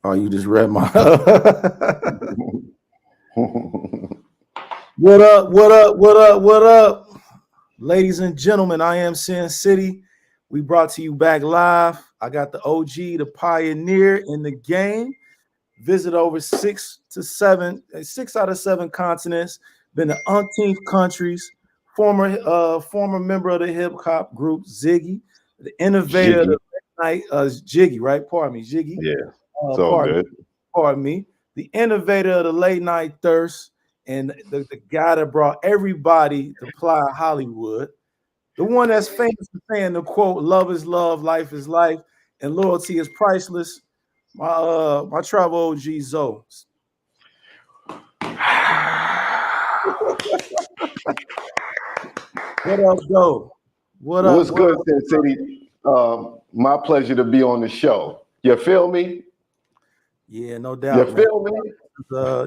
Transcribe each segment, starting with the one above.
Oh, you just read my. What up? What up? What up? What up? Ladies and gentlemen, I am CinCity. We brought to you back live. I got the OG, the pioneer in the game. Visit over 6 out of 7 continents. Been to umpteenth countries. Former member of the hip hop group Ziggy, the innovator of the night Jiggy, right? Pardon me, Jiggy. Yeah, it's all good. Pardon me. The innovator of the late night thirst, and the guy that brought everybody to Playa Hollywood. The one that's famous for saying the quote, "Love is love, life is life, and loyalty is priceless." My travel OG Zoe. What up, Zoe? What's good, CinCity? My pleasure to be on the show. You feel me? Yeah, no doubt. You feel me?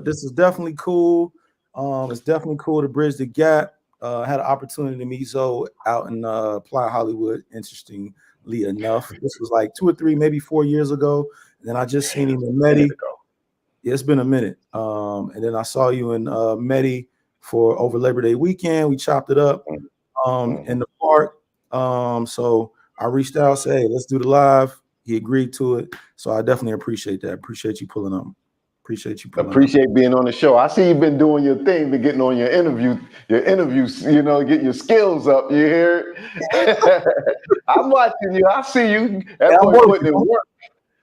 This is definitely cool. It's definitely cool to bridge the gap. I had an opportunity to meet Zoe out in Playa Hollywood, interestingly enough. This was like 2 or 3, maybe 4 years ago. And then I just seen him in Medi. Yeah, it's been a minute. And then I saw you in Medi for over Labor Day weekend. We chopped it up in the park. So I reached out, said, hey, let's do the live. He agreed to it. So I definitely appreciate that. Appreciate you pulling up. Appreciate being on the show. I see you've been doing your thing, been getting on your interviews, getting your skills up. You hear? I'm watching you. I see you. That boy putting in work.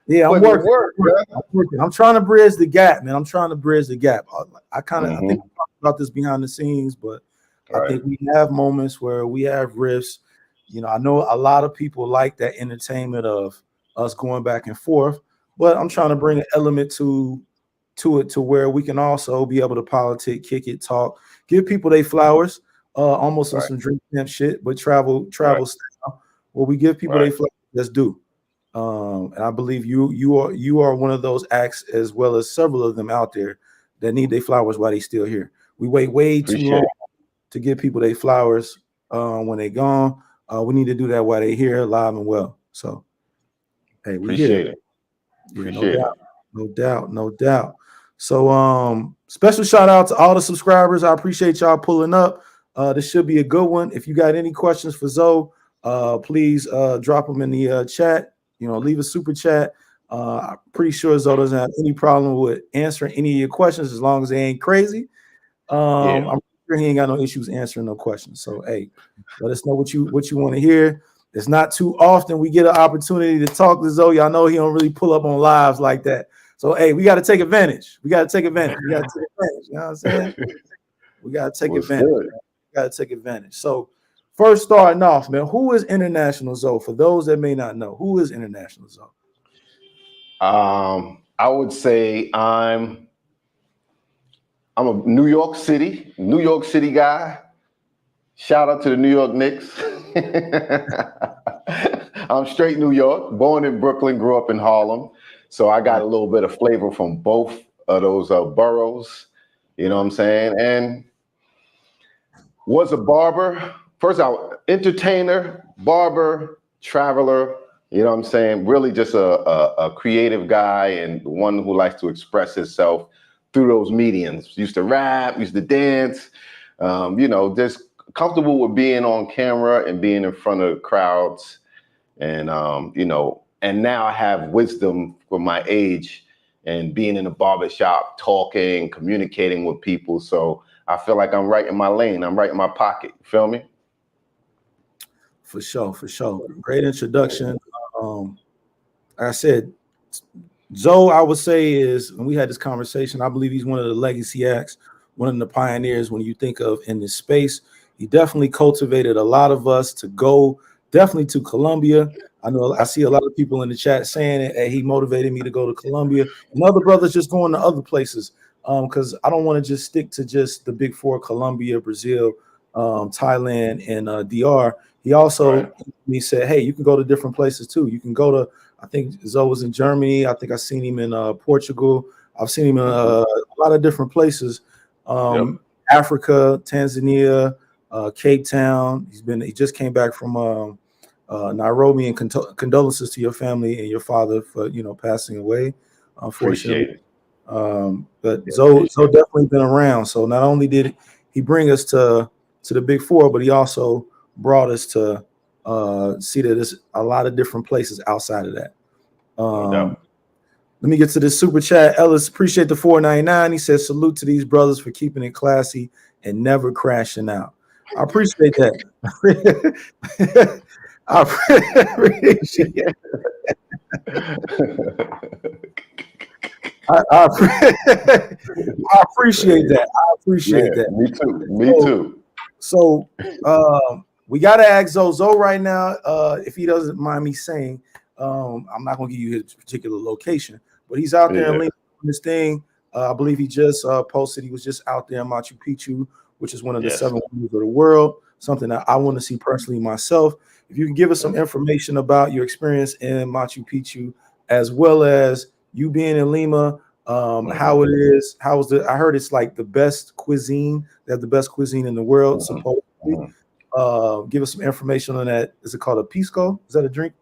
Yeah, I'm working. I'm trying to bridge the gap, man. I'm trying to bridge the gap. I think we talked about this behind the scenes, but I think we have moments where we have rifts. I know a lot of people like that entertainment of us going back and forth, but I'm trying to bring an element to it to where we can also be able to politic, kick it, talk, give people their flowers, almost on some drink camp shit, but travel style, where we give people their flowers. Let's do. And I believe you are one of those acts, as well as several of them out there that need their flowers while they still here. We wait way too long to give people their flowers when they gone. We need to do that while they here, alive and well. So, hey, we appreciate it. Yeah, no doubt. So, special shout out to all the subscribers. I appreciate y'all pulling up. This should be a good one. If you got any questions for Zoe, please drop them in the chat. Leave a super chat. I'm pretty sure Zoe doesn't have any problem with answering any of your questions as long as they ain't crazy. I'm sure he ain't got no issues answering no questions. So, hey, let us know what you want to hear. It's not too often we get an opportunity to talk to Zoe. I know he don't really pull up on lives like that. So, hey, we got to take advantage. You know what I'm saying? We got to take advantage. So, first starting off, man, who is International Zoe? For those that may not know, who is International Zoe? I would say I'm a New York City guy. Shout out to the New York Knicks. I'm straight New York, born in Brooklyn, grew up in Harlem. So I got a little bit of flavor from both of those boroughs, you know what I'm saying? And was a barber. First out, entertainer, barber, traveler, you know what I'm saying? Really just a creative guy and one who likes to express himself through those mediums. Used to rap, used to dance, just comfortable with being on camera and being in front of crowds. And, and now I have wisdom for my age and being in a barbershop, talking, communicating with people. So I feel like I'm right in my lane. I'm right in my pocket. You feel me? For sure. Great introduction. Like I said, Zoe, I would say is, when we had this conversation, I believe he's one of the legacy acts, one of the pioneers when you think of in this space. He definitely cultivated a lot of us to go definitely to Colombia. I know I see a lot of people in the chat saying it, and he motivated me to go to Colombia, and other brothers just going to other places. Because I don't want to just stick to just the big four: Colombia, Brazil, Thailand, and DR. He also he said, hey, you can go to different places too. You can go to, I think Zoe was in Germany. I think I've seen him in Portugal. I've seen him in a lot of different places. Africa, Tanzania, Cape Town. He just came back from Nairobi, and condolences to your family and your father for passing away. unfortunately. Appreciate it. But Zoe definitely been around. So not only did he bring us to the Big Four, but he also brought us to see that there's a lot of different places outside of that. No doubt. Let me get to this super chat. Ellis, appreciate the $4.99. He says, salute to these brothers for keeping it classy and never crashing out. I appreciate that. I appreciate it. I appreciate that. I appreciate that. Me too. Me too. So we got to ask Zoe right now, if he doesn't mind me saying, I'm not going to give you his particular location, but he's out there in Lima doing this thing. I believe he just posted he was just out there in Machu Picchu, which is one of the 7 wonders of the world, something that I want to see personally myself. If you can give us some information about your experience in Machu Picchu, as well as you being in Lima, how it is, I heard it's like the best cuisine. They have the best cuisine in the world, supposedly. Give us some information on that. Is it called a pisco? Is that a drink?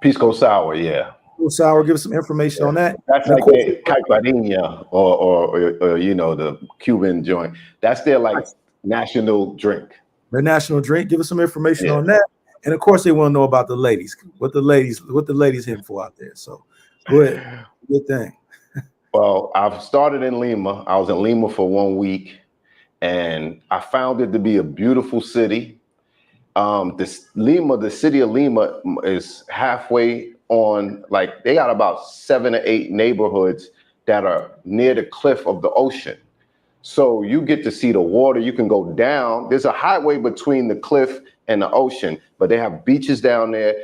Pisco sour, yeah. Sour. Give us some information on that. That's like a caipirinha or you know, the Cuban joint. That's their like national drink. Their national drink. Give us some information on that. And of course, they want to know about the ladies. What the ladies hitting for out there. So go ahead. Good thing. Well, I've started in Lima. I was in Lima for 1 week, and I found it to be a beautiful city. The city of Lima is halfway on, like they got about 7 or 8 neighborhoods that are near the cliff of the ocean. So you get to see the water. You can go down. There's a highway between the cliff and the ocean, but they have beaches down there.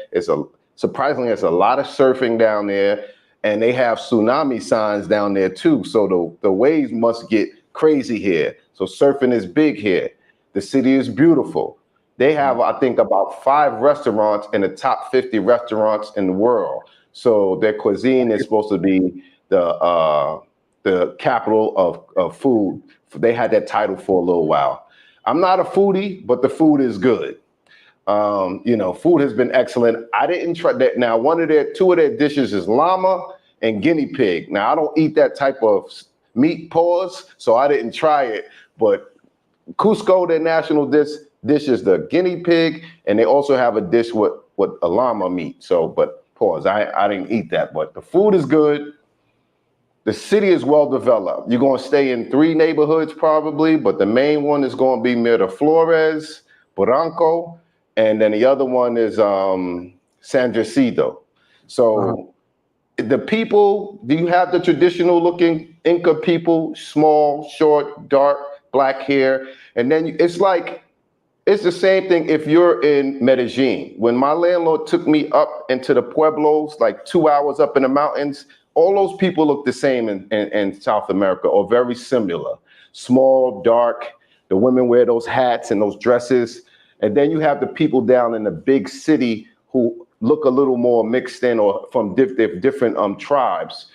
Surprisingly, there's a lot of surfing down there, and they have tsunami signs down there too. So the waves must get crazy here. So surfing is big here. The city is beautiful. They have, I think, about 5 restaurants in the top 50 restaurants in the world. So their cuisine is supposed to be the capital of food. They had that title for a little while. I'm not a foodie, but the food is good. Food has been excellent. I didn't try that. Now, 2 of their dishes is llama and guinea pig. Now, I don't eat that type of meat, so I didn't try it. But Cusco, their national dish is the guinea pig, and they also have a dish with a llama meat. So, but I didn't eat that. But the food is good. The city is well developed. You're going to stay in 3 neighborhoods probably, but the main one is going to be Miraflores, Barranco, and then the other one is San Jacinto. So the people, do you have the traditional looking Inca people, small, short, dark, black hair? And then it's the same thing if you're in Medellin. When my landlord took me up into the pueblos, like 2 hours up in the mountains, all those people look the same in South America, or very similar. Small, dark, the women wear those hats and those dresses. And then you have the people down in the big city who look a little more mixed in or from different tribes.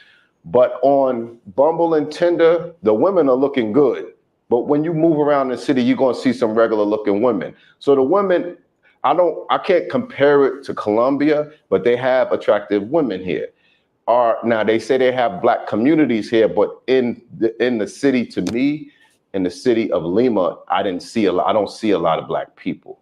But on Bumble and Tinder, the women are looking good. But when you move around the city, you're going to see some regular looking women. So the women, I can't compare it to Colombia, but they have attractive women here. Now they say they have black communities here, but in the city, to me, in the city of Lima, I don't see a lot of black people.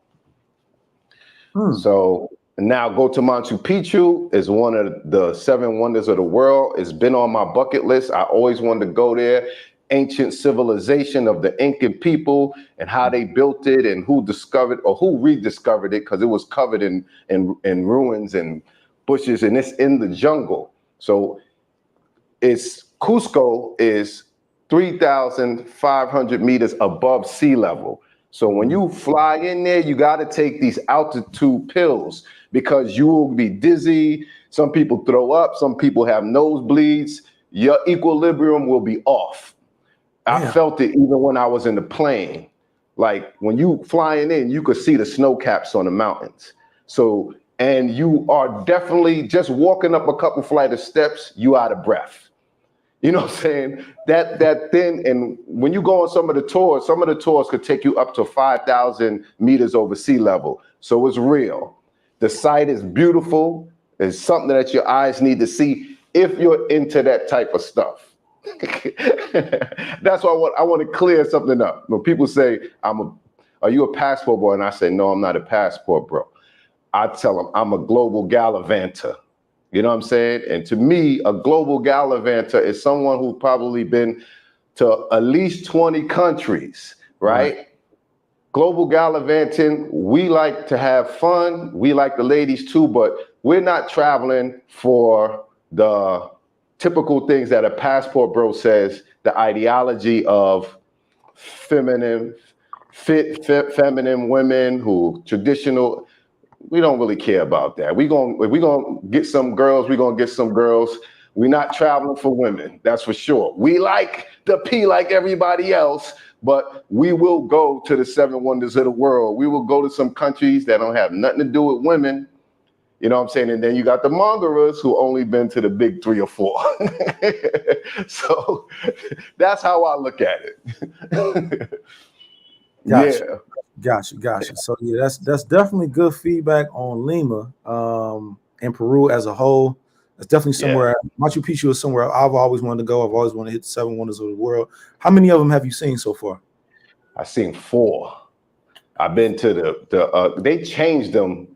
So now go to Machu Picchu is one of the 7 wonders of the world. It's been on my bucket list. I always wanted to go there. Ancient civilization of the Incan people and how they built it and who discovered or who rediscovered it, because it was covered in ruins and bushes, and it's in the jungle. So Cusco is 3,500 meters above sea level. So when you fly in there, you got to take these altitude pills because you will be dizzy. Some people throw up. Some people have nosebleeds. Your equilibrium will be off. I felt it even when I was in the plane. Like when you flying in, you could see the snow caps on the mountains. So, and you are definitely just walking up a couple flight of steps, you out of breath. You know what I'm saying? That thing, and when you go on some of the tours could take you up to 5,000 meters over sea level. So it's real. The site is beautiful. It's something that your eyes need to see. if you're into that type of stuff. That's why I want to clear something up. When people say, are you a passport boy? And I say, no, I'm not a passport bro. I tell them I'm a global gallivanter. You know what I'm saying? And to me, a global gallivanter is someone who's probably been to at least 20 countries, right? Global gallivanting, we like to have fun. We like the ladies too, but we're not traveling for the typical things that a passport bro says, the ideology of feminine, feminine women who traditional. We don't really care about that. We're gonna get some girls, we're gonna get some girls. We're not traveling for women, that's for sure. We like the P like everybody else, but we will go to the 7 wonders of the world. We will go to some countries that don't have nothing to do with women. You know what I'm saying? And then you got the mongerers who only been to the big 3 or 4. So that's how I look at it. Gotcha. Gotcha. So yeah, that's definitely good feedback on Lima and Peru as a whole. That's definitely somewhere. Machu Picchu is somewhere I've always wanted to go. I've always wanted to hit the 7 wonders of the world. How many of them have you seen so far? I've seen 4. I've been to they changed them,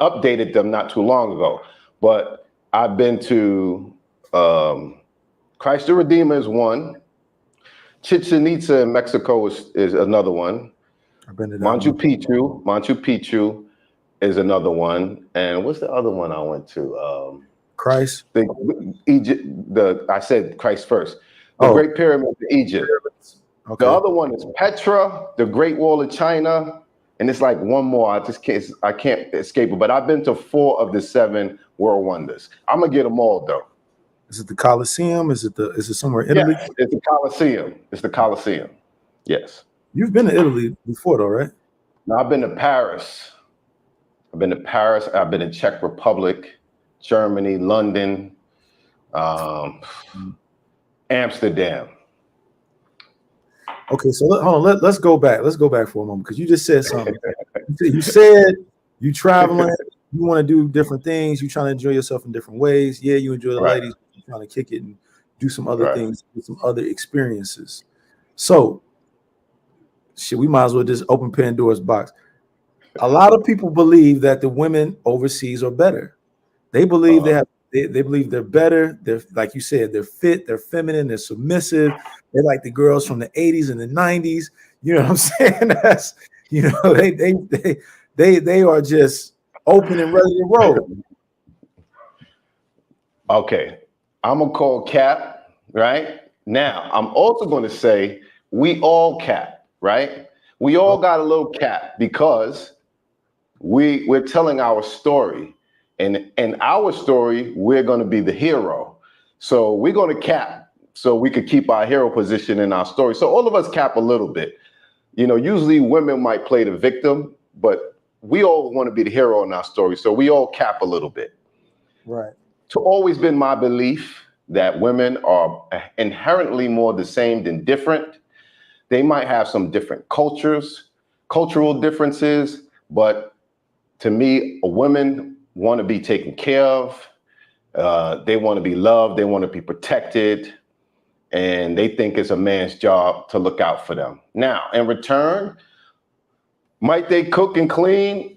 updated them not too long ago. But I've been to Christ the Redeemer is one. Chichen Itza in Mexico is another one. I've been to that Machu Picchu is another one. And what's the other one I went to? Christ. Egypt. I said Christ first. The Great Pyramid of Egypt. Okay. The other one is Petra, the Great Wall of China, and it's like one more. I can't escape it. But I've been to 4 of the 7 world wonders. I'm gonna get them all though. Is it the Colosseum? Is it somewhere in Italy? Yes, it's the Colosseum. It's the Colosseum. Yes. You've been to Italy before though, right? No, I've been to Paris. I've been in Czech Republic, Germany, London, Amsterdam. Okay, so hold on. Let's go back. Let's go back for a moment because you just said something. You said you traveling, you want to do different things, you trying to enjoy yourself in different ways. Yeah, you enjoy the ladies, you're trying to kick it and do some other things, do some other experiences. So, shit, we might as well just open Pandora's box. A lot of people believe that the women overseas are better. They believe they believe they're better. They're, like you said, they're fit, they're feminine, they're submissive. They're like the girls from the 80s and the 90s. You know what I'm saying? That's, you know, they are just open and ready to roll. Okay, I'm gonna call cap, right? Now, I'm also gonna say we all cap, right? We all got a little cap because we're telling our story. And in our story, we're gonna be the hero. So we're gonna cap so we could keep our hero position in our story. So all of us cap a little bit. You know, usually women might play the victim, but we all want to be the hero in our story. So we all cap a little bit. Right. It's always been my belief that women are inherently more the same than different. They might have some different cultural differences, but to me, a woman want to be taken care of. They want to be loved. They want to be protected. And they think it's a man's job to look out for them. Now, in return, might they cook and clean?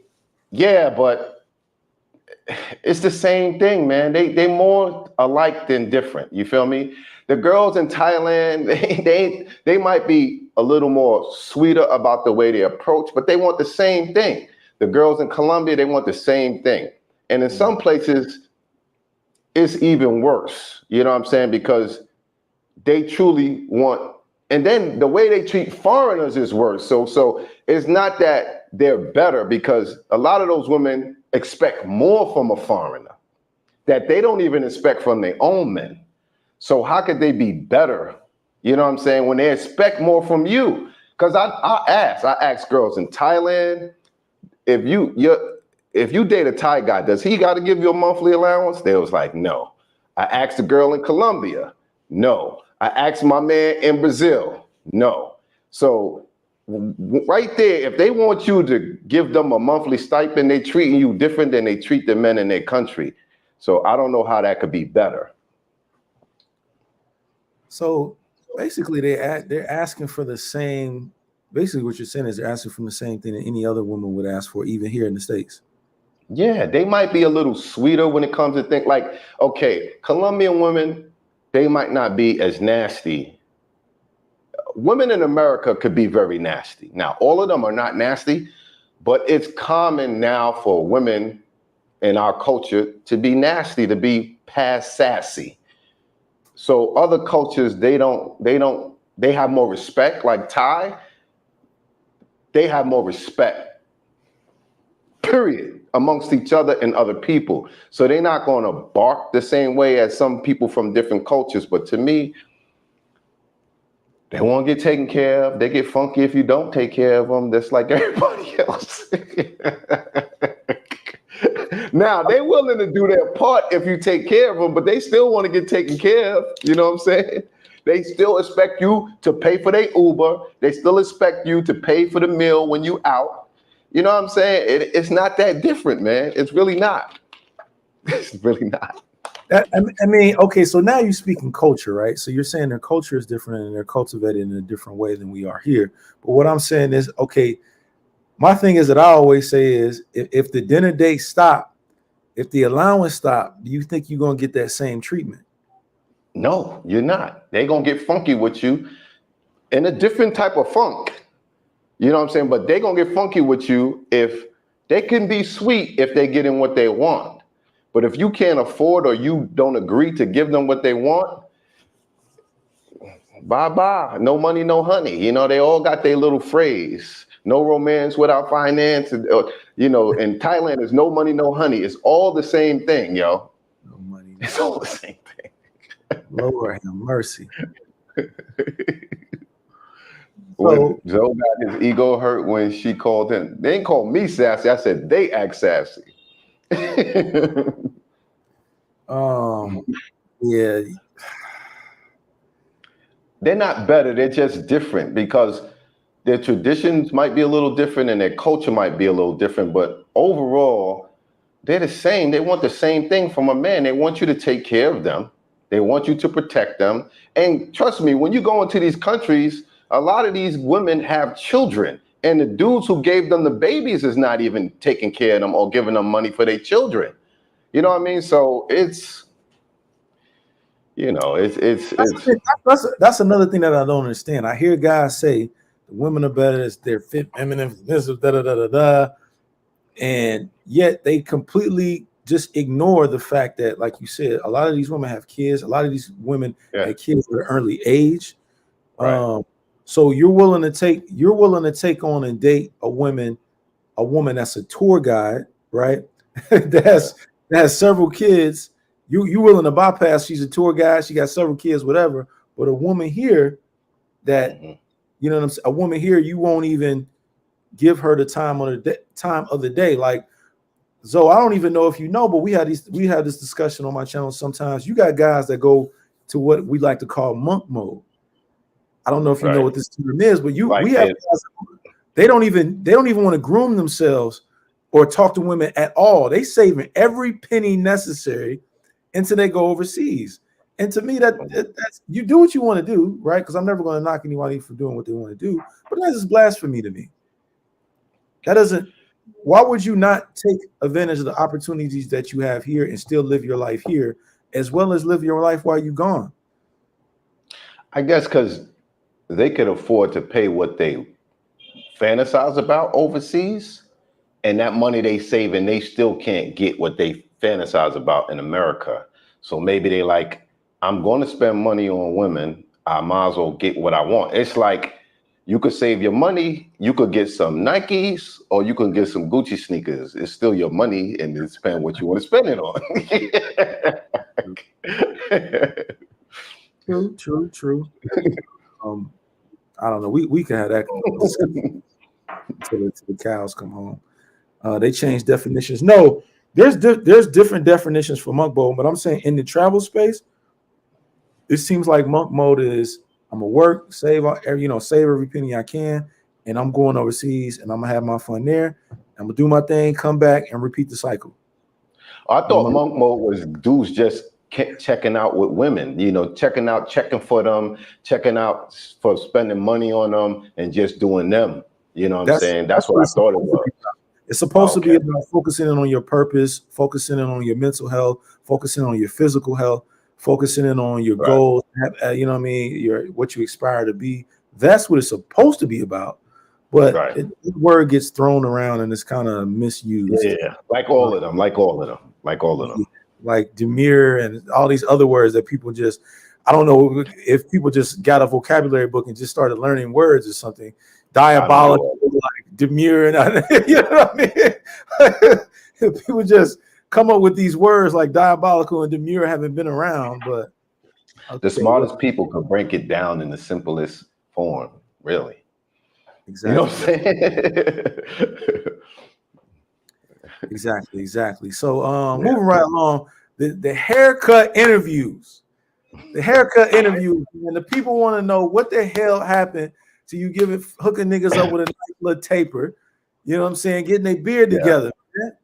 Yeah, but it's the same thing, man. They more alike than different. You feel me? The girls in Thailand, they might be a little more sweeter about the way they approach, but they want the same thing. The girls in Colombia, they want the same thing. And in some places, it's even worse. You know what I'm saying? Because they truly want, and then the way they treat foreigners is worse. So it's not that they're better, because a lot of those women expect more from a foreigner that they don't even expect from their own men. So how could they be better? You know what I'm saying? When they expect more from you. Because I ask girls in Thailand, if you date a Thai guy, does he got to give you a monthly allowance? They was like, no. I asked a girl in Colombia, no. I asked my man in Brazil, no. So right there, if they want you to give them a monthly stipend, they treating you different than they treat the men in their country. So I don't know how that could be better. So basically, they're asking for the same. Basically, what you're saying is they're asking for the same thing that any other woman would ask for, even here in the States. Yeah, they might be a little sweeter when it comes to things like, okay, Colombian women, they might not be as nasty. Women in America could be very nasty. Now, all of them are not nasty, but it's common now for women in our culture to be nasty, to be past sassy. So other cultures, they have more respect. Like Thai, they have more respect, period, amongst each other and other people. So they're not going to bark the same way as some people from different cultures. But to me, they want to get taken care of. They get funky if you don't take care of them. That's like everybody else. Now, they're willing to do their part if you take care of them, but they still want to get taken care of. You know what I'm saying? They still expect you to pay for their Uber. They still expect you to pay for the meal when you out. You know what I'm saying? It's not that different, man. It's really not. It's really not. I mean, okay, so now you're speaking culture, right? So you're saying their culture is different and they're cultivated in a different way than we are here. But what I'm saying is, okay, my thing is that I always say is if the dinner date stop, if the allowance stop, do you think you're going to get that same treatment? No, you're not. They're going to get funky with you in a different type of funk. You know what I'm saying? But they're going to get funky with you if they can be sweet if they get in what they want. But if you can't afford or you don't agree to give them what they want, bye-bye. No money, no honey. You know, they all got their little phrase. No romance without finance. You know, in Thailand, there's no money, no honey. It's all the same thing, yo. No money. It's all the same thing. Lord have mercy. When Zoe got his ego hurt when she called him. They didn't call me sassy. I said they act sassy. Yeah. They're not better. They're just different because their traditions might be a little different and their culture might be a little different. But overall, they're the same. They want the same thing from a man. They want you to take care of them. They want you to protect them. And trust me, when you go into these countries, a lot of these women have children. And the dudes who gave them the babies is not even taking care of them or giving them money for their children. You know what I mean? So it's, you know, that's another thing that I don't understand. I hear guys say the women are better, they're fit, feminine, this, da da da da da, and yet they completely just ignore the fact that, like you said, a lot of these women have kids. A lot of these women had kids at an early age. Right. So you're willing to take on and date a woman that's a tour guide, right? that has several kids. You willing to bypass? She's a tour guide. She got several kids, whatever. But a woman here that you know what I'm saying. A woman here, you won't even give her the time of the day. Like, so I don't even know if you know, but we had this discussion on my channel. Sometimes you got guys that go to what we like to call monk mode. I don't know if you know what this term is, but we have guys, they don't even want to groom themselves or talk to women at all. They saving every penny necessary until they go overseas. And to me, that's you do what you want to do, right? Because I'm never going to knock anybody for doing what they want to do, but that's just blasphemy to me. That doesn't. Why would you not take advantage of the opportunities that you have here and still live your life here, as well as live your life while you're gone? I guess because they could afford to pay what they fantasize about overseas, and that money they save, and they still can't get what they fantasize about in America. So maybe they like, I'm going to spend money on women. I might as well get what I want. It's like you could save your money. You could get some Nikes or you could get some Gucci sneakers. It's still your money, and you spend what you want to spend it on. True. I don't know. We can have that until the cows come home. They change definitions. No, there's different definitions for monk mode, but I'm saying in the travel space, it seems like monk mode is I'm gonna work, save every penny I can, and I'm going overseas and I'm gonna have my fun there. I'm gonna do my thing, come back, and repeat the cycle. I thought monk mode was dudes just checking out with women, you know, checking for them, checking out for spending money on them and just doing them. You know what I'm saying? That's what I thought it was. It's supposed to be about focusing in on your purpose, focusing in on your mental health, focusing on your physical health, focusing in on your goals, you know what I mean, what you aspire to be. That's what it's supposed to be about. But the word gets thrown around and it's kind of misused. Yeah, like all of them. Like demure and all these other words that people just, I don't know if people just got a vocabulary book and just started learning words or something. Diabolical, like demure, and you know what I mean? People just come up with these words like diabolical and demure haven't been around, but the smartest people can break it down in the simplest form, really. Exactly. You know what I'm saying? Exactly. So moving right along, the haircut interviews. The haircut interviews, and the people want to know what the hell happened to you hooking niggas up with a nice little taper. You know what I'm saying? Getting their beard together.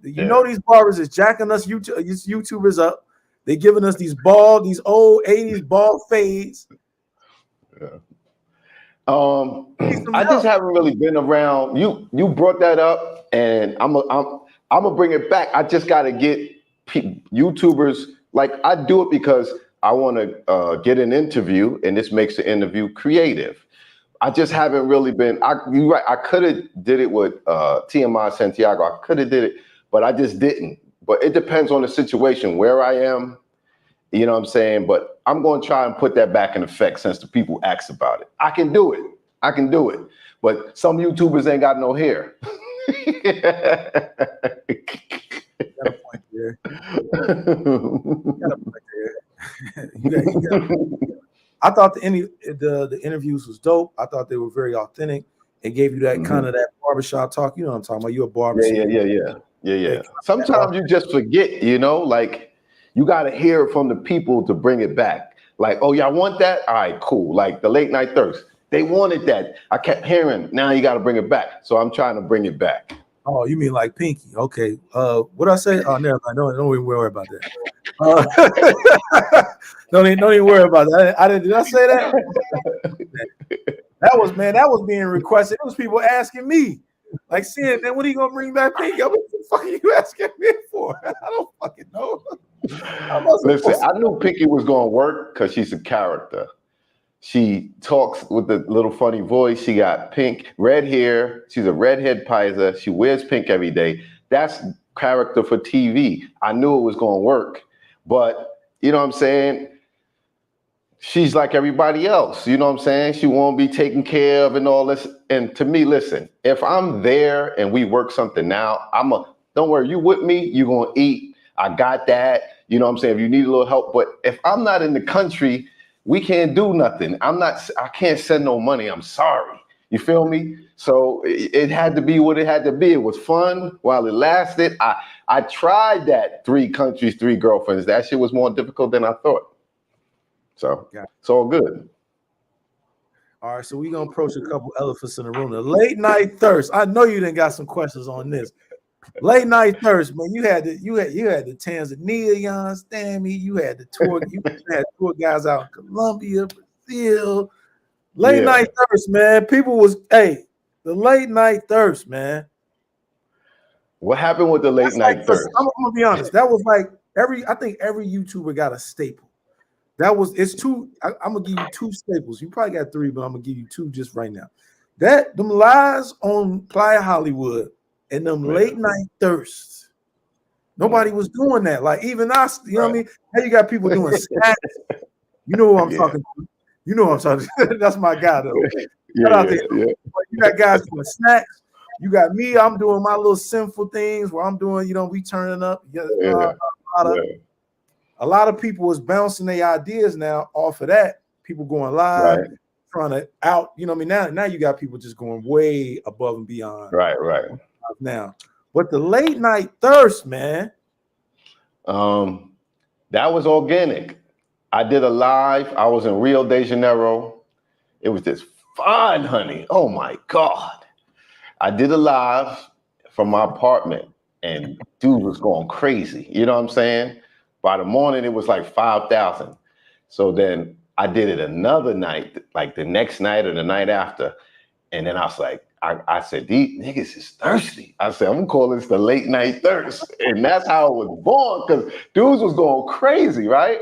You know these barbers is jacking us YouTubers up. They giving us these old 80s bald fades. I just haven't really been around. You brought that up, and I'm gonna bring it back. I just gotta get YouTubers, like I do it because I want to get an interview, and this makes the interview creative. I just haven't really been. You're right. I could have did it with TMI Santiago. I could have did it, but I just didn't. But it depends on the situation where I am. You know what I'm saying? But I'm going to try and put that back in effect since the people asked about it. I can do it. But some YouTubers ain't got no hair. Got a point there. I thought the interviews was dope. I thought they were very authentic. It gave you that kind of that barbershop talk. You know what I'm talking about? You're a barber. Yeah. Sometimes you just forget, you know, like you got to hear it from the people to bring it back. Like, oh, y'all want that? All right, cool. Like the late night thirst. They wanted that. I kept hearing, now you got to bring it back. So I'm trying to bring it back. Oh, you mean like Pinky? Okay. What I say? Oh, never mind. Don't even worry about that. Don't even worry about that. Did I say that? That was being requested. It was people asking me, like, saying, man, what are you gonna bring back Pinky? What the fuck are you asking me for? I don't fucking know. Listen, I knew Pinky was gonna work because she's a character. She talks with a little funny voice. She got pink, red hair. She's a redhead paisa. She wears pink every day. That's character for TV. I knew it was going to work. But, you know what I'm saying? She's like everybody else. You know what I'm saying? She won't be taken care of and all this. And to me, listen, if I'm there and we work something out, don't worry, you with me, you're going to eat. I got that. You know what I'm saying? If you need a little help. But if I'm not in the country, we can't do nothing. I can't send no money. I'm sorry. You feel me? So it had to be what it had to be. It was fun while it lasted. I tried that 3 countries, 3 girlfriends. That shit was more difficult than I thought. So it's all good. All right, so we're gonna approach a couple elephants in the room. The late night thirst. I know you done got some questions on this. Late night thirst, man. You had the Tanzania, you understand me? You had the tour, you had tour guys out in Colombia, Brazil. Late night thirst, man. People was the late night thirst, man. What happened with the late night thirst? I'm gonna be honest. That was like I think every YouTuber got a staple. It's 2. I'm gonna give you 2 staples. You probably got 3, but I'm gonna give you 2 just right now. Them lies on Playa Hollywood. And them late night thirsts. Nobody was doing that. Like even us, you know what I mean? Now you got people doing snacks. You know who I'm talking to. You know what I'm talking to. That's my guy though. You got guys doing snacks. You got me. I'm doing my little sinful things where I'm doing, we turning up. A lot of people is bouncing their ideas now off of that. People going live, trying to out. You know what I mean? Now you got people just going way above and beyond. Right. Now, but the late night thirst, man. That was organic. I did a live. I was in Rio de Janeiro. It was just fun, honey. Oh my God. I did a live from my apartment and dude was going crazy. You know what I'm saying? By the morning, it was like 5,000. So then I did it another night, like the next night or the night after. And then I was like, I said, these niggas is thirsty. I said, I'm gonna call this the late night thirst. And that's how it was born, because dudes was going crazy, right?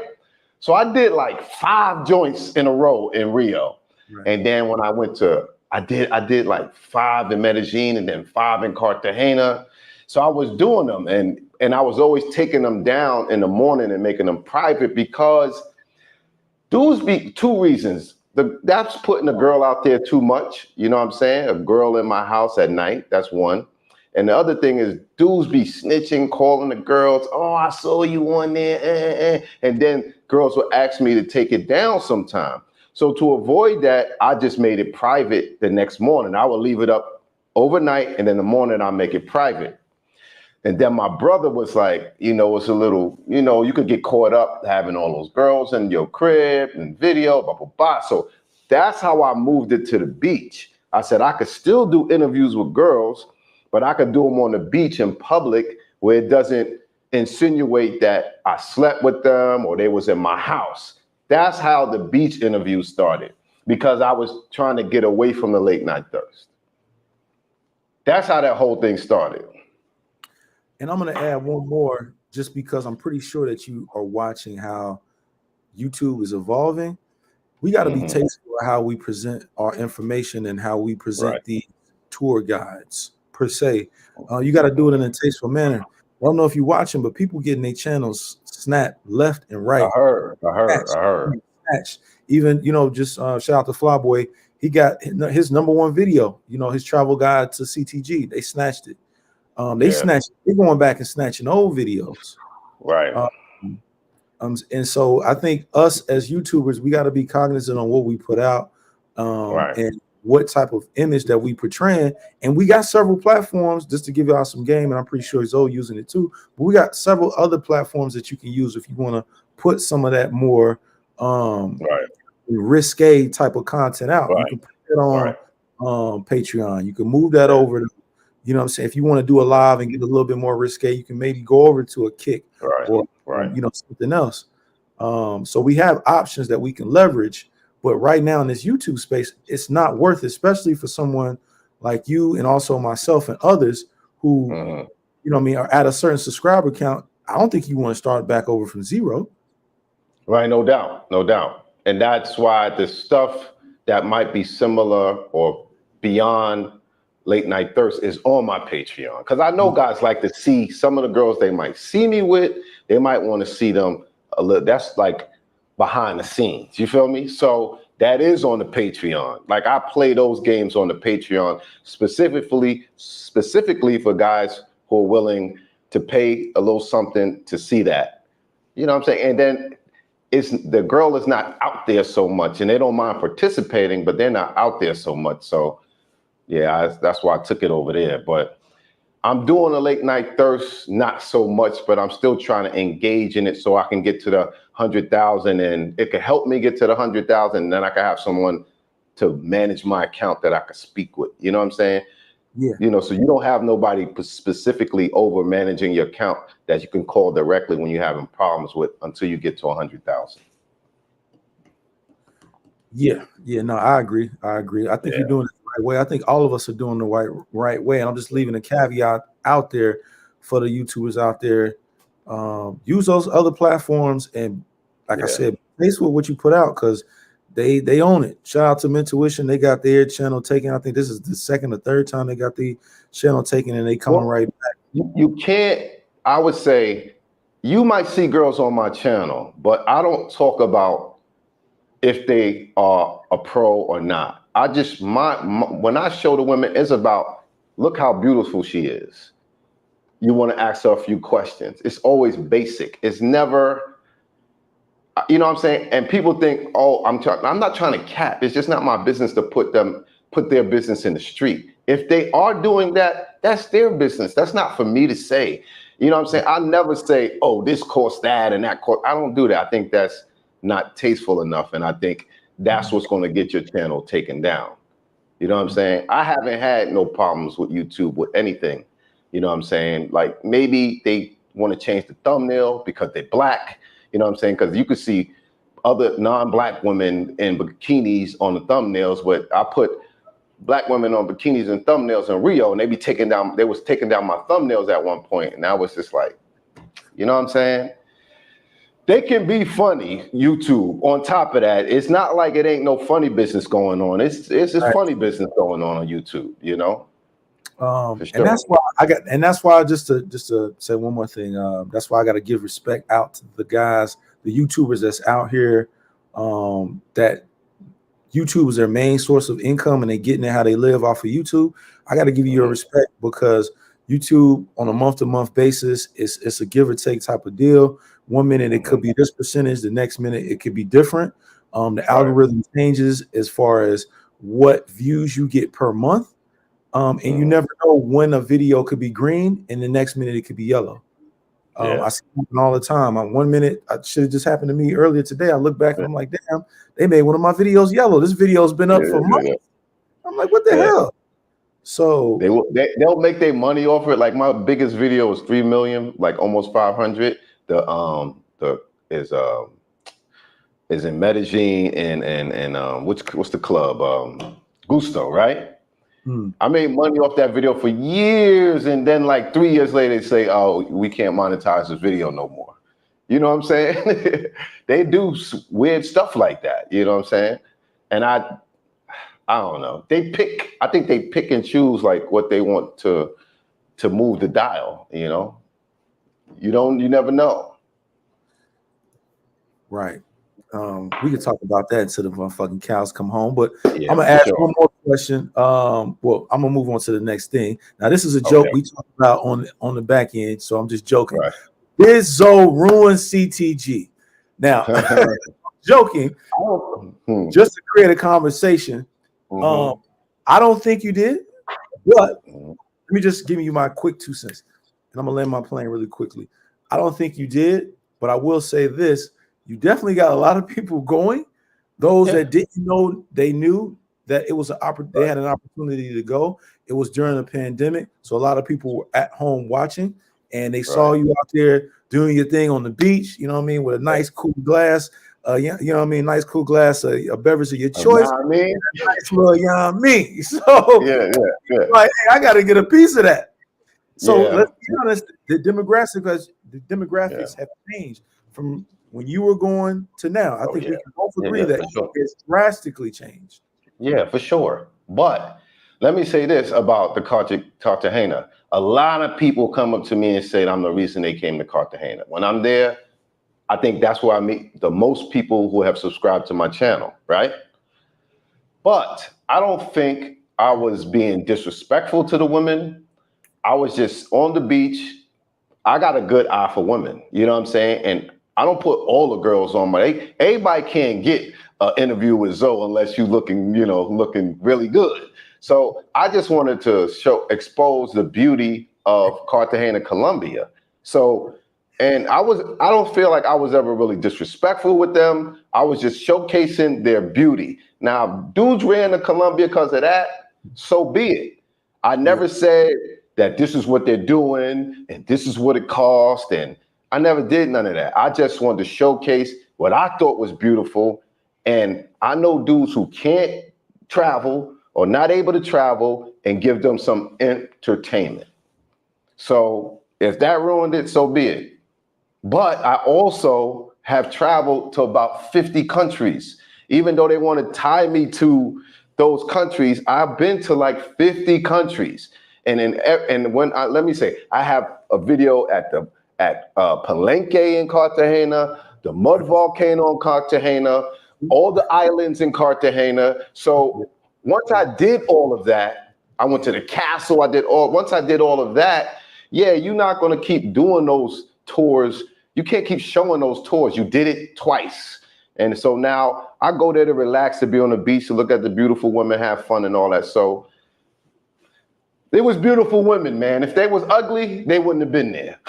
So I did like 5 joints in a row in Rio. Right. And then when I went to, I did like 5 in Medellin and then 5 in Cartagena. So I was doing them, and I was always taking them down in the morning and making them private, because dudes be 2 reasons. That's putting a girl out there too much. You know what I'm saying? A girl in my house at night. That's one. And the other thing is dudes be snitching, calling the girls. Oh, I saw you on there. And then girls will ask me to take it down sometime. So to avoid that, I just made it private the next morning. I would leave it up overnight, and then in the morning I'll make it private. And then my brother was like, it's a little, you could get caught up having all those girls in your crib and video, blah, blah, blah. So that's how I moved it to the beach. I said I could still do interviews with girls, but I could do them on the beach in public where it doesn't insinuate that I slept with them or they was in my house. That's how the beach interview started, because I was trying to get away from the late night thirst. That's how that whole thing started. And I'm going to add one more, just because I'm pretty sure that you are watching how YouTube is evolving. We got to be tasteful of how we present our information and how we present the tour guides per se. You got to do it in a tasteful manner. I don't know if you're watching, but people getting their channels snapped left and right. I heard. Snatched. Even, just shout out to Flyboy. He got his #1 video, his travel guide to CTG. They snatched it. They're going back and snatching old videos. Right. And so I think us as YouTubers, we got to be cognizant on what we put out and what type of image that we portray. And we got several platforms, just to give y'all some game, and I'm pretty sure Zoe using it too. But we got several other platforms that you can use if you want to put some of that more risque type of content out. You can put it on Patreon. You can move that over to, you know what I'm saying? If you want to do a live and get a little bit more risque, you can maybe go over to a Kick or something else. So we have options that we can leverage. But right now in this YouTube space, it's not worth it, especially for someone like you and also myself and others who, are at a certain subscriber count. I don't think you want to start back over from zero. Right, no doubt. And that's why the stuff that might be similar or beyond late night thirst is on my Patreon, because I know guys like to see some of the girls they might see me with. They might want to see them a little. That's like behind the scenes. You feel me? So that is on the Patreon. Like I play those games on the Patreon specifically for guys who are willing to pay a little something to see that. You know what I'm saying? And then the girl is not out there so much, and they don't mind participating, but they're not out there so much. So yeah, that's why I took it over there. But I'm doing a late night thirst, not so much, but I'm still trying to engage in it so I can get to the 100,000, and it could help me get to the 100,000. And then I can have someone to manage my account that I could speak with. You know what I'm saying? Yeah. So you don't have nobody specifically over managing your account that you can call directly when you're having problems with until you get to 100,000. Yeah. No, I agree. I think you're doing it the right way. I think all of us are doing the right way. And I'm just leaving a caveat out there for the YouTubers out there. Use those other platforms, and like I said, face with what you put out, because they own it. Shout out to Mentuition. They got their channel taken. I think this is the second or third time they got the channel taken, and they coming right back. You can't, I would say, you might see girls on my channel, but I don't talk about if they are a pro or not. I just, when I show the women, it's about, look how beautiful she is. You want to ask her a few questions. It's always basic. It's never, you know what I'm saying? And people think, oh, I'm not trying to cap. It's just not my business to put their business in the street. If they are doing that, that's their business. That's not for me to say. You know what I'm saying? I never say, oh, this costs that and that cost. I don't do that. I think that's not tasteful enough. And I think that's what's going to get your channel taken down. You know what I'm saying? I haven't had no problems with YouTube with anything. You know what I'm saying? Like maybe they want to change the thumbnail because they're black. You know what I'm saying? Because you could see other non-black women in bikinis on the thumbnails, but I put black women on bikinis and thumbnails in Rio, and they was taking down my thumbnails at one point, and I was just like, you know what I'm saying? They can be funny, YouTube. On top of that, it's not like it ain't no funny business going on. It's just funny business going on YouTube, you know. For sure. And that's why just to say one more thing. That's why I got to give respect out to the guys, the YouTubers that's out here. That YouTube is their main source of income, and they getting it how they live off of YouTube. I got to give you your respect, because YouTube on a month-to-month basis it's a give or take type of deal. 1 minute it could be this percentage, the next minute it could be different. The algorithm changes as far as what views you get per month. And you never know when a video could be green and the next minute it could be yellow. I see it all the time. 1 minute, it should have just happened to me earlier today. I look back and I'm like, damn, they made one of my videos yellow. This video's been up for months. I'm like, what the hell? So they'll make their money off it. Like my biggest video was 3 million, like almost 500. Is in Medellin and what's the club? Gusto, right? I made money off that video for years, and then like 3 years later, they say, "Oh, we can't monetize this video no more." You know what I'm saying? They do weird stuff like that. You know what I'm saying? And I don't know. I think they pick and choose like what they want to move the dial. You know, you never know. Right. We could talk about that until the motherfucking cows come home. But I'm gonna ask one more question. Well, I'm gonna move on to the next thing. Now, this is a joke we talked about on the back end, so I'm just joking. Right. Did Zoe ruin CTG? Now, joking, just to create a conversation. I don't think you did, but let me just give you my quick 2 cents, and I'm gonna land my plane really quickly. I don't think you did, but I will say this. You definitely got a lot of people going. Those that didn't know, they knew that it was they had an opportunity to go. It was during the pandemic, so a lot of people were at home watching, and they saw you out there doing your thing on the beach. You know what I mean, with a nice cool glass. You know what I mean, nice cool glass, a beverage of your choice. Nice little, you know what I mean. So like, hey, I got to get a piece of that. So let's be honest, the demographics have changed from when you were going to now. I think we can both agree that it's drastically changed. Yeah, for sure. But let me say this about the Cartagena. A lot of people come up to me and say I'm the reason they came to Cartagena. When I'm there, I think that's where I meet the most people who have subscribed to my channel, right? But I don't think I was being disrespectful to the women. I was just on the beach. I got a good eye for women, you know what I'm saying? And I don't put all the girls on everybody can't get an interview with Zoe unless you looking really good. So I just wanted to expose the beauty of Cartagena, Colombia. So, and I don't feel like I was ever really disrespectful with them. I was just showcasing their beauty. Now, dudes ran to Colombia because of that, so be it. I never said that this is what they're doing and this is what it cost, and I never did none of that. I just wanted to showcase what I thought was beautiful. And I know dudes who can't travel or not able to travel, and give them some entertainment. So if that ruined it, so be it. But I also have traveled to about 50 countries. Even though they want to tie me to those countries, I've been to like 50 countries. And when let me say, I have a video at Palenque in Cartagena, the Mud Volcano in Cartagena, all the islands in Cartagena. So once I did all of that, I went to the castle. Once I did all of that, you're not going to keep doing those tours. You can't keep showing those tours. You did it twice. And so now I go there to relax, to be on the beach, to look at the beautiful women, have fun and all that. So it was beautiful women, man. If they was ugly, they wouldn't have been there.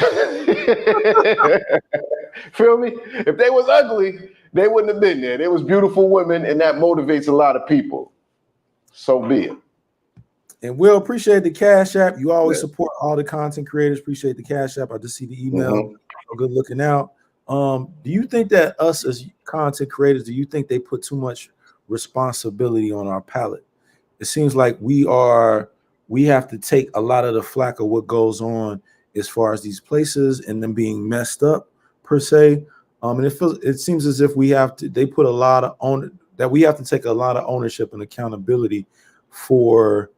Feel me? If they was ugly, they wouldn't have been there. There was beautiful women, and that motivates a lot of people. So be it. And Will, appreciate the Cash App. You always Yeah. support all the content creators. Appreciate the Cash App. I just see the email. Mm-hmm. So good looking out. Do you think that us as content creators, do you think they put too much responsibility on our palette? It seems like we have to take a lot of the flack of what goes on as far as these places and them being messed up per se. And it seems as if they put a lot of we have to take a lot of ownership and accountability for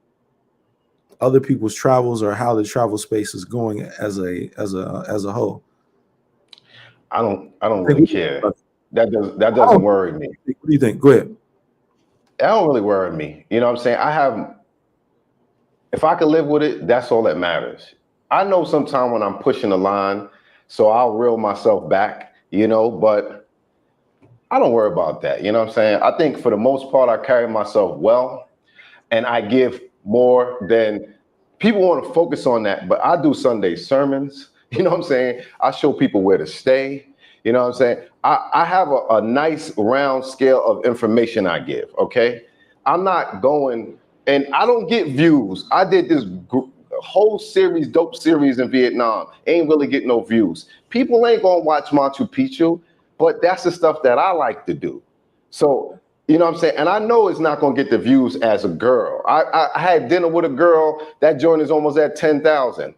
other people's travels or how the travel space is going as a whole. I don't really care. That doesn't worry me. What do you think? Go ahead. That don't really worry me. You know what I'm saying? If I could live with it, that's all that matters. I know sometimes when I'm pushing the line, so I'll reel myself back, but I don't worry about that. You know what I'm saying? I think for the most part, I carry myself well, and I give more than people want to focus on that. But I do Sunday sermons. You know what I'm saying? I show people where to stay. You know what I'm saying? I have a nice round scale of information I give, okay? I'm not going, and I don't get views. I did this whole series, dope series in Vietnam. Ain't really get no views. People ain't gonna watch Machu Picchu, but that's the stuff that I like to do. So, you know what I'm saying? And I know it's not gonna get the views as a girl. I had dinner with a girl, that joint is almost at 10,000.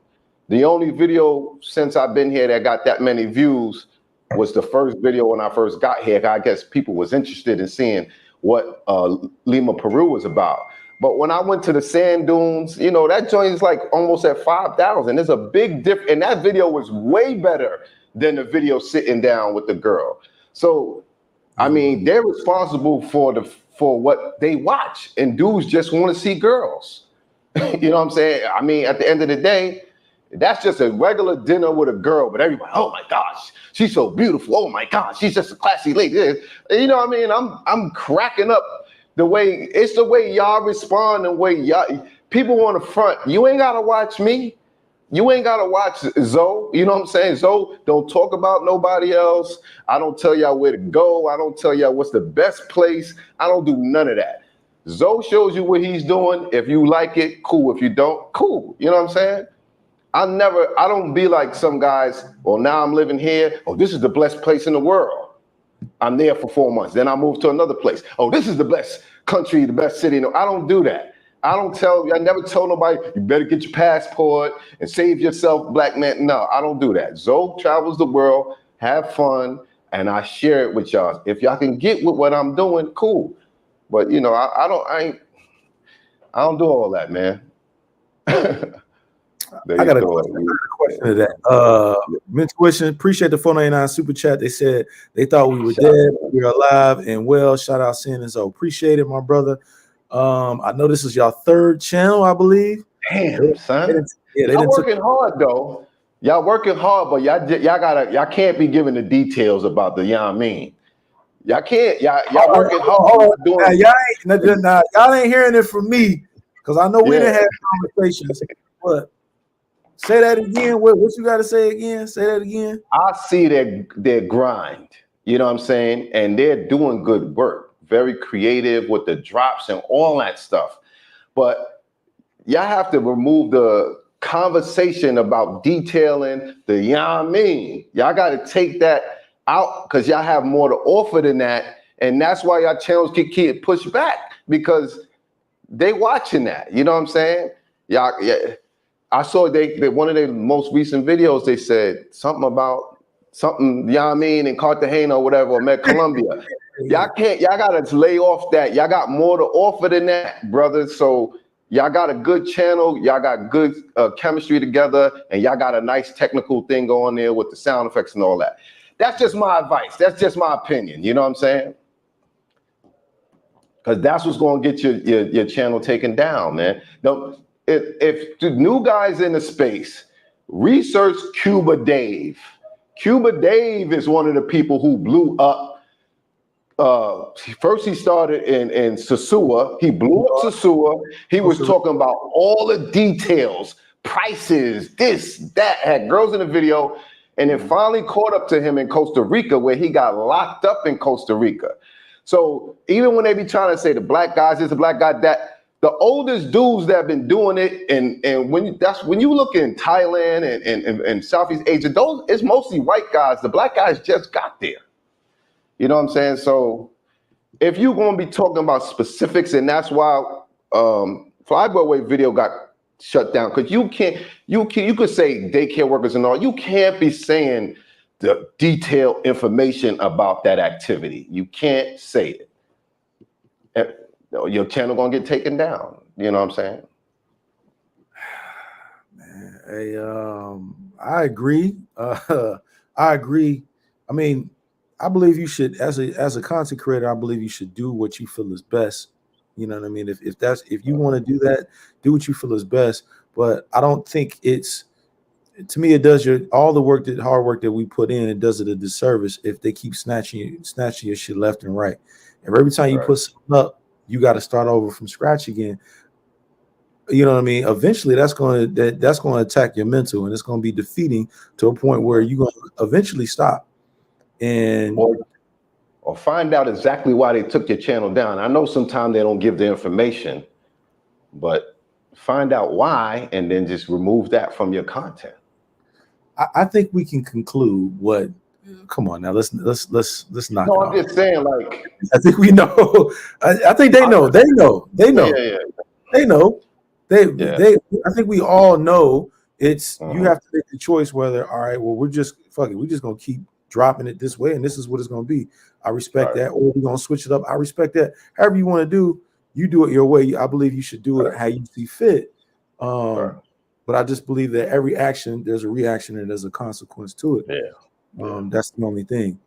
The only video since I've been here that got that many views was the first video when I first got here. I guess people was interested in seeing what Lima, Peru was about. But when I went to the sand dunes, that joint is like almost at 5,000. There's a big difference. And that video was way better than the video sitting down with the girl. So, I mean, they're responsible for what they watch. And dudes just want to see girls. You know what I'm saying? I mean, at the end of the day, that's just a regular dinner with a girl, but everybody, oh my gosh, she's so beautiful. Oh my gosh, she's just a classy lady. You know what I mean? I'm cracking up the way y'all respond, the way people want to front. You ain't gotta watch me. You ain't gotta watch Zoe. You know what I'm saying? Zoe don't talk about nobody else. I don't tell y'all where to go. I don't tell y'all what's the best place. I don't do none of that. Zoe shows you what he's doing. If you like it, cool. If you don't, cool. You know what I'm saying? I don't be like some guys, well, now I'm living here. Oh, this is the best place in the world. I'm there for 4 months. Then I move to another place. Oh, this is the best country, the best city. No, I don't do that. I never told nobody, you better get your passport and save yourself, black man. No, I don't do that. Zoe travels the world, have fun, and I share it with y'all. If y'all can get with what I'm doing, cool. But I don't do all that, man. I got a question to that. Intuition, appreciate the 499 super chat. They said they thought we were dead, we were alive and well. Shout out Sin and Zoe. Appreciate it, my brother. I know this is y'all third channel, I believe. Damn, son. Y'all working hard though. Y'all working hard, but y'all can't be giving the details about the mean. Y'all can't. Y'all working hard. Y'all ain't hearing it from me because I know we didn't have conversations. But say that again. What you got to say again? Say that again. I see their grind. You know what I'm saying? And they're doing good work. Very creative with the drops and all that stuff. But y'all have to remove the conversation about detailing the Y'all got to take that out because y'all have more to offer than that. And that's why y'all channels keep pushed back because they watching that. You know what I'm saying? I saw they one of their most recent videos, they said something about something, in Cartagena or whatever, or met Colombia. Y'all gotta lay off that. Y'all got more to offer than that, brother. So y'all got a good channel, y'all got good chemistry together, and y'all got a nice technical thing going there with the sound effects and all that. That's just my advice. That's just my opinion. You know what I'm saying? Because that's what's going to get your channel taken down, man. Now, if the new guys in the space, research Cuba Dave. Cuba Dave is one of the people who blew up. First, he started in Sosua. He blew up Sosua. He was talking about all the details, prices, this, that, had girls in the video. And it finally caught up to him in Costa Rica, where he got locked up in Costa Rica. So even when they be trying to say the black guys, this, the black guy, that, the oldest dudes that have been doing it, and when you look in Thailand and Southeast Asia, it's mostly white guys. The black guys just got there. You know what I'm saying? So if you're going to be talking about specifics, and that's why Flyboy video got shut down, because you could say daycare workers and all. You can't be saying the detailed information about that activity. You can't say it. Your channel gonna get taken down. You know what I'm saying? Man, hey, I agree. I agree. I mean, I believe you should, as a content creator, I believe you should do what you feel is best. You know what I mean? If you want to do that, do what you feel is best. But I don't think to me, it does all the hard work that we put in, it does it a disservice if they keep snatching your shit left and right. And every time you put something up, you got to start over from scratch again. You know what I mean? Eventually, that's going to attack your mental, and it's going to be defeating to a point where you're going to eventually stop. And or find out exactly why they took your channel down. I know sometimes they don't give the information, but find out why, and then just remove that from your content. I think we can conclude what. Come on now, let's knock. No, I'm just saying, like, I think we know. I think they know. They know. They know. Yeah. They know. I think we all know. It's you have to make the choice whether, all right, well, we're just gonna keep dropping it this way, and this is what it's gonna be. I respect that, or we're gonna switch it up. I respect that. However you want to do, you do it your way. I believe you should do it how you see fit. But I just believe that every action, there's a reaction and there's a consequence to it. That's the only thing.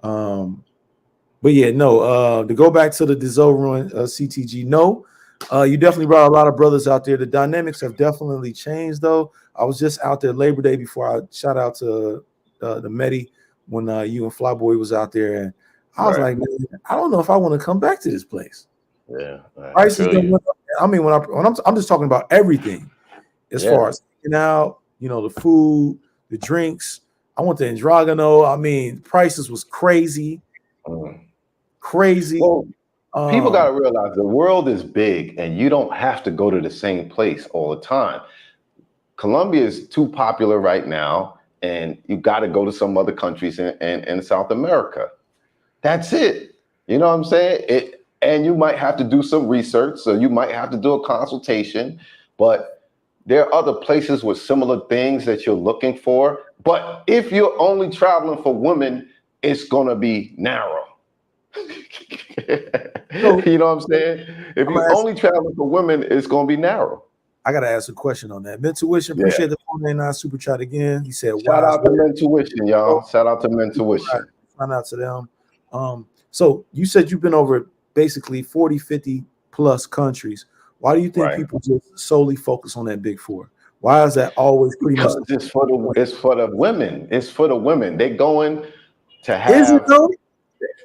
But yeah, no. To go back to the Zoe ruin CTG, no. You definitely brought a lot of brothers out there. The dynamics have definitely changed, though. I was just out there Labor Day before I shout out to the Medi when you and Flyboy was out there, and I was like, man, I don't know if I want to come back to this place. Prices went up. I mean, when I'm just talking about everything, as far as out, the food, the drinks. I went to Androgano. I mean, prices was crazy. Crazy. Well, people got to realize the world is big, and you don't have to go to the same place all the time. Colombia is too popular right now, and you got to go to some other countries in South America. That's it. You know what I'm saying? And you might have to do some research, so you might have to do a consultation, but there are other places with similar things that you're looking for. But if you're only traveling for women, it's going to be narrow. You know what I'm saying? If you're only traveling for women, it's going to be narrow. I got to ask a question on that. Mentuition, appreciate the 499 super chat again. He said, shout out to Mentuition, y'all. Shout out to Mentuition. Shout out to them. So you said you've been over basically 40, 50 plus countries. Why do you think people just solely focus on that big four? Why is that always pretty much? It's for the women. It's for the women. They're going to have. Is it though?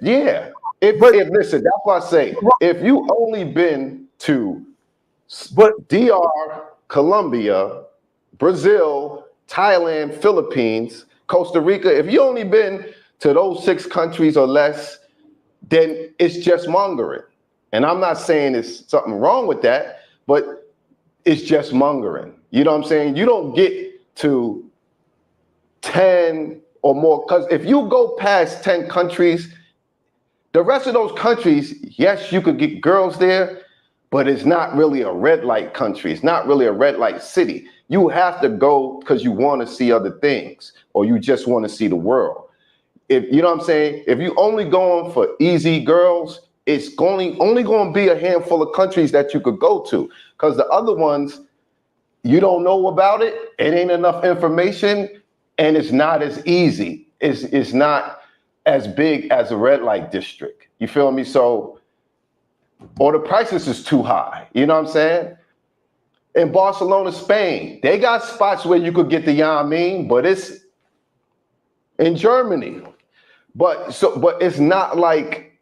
Yeah. If listen, that's why I say if you only been to DR, Colombia, Brazil, Thailand, Philippines, Costa Rica, if you only been to those 6 countries or less, then it's just mongering. And I'm not saying there's something wrong with that, but it's just mongering. You know what I'm saying? You don't get to 10 or more, because if you go past 10 countries, the rest of those countries, yes, you could get girls there, but it's not really a red light country. It's not really a red light city. You have to go because you want to see other things, or you just want to see the world. If you know what I'm saying, if you only going for easy girls, it's only going to be a handful of countries that you could go to, because the other ones, you don't know about it. It ain't enough information, and it's not as easy. It's not as big as a red light district. You feel me? So, or the prices is too high. You know what I'm saying? In Barcelona, Spain, they got spots where you could get the Yamin, but it's in Germany. But it's not like,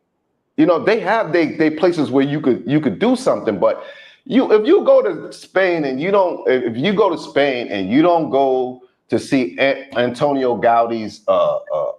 they have they places where you could do something. But if you go to Spain and you don't go to see Antonio Gaudi's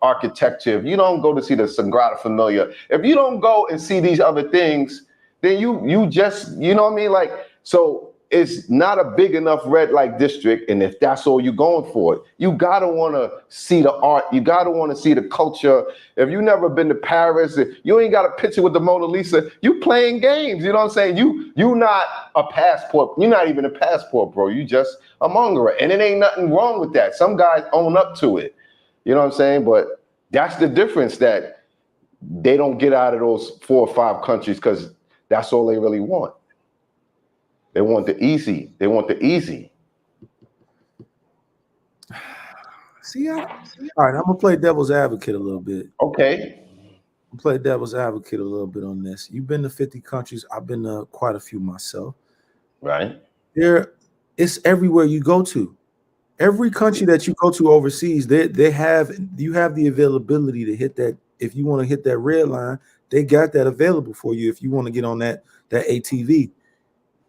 architecture, if you don't go to see the Sagrada Familia, if you don't go and see these other things, then you just, you know what I mean? Like, so it's not a big enough red light district, and if that's all you're going for, you gotta want to see the art, you gotta want to see the culture. If you never been to Paris, you ain't got a picture with the Mona Lisa, you playing games. You know what I'm saying? You not a passport, you're not even a passport, bro. You just a mongerer, and it ain't nothing wrong with that. Some guys own up to it. You know what I'm saying? But that's the difference, that they don't get out of those 4 or 5 countries because that's all they really want. They want the easy. They want the easy. See, all right, I'm gonna play devil's advocate a little bit. Okay. I'm play devil's advocate a little bit on this. You've been to 50 countries. I've been to quite a few myself. Right. It's everywhere you go to. Every country that you go to overseas, you have the availability to hit that. If you want to hit that red line, they got that available for you. If you want to get on that ATV,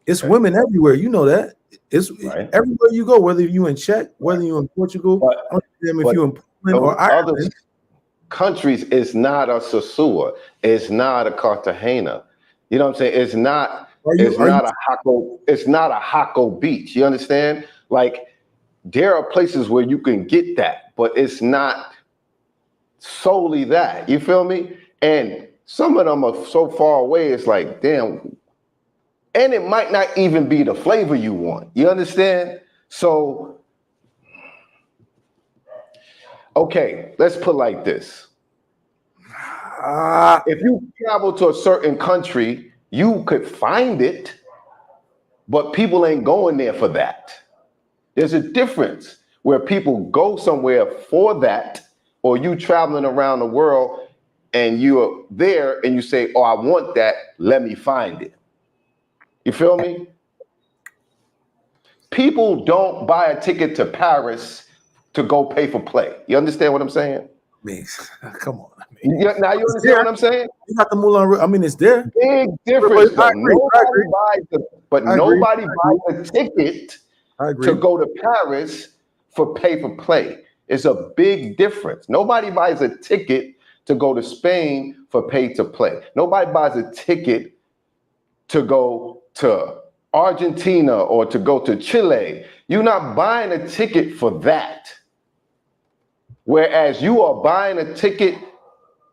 it's women everywhere. You know that. It's everywhere you go, whether you in Czech, whether you're in Portugal, if you're in Poland or Ireland. Other countries is not a Sosua. It's not a Cartagena. You know what I'm saying? It's not a Hako beach. You understand? Like, there are places where you can get that, but it's not solely that. You feel me? And some of them are so far away, it's like, damn. And it might not even be the flavor you want. You understand? So, okay, let's put it like this. If you travel to a certain country, you could find it, but people ain't going there for that. There's a difference where people go somewhere for that, or you traveling around the world and you're there and you say, oh, I want that, let me find it. You feel me? People don't buy a ticket to Paris to go pay for play. You understand what I'm saying? Come on. Now you understand what I'm saying? You got the Moulin. I mean, it's there. Big difference. Nobody buys a ticket to go to Paris for pay for play. It's a big difference. Nobody buys a ticket to go to Spain for pay to play. Nobody buys a ticket to go to Argentina or to go to Chile. You're not buying a ticket for that. Whereas you are buying a ticket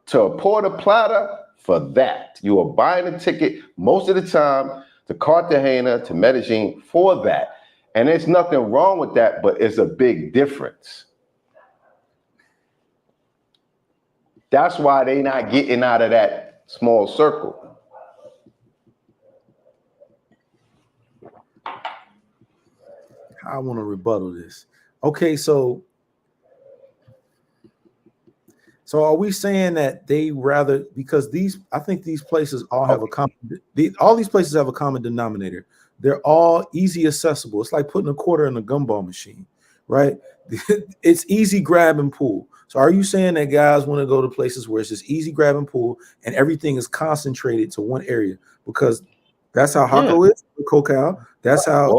to Puerto Plata for that. You are buying a ticket most of the time to Cartagena, to Medellin for that. And there's nothing wrong with that, but it's a big difference. That's why they're not getting out of that small circle. I want to rebuttal this. Okay, so are we saying that they rather, because I think these places all have all these places have a common denominator. They're all easy accessible. It's like putting a quarter in a gumball machine, right? It's easy grab and pull. So are you saying that guys want to go to places where it's just easy grab and pull and everything is concentrated to one area? Because that's how Hako is with Cocal. That's how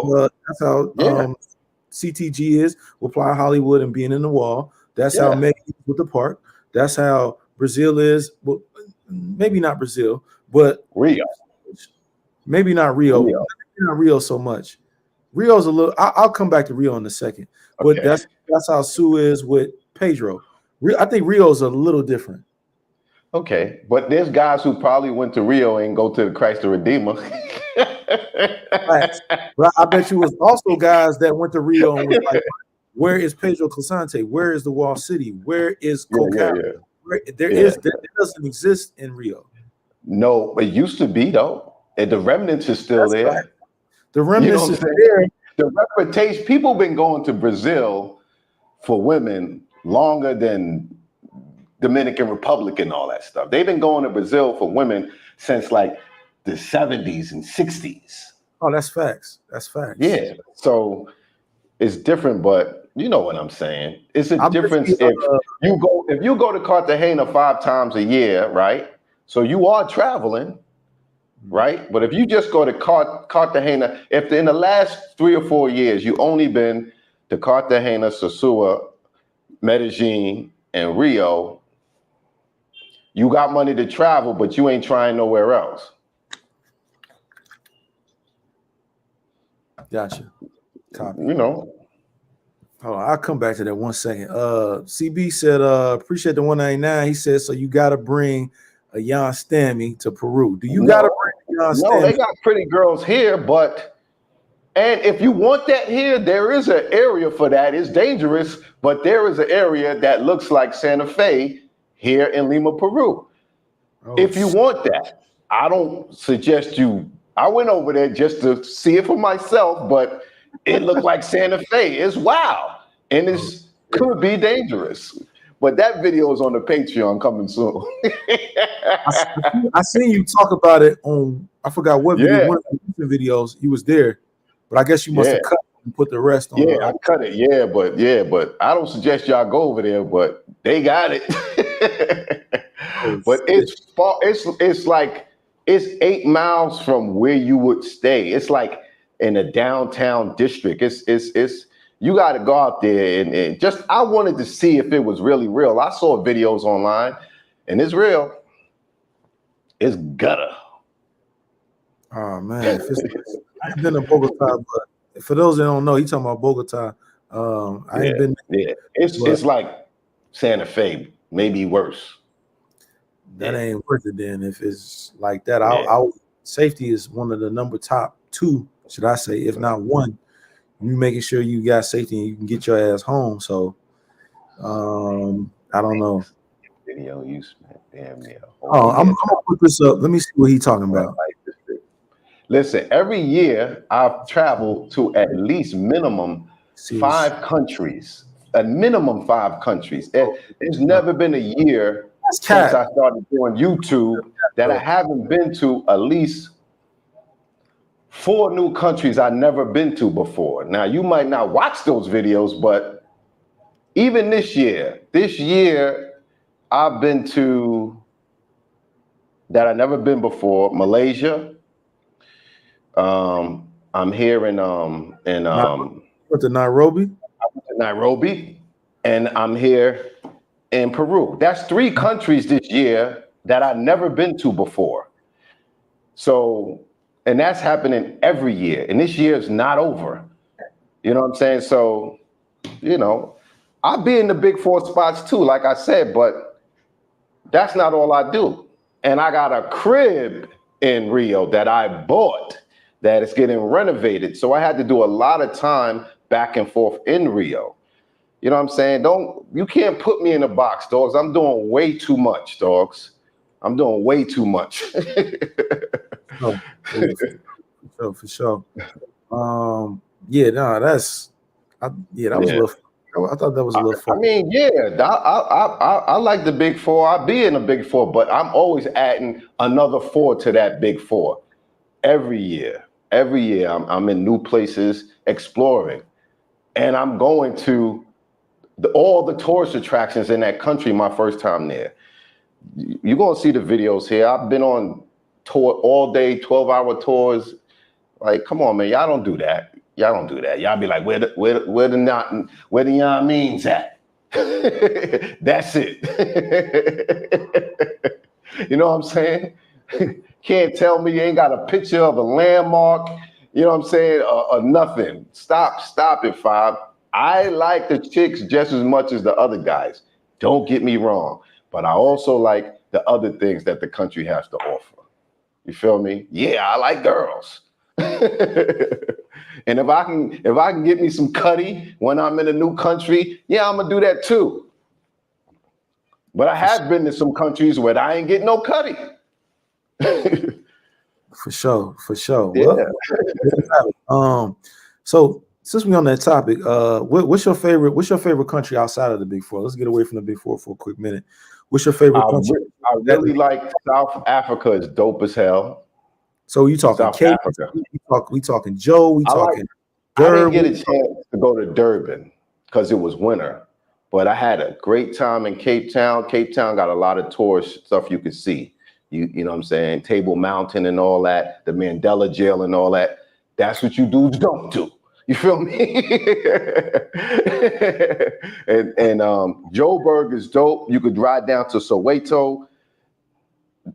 CTG is with Playa Hollywood and being in the wall. That's how Meg is with the park. That's how Brazil is. Well, maybe not Brazil, but Rio. Maybe not Rio. Maybe not Rio so much. Rio's a little. I'll come back to Rio in a second. But that's how Sue is with Pedro. I think Rio's a little different. Okay, but there's guys who probably went to Rio and go to the Christ the Redeemer. Right. But I bet you was also guys that went to Rio and was like, where is Pedro Clisante? Where is the Wall City? Where is Cocal? That doesn't exist in Rio. No, it used to be though. And the remnants is still there. Right. The remnants is there. The reputation, people been going to Brazil for women longer than Dominican Republic and all that stuff. They've been going to Brazil for women since like the 70s and 60s. Oh, that's facts. That's facts. Yeah. So it's different, but you know what I'm saying. It's a difference if you go to Cartagena 5 times a year, right? So you are traveling, right? But if you just go to Cartagena, if in the last 3 or 4 years you only been to Cartagena, Sosua, Medellin, and Rio, you got money to travel, but you ain't trying nowhere else. Gotcha. Copy. You know. Hold on, I'll come back to that 1 second. CB said, appreciate the 199. He said, so you got to bring a Jan Stammy to Peru. Do you got to bring a Jan No, Stammy? they got pretty girls here, and if you want that here, there is an area for that. It's dangerous, but there is an area that looks like Santa Fe here in Lima, Peru. If you want that, I don't suggest you. I went over there just to see it for myself, but it looked like Santa Fe. It's wild, and it could be dangerous. But that video is on the Patreon coming soon. I seen you talk about it on, I forgot what video, one of the videos. You was there, but I guess you must have cut and put the rest on. Yeah, I cut it. But I don't suggest y'all go over there, but they got it. But it's far, it's like it's 8 miles from where you would stay. It's like in a downtown district. It's you got to go out there and just, I wanted to see if it was really real. I saw videos online and it's real. It's gutter. Oh man, I've been to Bogota, but for those that don't know, he talking about Bogota. I ain't been. Yeah, it's like Santa Fe, maybe worse. That ain't worth it then. If it's like that, safety is one of the top 2, should I say, if not 1. You making sure you got safety and you can get your ass home. So, I don't know. Video use, man. Damn yeah. I'm gonna put this up. Let me see what he's talking about. Listen, every year I've traveled to at least minimum 5 countries. A minimum 5 countries. There's never been a year since I started doing YouTube that I haven't been to at least 4 new countries I've never been to before. Now, you might not watch those videos, but even this year I've been to that I've never been before, Malaysia. I'm here in What's the Nairobi? I went to Nairobi, and I'm here in Peru. That's 3 countries this year that I've never been to before. So, and that's happening every year. And this year is not over. You know what I'm saying? So, you know, I'll be in the big 4 spots too, like I said, but that's not all I do. And I got a crib in Rio that I bought that is getting renovated. So I had to do a lot of time back and forth in Rio. You know what I'm saying? You can't put me in a box, dogs. I'm doing way too much, dogs. I'm doing way too much. For sure. That was a little. I thought that was a little fun. I mean, I like the big 4. I'll be in the big 4, but I'm always adding another 4 to that big 4 every year. Every year, I'm in new places exploring, and I'm going to all the tourist attractions in that country. My first time there. You're gonna see the videos here. I've been on tour all day, 12-hour tours. Like, come on, man, y'all don't do that. Y'all be like, where the Yan means at? That's it. You know what I'm saying? Can't tell me you ain't got a picture of a landmark. You know what I'm saying? Or nothing. Stop it, Five. I like the chicks just as much as the other guys. Don't get me wrong. But I also like the other things that the country has to offer. You feel me? Yeah, I like girls. And if I can get me some cutty when I'm in a new country, yeah, I'm gonna do that too. But I have been to some countries where I ain't getting no cutty. For sure. Yeah. Well, so since we're on that topic, what's your favorite country outside of the Big 4? Let's get away from the Big 4 for a quick minute. What's your favorite country? I really like South Africa. It's dope as hell. So you talking Cape? We talking Joe? We talking Durban? I didn't get a chance to go to Durban because it was winter, but I had a great time in Cape Town. Cape Town got a lot of tourist stuff you could see. You know what I'm saying? Table Mountain and all that, the Mandela Jail and all that. That's what you dudes don't do. You feel me? and Joburg is dope. You could ride down to Soweto.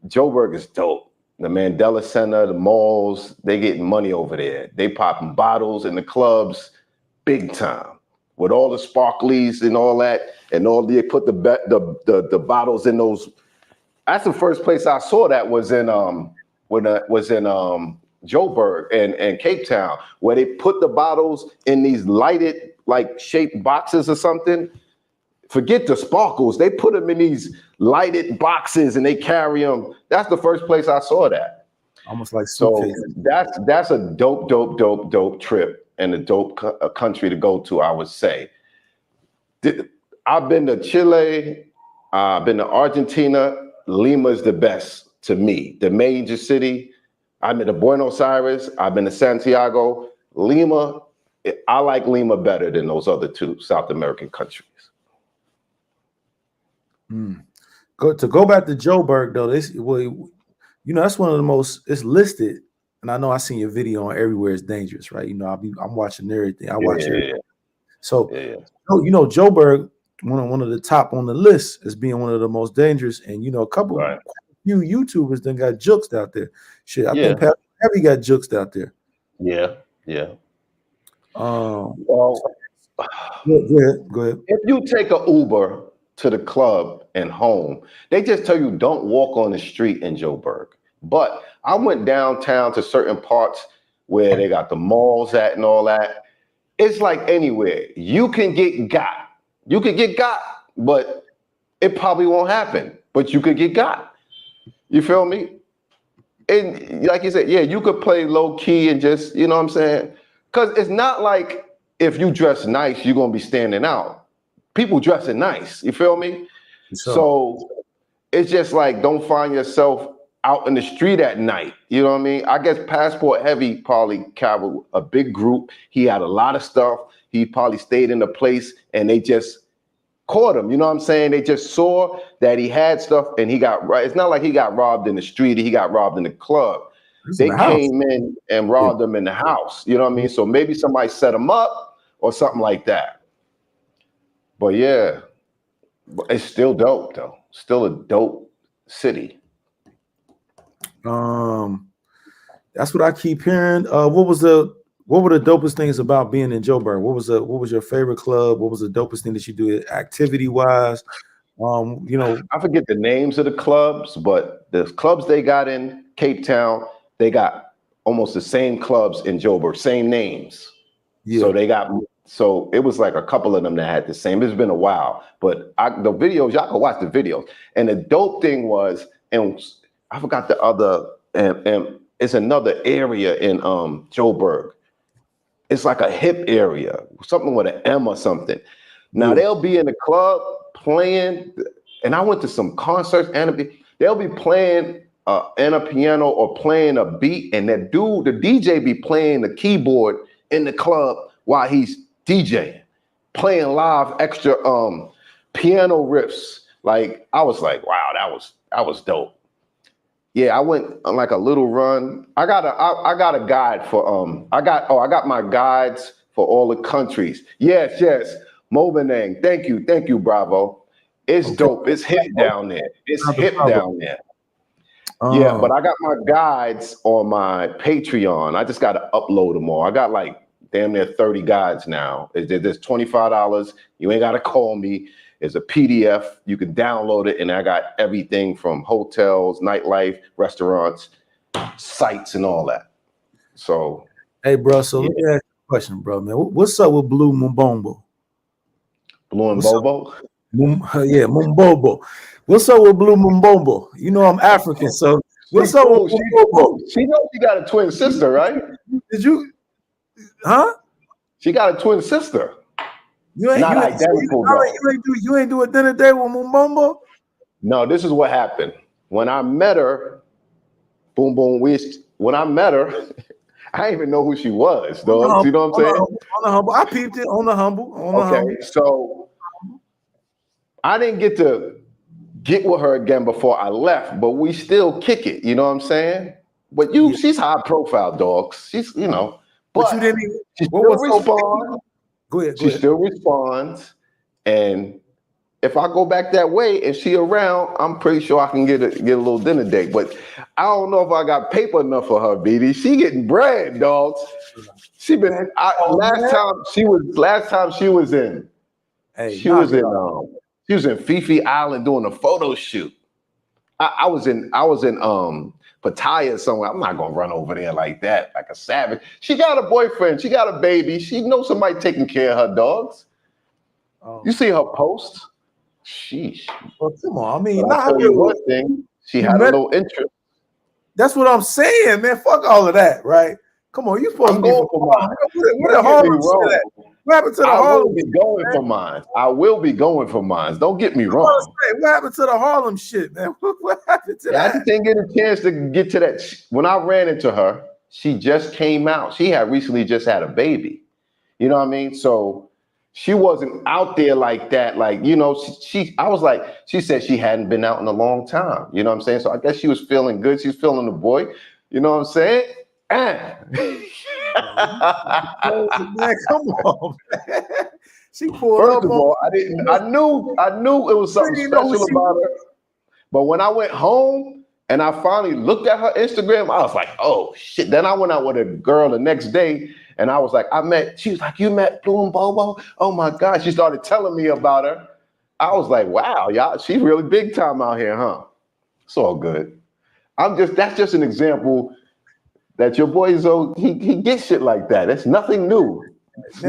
Joburg is dope. the Mandela Center, the malls, they getting money over there. They popping bottles in the clubs, big time, with all the sparklies and all that, and all they put the bottles in those. That's the first place I saw that was in Joburg and Cape Town, where they put the bottles in these lighted like shaped boxes or something. Forget the sparkles. They put them in these lighted boxes and they carry them. That's the first place I saw that. Almost like so. That's a dope trip and a dope country to go to. I would say. I've been to Chile. I've been to Argentina. Lima is the best to me. The major city. I've been to Buenos Aires. I've been to Santiago. Lima. I like Lima better than those other two South American countries. Go back to Joburg though. That's one of the most. It's listed, and I know I seen your video on Everywhere Is Dangerous, right? I'm watching everything. I watch everything. So, Joburg, one of the top on the list as being one of the most dangerous, and few YouTubers then got juked out there. Shit, I think Heavy got juked out there. Yeah. Go ahead. If you take an Uber to the club and home, they just tell you don't walk on the street in Joburg. But I went downtown to certain parts where they got the malls at and all that. It's like anywhere. You can get got. But it probably won't happen. But you could get got. You feel me? And like you said, you could play low key and just, you know what I'm saying? Because it's not like if you dress nice, you're going to be standing out. People dressing nice, you feel me? So it's just like, don't find yourself out in the street at night. You know what I mean? I guess Passport Heavy probably traveled a big group. He had a lot of stuff. He probably stayed in a place and they just caught him. You know what I'm saying? They just saw that he had stuff and he got right. It's not like he got robbed in the street. He got robbed in the club. They came in and robbed him in the house. You know what I mean? So maybe somebody set him up or something like that. But it's still dope though. Still a dope city. That's what I keep hearing. What were the dopest things about being in Joburg? What was your favorite club? What was the dopest thing that you do activity wise? I forget the names of the clubs, but the clubs they got in Cape Town, they got almost the same clubs in Joburg, same names. Yeah. So it was like a couple of them that had the same. It's been a while, but the videos, y'all can watch the videos. And the dope thing was, and I forgot the other, and it's another area in Joburg. It's like a hip area, something with an M or something. Now they'll be in the club playing, and I went to some concerts, and they'll be playing in a piano or playing a beat, and the DJ be playing the keyboard in the club while he's DJing, playing live extra piano riffs. Like I was like, wow, that was dope. Yeah, I went on like a little run. I got a guide for I got my guides for all the countries. Yes. Mobanang. Thank you, Bravo. It's dope. It's hip down there. Yeah, but I got my guides on my Patreon. I just got to upload them all. I got like damn near 30 guides now. There's $25. You ain't got to call me. It's a PDF. You can download it. And I got everything from hotels, nightlife, restaurants, sites, and all that. So. Hey, bro. So let me ask you a question, bro, man. What's up with Blue Mbombo? Blue Mbombo? Yeah, Mbombo. What's up with Blue Mbombo? You know I'm African, so what's up with Mbombo? She knows she got a twin sister, right? Did you? Huh? She got a twin sister. You ain't do a dinner date with Mbombo? No, this is what happened. When I met her, when I met her, I didn't even know who she was, though. You know what I'm saying? On the humble. I peeped it on the humble. Okay, so I didn't get with her again before I left, but we still kick it. You know what I'm saying? But she's high profile, dogs. She's, but you didn't even. She still responds. Go ahead. She still responds, and if I go back that way and she around, I'm pretty sure I can get a little dinner date. But I don't know if I got paper enough for her, BD. She getting bread, dogs. She been last time she was in. Hey, she was in Fifi Island doing a photo shoot. I was in Pattaya somewhere. I'm not gonna run over there like that, like a savage. She got a boyfriend. She got a baby. She knows somebody taking care of her dogs. You see her post? Sheesh. Well, come on. I mean, I'll tell you one thing. She had a little interest. That's what I'm saying, man. Fuck all of that, right? Come on, you supposed to be going for mine. What the Harlem shit at? What happened to the Harlem? I will be going for mine. I will be going for mine. Don't get me wrong. What happened to the Harlem shit, man? What happened to that? I just didn't get a chance to get to that. When I ran into her, she just came out. She had recently just had a baby. You know what I mean? So she wasn't out there like that. Like, you know, I was like, she said she hadn't been out in a long time. You know what I'm saying? So I guess she was feeling good. She's feeling the boy. You know what I'm saying? Man, come on, man. She pulled First up of all, I knew it was something special about her. But when I went home and I finally looked at her Instagram, I was like, oh shit. Then I went out with a girl the next day and I was like, she was like, you met Blue and Bobo? Oh my God. She started telling me about her. I was like, wow, y'all, she's really big time out here, huh? It's all good. That's just an example that your boy Zoe, he gets shit like that. It's nothing new. It's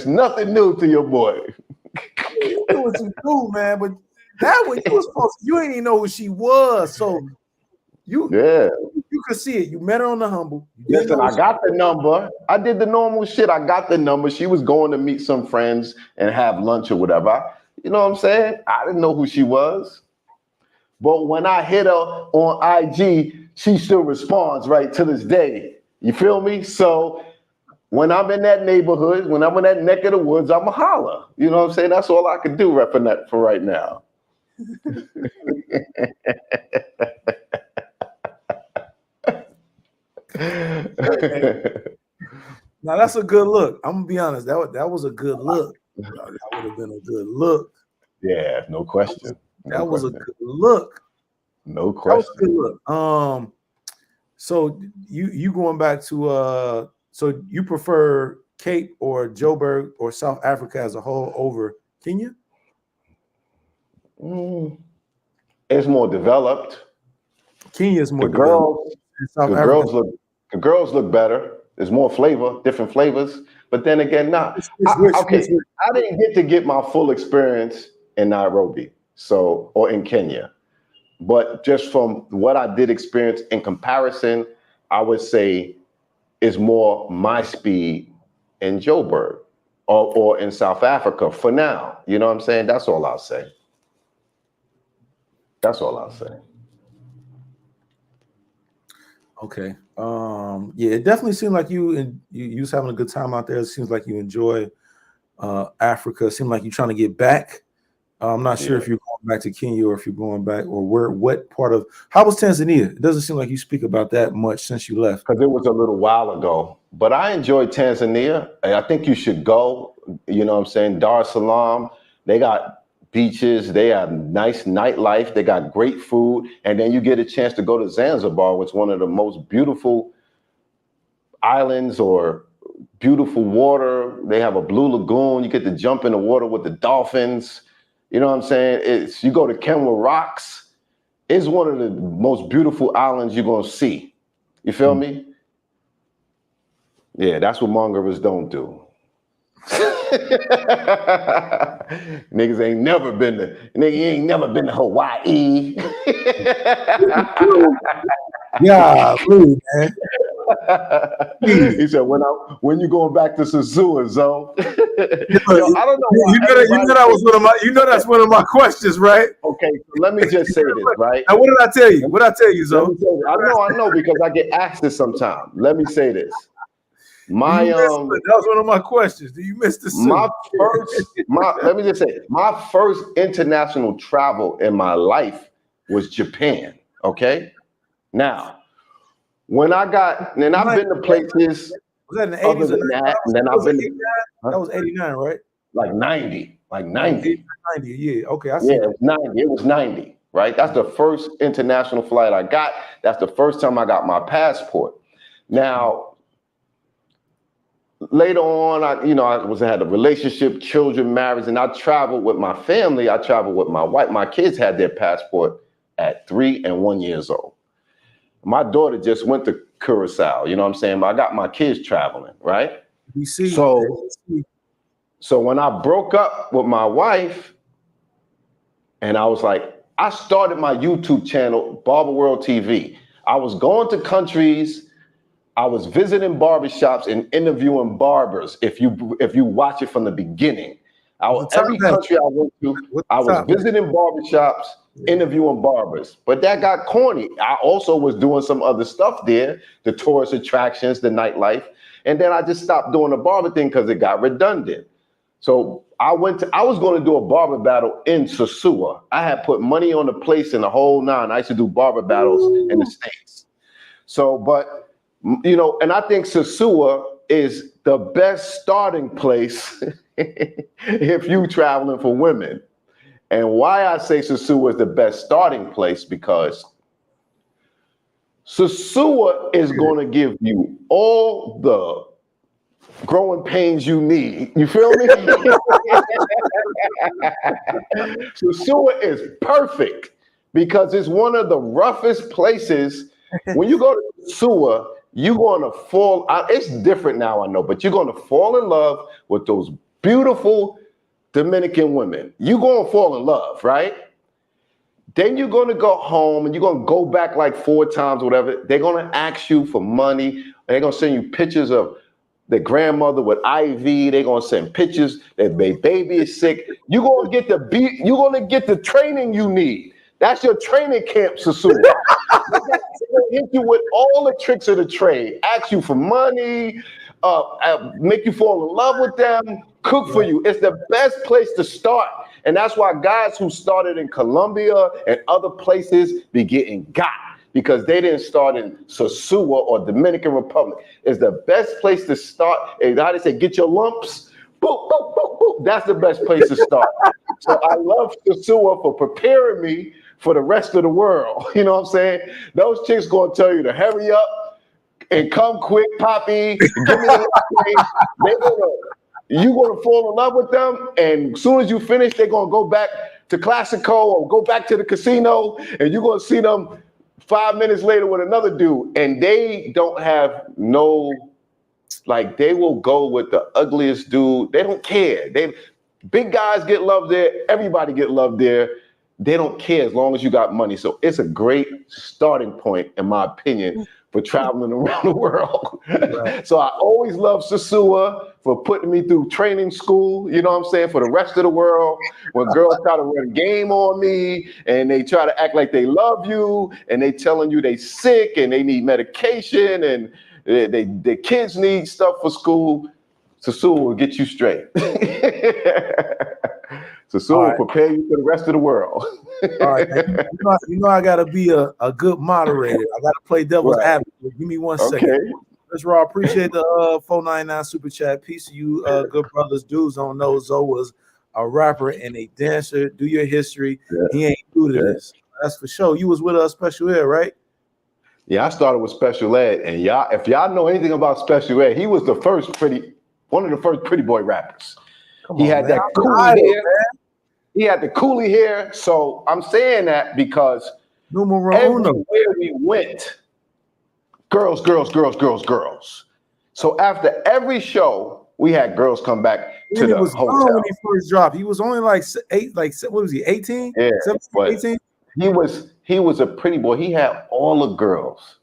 nothing new to your boy. You do what you do, man. But that was you was supposed to, you ain't even know who she was. So you could see it. You met her on the humble. Listen, I got the number. I did the normal shit. I got the number. She was going to meet some friends and have lunch or whatever. You know what I'm saying? I didn't know who she was. But when I hit her on IG, she still responds right to this day. You feel me? So when I'm in that neighborhood, when I'm in that neck of the woods, I'm a holler. You know what I'm saying? That's all I can do for right now. Now that's a good look. I'm gonna be honest. That was a good look. That would have been a good look. Yeah, no question. That was a good look. No question. That was a good look. So you going back to so you prefer Cape or Joburg or South Africa as a whole over Kenya? It's more developed. Kenya is more developed. The girls look better. There's more flavor, different flavors. But then again, I didn't get my full experience in Nairobi, or in Kenya. But just from what I did experience in comparison, I would say is more my speed in Joburg or in South Africa for now. You know what I'm saying? That's all I'll say. Okay. Yeah, it definitely seemed like you was having a good time out there. It seems like you enjoy Africa. It seemed like you're trying to get back. I'm not sure if you're going back to Kenya or if you're going back or what part of. How was Tanzania? It doesn't seem like you speak about that much since you left. Because it was a little while ago. But I enjoyed Tanzania. I think you should go. You know what I'm saying? Dar es Salaam. They got beaches. They have nice nightlife. They got great food. And then you get a chance to go to Zanzibar, which is one of the most beautiful islands or beautiful water. They have a blue lagoon. You get to jump in the water with the dolphins. You know what I'm saying? You go to Kenwa Rocks. It's one of the most beautiful islands you're going to see. You feel me? Yeah, that's what mongers don't do. Niggas ain't never been to Hawaii. Yeah, really, man. He said, when you going back to Sazua, Zoe? I don't know. You know that's one of my questions, right? Okay, so let me just say this, right? Now, what did I tell you? What did I tell you, Zoe? I know, because I get asked this sometimes. Let me say this. That was one of my questions. Do you miss the suit? Let me just say, my first international travel in my life was Japan. Okay, now when I've been to places. Was that in the 80s? That was 89, right? like 90, like Oh, 90. 90, yeah. Okay, I Yeah, see. it was 90. It was 90, right? That's the first international flight I got. That's the first time I got my passport. Now, later on, I had a relationship, children, marriage, and I traveled with my family. I traveled with my wife. My kids had their passport at 3 and 1 years old. My daughter just went to Curacao, you know what I'm saying? I got my kids traveling, right? We see. So when I broke up with my wife, and I was like, I started my YouTube channel, Barber World TV. I was going to countries, I was visiting barbershops and interviewing barbers. If you watch it from the beginning, every country I went to, I was visiting barbershops, interviewing barbers. But that got corny. I also was doing some other stuff there, the tourist attractions, the nightlife. And then I just stopped doing the barber thing because it got redundant. So I was going to do a barber battle in Sosua. I had put money on the place in the whole nine. I used to do barber battles in the States. So, but, and I think Sosua is the best starting place if you traveling for women. And why I say Sosua is the best starting place, because Sosua is going to give you all the growing pains you need. You feel me? Sosua is perfect because it's one of the roughest places. When you go to Sosua, you're going to fall out. It's different now, I know, but you're going to fall in love with those beautiful Dominican women. You're going to fall in love, right? Then you're going to go home and you're going to go back like 4 times, whatever. They're going to ask you for money. And they're going to send you pictures of the grandmother with IV. They're going to send pictures that their baby is sick. You're going to get the training you need. That's your training camp, Sosua. They're going to hit you with all the tricks of the trade, ask you for money, make you fall in love with them, cook for you. It's the best place to start. And that's why guys who started in Colombia and other places be getting got, because they didn't start in Sosua or Dominican Republic. It's the best place to start. And how they say, get your lumps, boop, boop, boop, boop. That's the best place to start. So I love Sosua for preparing me for the rest of the world. You know what I'm saying? Those chicks gonna tell you to hurry up and come quick, Poppy. Give me the you're gonna fall in love with them, and as soon as you finish, they're gonna go back to Classico or go back to the casino, and you're gonna see them 5 minutes later with another dude, and they don't have they will go with the ugliest dude. They don't care. Big guys get love there. Everybody get love there. They don't care as long as you got money. So it's a great starting point, in my opinion, for traveling around the world. Right. So I always love Sosua for putting me through training school, you know what I'm saying, for the rest of the world. When girls try to run game on me and they try to act like they love you and they telling you they sick and they need medication and their kids need stuff for school, Sosua will get you straight. Sosua will prepare you for the rest of the world. All right. You know I got to be a good moderator. I got to play devil's advocate. Give me 1 second. Mr. Raw, appreciate the 499 super chat. Peace to you, good brothers. Dudes don't know Zoe was a rapper and a dancer. Do your history. Yeah. He ain't new to this. That's for sure. You was with a Special Ed, right? Yeah, I started with Special Ed, and if y'all know anything about Special Ed, he was one of the first pretty boy rappers. He had that coolie hair. He had the coolie hair. So I'm saying that because everywhere we went, girls. So after every show, we had girls come back to the hotel. When he first dropped, he was only like what was he, 18? Yeah, 17, 18? He was a pretty boy. He had all the girls.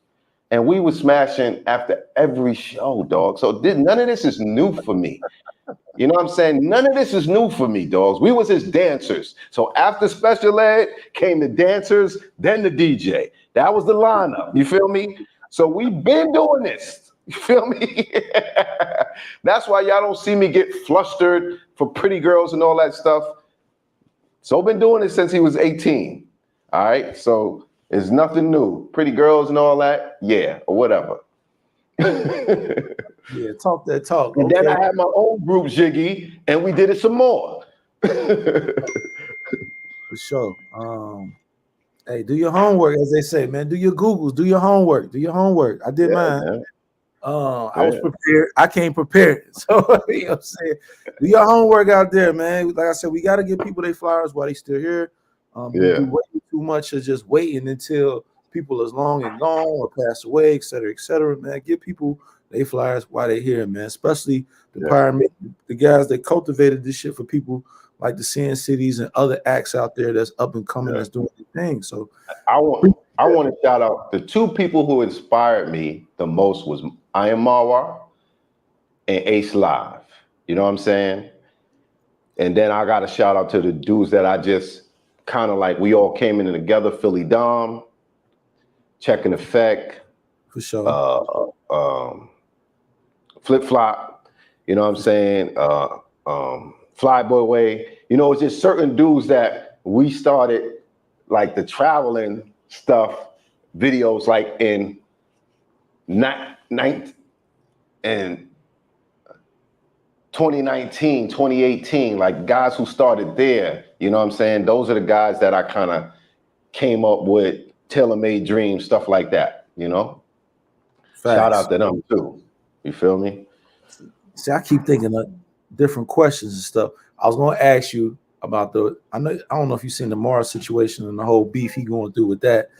And we were smashing after every show, dog. So none of this is new for me. You know what I'm saying? None of this is new for me, dogs. We was his dancers. So after Special Ed came the dancers, then the DJ. That was the lineup. You feel me? So we've been doing this. You feel me? That's why y'all don't see me get flustered for pretty girls and all that stuff. So been doing it since he was 18. All right? So it's nothing new. Pretty girls and all that, yeah, or whatever. Yeah, talk that talk. And then Okay. I had my own group, Jiggy, and we did it some more. For sure. Hey, do your homework, as they say, man. Do your Googles, do your homework, do your homework. I did mine. Man. I was prepared. I came prepared. So you know what I'm saying? Do your homework out there, man. Like I said, we got to give people their flowers while they still here. We do way too much of just waiting until people is long and gone or pass away, et cetera, man. Give people their flowers while they're here, man. Especially the pyramid, the guys that cultivated this shit for people like the CinCities and other acts out there that's up and coming, that's doing their thing. So I want to shout out the two people who inspired me the most was I Am Marwar and Ace Live. You know what I'm saying? And then I got a shout out to the dudes that I just kind of like, we all came in together, Philly Dom, Check and Effect, for sure. Flip Flop, you know what I'm saying? Flyboy Way, you know, it's just certain dudes that we started like the traveling stuff videos like in 2019, 2018, like guys who started there, you know what I'm saying? Those are the guys that I kind of came up with, tailor-made dreams, stuff like that, you know? Facts. Shout out to them too. You feel me? See, I keep thinking of different questions and stuff. I was going to ask you about I don't know if you've seen the Mars situation and the whole beef he going through with that.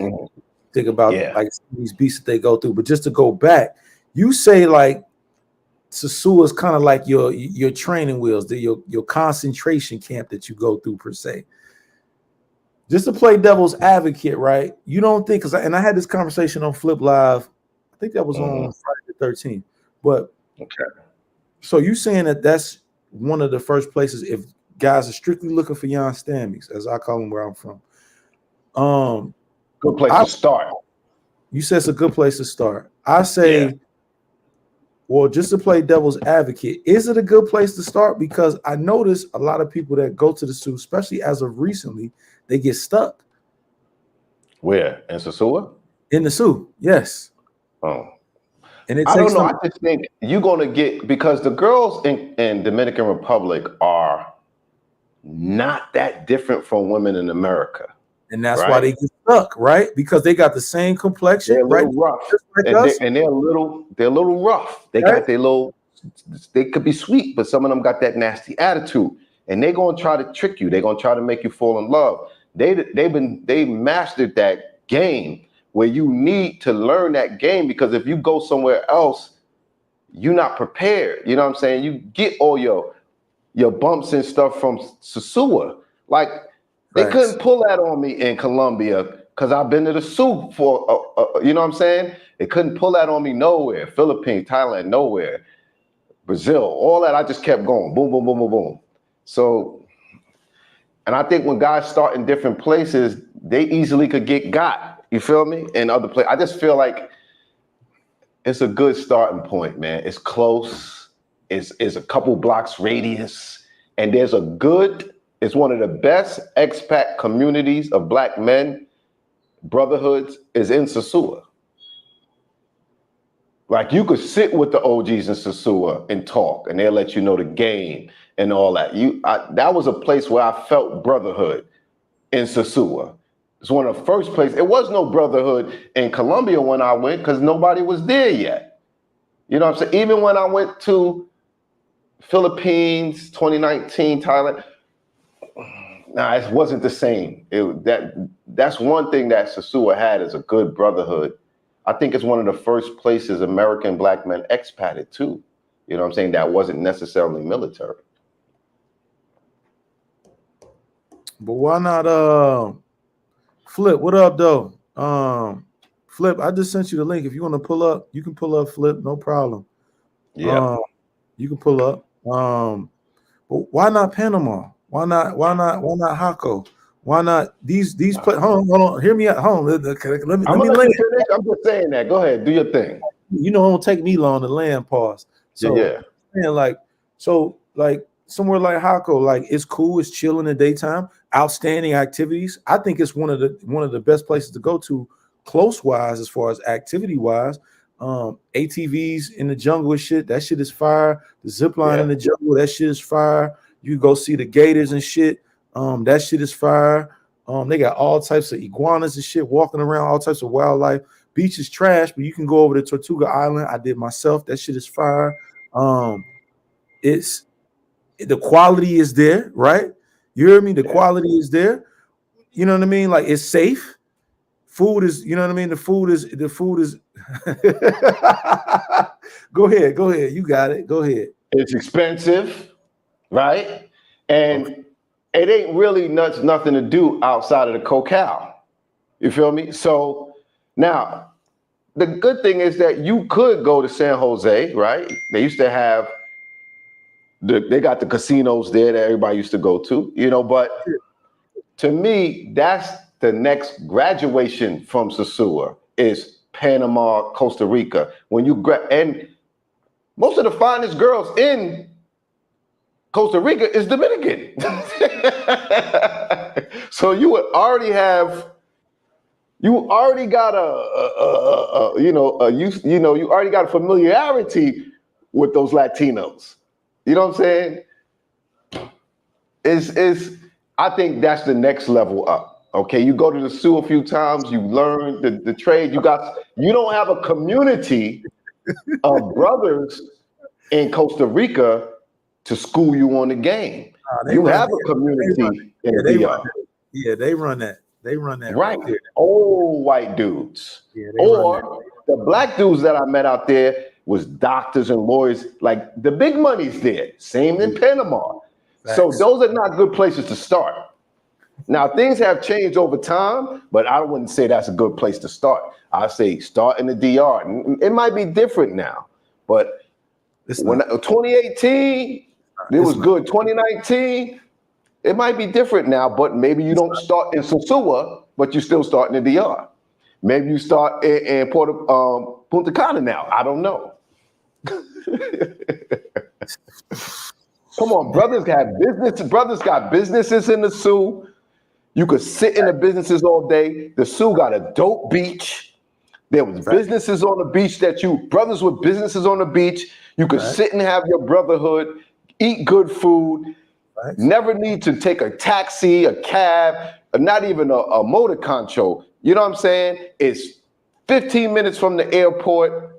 Think about like these beefs that they go through. But just to go back, you say like Sosua is kind of like your training wheels, your concentration camp that you go through per se. Just to play devil's advocate, right? You don't think, and I had this conversation on Flip Live, I think that was on Friday the 13th. But so you saying that that's one of the first places if guys are strictly looking for young stammies, as I call them where I'm from. Good place to start. You said it's a good place to start. I say, well, just to play devil's advocate, is it a good place to start? Because I notice a lot of people that go to the zoo, especially as of recently, they get stuck. Where? In Sosua? In the zoo, yes. Oh. And I don't know. I just think you're going to get, because the girls in Dominican Republic are not that different from women in America. And that's why they get stuck, right? Because they got the same complexion, they're a little right? rough. And they're a little rough. They got their little, they could be sweet, but some of them got that nasty attitude. And they're going to try to trick you. They're going to try to make you fall in love. They mastered that game where you need to learn that game, because if you go somewhere else, you're not prepared. You know what I'm saying? You get all your bumps and stuff from Sosua. Like, they couldn't pull that on me in Colombia because I've been to the zoo for, you know what I'm saying? They couldn't pull that on me nowhere. Philippines, Thailand, nowhere. Brazil, all that, I just kept going. Boom, boom, boom, boom, boom. So, and I think when guys start in different places, they easily could get got. You feel me? In other places. I just feel like it's a good starting point, man. It's close. It's a couple blocks radius. And it's one of the best expat communities of Black men, brotherhoods, is in Sosua. Like, you could sit with the OGs in Sosua and talk, and they'll let you know the game and all that. That was a place where I felt brotherhood in Sosua. It's one of the first places. It was no brotherhood in Colombia when I went because nobody was there yet. You know what I'm saying? Even when I went to Philippines, 2019, Thailand, nah, it wasn't the same. That's one thing that Sosua had, is a good brotherhood. I think it's one of the first places American Black men expatted too. You know what I'm saying? That wasn't necessarily military. But why not Flip? What up, though? Flip, I just sent you the link. If you want to pull up, you can pull up, Flip, no problem. Yeah. You can pull up. But why not Panama? Why not Hako? Why not these hold on, hear me out. Hold on. Let me land. I'm just saying that. Go ahead, do your thing. You know, it won't take me long to land pause. So man, like somewhere like Hako, like it's cool, it's chill in the daytime, outstanding activities. I think it's one of the best places to go to close wise as far as activity wise. ATVs in the jungle and shit. That shit is fire. The zip line in the jungle, that shit is fire. You go see the gators and shit. That shit is fire. They got all types of iguanas and shit walking around, all types of wildlife. Beach is trash, but you can go over to Tortuga Island. I did myself. That shit is fire. It's the quality is there, right? You hear me? The quality is there. You know what I mean? Like it's safe. Food is, you know what I mean? The food is Go ahead. You got it. Go ahead. It's expensive, right? And it ain't really nothing to do outside of the Cocal. You feel me? So now the good thing is that you could go to San Jose, right? They used to have they got the casinos there that everybody used to go to, you know, but to me, that's the next graduation from Sosua is Panama, Costa Rica. When you and most of the finest girls in Costa Rica is Dominican. So you would already have, you already got you already got a familiarity with those Latinos. You know what I'm saying? I think that's the next level up. Okay, you go to the zoo a few times, you learn the trade. You don't have a community of brothers in Costa Rica to school you on the game. You have a community in DR. They run that. They run that right there. Old white dudes. Or the black dudes that I met out there was doctors and lawyers. Like the big money's there. Same in Panama. Facts. So those are not good places to start. Now things have changed over time, but I wouldn't say that's a good place to start. I say start in the DR. It might be different now, but when 2018, it was good. 2019, it might be different now, but maybe you don't start in Sosua, but you still start in the DR. Maybe you start in Punta Cana now. I don't know. Come on, brothers have business. Brothers got businesses in the Sioux. You could sit in the businesses all day. The Sioux got a dope beach. There was businesses on the beach brothers with businesses on the beach. You could sit and have your brotherhood, eat good food, never need to take a taxi, a cab, or not even a motor concho. You know what I'm saying? It's 15 minutes from the airport.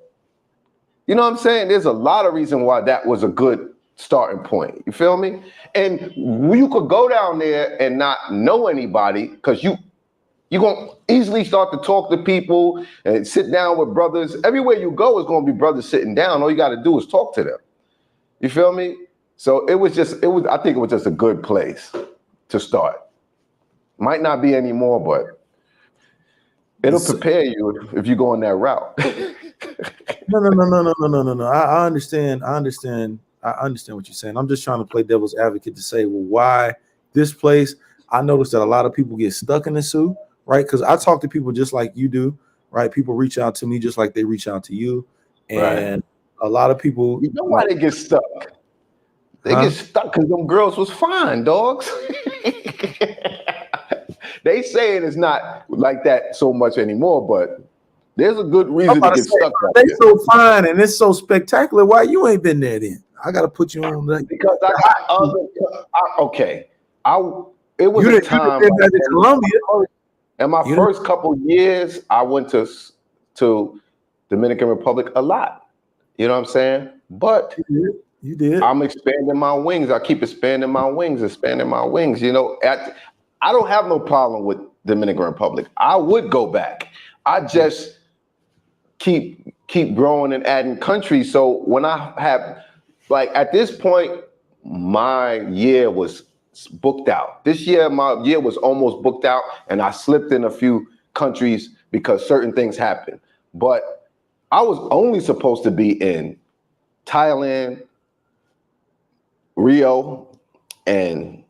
You know what I'm saying? There's a lot of reason why that was a good starting point. You feel me? And you could go down there and not know anybody because you're going to easily start to talk to people and sit down with brothers. Everywhere you go is going to be brothers sitting down. All you got to do is talk to them. You feel me? So I think it was just a good place to start. Might not be anymore, but it'll prepare you if you go on that route. No. I understand what you're saying. I'm just trying to play devil's advocate to say, well, why this place? I noticed that a lot of people get stuck in the Sioux, right? Because I talk to people just like you do, right? People reach out to me just like they reach out to you. And a lot of people... You know why they get stuck? They get stuck because them girls was fine, dogs. They saying it's not like that so much anymore, but there's a good reason to get stuck. They so fine and it's so spectacular. Why you ain't been there then? I got to put you on that. Because I got other... It was a time... Like Colombia. In my first couple years, I went to Dominican Republic a lot. You know what I'm saying? But you did. I'm expanding my wings. I keep expanding my wings. You know, I don't have no problem with Dominican Republic. I would go back. I just keep growing and adding countries. So when I have, like at this point, my year was booked out. This year, my year was almost booked out, and I slipped in a few countries because certain things happened. But I was only supposed to be in Thailand, Rio, and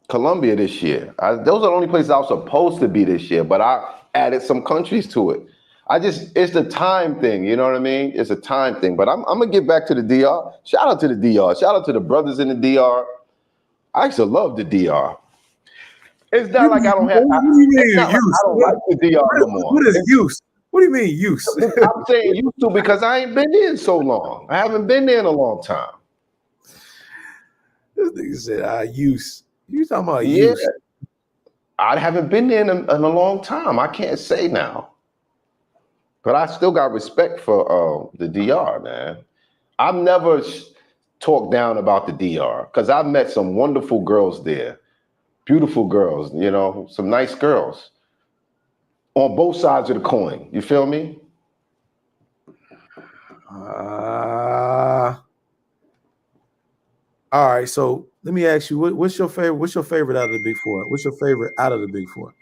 Colombia this year. Those are the only places I was supposed to be this year, but I added some countries to it. It's the time thing, you know what I mean? It's a time thing, but I'm gonna get back to the DR. Shout out to the DR. Shout out to the brothers in the DR. I used to love the DR. It's not like I don't have. I don't like the DR no more. What is use? What do you mean use? I'm saying used to because I ain't been there in so long. I haven't been there in a long time. This nigga said, use. You talking about Yeah, use? I haven't been there in a long time. I can't say now. But I still got respect for the DR, man. I've never talked down about the DR because I've met some wonderful girls there. Beautiful girls, you know, some nice girls on both sides of the coin. You feel me? All right, so let me ask you, what's your favorite? What's your favorite out of the big four? What's your favorite out of the big four?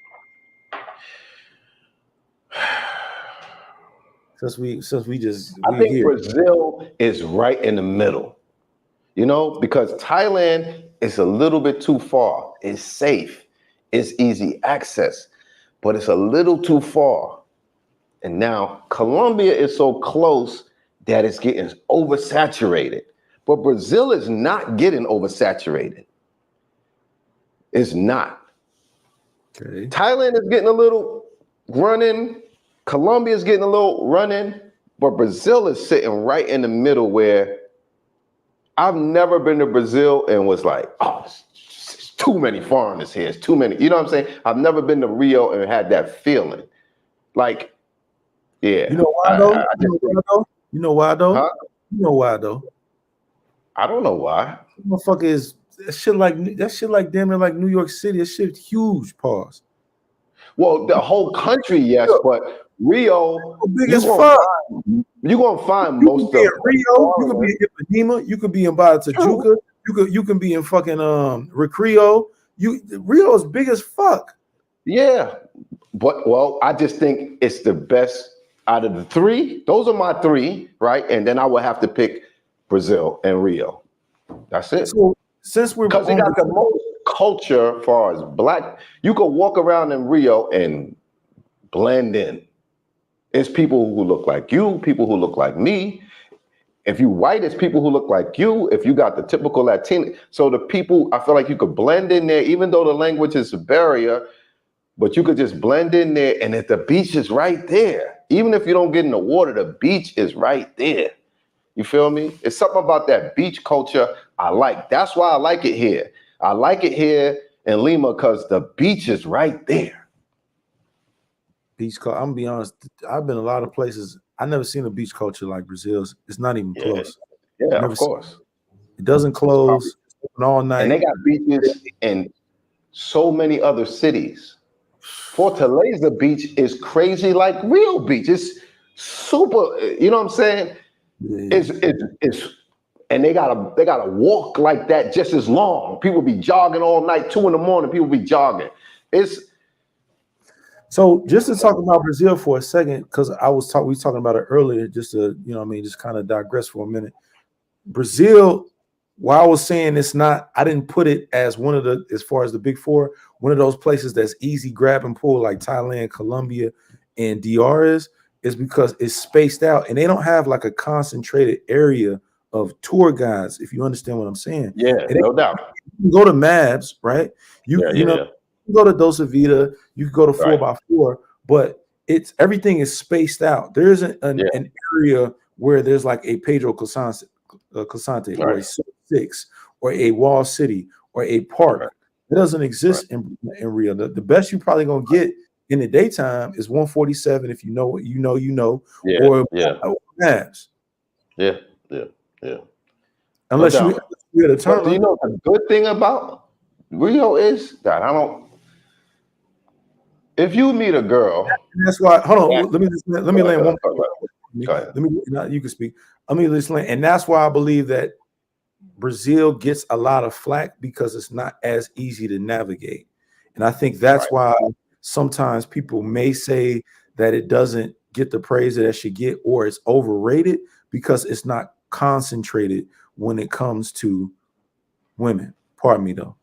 Since we I think here. Brazil is right in the middle. You know, because Thailand is a little bit too far. It's safe, it's easy access, but it's a little too far. And now Colombia is so close that it's getting oversaturated. But Brazil is not getting oversaturated. It's not. Okay. Thailand is getting a little running. Colombia is getting a little running. But Brazil is sitting right in the middle where I've never been to Brazil and was like, oh, it's too many foreigners here. It's too many. You know what I'm saying? I've never been to Rio and had that feeling. Like, yeah. You know why though? You know why though? Huh? You know why though? I don't know why. Motherfucker is that shit like damn near like New York City. That shit huge. Pause. Well, the whole country, yes, but Rio, Big as fuck. You're gonna find You most could be of in Rio. You could be in Ipanema. You could be in Baratajuca. You can be in fucking Recreo. Rio is big as fuck. Yeah, but well, I just think it's the best out of the three. Those are my three, right? And then I would have to pick Brazil and Rio. That's it. So since we're because they got the most culture as far as black, you could walk around in Rio and blend in. It's people who look like you, people who look like me. If you white, it's people who look like you. If you got the typical Latino, so the people, I feel like you could blend in there, even though the language is a barrier, but you could just blend in there, and if the beach is right there, even if you don't get in the water, the beach is right there. You feel me? It's something about that beach culture I like. That's why I like it here. I like it here in Lima because the beach is right there. Beach culture. I'm gonna be honest. I've been a lot of places. I never seen a beach culture like Brazil's. It's not even close. Yeah, of course. It doesn't close all night. And they got beaches in so many other cities. Fortaleza Beach is crazy like real beach. It's super. You know what I'm saying? Yeah. It's and they gotta walk like that just as long. People be jogging all night, 2 a.m. People be jogging. So just to talk about Brazil for a second, because we was talking about it earlier, just to, you know what I mean, just kind of digress for a minute. Brazil, while I was saying it's not, I didn't put it as one of the, as far as the big four, one of those places that's easy grab and pull like Thailand, Colombia, and DR is because it's spaced out and they don't have like a concentrated area of tour guides, if you understand what I'm saying. Yeah, no doubt. You can go to Mabs, right? You know, you can go to Doce Vita, you can go to 4x4, but it's everything is spaced out. There isn't an area where there's like a Pedro Cosante or a 6 or a Wall City or a park. It doesn't exist in Rio. The best you're probably gonna get in the daytime is 147 if you know what you know, or Mavs. Yeah. Unless you had a turn. But do you know the good thing about Rio is that I don't. If you meet a girl, and that's why. Hold on, let me land one. Go ahead. You can speak. Let me just land, and that's why I believe that Brazil gets a lot of flack because it's not as easy to navigate, and I think that's why sometimes people may say that it doesn't get the praise that it should get, or it's overrated because it's not concentrated when it comes to women. Pardon me, though.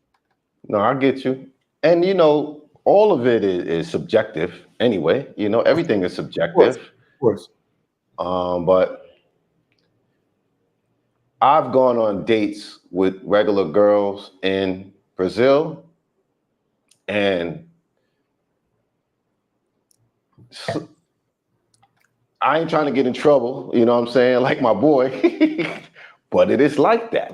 No, I get you, and you know, all of it is subjective anyway. You know, everything is subjective. Of course. But I've gone on dates with regular girls in Brazil, and I ain't trying to get in trouble, you know what I'm saying, like my boy, but it is like that.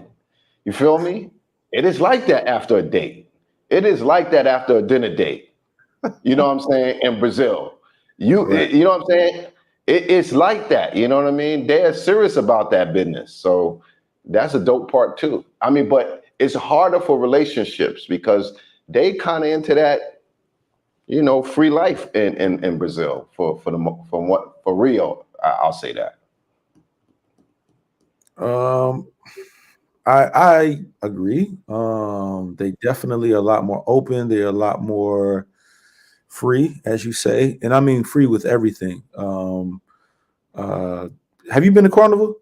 You feel me? It is like that after a date. It is like that after a dinner date. You know what I'm saying? In Brazil, Right. you know what I'm saying? It's like that. You know what I mean? They're serious about that business. So that's a dope part too. I mean, but it's harder for relationships because they kind of into that, you know, free life in Brazil for Rio. I'll say that. I agree. They definitely are a lot more open. They're a lot more free, as you say, and I mean free with everything. Uh, have you been to Carnival?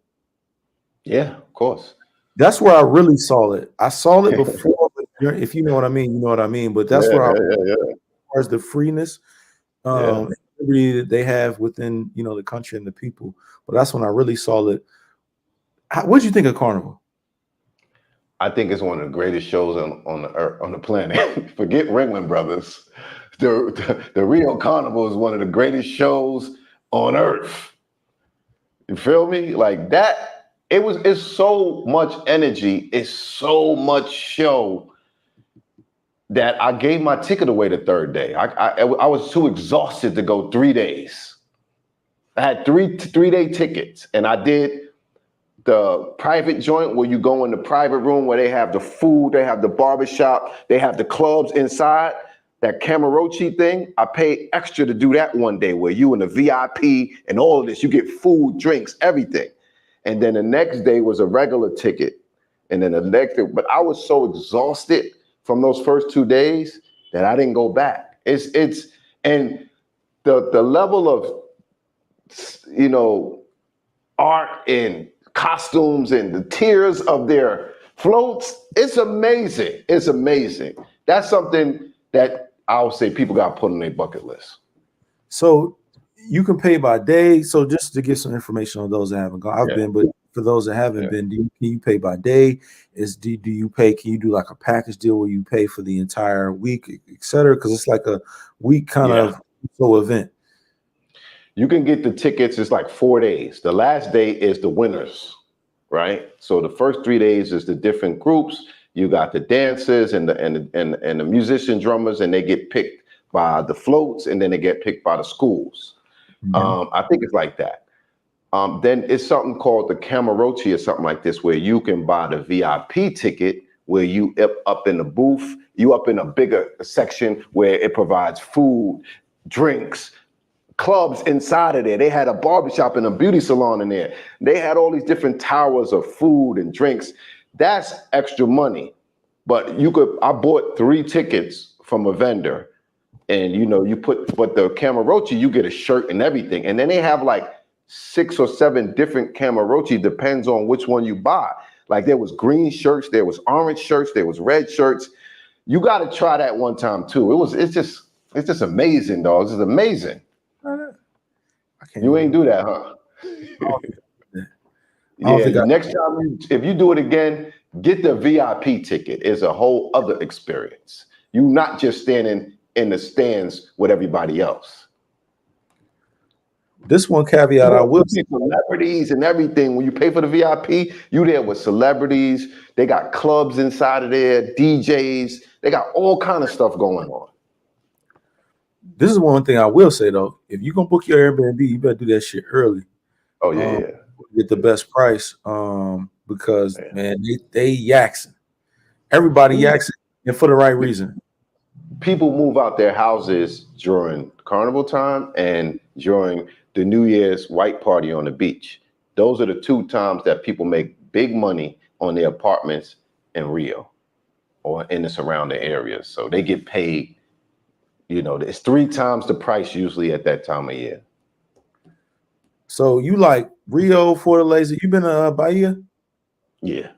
Yeah, of course. That's where I really saw it. I saw it before, but if you know what I mean, you know what I mean. But that's Yeah, where I, as yeah. far as the freeness, Yeah. and liberty that they have within, you know, the country and the people. But that's when I really saw it. What did you think of Carnival? I think it's one of the greatest shows on the earth, on the planet. Forget Ringling Brothers. The Rio Carnival is one of the greatest shows on earth. You feel me? Like that, it's so much energy, it's so much show that I gave my ticket away the third day. I was too exhausted to go 3 days. I had three-day tickets, and I did the private joint where you go in the private room where they have the food, they have the barbershop, they have the clubs inside, that Camarochi thing. I paid extra to do that one day where you in the VIP and all of this, you get food, drinks, everything. And then the next day was a regular ticket. And then the next day, but I was so exhausted from those first 2 days that I didn't go back. And the level of, you know, art and costumes and the tiers of their floats, it's amazing. It's amazing. That's something that I would say people got to put on their bucket list. So you can pay by day. So just to get some information on those that haven't gone, I've been, but for those that haven't been, can you pay by day? Do you pay? Can you do like a package deal where you pay for the entire week, et cetera? Because it's like a week kind of event. You can get the tickets. It's like 4 days. The last day is the winners, right? So the first 3 days is the different groups. You got the dancers and the musician drummers, and they get picked by the floats, and then they get picked by the schools. I think it's like that. Then it's something called the Camarochi or something like this, where you can buy the VIP ticket, where you up in the booth, you up in a bigger section where it provides food, drinks, clubs inside of there. They had a barbershop and a beauty salon in there. They had all these different towers of food and drinks. That's extra money. But I bought 3 tickets from a vendor, and but the Camarochi, you get a shirt and everything. And then they have like 6 or 7 different Camarochi, depends on which one you buy. Like there was green shirts, there was orange shirts, there was red shirts. You got to try that one time too. It's just amazing, dog. It's amazing. You ain't do that, huh? Next time, if you do it again, get the VIP ticket. It's a whole other experience. You're not just standing in the stands with everybody else. This one caveat I will see celebrities and everything. When you pay for the VIP, you there with celebrities. They got clubs inside of there, DJs. They got all kind of stuff going on. This is one thing I will say though. If you're gonna book your Airbnb, you better do that shit early. Oh yeah, get the best price. Because man, they yaxing. Everybody yaxing, and for the right reason. People move out their houses during Carnival time and during the New Year's white party on the beach. Those are the 2 times that people make big money on their apartments in Rio or in the surrounding areas. So they get paid, it's 3 times the price usually at that time of year. So you like Rio, Fortaleza? You been to Bahia? Yeah.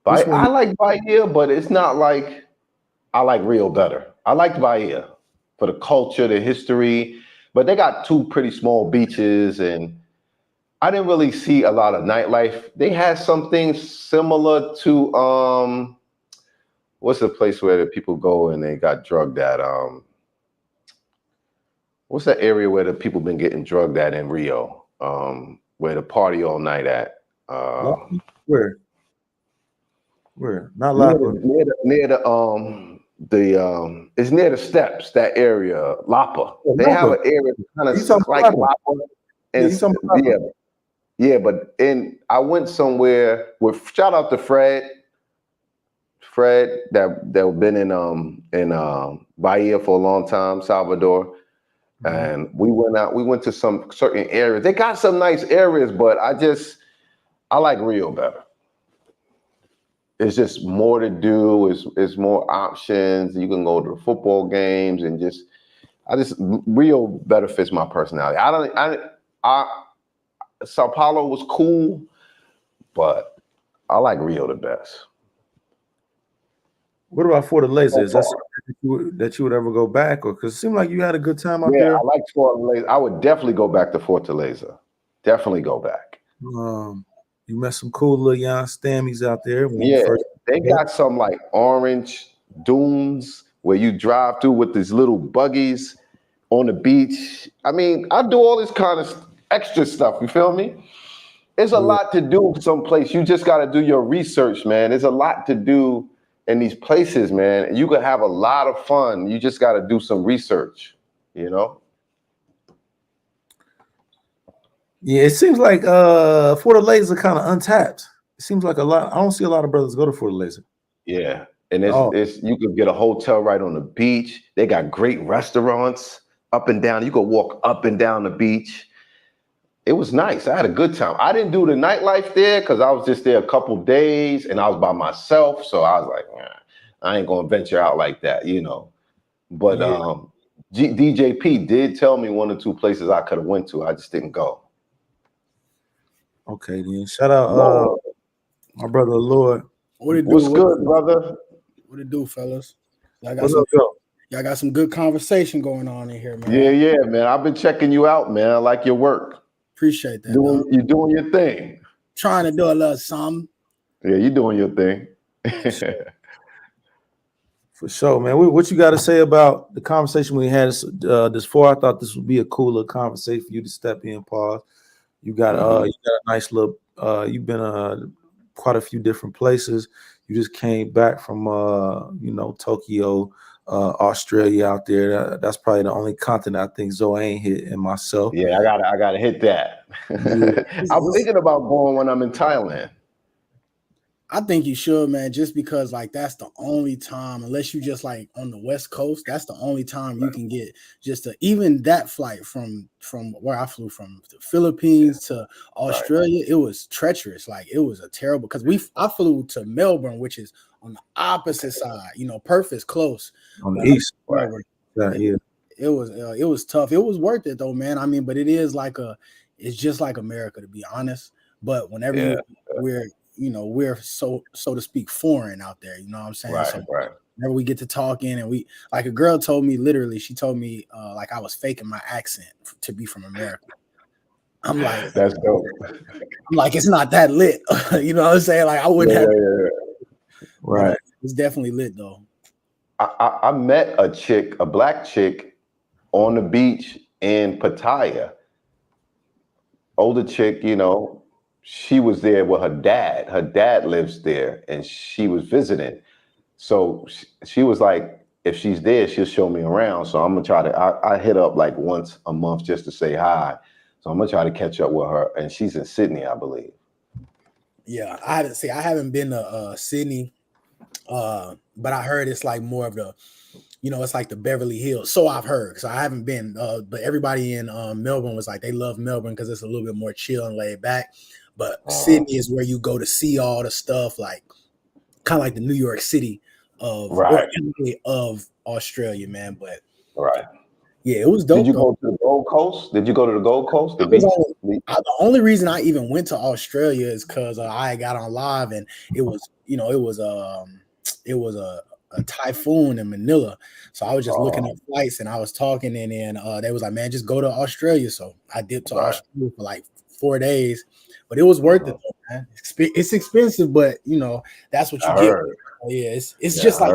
I like Bahia, but it's not like I like Rio better. I liked Bahia for the culture, the history, but they got 2 pretty small beaches, and I didn't really see a lot of nightlife. They had something similar to what's the place where the people go and they got drugged at? what's that area where the people been getting drugged at in Rio? Where the party all night at? Where? Not Lapa. It's near the steps, that area, Lapa. Oh, They have Lapa. an area kind of like Lapa. Lapa. And but I went somewhere with, shout out to Fred that been in Bahia for a long time, Salvador. And we went to some certain areas. They got some nice areas, but I like Rio better. It's just more to do. It's more options. You can go to the football games and Rio better fits my personality. Sao Paulo was cool, but I like Rio the best. What about Fortaleza? Is that something that you would ever go back, or because it seemed like you had a good time out there? Yeah, I like Fortaleza. I would definitely go back to Fortaleza. Definitely go back. You met some cool little young stammies out there. They got some like orange dunes where you drive through with these little buggies on the beach. I mean, I do all this kind of extra stuff. You feel me? There's a lot to do someplace. You just got to do your research, man. There's a lot to do in these places, man. You could have a lot of fun. You just got to do some research, you know? Yeah, it seems like Fortaleza kind of untapped. It seems like I don't see a lot of brothers go to Fortaleza. Yeah, and it's you could get a hotel right on the beach. They got great restaurants up and down. You could walk up and down the beach. It was nice. I had a good time. I didn't do the nightlife there because I was just there a couple days and I was by myself. So I was like, I ain't gonna venture out like that, you know. But DJP did tell me 1 or 2 places I could have went to. I just didn't go. Okay, then shout out my brother Lord. What's good, brother? What it do, fellas? Y'all got some good conversation going on in here, man. Yeah, man. I've been checking you out, man. I like your work. Appreciate that. You're doing your thing. Trying to do a little something. Yeah, you're doing your thing. For sure, man. What you got to say about the conversation we had this for? I thought this would be a cool little conversation for you to step in, pause. You got a nice little. You've been quite a few different places. You just came back from Tokyo, Australia out there. That's probably the only continent I think Zoe ain't hit, and myself. Yeah, I gotta hit that. I'm thinking about going when I'm in Thailand. I think you should, man, just because like that's the only time, unless you just like on the West Coast, that's the only time you can get even that flight from where I flew from the Philippines to Australia. It was treacherous. Like it was a terrible because I flew to Melbourne, which is on the opposite side. Perth is close on the east. Right. Yeah. It was tough. It was worth it though, man. I mean, but it's just like America, to be honest. But whenever we're so to speak foreign out there, you know what I'm saying? Right. Whenever we get to talking and we like a girl told me she told me like I was faking my accent to be from America. I'm like, that's dope. I'm like, it's not that lit. You know what I'm saying? Like I wouldn't have. Right. It's definitely lit though. I met a black chick on the beach in Pattaya. Older chick, she was there with her dad. Her dad lives there and she was visiting. So she was like, if she's there, she'll show me around. So I'm going to I hit up like once a month just to say hi. So I'm going to try to catch up with her. And she's in Sydney, I believe. Yeah, I haven't been to Sydney, but I heard it's like more of the, it's like the Beverly Hills. So I've heard. So I haven't been, but everybody in Melbourne was like, they love Melbourne because it's a little bit more chill and laid back. But Sydney is where you go to see all the stuff, like kind of like the New York City of Australia, man. But yeah, it was dope. Did you go to the Gold Coast? Did you go to the Gold Coast? The only reason I even went to Australia is because I got on live and it was a typhoon in Manila. So I was just looking at flights and I was talking and then they was like, man, just go to Australia. So I dipped to Australia for like 4 days. But it was worth it, though, man. It's expensive, but that's what you get. Yeah, it's just like,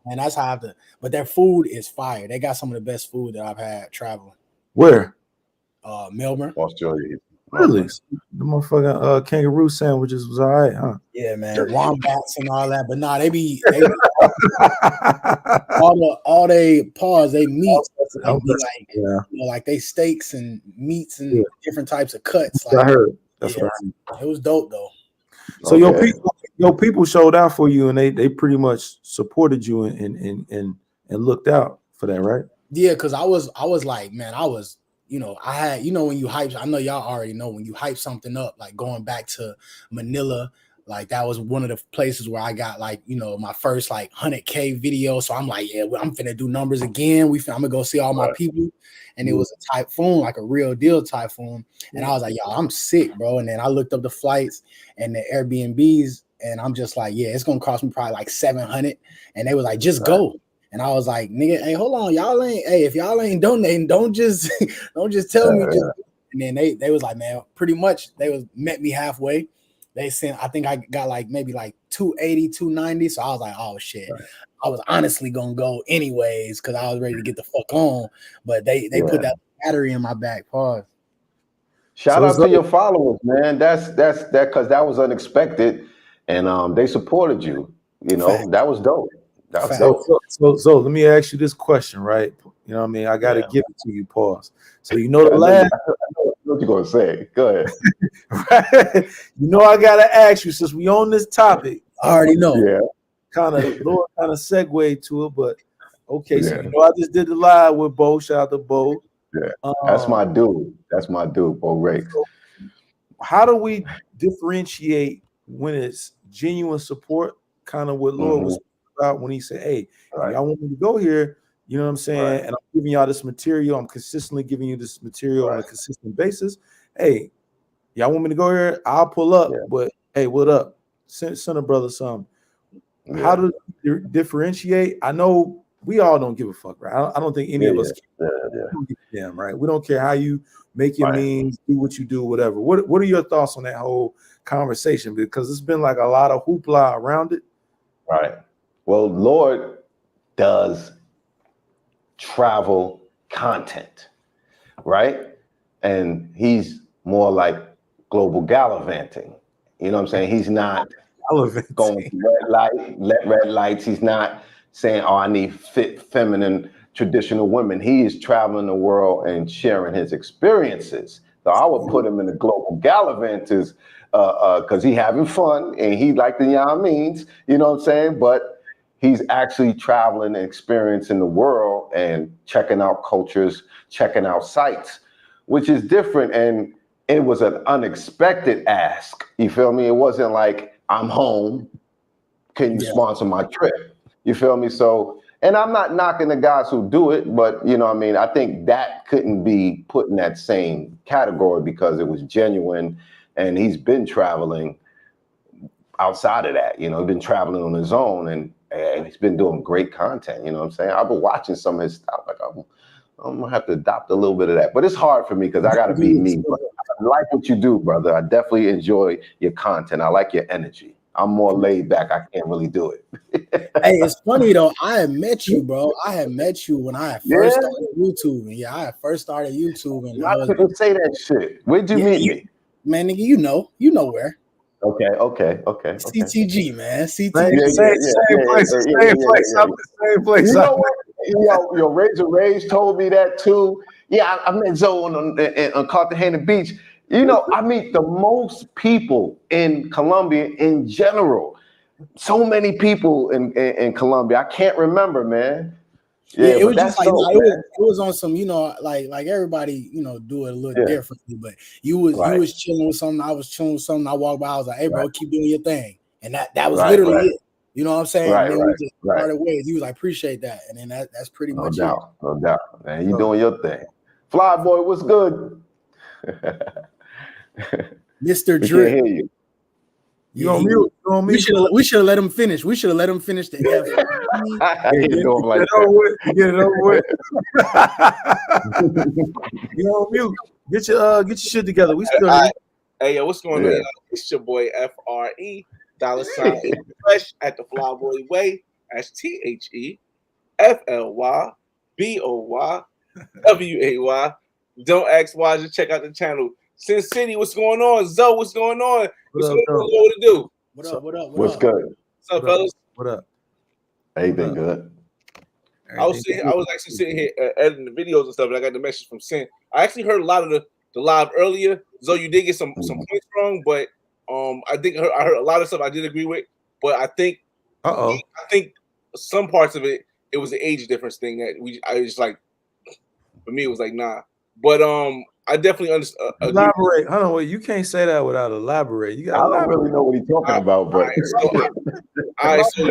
and that's how I have to. But their food is fire. They got some of the best food that I've had traveling. Where? Melbourne. Australia. Really? The motherfucking kangaroo sandwiches was all right, huh? Yeah, man. Wombats and all that. But nah, they be all they pause, they meats. They be like, yeah. Like they steaks and meats and different types of cuts. That's what I heard. That's what I heard. It was dope though. So your people showed out for you, and they pretty much supported you and looked out for that, right? Yeah, because I was like, man, I had, when you hype, I know y'all already know when you hype something up, like going back to Manila, like that was one of the places where I got like, my first like 100K video. So I'm like, yeah, I'm finna do numbers again. I'm gonna go see all my people. And it was a typhoon, like a real deal typhoon. And I was like, y'all, I'm sick, bro. And then I looked up the flights and the Airbnbs, and I'm just like, yeah, it's gonna cost me probably like 700. And they was like, just go. And I was like, nigga, hey, hold on, if y'all ain't donating, don't just tell me. And then they was like, man, pretty much they met me halfway. They sent, I think I got like maybe like 280, 290. So I was like, oh shit. Right. I was honestly gonna go anyways because I was ready to get the fuck on. But they put that battery in my back. Pause. Shout out to your followers, man. That's because that was unexpected, and they supported you. Fact. That was dope. So let me ask you this question, right? You know what I mean? I got to give it to you. Pause. So the last. I know what you're gonna say. Go ahead. Right? I got to ask you since we on this topic. I already know. Yeah. Kind of segue to it, but okay. So I just did the live with Bo. Shout out to Bo. Yeah, that's my dude. That's my dude, Bo Rakes. So how do we differentiate when it's genuine support? Kind of what Lord was about when he said, hey, y'all want me to go here, you know what I'm saying? Right. And I'm giving y'all this material. I'm consistently giving you this material on a consistent basis. Hey, y'all want me to go here? I'll pull up, but hey, what up? Send a brother some. Yeah. How do you differentiate? I know we all don't give a fuck, right? I don't think any of us damn, right? We don't care how you make your means, do what you do, whatever. What are your thoughts on that whole conversation? Because it's been like a lot of hoopla around it. Right. Well, Lord does travel content, right? And he's more like global gallivanting. You know what I'm saying? He's not going red lights. He's not saying, oh, I need fit, feminine, traditional women. He is traveling the world and sharing his experiences. So I would put him in the global gallivanters because he having fun and he like the means, you know what I'm saying? But he's actually traveling and experiencing the world and checking out cultures, checking out sites, which is different. And it was an unexpected ask. You feel me? It wasn't like, I'm home. Can you sponsor my trip? You feel me? So, and I'm not knocking the guys who do it, but you know what I mean? I think that couldn't be put in that same category because it was genuine and he's been traveling outside of that. He's been traveling on his own and he's been doing great content. You know what I'm saying? I've been watching some of his stuff. Like I'm gonna have to adopt a little bit of that, but it's hard for me because I gotta be me. But I like what you do, brother. I definitely enjoy your content. I like your energy. I'm more laid back. I can't really do it. Hey, it's funny though. I had met you, bro. I had met you when I had first started YouTube. And I had first started YouTube. And a lot of people say that shit. Where'd you meet me? Man, nigga, you know where. Okay. CTG, man. CTG. Same place. You know what? Yo, Razor Rage told me that too. Yeah, I met Zoe on Cartagena Beach. I meet the most people in Colombia in general. So many people in Colombia. I can't remember, man. Yeah, it was just like it was on some, like everybody, do it a little differently. But you was chilling with something, I was chilling with something. I walked by, I was like, hey, bro, keep doing your thing. And that was literally it. You know what I'm saying? And then we just parted ways. He was like, appreciate that. And then that's pretty much it. No doubt, man. You doing your thing. Fly boy, what's good? Mr. Drip. Can't hear you. You on mute? We should have let him finish. We should have let him finish the F. Get it over with. You on mute? Get your shit together. We still. Hey, yo, what's going on? It's your boy FRE $ Fresh at the Flyboy Way. That's THEFLYBOY WAY. Don't ask why. Just check out the channel. CinCity, what's going on? Zoe, what's going on? What's going on? What to do? What up? What up? What's good? What's up, fellas? What up? Anything good? I was actually sitting here editing the videos and stuff, and I got the message from Sin. I actually heard a lot of the live earlier. Zoe, you did get some points wrong, but I think I heard a lot of stuff I did agree with. But I think some parts of it was an age difference thing that I was like, for me it was like nah. But I definitely understand. Elaborate. Hold on, wait. You can't say that without elaborate. You got. I don't really know what he's talking about, but all right, so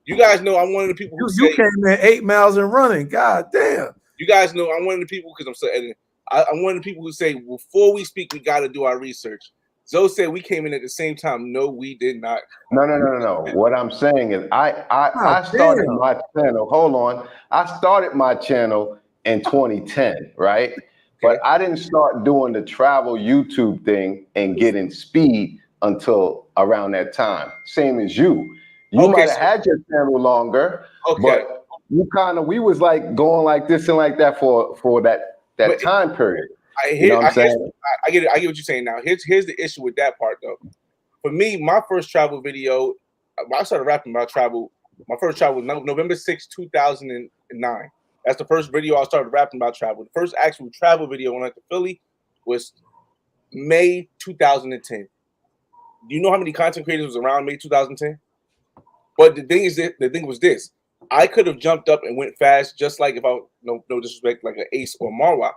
you guys know I'm one of the people who you came in 8 miles and running. God damn. You guys know I'm one of the people because I'm still editing. I'm one of the people who say before we speak, we got to do our research. Zoe said we came in at the same time. No, we did not. No. What I'm saying is I started my channel. Hold on. I started my channel in 2010, right? But I didn't start doing the travel YouTube thing and getting speed until around that time. Same as you. You might have had your channel longer, but we was like going like this and like that for that time period. I get it. I get what you're saying now. Here's the issue with that part though. For me, my first travel video, I started rapping about travel. My first travel was November 6, 2009. That's the first video I started rapping about travel. The first actual travel video when I went to Philly was May 2010. Do you know how many content creators was around May 2010? But the thing was this. I could have jumped up and went fast, just like if I no disrespect, like an Ace or Marwa.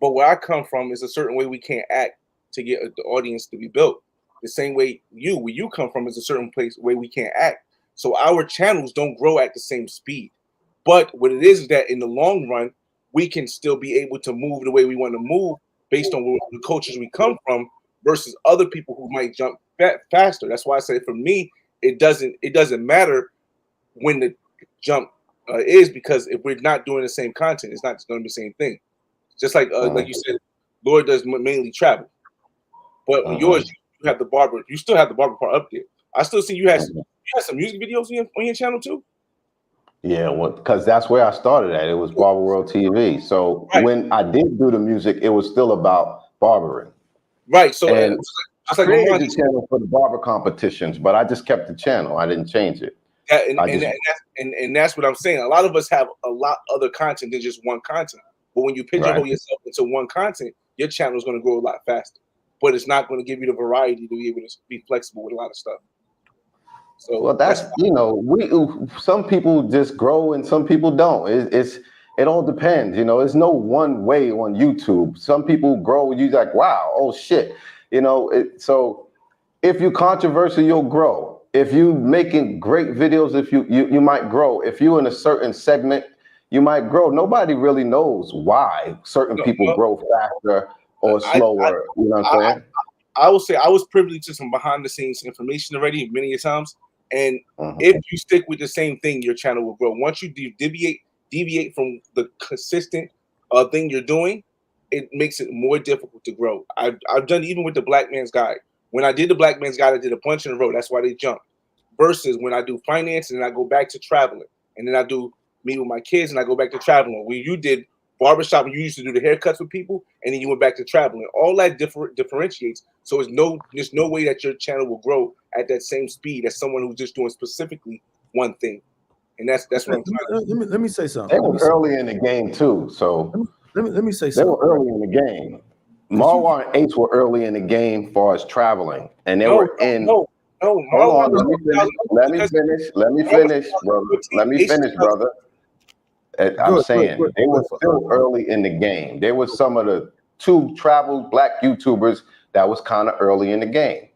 But where I come from is a certain way we can't act to get the audience to be built. The same way where you come from is a certain way we can't act. So our channels don't grow at the same speed. But what it is that in the long run, we can still be able to move the way we want to move based on the cultures we come from versus other people who might jump faster. That's why I say for me, it doesn't matter when the jump is, because if we're not doing the same content, it's not going to be the same thing. Just like you said, Lord does mainly travel, but yours you have the barber. You still have the barber part up there. I still see you have some music videos on your channel too. Yeah, well, because that's where I started at. It was Barber World TV. So when I did do the music, it was still about barbering. Right. So I created the channel for the barber competitions, but I just kept the channel. I didn't change it. And that's what I'm saying. A lot of us have a lot other content than just one content. But when you pigeonhole yourself into one content, your channel is going to grow a lot faster. But it's not going to give you the variety to be able to be flexible with a lot of stuff. So well, that's some people just grow and some people don't. It all depends. There's no one way on YouTube. Some people grow, you're like, wow, oh shit. So if you're controversial, you'll grow. If you making great videos, if you might grow. If you're in a certain segment, you might grow. Nobody really knows why certain people grow faster or slower. You know what I'm saying? I will say I was privileged to some behind the scenes information already many times. And if you stick with the same thing, your channel will grow. Once you deviate from the consistent thing you're doing, it makes it more difficult to grow. I've done even with the Black Man's Guide. When I did the Black Man's Guide, I did a bunch in a row. That's why they jumped. Versus when I do finance and I go back to traveling, and then I do me with my kids and I go back to traveling. When you did barbershop, you used to do the haircuts with people, and then you went back to traveling. All that differentiates. So there's no way that your channel will grow at that same speed as someone who's just doing specifically one thing. And that's what I'm trying to. Let me say something. They were early in the game too. So let me say something. They were early in the game. Marwa and Ace were early in the game for us traveling, and they were in. No, hold on. Let me finish, brother. I'm saying they were still early in the game. They were some of the 2 travel Black YouTubers that was kind of early in the game,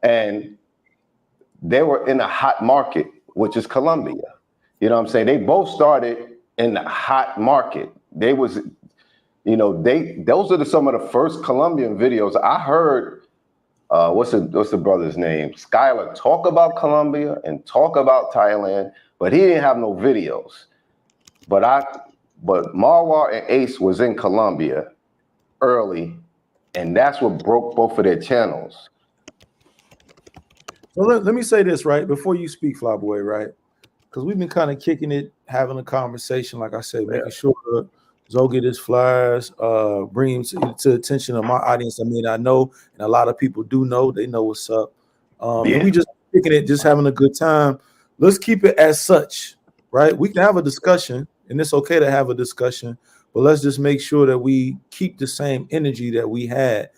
and they were in a hot market, which is Colombia. You know what I'm saying? They both started in the hot market. They was, those are some of the first Colombian videos I heard. What's the brother's name? Skylar talk about Colombia and talk about Thailand, but he didn't have no videos. But Marwa and Ace was in Colombia early, and that's what broke both of their channels. So let me say this, right, before you speak, Flyboy, right? Because we've been kind of kicking it, having a conversation, like I said, making sure Zoe get his flyers, bring him to attention of my audience. I mean, I know, and a lot of people do know. They know what's up. And we just picking it, just having a good time. Let's keep it as such, right? We can have a discussion, and it's okay to have a discussion, but let's just make sure that we keep the same energy that we had.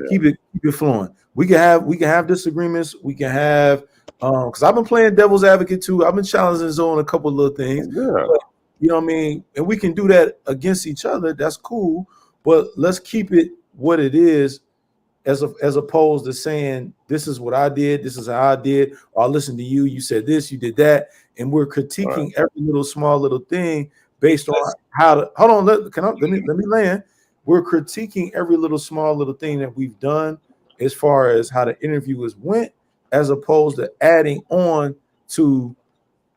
Keep it flowing. We can have disagreements. We can have because I've been playing devil's advocate too. I've been challenging Zoe on a couple of little things. But, you know what I mean? And we can do that against each other. That's cool. But let's keep it what it is, as opposed to saying this is what I did, this is how I did, or I listened to you, you said this, you did that, and we're critiquing every little small little thing based on how to hold on. Let me land. We're critiquing every little small little thing that we've done as far as how the interviewers went, as opposed to adding on to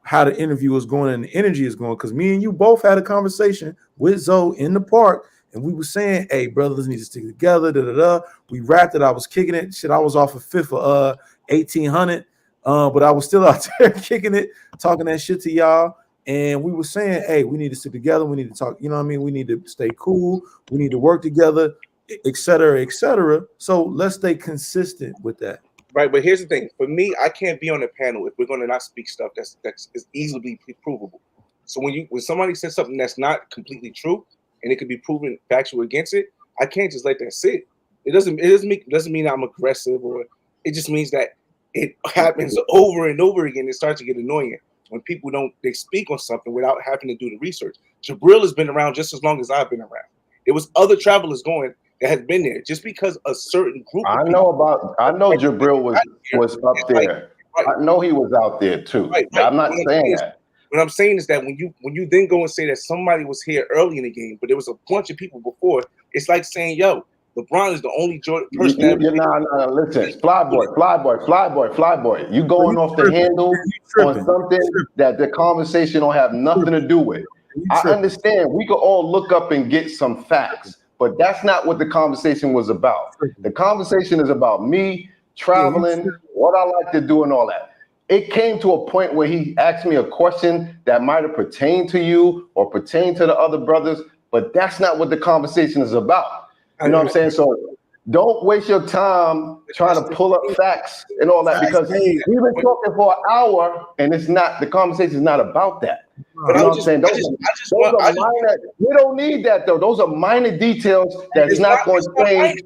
how the interview is going and the energy is going. Because me and you both had a conversation with Zoe in the park, and we were saying, hey, brothers need to stick together. We rapped it. I was kicking it. Shit, I was off a fifth of 1800, but I was still out there kicking it, talking that shit to y'all. And we were saying, hey, we need to stick together. We need to talk. You know what I mean? We need to stay cool. We need to work together, et cetera, et cetera. So let's stay consistent with that. Right, but here's the thing. For me, I can't be on the panel if we're going to not speak stuff that's is easily provable. So when somebody says something that's not completely true and it can be proven factual against it, I can't just let that sit. It doesn't mean I'm aggressive, or it just means that it happens over and over again. It starts to get annoying when people they speak on something without having to do the research. Jabril has been around just as long as I've been around. There was other travelers that has been there. Just because a certain group I know Jabril was up there. I know he was out there too. Right. I'm not saying that. What I'm saying is that when you then go and say that somebody was here early in the game, but there was a bunch of people before, it's like saying, yo, LeBron is the only person listen, flyboy. You going off the handle on something that the conversation don't have nothing to do with. I understand we could all look up and get some facts, but that's not what the conversation was about. The conversation is about me traveling, what I like to do and all that. It came to a point where he asked me a question that might have pertained to you or pertained to the other brothers, but that's not what the conversation is about. You know what I'm saying? So don't waste your time trying to pull up facts and all that, because we've been talking for an hour and the conversation is not about that. You know what I'm saying? We don't need that though. Those are minor details that's not going to change.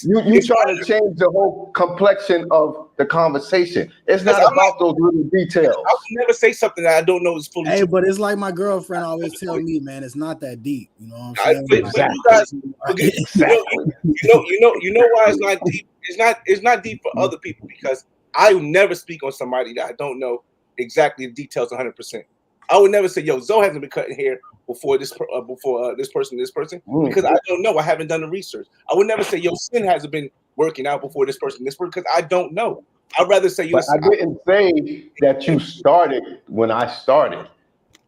You trying to change the whole complexion of the conversation. It's not about those little details. I would never say something that I don't know is fully true. But it's like my girlfriend always tell me, man, it's not that deep. You know what I'm saying? You know why it's not deep? It's not deep for other people, because I would never speak on somebody that I don't know exactly the details 100%. I would never say, yo, Zoe hasn't been cutting hair before this person, because I don't know. I haven't done the research. I would never say, yo, Sin hasn't been working out before this person, because I don't know. I'd rather say, yo, I didn't say that you started when I started.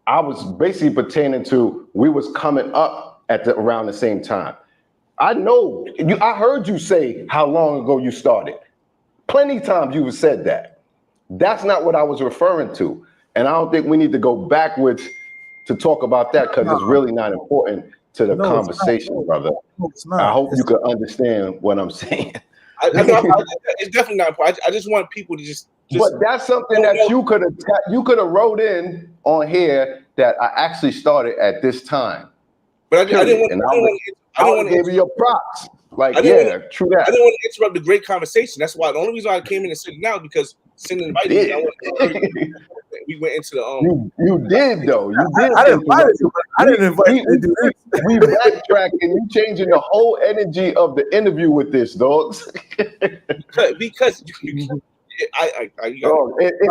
I was basically pertaining to we was coming up at around the same time. I know I heard you say how long ago you started. Plenty of times you have said that. That's not what I was referring to. And I don't think we need to go backwards to talk about that, because it's really not important to the conversation, brother. I hope you can understand what I'm saying. It's definitely not important. I just want people to just but that's something that you could have wrote in on here that I actually started at this time. But I didn't want to give you your props. Like, true that. I didn't want to interrupt the great conversation. That's why the only reason I came in and said it now, because Sin invited me. We went into the You did though. You did. I didn't invite you. I didn't invite you to do this. We backtracking. You changing the whole energy of the interview with this, dogs. because it's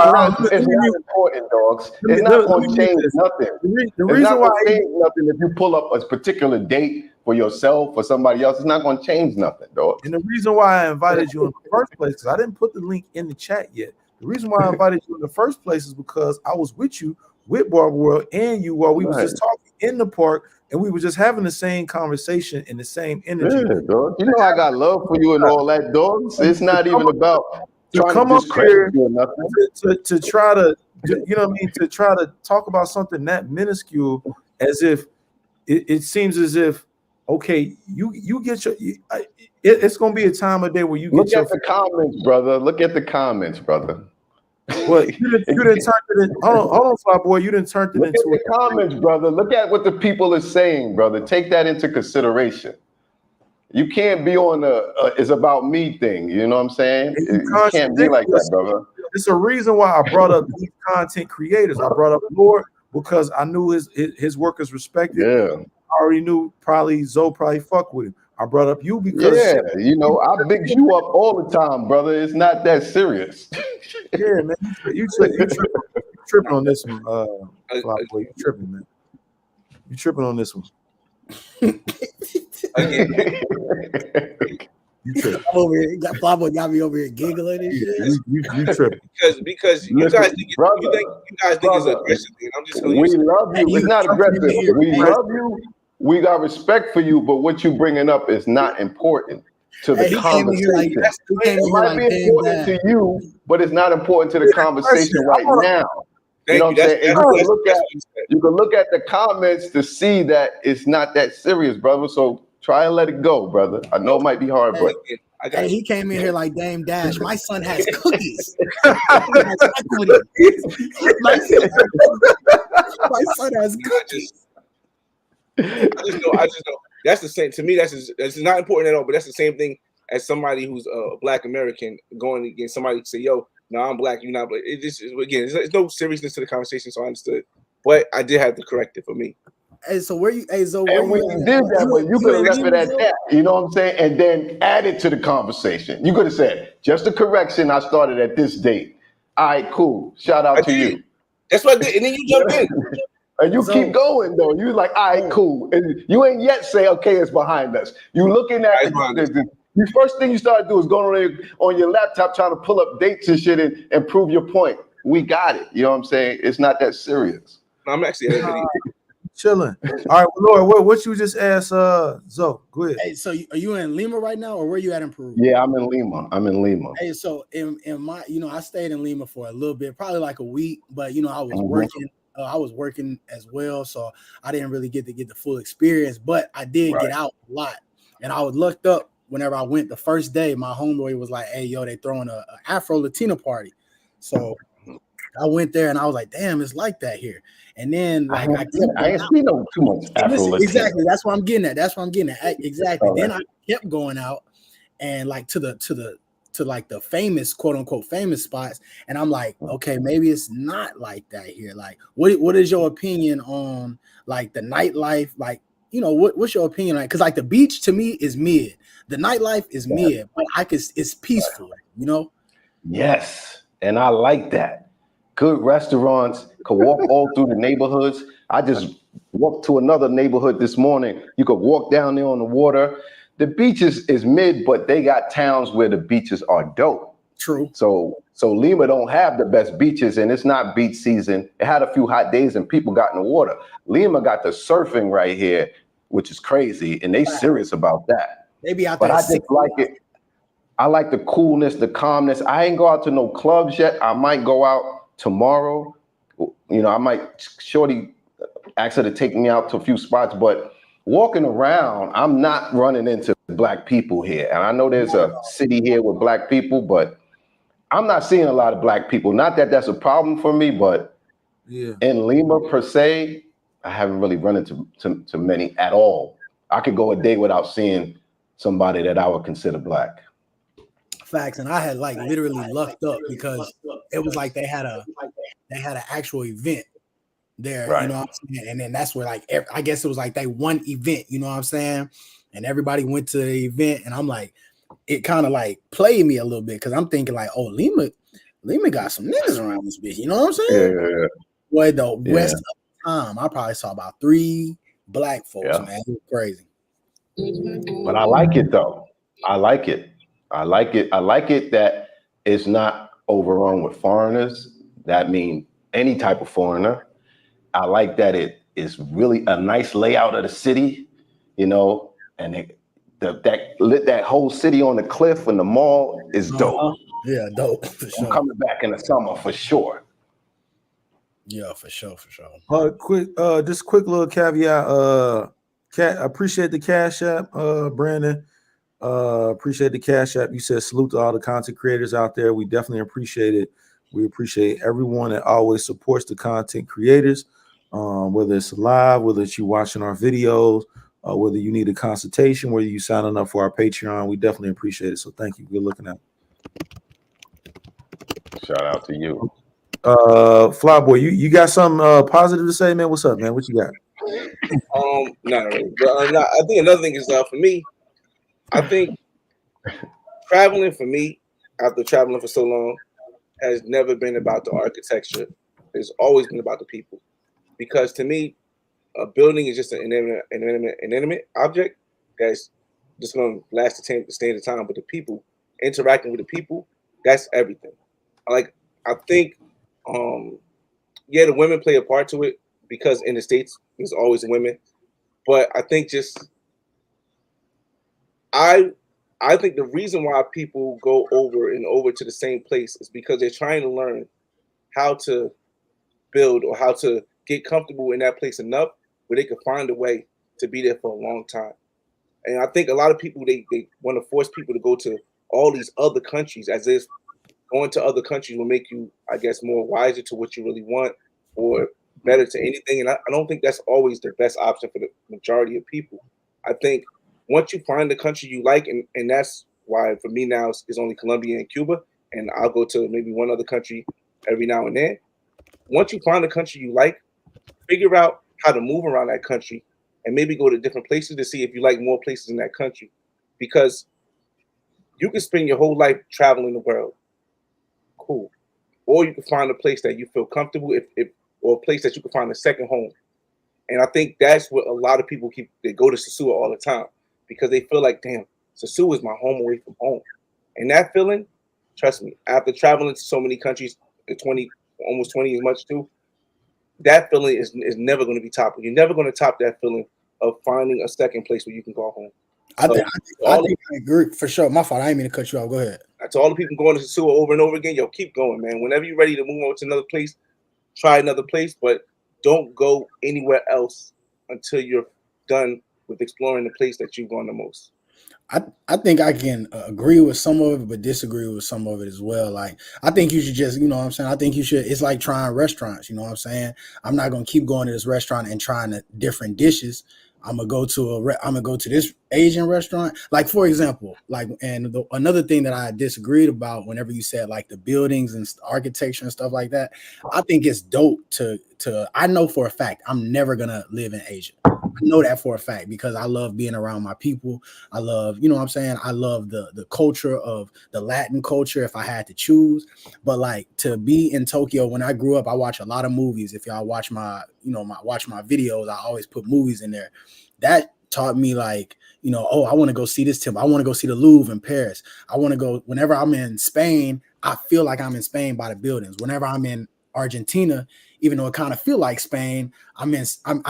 not important, dogs. It's not going to change nothing. The reason why it change nothing if you pull up a particular date for yourself or somebody else, it's not going to change nothing, dog. And the reason why I invited you in the first place, because I didn't put the link in the chat yet. The reason why I invited you in the first place is because I was with you, with Barber World, and you while we were just talking in the park, and we were just having the same conversation and the same energy. Yeah, dog. You know I got love for you and all that, dogs. It's not even about trying come to up here you or nothing. to try to, you know what I mean, to try to talk about something that minuscule as if it seems as if okay, you get your. It's gonna be a time of day where you Look get at the comments, brother. Look at the comments, brother. Well, you didn't turn it in. Hold on, fly boy. You didn't turn it Look into at the comments, brother. Look at what the people are saying, brother. Take that into consideration. You can't be on the it's about me thing. You know what I'm saying? You can't be like that, brother. It's a reason why I brought up these content creators. I brought up Lord because I knew his work is respected. Yeah. I already knew probably Zoe probably fuck with him. I brought up you because you know, I big you up all the time, brother. It's not that serious. Yeah, man. You tripping on this one, fly boy. You tripping, man. You tripping on this one. You tripping. Over here, Fly Boy got me over here giggling and shit. You tripping. Because you guys think it's aggressive. And I'm just we love you. It's not aggressive. We love you. We got respect for you, but what you bringing up is not important to the conversation. It might be important to you, but it's not important to the conversation right now. You know what I'm saying? You can look at the comments to see that it's not that serious, brother. So try and let it go, brother. I know it might be hard, but he came in here like Dame Dash. My son has cookies. My son has cookies. I just know that's the same to me. That's not important at all. But that's the same thing as somebody who's a Black American going against somebody to say, "Yo, no, I'm Black, you're not Black." It just again, there's no seriousness to the conversation, so I understood. But I did have to correct it for me. Hey, so where you? Hey, so and when you did that, but you could have left it at that. You know what I'm saying? And then added to the conversation. You could have said, "Just a correction. I started at this date." All right, cool. Shout out to you. That's what I did, and then you jumped in. And you keep going though. You like, all right, cool. And you ain't yet say, okay, it's behind us. You looking at the first thing you start to do is going on your laptop trying to pull up dates and shit and prove your point. We got it. You know what I'm saying? It's not that serious. I'm actually chilling. All right, well, Lord, what you just asked, Zoe? Go ahead. Hey, so are you in Lima right now, or where you at in Peru? Yeah, I'm in Lima. Hey, so in my, I stayed in Lima for a little bit, probably like a week, but I was working. I was working as well, so I didn't really get the full experience, but I did get out a lot. And I was looked up whenever I went the first day. My homeboy was like, "Hey, yo, they throwing a Afro Latino party." So I went there and I was like, "Damn, it's like that here." And then like I ain't seen no too much Afro Latino. Exactly, that's what I'm getting at. Exactly. Right. Then I kept going out and like to like the famous, quote unquote, famous spots. And I'm like, okay, maybe it's not like that here. Like, what is your opinion on like the nightlife? Like, what's your opinion on it? Because like the beach to me is mid. The nightlife is mid, but it's peaceful, Yes. And I like that. Good restaurants, could walk all through the neighborhoods. I just walked to another neighborhood this morning. You could walk down there on the water. The beaches is mid, but they got towns where the beaches are dope. True. So Lima don't have the best beaches, and it's not beach season. It had a few hot days, and people got in the water. Lima got the surfing right here, which is crazy, and they serious about that. They be out there. But I just like it. I like the coolness, the calmness. I ain't go out to no clubs yet. I might go out tomorrow. I might shorty ask her to take me out to a few spots, but walking around, I'm not running into Black people here. And I know there's a city here with Black people, but I'm not seeing a lot of Black people. Not that that's a problem for me, but in Lima per se, I haven't really run into many at all. I could go a day without seeing somebody that I would consider Black. Facts. And I had like literally lucked up because it was like they had an actual event there, right. You know what I'm saying? And then that's where like I guess it was like they one event, you know what I'm saying? And everybody went to the event, and I'm like, it kind of like played me a little bit because I'm thinking like, oh, Lima got some niggas around this bitch, you know what I'm saying? Yeah. Boy, the rest of the time, I probably saw about 3 Black folks, man. It was crazy. But I like it though. I like it that it's not overrun with foreigners. That means any type of foreigner. I like that it is really a nice layout of the city, and that whole city on the cliff and the mall is dope. Yeah, dope. For sure. I'm coming back in the summer for sure. Yeah, for sure, for sure. Just quick little caveat. I appreciate the Cash App, Brandon. Appreciate the Cash App. You said salute to all the content creators out there. We definitely appreciate it. We appreciate everyone that always supports the content creators, whether it's live, whether it's you watching our videos, whether you need a consultation, whether you signing up for our Patreon. We definitely appreciate it. So thank you. Good looking at. Shout out to you. Flyboy, you got something positive to say, man? What's up, man? What you got? Not really. But I think another thing is for me, I think traveling for me, after traveling for so long, has never been about the architecture. It's always been about the people. Because to me, a building is just an inanimate object that's just going to last the stay the time. But the people, interacting with the people, that's everything. I think, yeah, the women play a part to it because in the States, there's always women. But I think I think the reason why people go over and over to the same place is because they're trying to learn how to build or how to get comfortable in that place enough where they can find a way to be there for a long time. And I think a lot of people, they want to force people to go to all these other countries as if going to other countries will make you, I guess, more wiser to what you really want or better to anything. And I don't think that's always the best option for the majority of people. I think once you find the country you like, and that's why for me now it's only Colombia and Cuba, and I'll go to maybe one other country every now and then. Once you find the country you like, figure out how to move around that country and maybe go to different places to see if you like more places in that country. Because you can spend your whole life traveling the world. Cool. Or you can find a place that you feel comfortable or a place that you can find a second home. And I think that's what a lot of people they go to Sosua all the time because they feel like, damn, Sosua is my home away from home. And that feeling, trust me, after traveling to so many countries, almost 20 as much too, that feeling is never going to be topped. You're never going to top that feeling of finding a second place where you can go home. I think I agree for sure. My fault. I didn't mean to cut you off. Go ahead. To all the people going to Sosua over and over again, yo, keep going, man. Whenever you're ready to move on to another place, try another place, but don't go anywhere else until you're done with exploring the place that you've gone the most. I think I can agree with some of it, but disagree with some of it as well. Like, I think you should just, you know what I'm saying? I think you should, it's like trying restaurants, you know what I'm saying? I'm not going to keep going to this restaurant and trying different dishes. I'm going to go to this Asian restaurant. Like, for example, another thing that I disagreed about whenever you said like the buildings and architecture and stuff like that, I think it's dope I know for a fact, I'm never going to live in Asia. I know that for a fact because I love being around my people. I love, you know what I'm saying? I love the culture of the Latin culture if I had to choose. But like to be in Tokyo, when I grew up, I watch a lot of movies. If y'all watch my videos, I always put movies in there. That taught me like, oh, I want to go see this temple. I want to go see the Louvre in Paris. I want to go whenever I'm in Spain. I feel like I'm in Spain by the buildings. Whenever I'm in Argentina, even though it kind of feel like Spain, I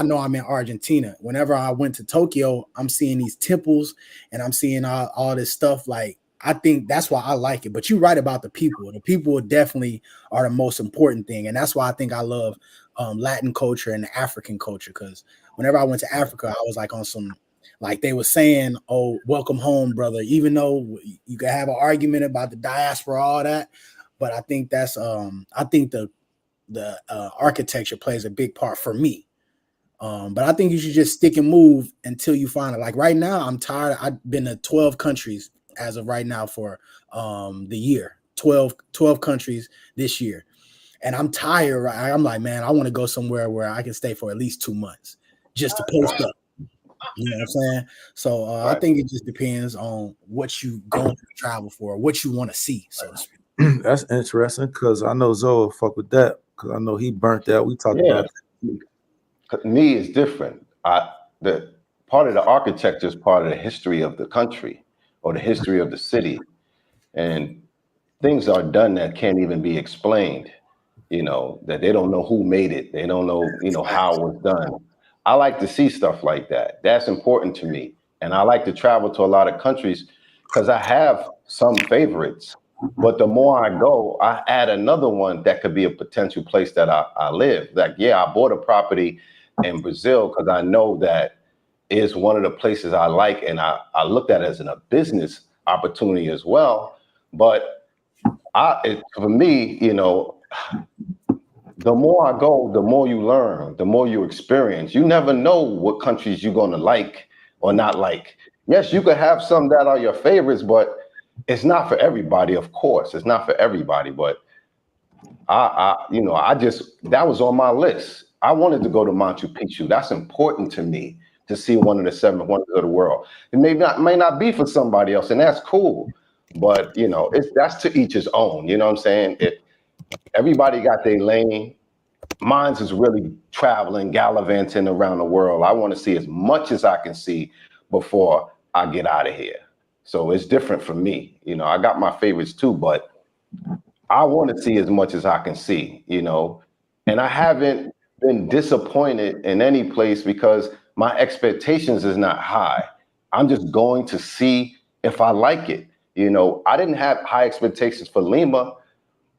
know I'm in Argentina. Whenever I went to Tokyo, I'm seeing these temples and I'm seeing all this stuff. Like, I think that's why I like it. But you're right about the people. The people definitely are the most important thing. And that's why I think I love Latin culture and the African culture. Because whenever I went to Africa, I was like on some, like they were saying, oh, welcome home, brother. Even though you can have an argument about the diaspora, all that. But I think that's, I think the architecture plays a big part for me. But I think you should just stick and move until you find it. Like right now, I'm tired. I've been to 12 countries as of right now for the year, 12 countries this year. And I'm tired. Right? I'm like, man, I want to go somewhere where I can stay for at least 2 months just to post up. You know what I'm saying? So I think it just depends on what you going to travel for, what you want to see, so to speak. That's interesting because I know Zoe will fuck with that because I know he burnt that. We talked about that. Me is different. The part of the architecture is part of the history of the country or the history of the city, and things are done that can't even be explained. That they don't know who made it. They don't know, how it was done. I like to see stuff like that. That's important to me, and I like to travel to a lot of countries because I have some favorites. But the more I go, I add another one that could be a potential place that I live. Like, yeah, I bought a property in Brazil because I know that is one of the places I like, and I looked at it as a business opportunity as well. But for me, you know, the more I go, the more you learn, the more you experience. You never know what countries you're going to like or not like. Yes, you could have some that are your favorites, but it's not for everybody, of course. It's not for everybody, but that was on my list. I wanted to go to Machu Picchu. That's important to me, to see one of the 7 wonders of the world. It may not be for somebody else, and that's cool. But you know, that's to each his own. You know what I'm saying? Everybody got their lane. Mine's is really traveling, gallivanting around the world. I want to see as much as I can see before I get out of here. So it's different for me. You know, I got my favorites too, but I want to see as much as I can see, you know, and I haven't been disappointed in any place because my expectations is not high. I'm just going to see if I like it. You know, I didn't have high expectations for Lima,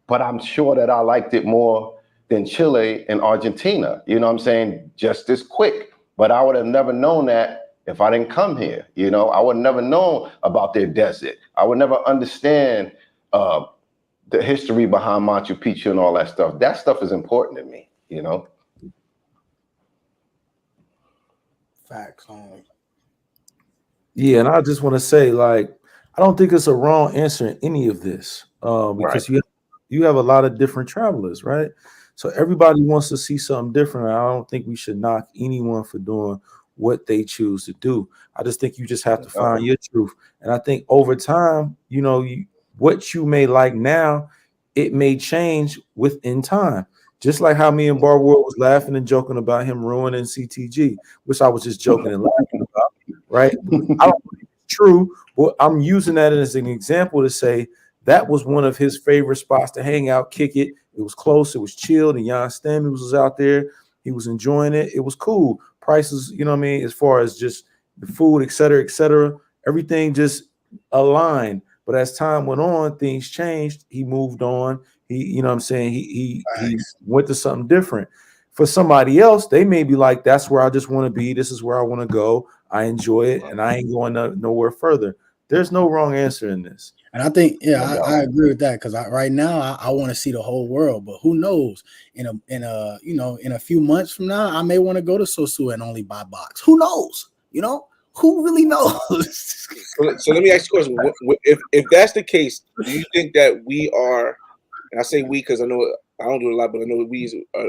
but I'm sure that I liked it more than Chile and Argentina. You know what I'm saying? Just as quick. But I would have never known that if I didn't come here. You know, I would never known about their desert. I would never understand the history behind Machu Picchu and all that stuff. That stuff is important to me, you know? Facts. Yeah, and I just want to say, like, I don't think it's a wrong answer in any of this, because you have a lot of different travelers, right? So everybody wants to see something different. I don't think we should knock anyone for doing what they choose to do. I just think you just have to find your truth. And I think over time, you know, what you may like now, it may change within time. Just like how me and Barber was laughing and joking about him ruining CTG, which I was just joking and laughing about, right? I don't think it's true, but I'm using that as an example to say that was one of his favorite spots to hang out, kick it. It was close, it was chilled, and Jan Stammy was out there. He was enjoying it. It was cool. Prices, you know what I mean, as far as just the food, et cetera, everything just aligned. But as time went on, things changed. He moved on. You know what I'm saying? He went to something different. For somebody else, they may be like, that's where I just want to be. This is where I want to go. I enjoy it, and I ain't going nowhere further. There's no wrong answer in this. And I think, I agree with that, because right now I want to see the whole world, but who knows? In a few months from now, I may want to go to Sosu and only buy box. Who knows? You know, who really knows? So let me ask you a question. If that's the case, do you think that we are, and I say we because I know I don't do it a lot, but I know we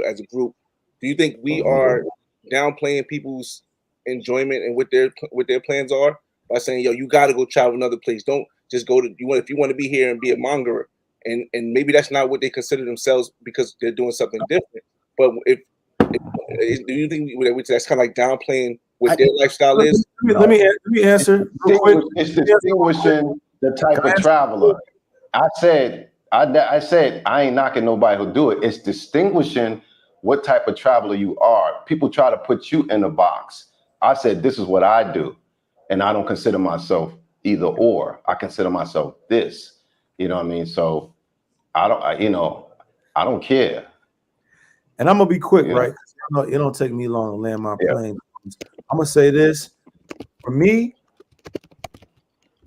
as a group, do you think we are downplaying people's enjoyment and what their plans are by saying, yo, you got to go travel another place? Don't just go to if you want to be here and be a mongerer, and maybe that's not what they consider themselves because they're doing something different. But if do you think that's kind of like downplaying what their lifestyle is? Let me answer. It's distinguishing the type of traveler. I said I ain't knocking nobody who do it. It's distinguishing what type of traveler you are. People try to put you in a box. I said this is what I do, and I don't consider myself either or. I consider myself this. You know what I mean? So I don't care. And I'm gonna be quick, right? It don't take me long to land my plane. I'm gonna say this. For me,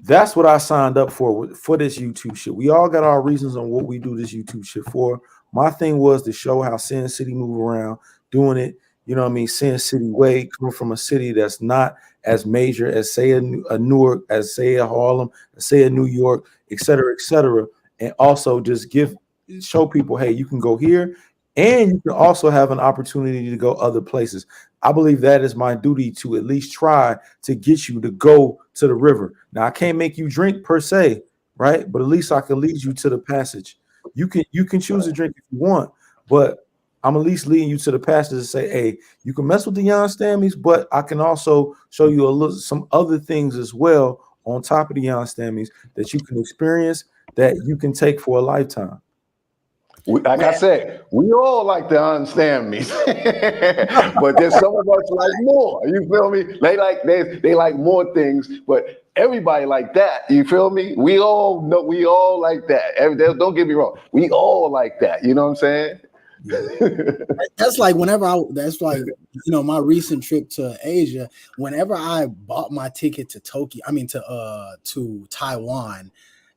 that's what I signed up for this YouTube shit. We all got our reasons on what we do this YouTube shit for. My thing was to show how CinCity move around, doing it, you know what I mean, CinCity way, coming from a city that's not as major as, say, a Newark, as, say, a Harlem, say, a New York, et cetera, and also just show people, hey, you can go here, and you can also have an opportunity to go other places. I believe that is my duty to at least try to get you to go to the river. Now, I can't make you drink per se, right? But at least I can lead you to the passage. You can choose to drink if you want, but I'm at least leading you to the passage to say, hey, you can mess with the Jan Stammies, but I can also show you some other things as well on top of the Jan Stammies that you can experience, that you can take for a lifetime. Like I said, we all like to understand me, but there's some of us like more. You feel me? They like more things, but everybody like that. You feel me? We all know. We all like that. Don't get me wrong. We all like that. You know what I'm saying? That's like that's like, my recent trip to Asia, whenever I bought my ticket to to Taiwan,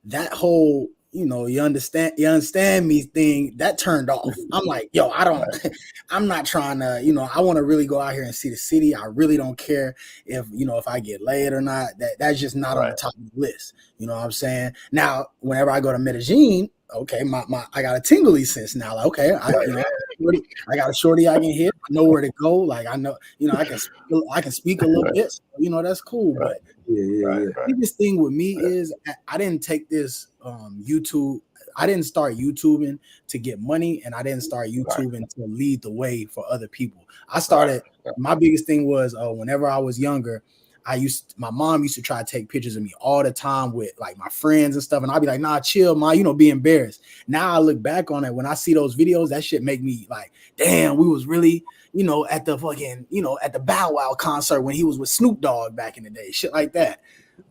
that whole, you understand me thing, that turned off. I'm like, yo, I'm not trying to, I want to really go out here and see the city. I really don't care if I get laid or not. That's just not on the top of the list. You know what I'm saying? Now, whenever I go to Medellin, okay, I got a tingly sense now. Like, okay, I got a shorty I can hit. I know where to go. Like, I know, I can speak a little bit. So, that's cool. But the biggest thing with me is I didn't take this YouTube. I didn't start YouTubing to get money, and I didn't start YouTubing to lead the way for other people. I started. My biggest thing was whenever I was younger, my mom used to try to take pictures of me all the time with like my friends and stuff. And I'd be like, nah, chill, ma, be embarrassed. Now I look back on it. When I see those videos, that shit make me like, damn, we was really, at the fucking, at the Bow Wow concert when he was with Snoop Dogg back in the day, shit like that.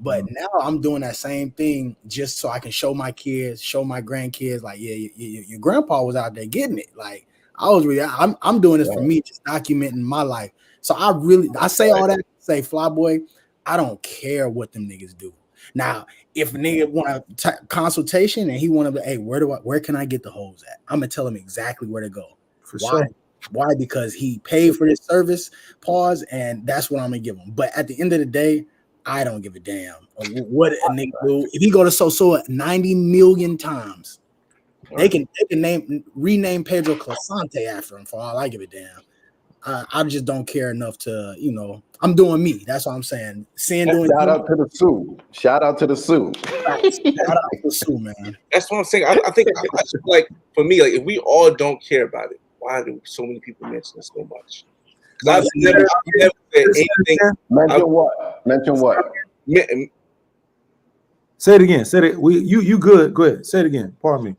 But now I'm doing that same thing just so I can show my kids, show my grandkids, like, yeah, your grandpa was out there getting it. Like, I'm doing this for me, just documenting my life. So I say all that, say, Flyboy, I don't care what them niggas do. Now, if a nigga want a consultation and he want to, hey, where can I get the hoes at? I'm gonna tell him exactly where to go. Why? Why? Because he paid for this service, and that's what I'm gonna give him. But at the end of the day, I don't give a damn what a nigga do. If he go to So 90 million times, they can rename Pedro Clasante after him for all I give a damn. I just don't care enough to, I'm doing me. That's what I'm saying. Shout out to the Sioux. Shout out to the Sioux. Shout out to the Sioux, man. That's what I'm saying. I think like for me, like if we all don't care about it, why do so many people mention it so much? Because I've never said anything. Mention what? Say it again. Say it. You good? Go ahead. Say it again. Pardon me.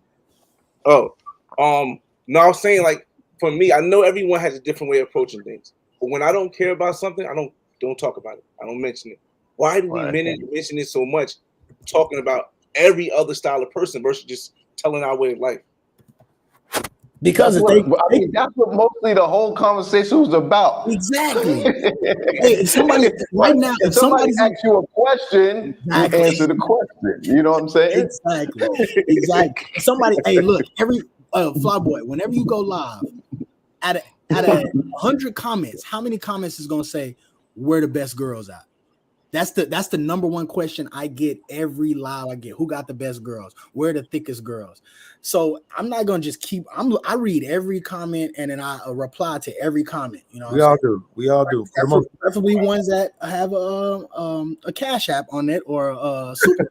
No, I was saying like. For me, I know everyone has a different way of approaching things, but when I don't care about something, I don't talk about it. I don't mention it. Why do we mention it so much? Talking about every other style of person versus just telling our way of life. Because that's what mostly the whole conversation was about. Exactly. Hey, somebody right now, if somebody asks you a question, you answer the question. You know what I'm saying? Exactly. Somebody, hey, look, every Flyboy, whenever you go live, at 100 comments, how many comments is gonna say where the best girls at? That's the number one question I get every live I get. Who got the best girls? Where are the thickest girls? So I'm not gonna just I read every comment and then I reply to every comment. We all do. Preferably ones that have a Cash App on it or a super.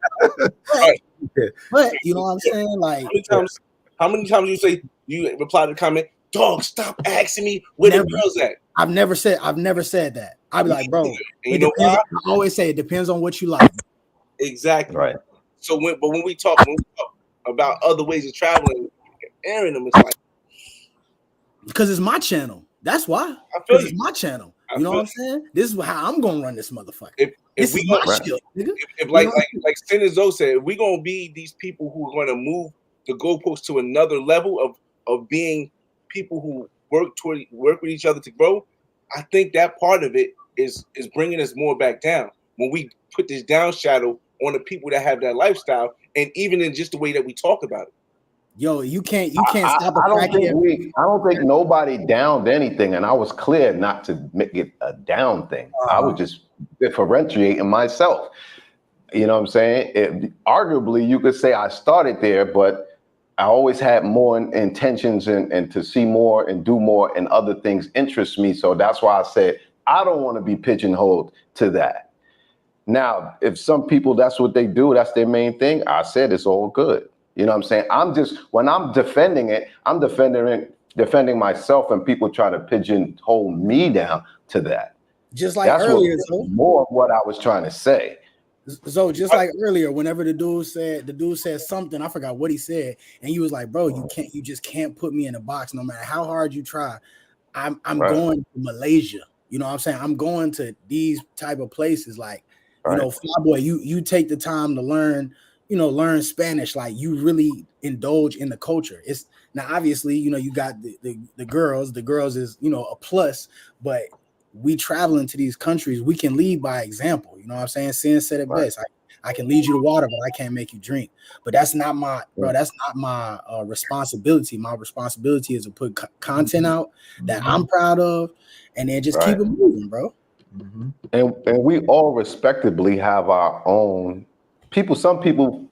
But you know what I'm saying? Like how many times you reply to the comment, dog, stop asking me where the girls at? I've never said that. I'd be like, bro, I always say it depends on what you like. Exactly. Right. So when we talk about other ways of traveling, airing them, it's like because it's my channel. That's why. It's my channel. You know what I'm saying? This is how I'm gonna run this motherfucker. If we my shit, nigga. If like Sin and Zoe said, if we gonna be these people who are gonna move the goalpost to another level of being people who work with each other to grow, I think that part of it is bringing us more back down when we put this down shadow on the people that have that lifestyle, and even in just the way that we talk about it. Yo, you can't stop a crackhead. I don't think nobody downed anything, and I was clear not to make it a down thing. I was just differentiating myself. You know what I'm saying? Arguably, you could say I started there, but I always had more intentions and to see more and do more, and other things interest me. So that's why I said I don't want to be pigeonholed to that. Now, if some people, that's what they do, that's their main thing, I said it's all good. You know what I'm saying? When I'm defending it, I'm defending myself, and people try to pigeonhole me down to that. Just like that's earlier, more of what I was trying to say. So just like earlier, whenever the dude said something, I forgot what he said, and he was like, "Bro, you just can't put me in a box, no matter how hard you try." I'm going to Malaysia. You know what I'm saying? I'm going to these type of places, like Flyboy. You take the time to learn, learn Spanish. Like you really indulge in the culture. It's now obviously, you got the girls. The girls is a plus, but we traveling to these countries, we can lead by example. You know what I'm saying? Sin said it best. I can lead you to water, but I can't make you drink. But that's not my responsibility. My responsibility is to put content out that I'm proud of, and then just keep it moving, bro. Mm-hmm. And we all respectively have our own people. Some people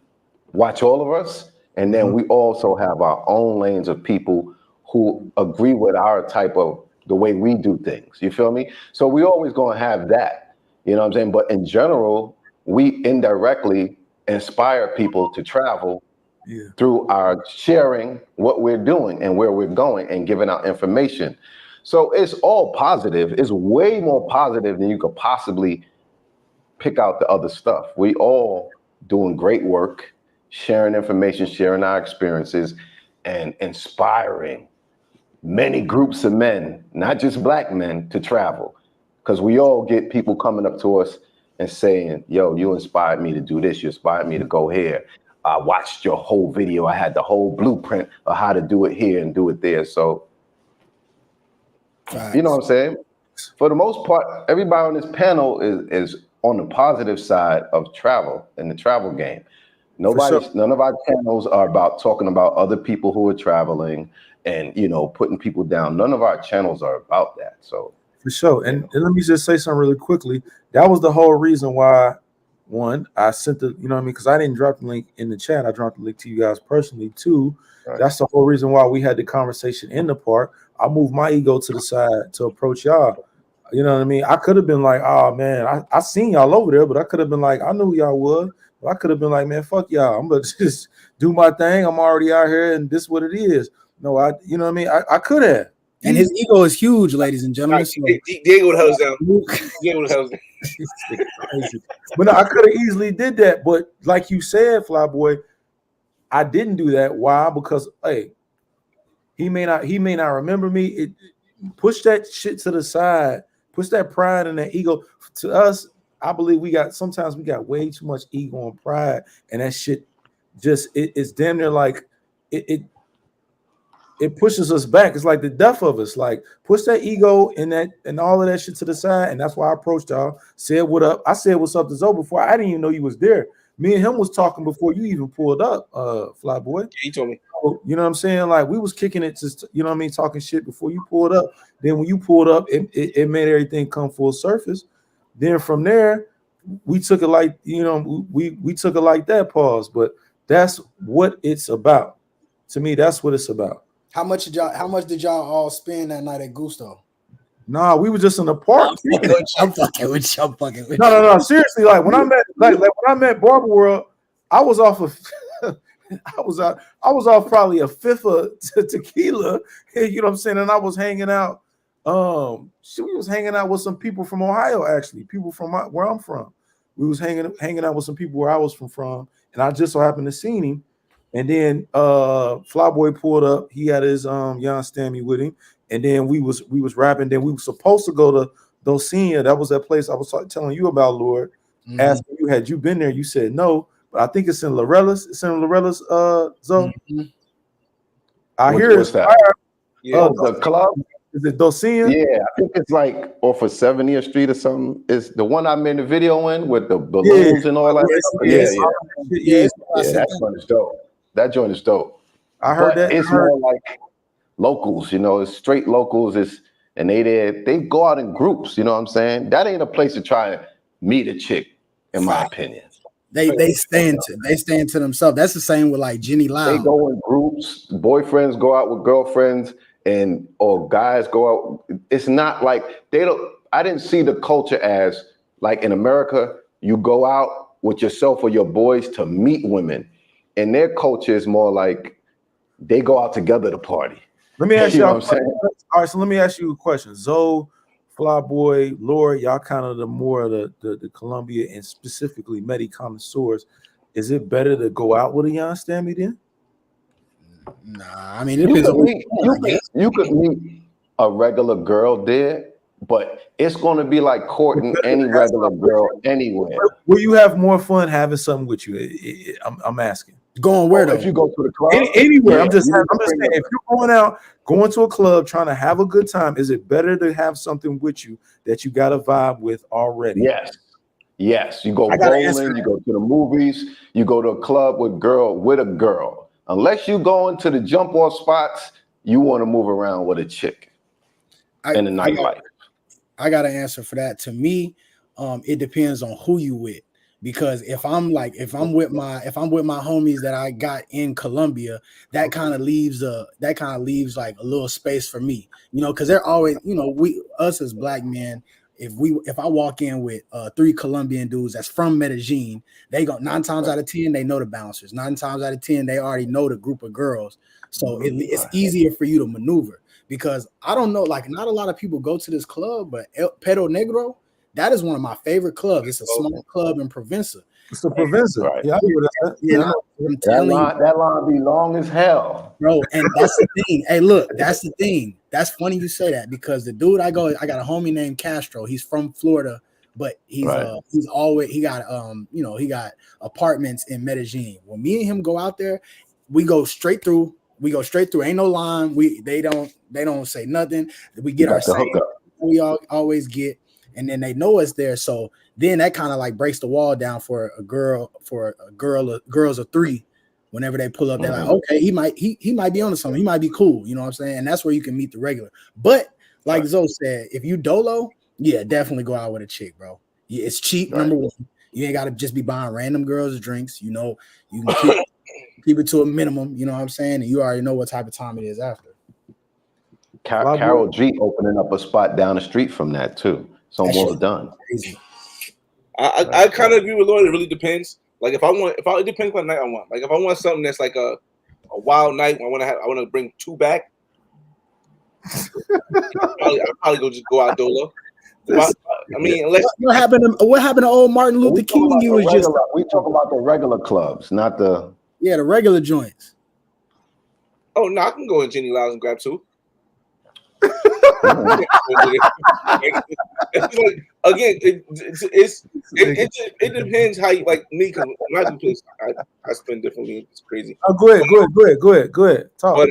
watch all of us, and then we also have our own lanes of people who agree with our type of the way we do things. You feel me? So we always gonna have that. You know what I'm saying? But in general, we indirectly inspire people to travel through our sharing what we're doing and where we're going and giving out information. So it's all positive. It's way more positive than you could possibly pick out the other stuff. We all doing great work, sharing information, sharing our experiences, and inspiring many groups of men, not just black men, to travel. Because we all get people coming up to us and saying, yo, you inspired me to do this. You inspired me to go here. I watched your whole video. I had the whole blueprint of how to do it here and do it there. So, you know what I'm saying? For the most part, everybody on this panel is on the positive side of travel in the travel game. None of our channels are about talking about other people who are traveling and, putting people down. None of our channels are about that. So for sure. And let me just say something really quickly. That was the whole reason why, one, I sent the, because I didn't drop the link in the chat. I dropped the link to you guys personally too. That's the whole reason why we had the conversation in the park. I moved my ego to the side to approach y'all. You know what I mean? I could have been like, oh man, I seen y'all over there, but I could have been like, I knew who y'all was. But I could have been like, man, fuck y'all. I'm gonna just do my thing. I'm already out here, and this is what it is. No, you know what I mean? I could have. And his ego is huge, ladies and gentlemen. Diego the hell's down. Diego the hell's down. But no, I could have easily did that. But like you said, Flyboy, I didn't do that. Why? Because hey, he may not remember me. Push that shit to the side. Push that pride and that ego. To us, I believe sometimes we got way too much ego and pride, and that shit just it's damn near like it pushes us back. It's like the death of us. Like push that ego and all of that shit to the side. And that's why I approached y'all. Said what up. I said what's up to Zoe before. I didn't even know you was there. Me and him was talking before you even pulled up, Flyboy. He told me. You know what I'm saying? Like we was kicking it, just talking shit before you pulled up. Then when you pulled up, it made everything come full surface. Then from there, we took it like we took it like that. Pause. But that's what it's about. To me, that's what it's about. How much did y'all all spend that night at Gusto? Nah, we were just in the park. I'm fucking with you. No. Seriously, like when I met Barber World, I was off of I was off probably a fifth of tequila. You know what I'm saying? And I was hanging out. We was hanging out with some people from Ohio, actually. People from where I'm from. We was hanging out with some people where I was from, and I just so happened to see him. And then Flyboy pulled up. He had his Jan Stammy with him. And then we was rapping. Then we were supposed to go to Docenia. That was that place I was telling you about, Lord. Mm-hmm. Asking you, had you been there? You said no. But I think it's in Lorella's. It's in Lorella's zone. Mm-hmm. I hear it's that. The club. Is it Docenia? Yeah, I think it's like off of 70th Street or something. It's the one I made the video in with the balloons and all that. Yeah, that joint is dope. That joint is dope. I heard that. It's more like locals, it's straight locals. And they go out in groups, you know what I'm saying? That ain't a place to try and meet a chick, in my opinion. They stand to themselves. That's the same with like Jenny Lau. They go in groups, boyfriends go out with girlfriends, or guys go out. It's not like I didn't see the culture as like in America, you go out with yourself or your boys to meet women. And their culture is more like they go out together to party. Let me ask you all right, so let me ask you a question. Zoe, Flyboy, Lord, y'all kind of the more of the Colombia and specifically Medi connoisseurs. Is it better to go out with a young Stammy then? Nah, I mean it depends on you could meet a regular girl there, but it's going to be like courting any regular girl anywhere. Will you have more fun having something with you? I'm asking. Going where though? If you go to the club, anywhere. Yeah, I'm just saying, if you're going to a club, trying to have a good time, is it better to have something with you that you got a vibe with already? Yes. You go bowling, you go to the movies, you go to a club with a girl. Unless you go into the jump off spots, you want to move around with a chick in the nightlife. I got an answer for that. To me, it depends on who you with. Because if I'm with my homies that I got in Colombia, that kind of leaves like a little space for me, because they're always, us as black men, if I walk in with 3 Colombian dudes that's from Medellin, they go 9 times out of 10 they know the bouncers. 9 times out of 10 they already know the group of girls, so it's easier for you to maneuver. Because I don't know, like not a lot of people go to this club, but El Perro Negro. That is one of my favorite clubs. It's a small club in Provenza. It's a Provenza. Right. Yeah, I hear that. I'm telling you, that line be long as hell, bro. And that's the thing. Hey, look, that's the thing. That's funny you say that, because the dude I got a homie named Castro. He's from Florida, but he got apartments in Medellin. When me and him go out there, we go straight through. Ain't no line. They don't say nothing. We get our same. We always get. And then they know us there, so then that kind of like breaks the wall down for girls of 3. Whenever they pull up, they're like, okay, he might be onto something. He might be cool, you know what I'm saying? And that's where you can meet the regular. But like Zoe said, if you dolo, yeah, definitely go out with a chick, bro. Yeah, it's cheap. Number 1, you ain't got to just be buying random girls drinks. You can keep it to a minimum. You know what I'm saying? And you already know what type of time it is after. Carol G opening up a spot down the street from that too. It's almost done. Crazy. I kind of agree with Lloyd. It really depends. Like it depends what night I want. Like if I want something that's like a wild night, I want to bring 2 back. I'll probably go out dolo. I mean, unless what happened to old Martin Luther King? We talk about the regular clubs, not the the regular joints. Oh no, I can go in Jenny Lyles and grab 2. Again, it depends how you like me. Cause when I do place, I spend differently. It's crazy. Oh, go ahead. Talk. But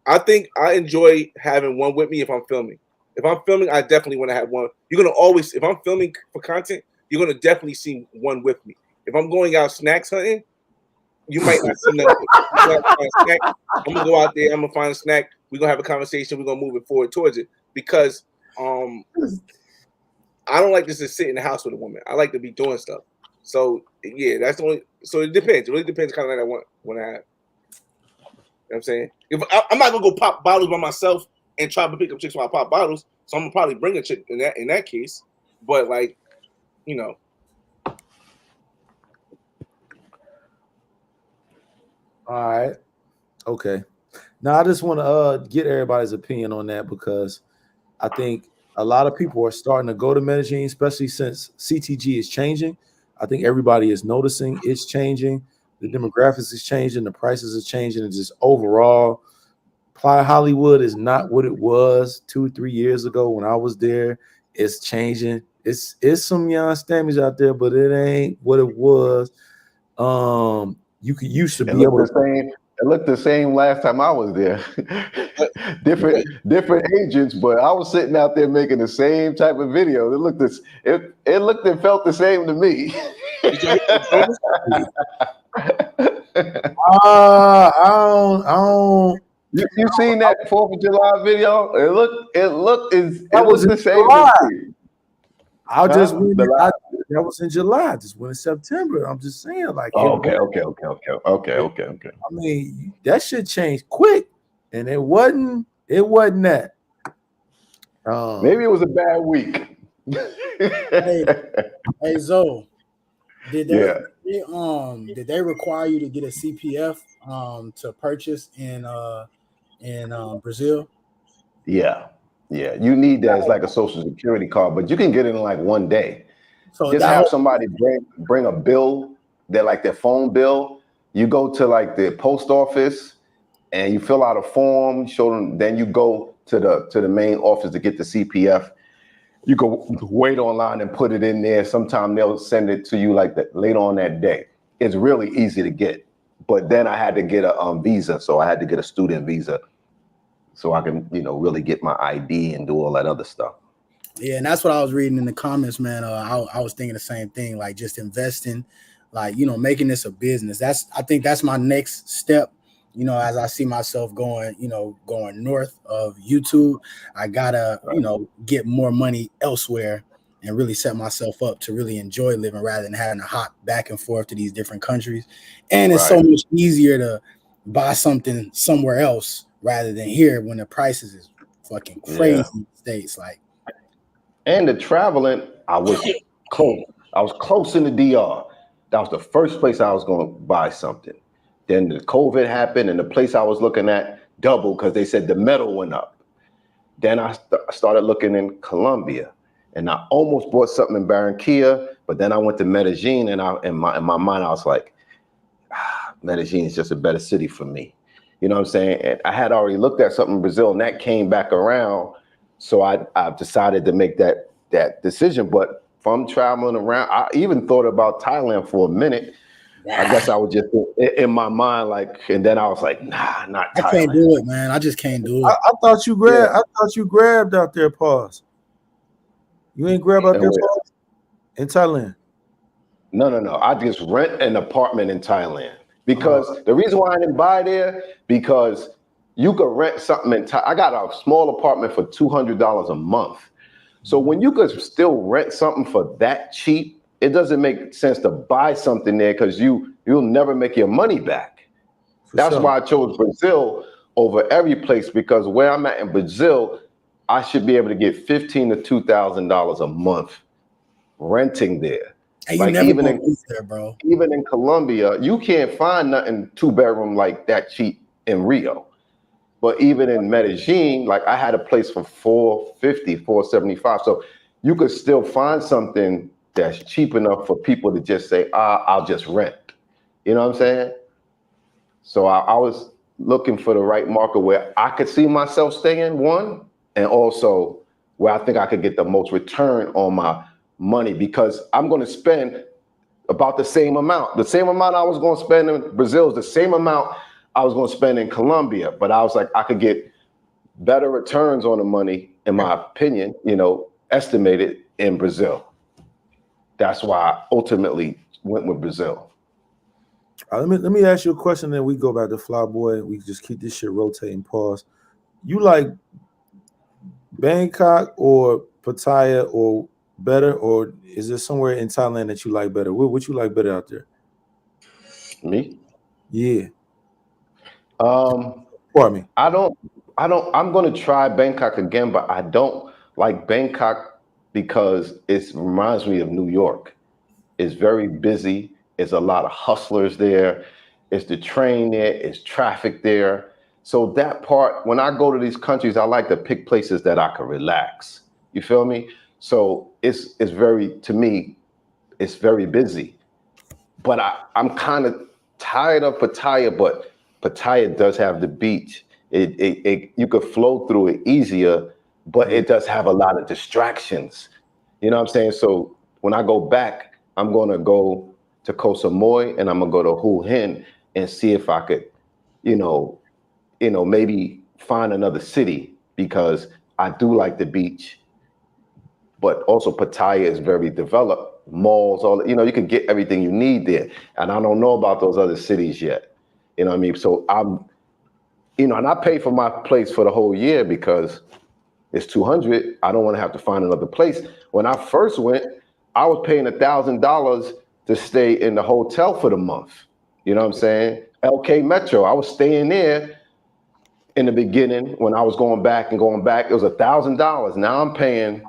I think I enjoy having one with me if I'm filming. If I'm filming, I definitely want to have one. You're gonna always, if I'm filming for content, you're gonna definitely see one with me. If I'm going out snacks hunting, you might not see nothing. I'm gonna go out there. I'm gonna find a snack. We're gonna have a conversation. We're gonna move it forward towards it, because I don't like just to sit in the house with a woman. I like to be doing stuff. So yeah, that's the only. So it depends. It really depends kind of night I want to have. You know what I'm saying? If I'm not gonna go pop bottles by myself and try to pick up chicks while I pop bottles, so I'm gonna probably bring a chick in that case. But like, All right. Okay. Now I just want to get everybody's opinion on that, because I think a lot of people are starting to go to Medellin, especially since CTG is changing. I think everybody is noticing it's changing. The demographics is changing. The prices are changing. And just overall, Playa Hollywood is not what it was 2-3 years ago when I was there. It's changing. It's some young Stammies out there, but it ain't what it was. You should be able to. It looked the same last time I was there. different agents, but I was sitting out there making the same type of video. It looked and felt the same to me. I don't. You seen that 4th of July video? It looked the same. That was in July. Just went in September. I'm just saying, like. Okay. I mean, that shit changed quick, and it wasn't that. Maybe it was a bad week. Hey Zoe, did they require you to get a CPF to purchase in Brazil? Yeah. Yeah, you need that as like a social security card, but you can get it in like one day. So Just that have whole, somebody bring a bill, that like their phone bill. You go to like the post office and you fill out a form, show them, then you go to the main office to get the CPF. You can wait online and put it in there. Sometime they'll send it to you like that later on that day. It's really easy to get. But then I had to get a visa, so I had to get a student visa so I can, really get my ID and do all that other stuff. yeah, and that's what I was reading in the comments, man. I was thinking the same thing, like just investing, like making this a business. I think that's my next step. As I see myself going north of YouTube, I gotta get more money elsewhere and really set myself up to really enjoy living rather than having to hop back and forth to these different countries. And it's so much easier to buy something somewhere else rather than here when the prices is fucking crazy in the States. Like, and the traveling, I was close. I was close in the DR. That was the first place I was going to buy something. Then the COVID happened, and the place I was looking at doubled because they said the metal went up. Then I started looking in Colombia, and I almost bought something in Barranquilla, but then I went to Medellin, and in my mind I was like, Medellin is just a better city for me. You know what I'm saying? And I had already looked at something in Brazil, and that came back around. So I've decided to make that decision. But from traveling around, I even thought about Thailand for a minute. I guess I was just in my mind, like, and then I was like, nah, not Thailand. I can't do it, man. I just can't do it. I thought you grabbed. I thought you grabbed out there, pause. You ain't grab out there, pause, in Thailand. No. I just rent an apartment in Thailand because the reason why I didn't buy there, because you could rent something in Thailand. I got a small apartment for $200 a month. So when you could still rent something for that cheap, it doesn't make sense to buy something there because you'll never make your money back. That's why I chose Brazil over every place, because where I'm at in Brazil, I should be able to get $1,500 to $2,000 a month renting there. And like you never go there, bro. Even in Colombia, you can't find nothing 2-bedroom like that cheap in Rio. But even in Medellin, like I had a place for $450, $475. So you could still find something that's cheap enough for people to just say, I'll just rent. You know what I'm saying? So I was looking for the right market where I could see myself staying, one, and also where I think I could get the most return on my money, because I'm going to spend about the same amount. The same amount I was going to spend in Brazil is the same amount I was going to spend in Colombia. But I was like, I could get better returns on the money, in my opinion, estimated in Brazil. That's why I ultimately went with Brazil. Let me ask you a question, then we go back to Flyboy. We just keep this shit rotating. Pause. You like Bangkok or Pattaya or better, or is there somewhere in Thailand that you like better? What you like better out there? Me? Yeah. Pardon me. I'm going to try Bangkok again, but I don't like Bangkok because it reminds me of New York. It's very busy. It's a lot of hustlers there. It's the train there. It's traffic there. So that part, when I go to these countries, I like to pick places that I can relax. You feel me? So it's very, to me, it's very busy. But I'm kind of tired of Pattaya, but Pattaya does have the beach. You could flow through it easier, but it does have a lot of distractions. You know what I'm saying? So when I go back, I'm going to go to Koh Samui and I'm going to go to Hue Hin and see if I could, maybe find another city, because I do like the beach. But also Pattaya is very developed, malls, you can get everything you need there. And I don't know about those other cities yet. You know what I mean? So and I pay for my place for the whole year because it's $200. I don't want to have to find another place. When I first went, I was paying $1,000 to stay in the hotel for the month. You know what I'm saying? LK Metro, I was staying there in the beginning when I was going back. It was $1,000. Now I'm paying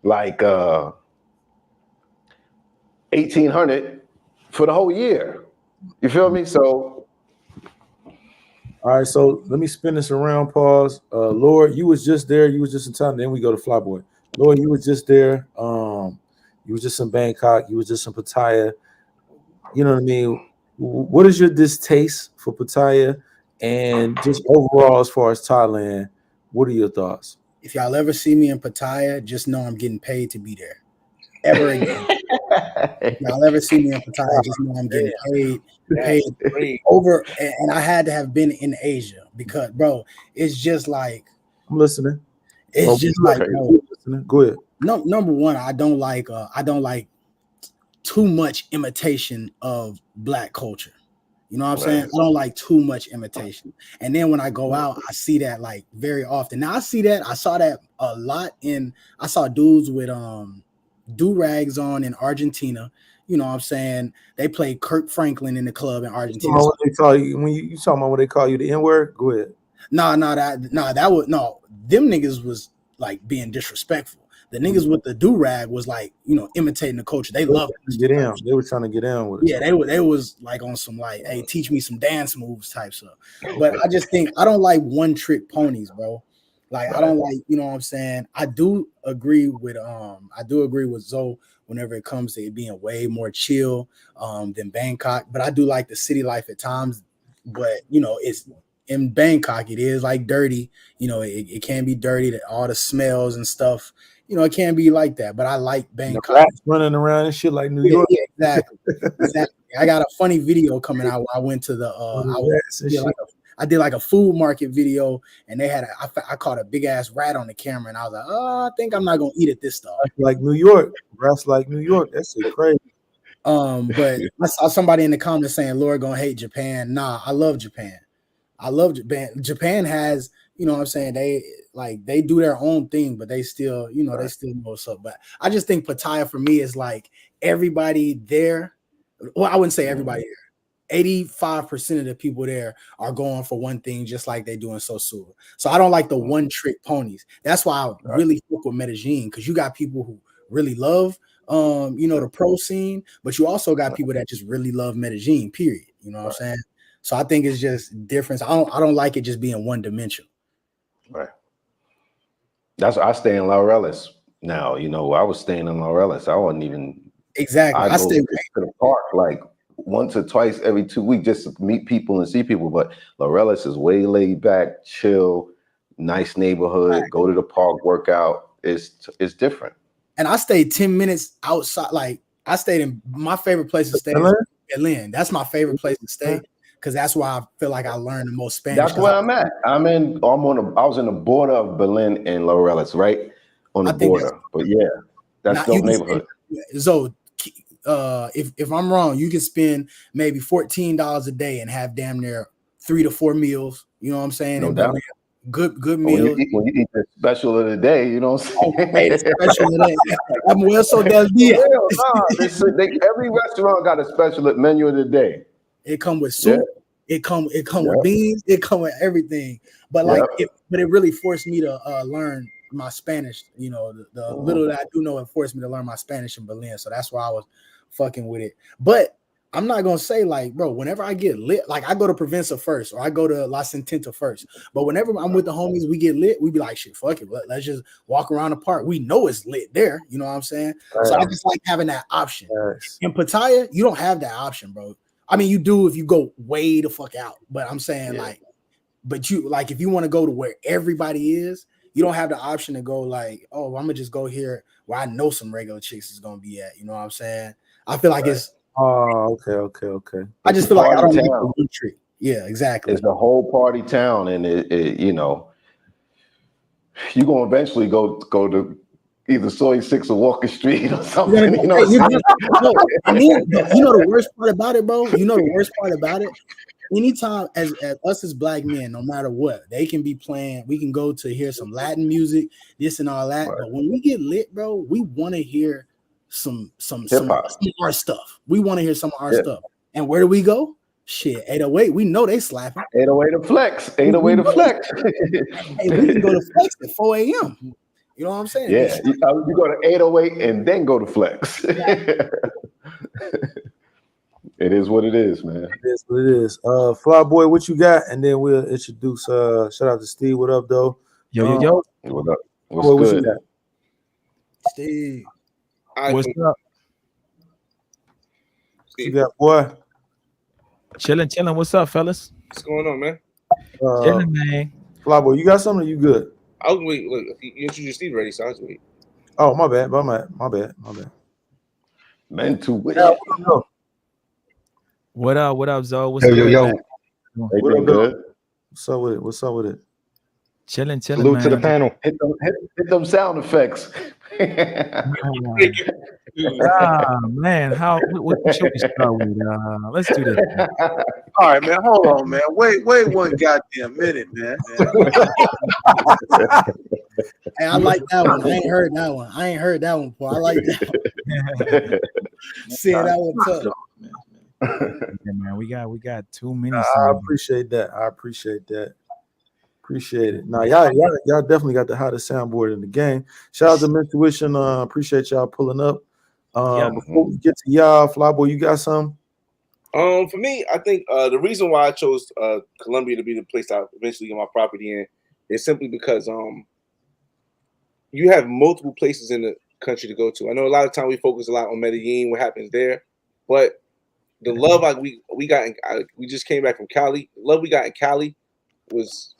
like $1,800 for the whole year. You feel me? So All right, so let me spin this around. Pause. Lord, you was just there. You was just in time. Then we go to Flyboy. Lord, you was just there. You was just in Bangkok. You was just in Pattaya. You know what I mean? What is your distaste for Pattaya, and just overall as far as Thailand? What are your thoughts? If y'all ever see me in Pattaya, just know I'm getting paid to be there. Ever again. If y'all ever see me in Pattaya, just know I'm getting paid over. And I had to have been in Asia because, bro, it's just like I'm listening. it's just like bro, go ahead. No, number one, I don't like too much imitation of Black culture. You know what I'm saying? I don't like too much imitation. And then when I go out, I see that like very often. Now I saw that a lot I saw dudes with do-rags on in Argentina. You know what I'm saying? They play Kirk Franklin in the club in Argentina. What they call you when you talking about what they call you the N-word? Go ahead. Them niggas was like being disrespectful. The niggas with the do-rag was like, you know, imitating the culture. They love it. Get in. They were trying to get in with it. Yeah, they was like on some like, hey, teach me some dance moves type stuff. But I just think I don't like one-trick ponies, bro. Like I don't like, you know what I'm saying? I do agree with Zoe whenever it comes to it being way more chill than Bangkok. But I do like the city life at times. But you know, it's in Bangkok, it is like dirty. You know, it can be dirty, that all the smells and stuff. You know, it can't be like that, but I like Bangkok. Rats running around and shit like New York. Yeah, exactly. I got a funny video coming out. I went to the I did like a food market video, and they had I caught a big ass rat on the camera, and I was like, oh, I think I'm not gonna eat it this time. Like New York, rats like New York. That's so crazy. But I saw somebody in the comments saying Laura gonna hate Japan. Nah, I love Japan. I love Japan. Japan has, you know what I'm saying, they do their own thing, but they still, you know, they still know what's up. But I just think Pattaya for me is like everybody there. Well, I wouldn't say everybody there. 85% of the people there are going for one thing, just like they do in Sosua. So I don't like the one trick ponies. That's why I really fuck with Medellin, because you got people who really love you know, the pro scene, but you also got people that just really love Medellin, period. You know what I'm saying? So I think it's just difference. I don't like it just being one dimensional. Right. That's I stay in Laureles now. You know, I was staying in Laureles. I wasn't even exactly. I stay to the park like once or twice every 2 weeks just to meet people and see people. But Laureles is way laid back, chill, nice neighborhood. Right. Go to the park, work out. It's different. And I stayed 10 minutes outside. Like I stayed in my favorite place to stay in Berlin. That's my favorite place to stay, because that's why I feel like I learned the most Spanish. That's where I'm at. I was in the border of Berlin and Laureles, right on the border. But yeah, that's the neighborhood. So, if I'm wrong, you can spend maybe $14 a day and have damn near 3 to 4 meals. You know what I'm saying? No doubt. Good meals. When you eat the special of the day, you know what I'm saying? Hey, the special of the day. I'm well, so that's every restaurant got a special menu of the day. It come with soup. Yeah. It come with beans. It come with everything. But like, it really forced me to learn my Spanish. You know, the little that I do know, it forced me to learn my Spanish in Berlin. So that's why I was fucking with it. But I'm not gonna say like, bro, whenever I get lit, like I go to Provenza first, or I go to La Sentinta first. But whenever I'm with the homies, we get lit, we be like, shit, fuck it, let's just walk around the park. We know it's lit there, you know what I'm saying? So I just like having that option. In Pattaya, you don't have that option, bro. I mean, you do if you go way the fuck out, but I'm saying like, but you like if you want to go to where everybody is, you don't have the option to go like, oh, I'm gonna just go here where I know some regular chicks is gonna be at. You know what I'm saying? I feel like it's. Oh, okay. I just feel like I don't like the one trick. Yeah, exactly. It's the whole party town, and it you know, you're gonna eventually go to either Soy 6 or Walker Street or something. You know, you know the worst part about it, bro. You know the worst part about it. Anytime as us as black men, no matter what, they can be playing. We can go to hear some Latin music, this and all that. Right. But when we get lit, bro, we want to hear some of our stuff. We want to hear some of our stuff. And where do we go? Shit, 808. We know they slapping. 808 to flex. 808 to flex. Hey, we can go to flex at 4 a.m. You know what I'm saying? Yeah, you go to 808 and then go to flex. It is what it is, man. It is what it is. Fly boy, what you got? And then we'll introduce. Shout out to Steve. What up, though? Yo. What up? Boy, what you got? Steve. What's up? What you got, boy? Chilling. What's up, fellas? What's going on, man? Chilling, man. Fly boy, you got something? Or you good? I was wait. Look, you introduced Steve already, so I was wait. Oh, my bad. My bad. Man, too weird. Yeah, What up, Zoe? What's Yo, good? yo. Everything good? What's up with it? Chilling, Salute man. to the panel. Hit them sound effects. Man, what should we start with? Let's do this. All right, man. Hold on, man. Wait one goddamn minute, man. Hey, I like that one. I ain't heard that one before. I like that one. Seeing that one tough. Yeah, man, we got 2 minutes. I appreciate that. Appreciate it. Now, y'all definitely got the hottest soundboard in the game. Shout out to Intuition. Appreciate y'all pulling up. Before we get to y'all, Flyboy, you got some? For me, I think the reason why I chose Colombia to be the place I eventually get my property in is simply because you have multiple places in the country to go to. I know a lot of time we focus a lot on Medellin, what happens there, but the love we got we just came back from Cali. The love we got in Cali was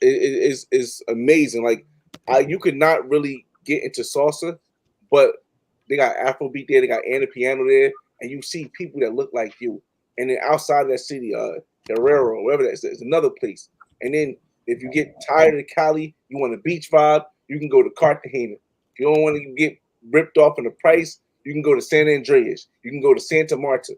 is amazing. Like you could not really get into salsa, but they got Afrobeat there, they got Anna Piano there, and you see people that look like you. And then outside of that city, Guerrero, wherever that is, there's another place. And then if you get tired of Cali, you want a beach vibe, you can go to Cartagena. If you don't want to get ripped off in the price, you can go to San Andreas. You can go to Santa Marta.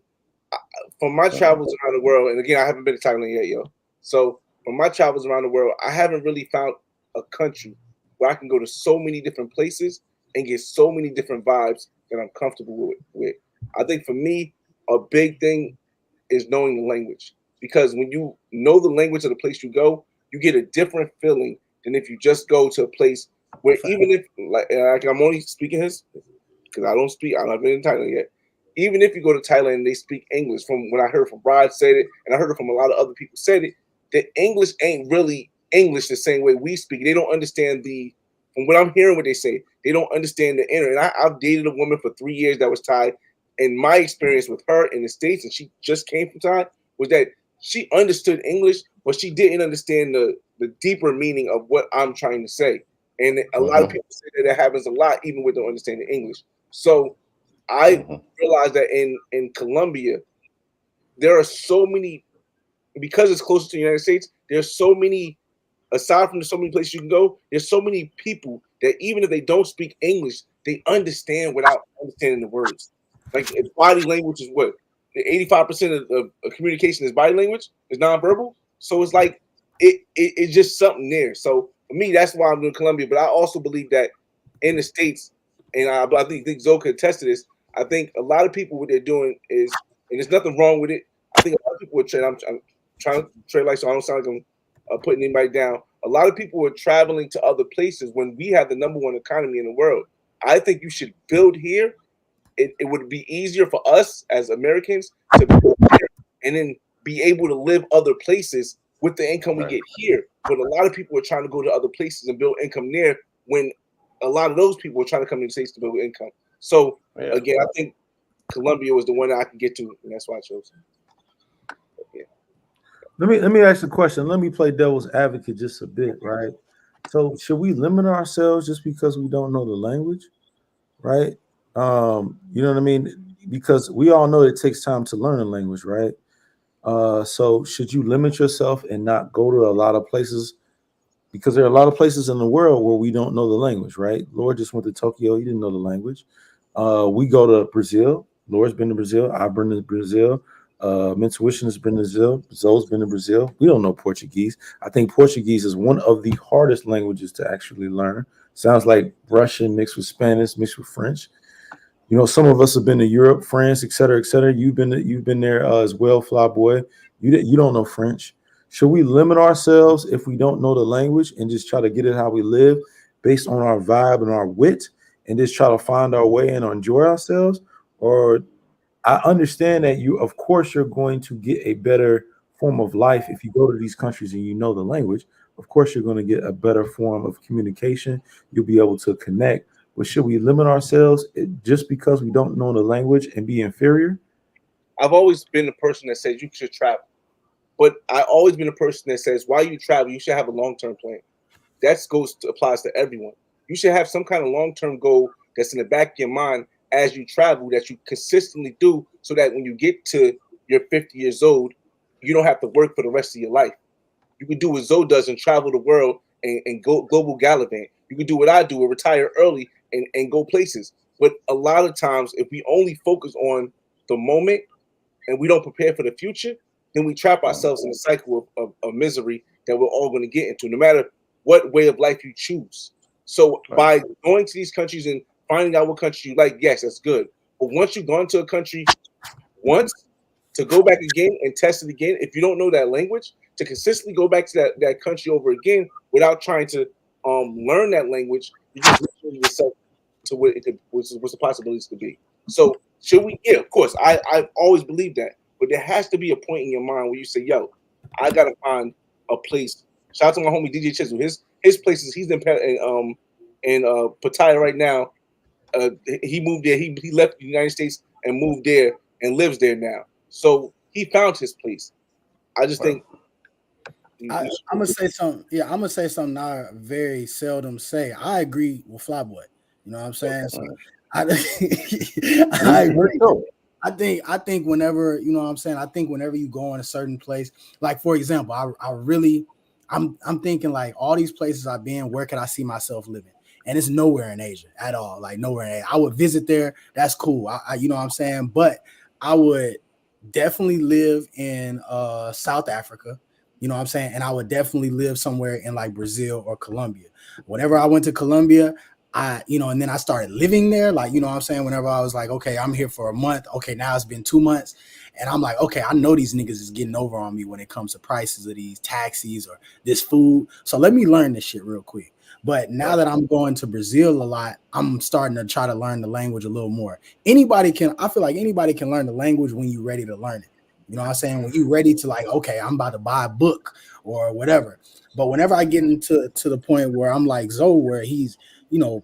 From my travels around the world, and again, I haven't been to Thailand yet, yo. So from my travels around the world, I haven't really found a country where I can go to so many different places and get so many different vibes that I'm comfortable with. I think for me, a big thing is knowing the language. Because when you know the language of the place you go, you get a different feeling than if you just go to a place where even if, like I'm only speaking his, because I've not been in Thailand yet. Even if you go to Thailand and they speak English, from what I heard from Brad said it, and I heard it from a lot of other people said it, that English ain't really English the same way we speak. They don't understand from what I'm hearing what they say, they don't understand the inner. And I've dated a woman for 3 years that was Thai, and my experience with her in the States, and she just came from Thai, was that she understood English, but she didn't understand the deeper meaning of what I'm trying to say. And a lot of people say that happens a lot, even with them understanding English. So I realized that in Colombia, there are so many, because it's closer to the United States, there's so many, aside from the so many places you can go, there's so many people that even if they don't speak English, they understand without understanding the words. Like body language is what? 85% of communication is body language, is nonverbal. So it's like, it's just something there. So for me, that's why I'm doing Colombia. But I also believe that in the States, and I think Zoe could attest to this, I think a lot of people, what they're doing is, and there's nothing wrong with it, I think a lot of people would trade, I'm trying to trade like so I don't sound like I'm putting anybody down. A lot of people are traveling to other places when we have the #1 economy in the world. I think you should build here. It would be easier for us as Americans to build here and then be able to live other places with the income we get here. But a lot of people are trying to go to other places and build income there when a lot of those people are trying to come to the States to build income. So again, I think Colombia was the one that I could get to, and that's why I chose it. Yeah. Let me ask you a question. Let me play devil's advocate just a bit, right? So should we limit ourselves just because we don't know the language, right? You know what I mean? Because we all know it takes time to learn a language, right? So should you limit yourself and not go to a lot of places? Because there are a lot of places in the world where we don't know the language, right? Lord just went to Tokyo. He didn't know the language. We go to Brazil. Lord's been to Brazil. I've been to Brazil. Intuition has been to Brazil. Zoe's been to Brazil. We don't know Portuguese. I think Portuguese is one of the hardest languages to actually learn. Sounds like Russian mixed with Spanish, mixed with French. You know, some of us have been to Europe, France, et cetera, et cetera. You've been there as well, Flyboy. You don't know French. Should we limit ourselves if we don't know the language and just try to get it how we live based on our vibe and our wit and just try to find our way and enjoy ourselves? Or I understand that of course, you're going to get a better form of life if you go to these countries and you know the language. Of course, you're going to get a better form of communication. You'll be able to connect. But should we limit ourselves just because we don't know the language and be inferior? I've always been the person that says you should travel, but I've always been a person that says while you travel, you should have a long-term plan. That applies to everyone. You should have some kind of long-term goal that's in the back of your mind as you travel that you consistently do, so that when you get to your 50 years old, you don't have to work for the rest of your life. You can do what Zoe does and travel the world and go global gallivant. You can do what I do and retire early and go places. But a lot of times, if we only focus on the moment and we don't prepare for the future, then we trap ourselves in a cycle of misery that we're all going to get into, no matter what way of life you choose. So by going to these countries and finding out what country you like, yes, that's good. But once you've gone to a country once, to go back again and test it again, if you don't know that language, to consistently go back to that country over again without trying to learn that language, you just limit yourself to what it could, what's the possibilities could be. So should we? Yeah, of course. I've always believed that, but there has to be a point in your mind where you say, "Yo, I gotta find a place." Shout out to my homie DJ Chisel. His places. He's in Pattaya right now. He moved there. He left the United States and moved there and lives there now. So he found his place. I just think I'm gonna say something. Yeah, I'm gonna say something I very seldom say. I agree with Flyboy. You know what I'm saying? So I agree. I think whenever, you know what I'm saying, I think whenever you go in a certain place, like for example, I'm thinking like all these places I've been, where could I see myself living? And it's nowhere in Asia at all. Like nowhere in Asia. I would visit there. That's cool. I you know what I'm saying? But I would definitely live in South Africa. You know what I'm saying? And I would definitely live somewhere in like Brazil or Colombia. Whenever I went to Colombia, and then I started living there. Like, you know what I'm saying? Whenever I was like, okay, I'm here for a month. Okay, now it's been 2 months. And I'm like, okay, I know these niggas is getting over on me when it comes to prices of these taxis or this food. So let me learn this shit real quick. But now that I'm going to Brazil a lot, I'm starting to try to learn the language a little more. I feel like anybody can learn the language when you're ready to learn it. You know what I'm saying? When you're ready to like, okay, I'm about to buy a book or whatever. But whenever I get into the point where I'm like Zoe, where he's,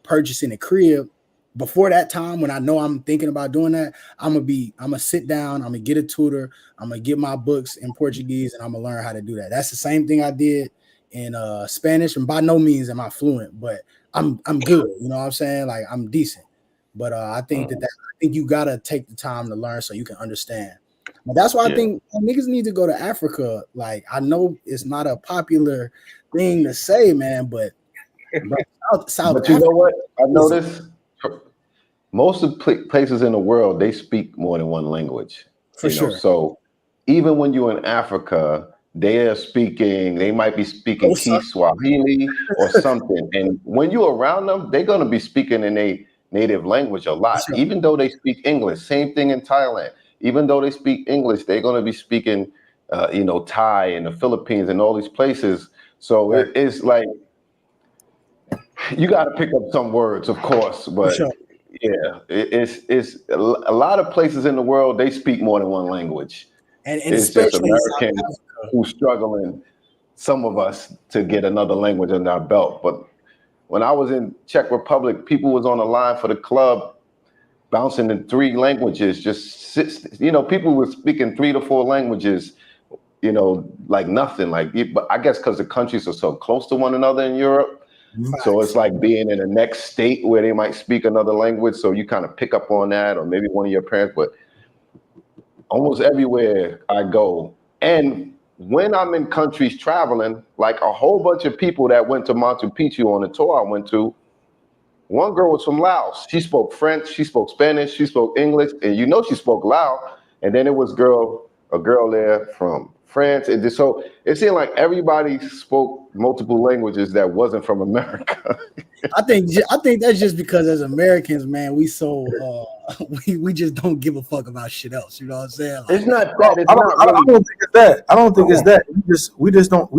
purchasing a crib, before that time, when I know I'm thinking about doing that, I'm gonna sit down, I'm gonna get a tutor, I'm gonna get my books in Portuguese, and I'm gonna learn how to do that. That's the same thing I did in Spanish, and by no means am I fluent, but I'm good. You know what I'm saying? Like I'm decent. But I think I think you gotta take the time to learn so you can understand. But that's why I think niggas need to go to Africa. Like I know it's not a popular thing to say, man, but South But you know what? I noticed most of the places in the world, they speak more than one language. For sure. So even when you're in Africa, they might be speaking Kiswahili or something. And when you're around them, they're going to be speaking in a native language a lot, even though they speak English. Same thing in Thailand. Even though they speak English, they're going to be speaking, Thai in the Philippines and all these places. So it's like, you got to pick up some words, of course, but it's a lot of places in the world, they speak more than one language. And it's just Americans who's struggling, some of us, to get another language under our belt. But when I was in Czech Republic, people was on the line for the club bouncing in 3 languages, people were speaking 3 to 4 languages, like nothing. But I guess because the countries are so close to one another in Europe. So it's like being in the next state where they might speak another language. So you kind of pick up on that, or maybe one of your parents, but almost everywhere I go. And when I'm in countries traveling, like a whole bunch of people that went to Machu Picchu on the tour I went to, one girl was from Laos. She spoke French, she spoke Spanish, she spoke English, and she spoke Lao. And then it was a girl there from France. And so it seemed like everybody spoke multiple languages that wasn't from America. I think that's just because as Americans, man, we we just don't give a fuck about shit else. You know what I'm saying? Like, it's not that. I don't think it's that. I don't think it's that. We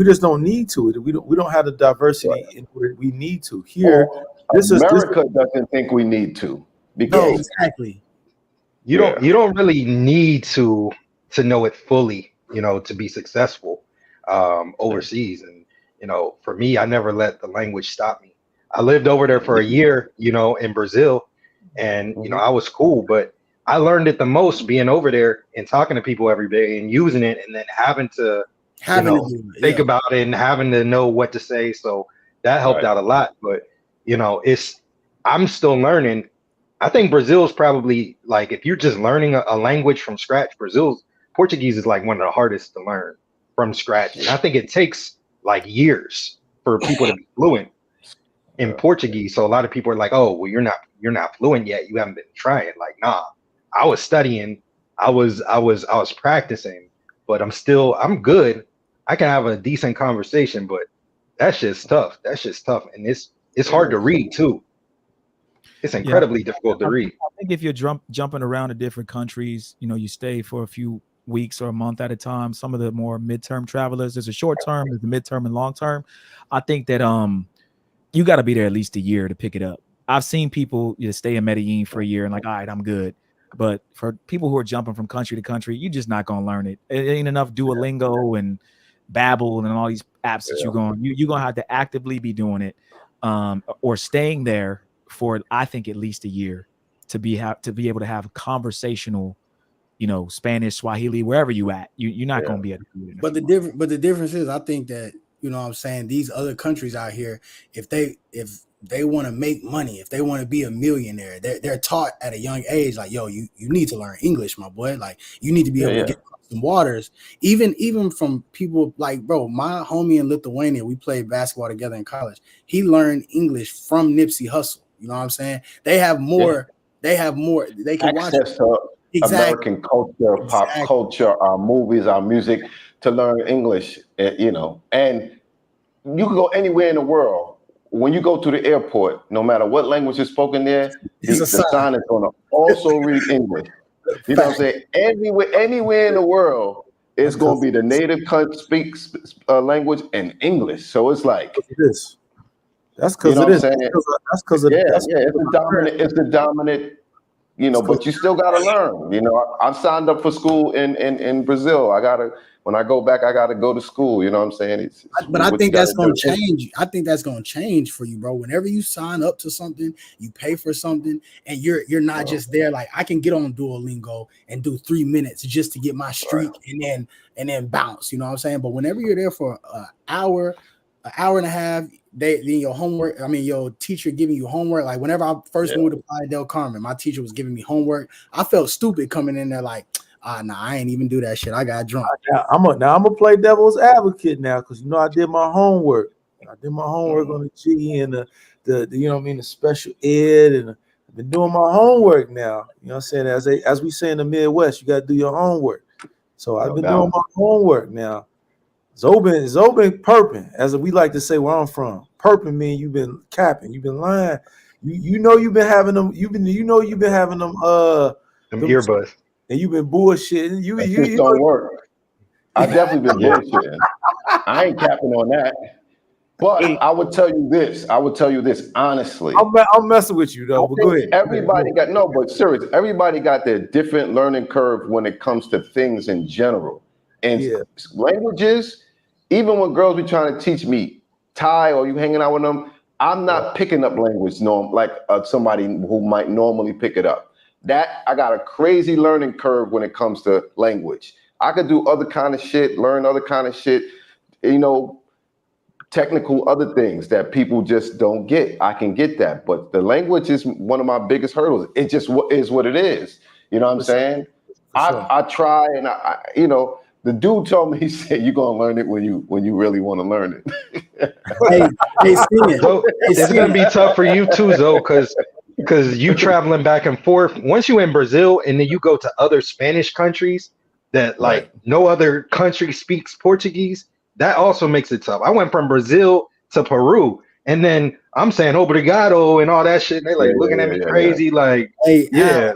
just don't need to. We don't have the diversity in where we need to. Here, America doesn't think we need to, because exactly. you don't really need to know it fully, to be successful overseas. And for me, I never let the language stop me. I lived over there for a year, in Brazil, and I was cool, but I learned it the most being over there and talking to people every day and using it, and then having to think about it and having to know what to say. So that helped out a lot. But I'm still learning. I think Brazil is probably, like, if you're just learning a language from scratch, Portuguese is like one of the hardest to learn from scratch. And I think it takes like years for people to be fluent in Portuguese. So a lot of people are like, oh, well, you're not fluent yet. You haven't been trying. Like, nah, I was studying. I was practicing, but I'm good. I can have a decent conversation, but that's just tough. And it's hard to read too. It's incredibly difficult to read. I think if you're jumping around to different countries, you stay for a few weeks or a month at a time. Some of the more midterm travelers, there's a short term, there's the midterm and long term. I think that you got to be there at least a year to pick it up. I've seen people stay in Medellin for a year and like, all right, I'm good. But for people who are jumping from country to country, you're just not gonna learn it. It ain't enough Duolingo and Babbel and all these apps that you're gonna have to actively be doing it, or staying there for, I think, at least a year to be able to have conversational, Spanish, Swahili, wherever you at. You're not gonna be able to do it. But the difference is, I think that what I'm saying, these other countries out here, if they want to make money, if they want to be a millionaire, they're taught at a young age, like, yo, you need to learn English, my boy. Like, you need to be able to get across some waters. Even from people like, bro, my homie in Lithuania, we played basketball together in college. He learned English from Nipsey Hussle. You know what I'm saying? They have more. They can access watch to American culture, pop culture, our movies, our music, to learn English. And you can go anywhere in the world. When you go to the airport, no matter what language is spoken there, the sign is going to also read English. You know what I'm saying? Anywhere in the world, it's going to be the native speaks language and English. So it's like this. That's because it is. That's because of it's the dominant. But you still got to learn. I signed up for school in Brazil. When I go back, I got to go to school. You know what I'm saying? But I think that's going to change. I think that's going to change for you, bro. Whenever you sign up to something, you pay for something, and you're not just there. Like, I can get on Duolingo and do 3 minutes just to get my streak and then bounce. You know what I'm saying? But whenever you're there for an hour and a half, then your homework. I mean, your teacher giving you homework. Like, whenever I first moved to Playa del Carmen, my teacher was giving me homework. I felt stupid coming in there like, I ain't even do that shit. I got drunk. I'm gonna play devil's advocate now, because I did my homework. I did my homework on the G and the the special ed, and I've been doing my homework now. You know what I'm saying? As we say in the Midwest, you got to do your homework. So I've been doing my homework now. Zoe been perping, as we like to say where I'm from. Perping mean you've been capping, you've been lying. You've been having them. You've been having them them earbuds. And you've been bullshitting. You don't work. I definitely been bullshitting. I ain't capping on that. But I would tell you this. Honestly. I'm messing with you though. But go ahead. Everybody got their different learning curve when it comes to things in general. And languages, even when girls be trying to teach me Thai or you hanging out with them, I'm not picking up language like somebody who might normally pick it up. That I got a crazy learning curve when it comes to language. I could do other kind of shit, learn other kind of shit, technical other things that people just don't get. I can get that, but the language is one of my biggest hurdles. It just is what it is. You know what I'm saying? I try, and the dude told me, he said, "You're gonna learn it when you really want to learn it." It's gonna be tough for you too, though, because you traveling back and forth. Once you in Brazil and then you go to other Spanish countries that like no other country speaks Portuguese, that also makes it tough. I went from Brazil to Peru, and then I'm saying obrigado and all that shit. And they like looking at me crazy, like,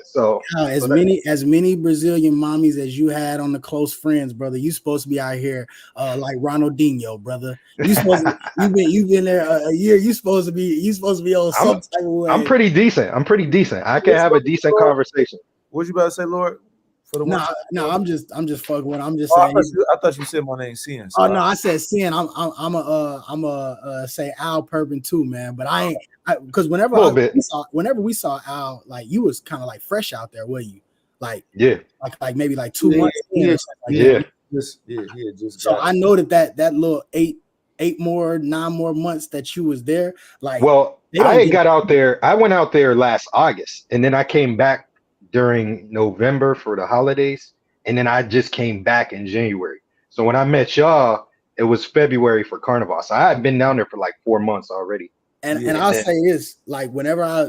so as many Brazilian mommies as you had on the close friends, brother, you supposed to be out here like Ronaldinho, brother. You've been there a year. You supposed to be on some type of way. I'm pretty decent. I can have a decent conversation. What you about to say, Lord? For the No, I'm just fucking with. I'm just Oh, saying. I thought you said my name, Cien. Oh no, I said Cien. I'm a say Al Purban too, man. But I ain't because whenever we saw Al, like you was kind of like fresh out there, were you? Like Yeah, like maybe like 2 months. Yeah. He had just. So I know that little 9 more months that you was there. Like, well, I got out there. I went out there last August, and then I came back during November for the holidays, and then I just came back in January. So when I met y'all, it was February for Carnival. So I had been down there for like 4 months already. And I'll say this, like whenever I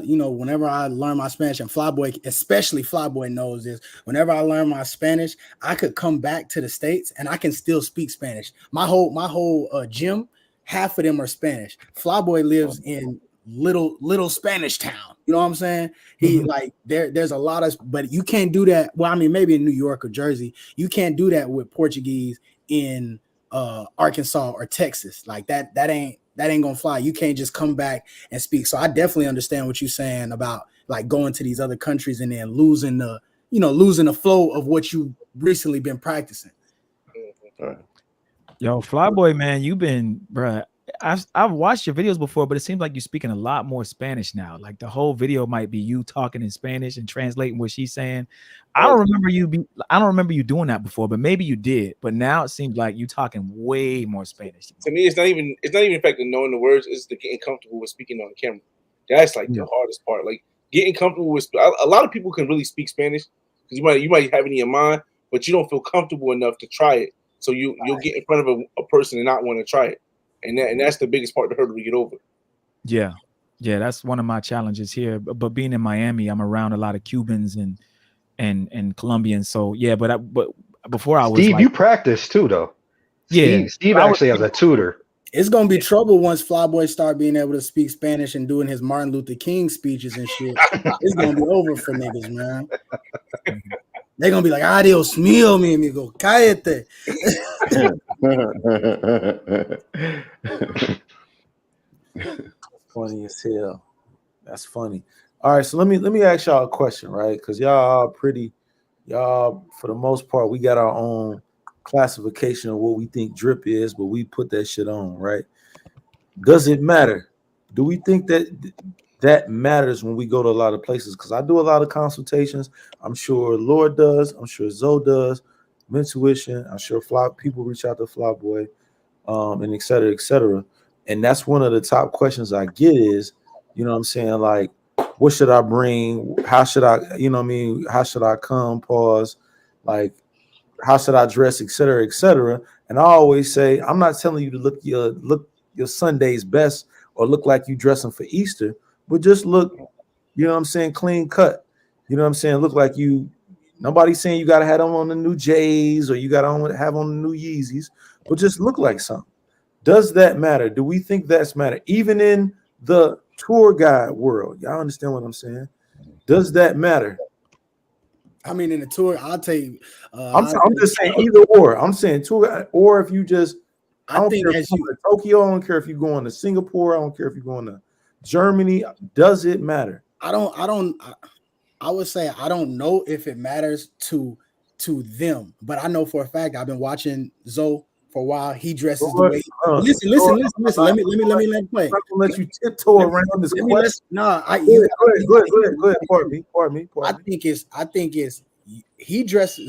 learn my Spanish, and Flyboy, especially Flyboy knows this, whenever I learn my Spanish, I could come back to the States and I can still speak Spanish. My whole gym, half of them are Spanish. Flyboy lives in little Spanish town. You know what I'm saying? He like there's a lot of, but you can't do that. Well, I mean, maybe in New York or Jersey, you can't do that with Portuguese in Arkansas or Texas. Like that ain't gonna fly. You can't just come back and speak. So I definitely understand what you're saying about like going to these other countries and then losing the flow of what you recently been practicing. Yo, Flyboy, man, you've been, bruh. I've watched your videos before, but it seems like you're speaking a lot more Spanish now. Like the whole video might be you talking in Spanish and translating what she's saying. I don't remember you doing that before, but maybe you did. But now it seems like you talking way more Spanish. To me, it's not even the fact of knowing the words. It's the getting comfortable with speaking on camera. That's like the hardest part. Like getting comfortable with. A lot of people can really speak Spanish because you might have it in your mind, but you don't feel comfortable enough to try it. So you'll get in front of a person and not want to try it. And that's the biggest part, the hurdle to get over. Yeah, that's one of my challenges here. But being in Miami, I'm around a lot of Cubans and Colombians. So yeah, but before I was Steve, you practice too, though. Yeah, Steve actually has a tutor. It's gonna be trouble once Flyboy start being able to speak Spanish and doing his Martin Luther King speeches and shit. It's gonna be over for niggas, man. They're gonna be like, adios mío, mi amigo, cállate. Funny as hell. That's funny. All right, so let me ask y'all a question, right? Because y'all for the most part, we got our own classification of what we think drip is, but we put that shit on, right? Does it matter? Do we think that matters when we go to a lot of places? Because I do a lot of consultations. I'm sure Lord does. I'm sure Zoe does. Intuition. I'm sure people reach out to Flyboy, and et cetera, et cetera. And that's one of the top questions I get is, you know what I'm saying? Like, what should I bring? How should I, you know what I mean? How should I come? Pause. Like, how should I dress, et cetera, et cetera. And I always say, I'm not telling you to look your Sunday's best or look like you dressing for Easter, but just look, you know what I'm saying, clean cut. You know what I'm saying? Look like you. Nobody's saying you got to have on the new J's or you got to have on the new Yeezys, but just look like something. Does that matter? Do we think that's matter? Even in the tour guide world, y'all understand what I'm saying? Does that matter? I mean, in the tour, I'll tell you. I'm just saying either or. I'm saying tour, or if you just, I don't care if you're going to Tokyo, I don't care if you're going to Singapore, I don't care if you're going to Germany. Does it matter? I would say I don't know if it matters to them, but I know for a fact I've been watching Zoe for a while. He dresses the way. Listen. Let me play. I'm not gonna let you tiptoe around this question. No, go ahead. Pardon me. I think it's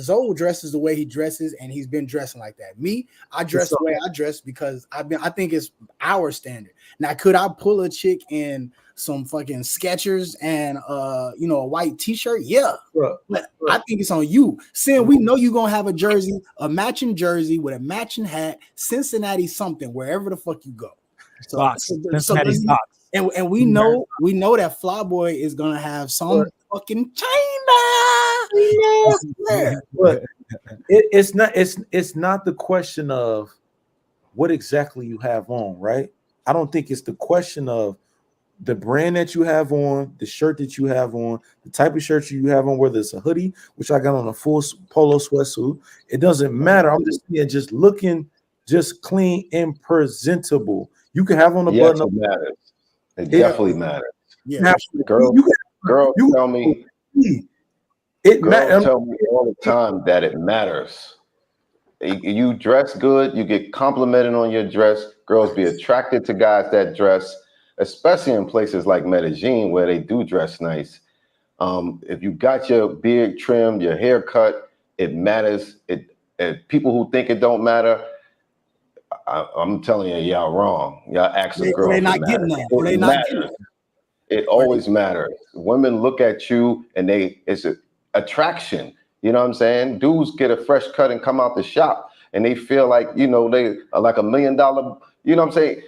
Zoe dresses the way he dresses, and he's been dressing like that. Me, I dress the way I dress because I think it's our standard. Now, could I pull a chick in some fucking Skechers and a white t-shirt? Yeah. But I think it's on you. Saying we know you're gonna have a matching jersey with a matching hat, Cincinnati something, wherever the fuck you go. And we know that Flyboy is gonna have some fucking China. But it's not the question of what exactly you have on, right? I don't think it's the question of the brand that you have on, the shirt that you have on, the type of shirt you have on, whether it's a hoodie, which I got on a full polo sweatsuit. It doesn't matter. I'm just saying, just looking just clean and presentable. You can have on a button. It matters. It definitely matters. Yeah. Girl, tell me. Girls tell me all the time that it matters. You dress good, you get complimented on your dress. Girls be attracted to guys that dress, especially in places like Medellin where they do dress nice. If you got your beard trimmed, your hair cut, it matters. People who think it don't matter, I'm telling you, y'all wrong. Y'all ask a girl. They not getting that. They not getting it. It always matters. Women look at you and it's an attraction. You know what I'm saying? Dudes get a fresh cut and come out the shop and they feel like, they are like $1 million. You know what I'm saying?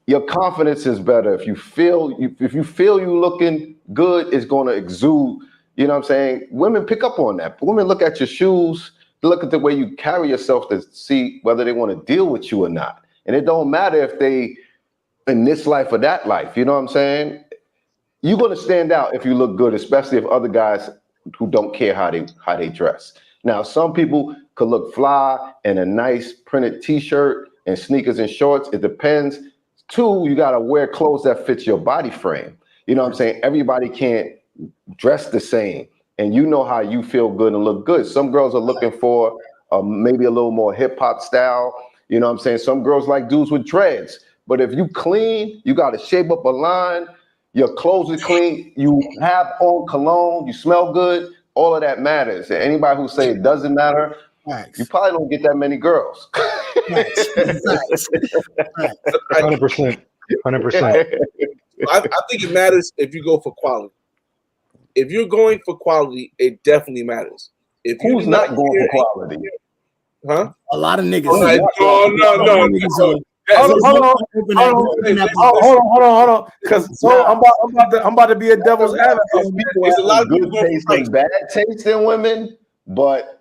Your confidence is better. If you feel you looking good, it's going to exude. You know what I'm saying? Women pick up on that. Women look at your shoes, look at the way you carry yourself to see whether they want to deal with you or not. And it don't matter if they in this life or that life. You know what I'm saying? You're going to stand out if you look good, especially if other guys who don't care how they dress. Now, some people could look fly in a nice printed t-shirt and sneakers and shorts. It depends. 2, you got to wear clothes that fit your body frame. You know what I'm saying? Everybody can't dress the same. And you know how you feel good and look good. Some girls are looking for maybe a little more hip hop style. You know what I'm saying? Some girls like dudes with dreads. But if you clean, you got to shape up a line. Your clothes are clean. You have on cologne. You smell good. All of that matters. And anybody who say it doesn't matter, you probably don't get that many girls. 100%. 100%. I think it matters if you go for quality. If you're going for quality, it definitely matters. If Who's not going for quality? Huh? A lot of niggas. No. Hold on. Because I'm about to be a devil's advocate. There's a lot of good taste and bad taste in women, but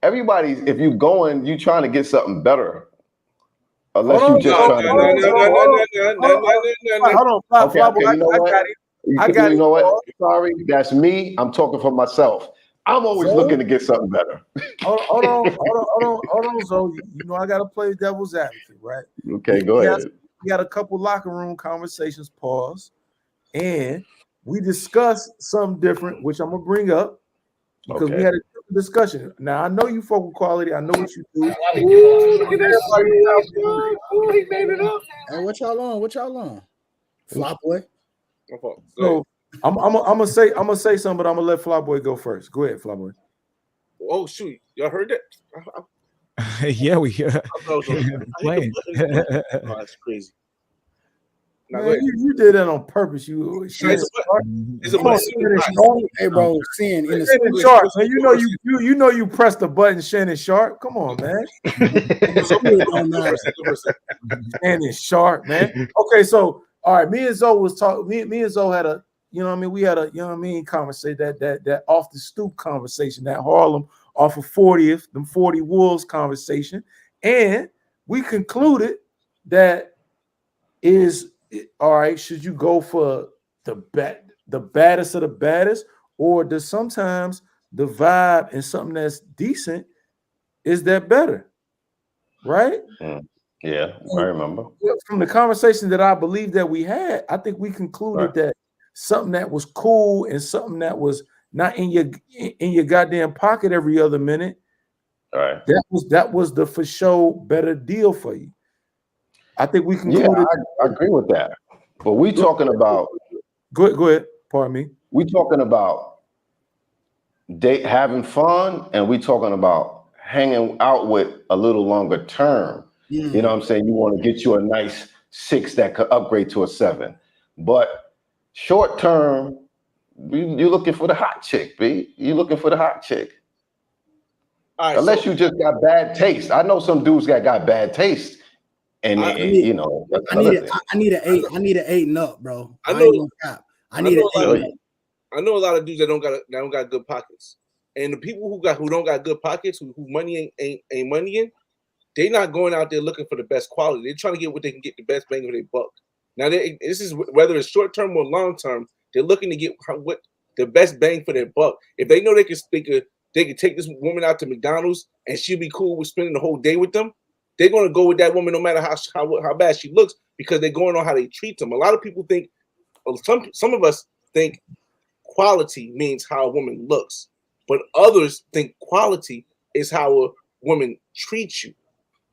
everybody, if you going, you trying to get something better. Unless you just trying to. I got it. You know what? Sorry, that's me. I'm talking for myself. I'm always looking to get something better. Hold on. So I gotta play devil's advocate, right? Okay, go ahead. We got a couple locker room conversations, pause, and we discussed something different, which I'm gonna bring up because we had a different discussion. Now I know you fuck with quality. I know what you do. Hey, what y'all on? Flop boy. So I'm gonna say something, but I'm gonna let Flyboy go first. Go ahead, Flyboy. Oh shoot, y'all heard that? Yeah, we hear. Playing. Oh, that's crazy. Man, you did that on purpose. Hey, bro, Sin in the Sharp. Man, you know you pressed the button, Shannon Sharp. Come on, man. Shannon Sharp, man. Okay, so all right, me and Zoe was talking. Me and Zoe had a, we had a, conversation that off the stoop conversation, that Harlem off of 40th, them 40 Wolves conversation, and we concluded that is all right. Should you go for the baddest of the baddest, or does sometimes the vibe and something that's decent is that better, right? Yeah, I remember. From the conversation that I believe that we had, I think we concluded that something that was cool and something that was not in your goddamn pocket every other minute. All right. That was the for sure better deal for you. I think we concluded. Yeah, I agree with that. But we talking about. Go ahead. Pardon me. We talking about having fun, and we talking about hanging out with a little longer term. You know what I'm saying? You want to get you a nice 6 that could upgrade to a 7. But short term, you're looking for the hot chick, B. You're looking for the hot chick. Right, unless you just got bad taste. I know some dudes got bad taste. And I need an 8. I need an 8 and up, bro. I know an 8 up. I know a lot of dudes that don't got good pockets. And the people who don't got good pockets, who money ain't money in, they're not going out there looking for the best quality. They're trying to get what they can get the best bang for their buck. Now, this is whether it's short term or long term. They're looking to get what the best bang for their buck. If they know they can take this woman out to McDonald's and she'll be cool with spending the whole day with them, they're going to go with that woman no matter how bad she looks, because they're going on how they treat them. A lot of people think, some of us think quality means how a woman looks. but others think quality is how a woman treats you.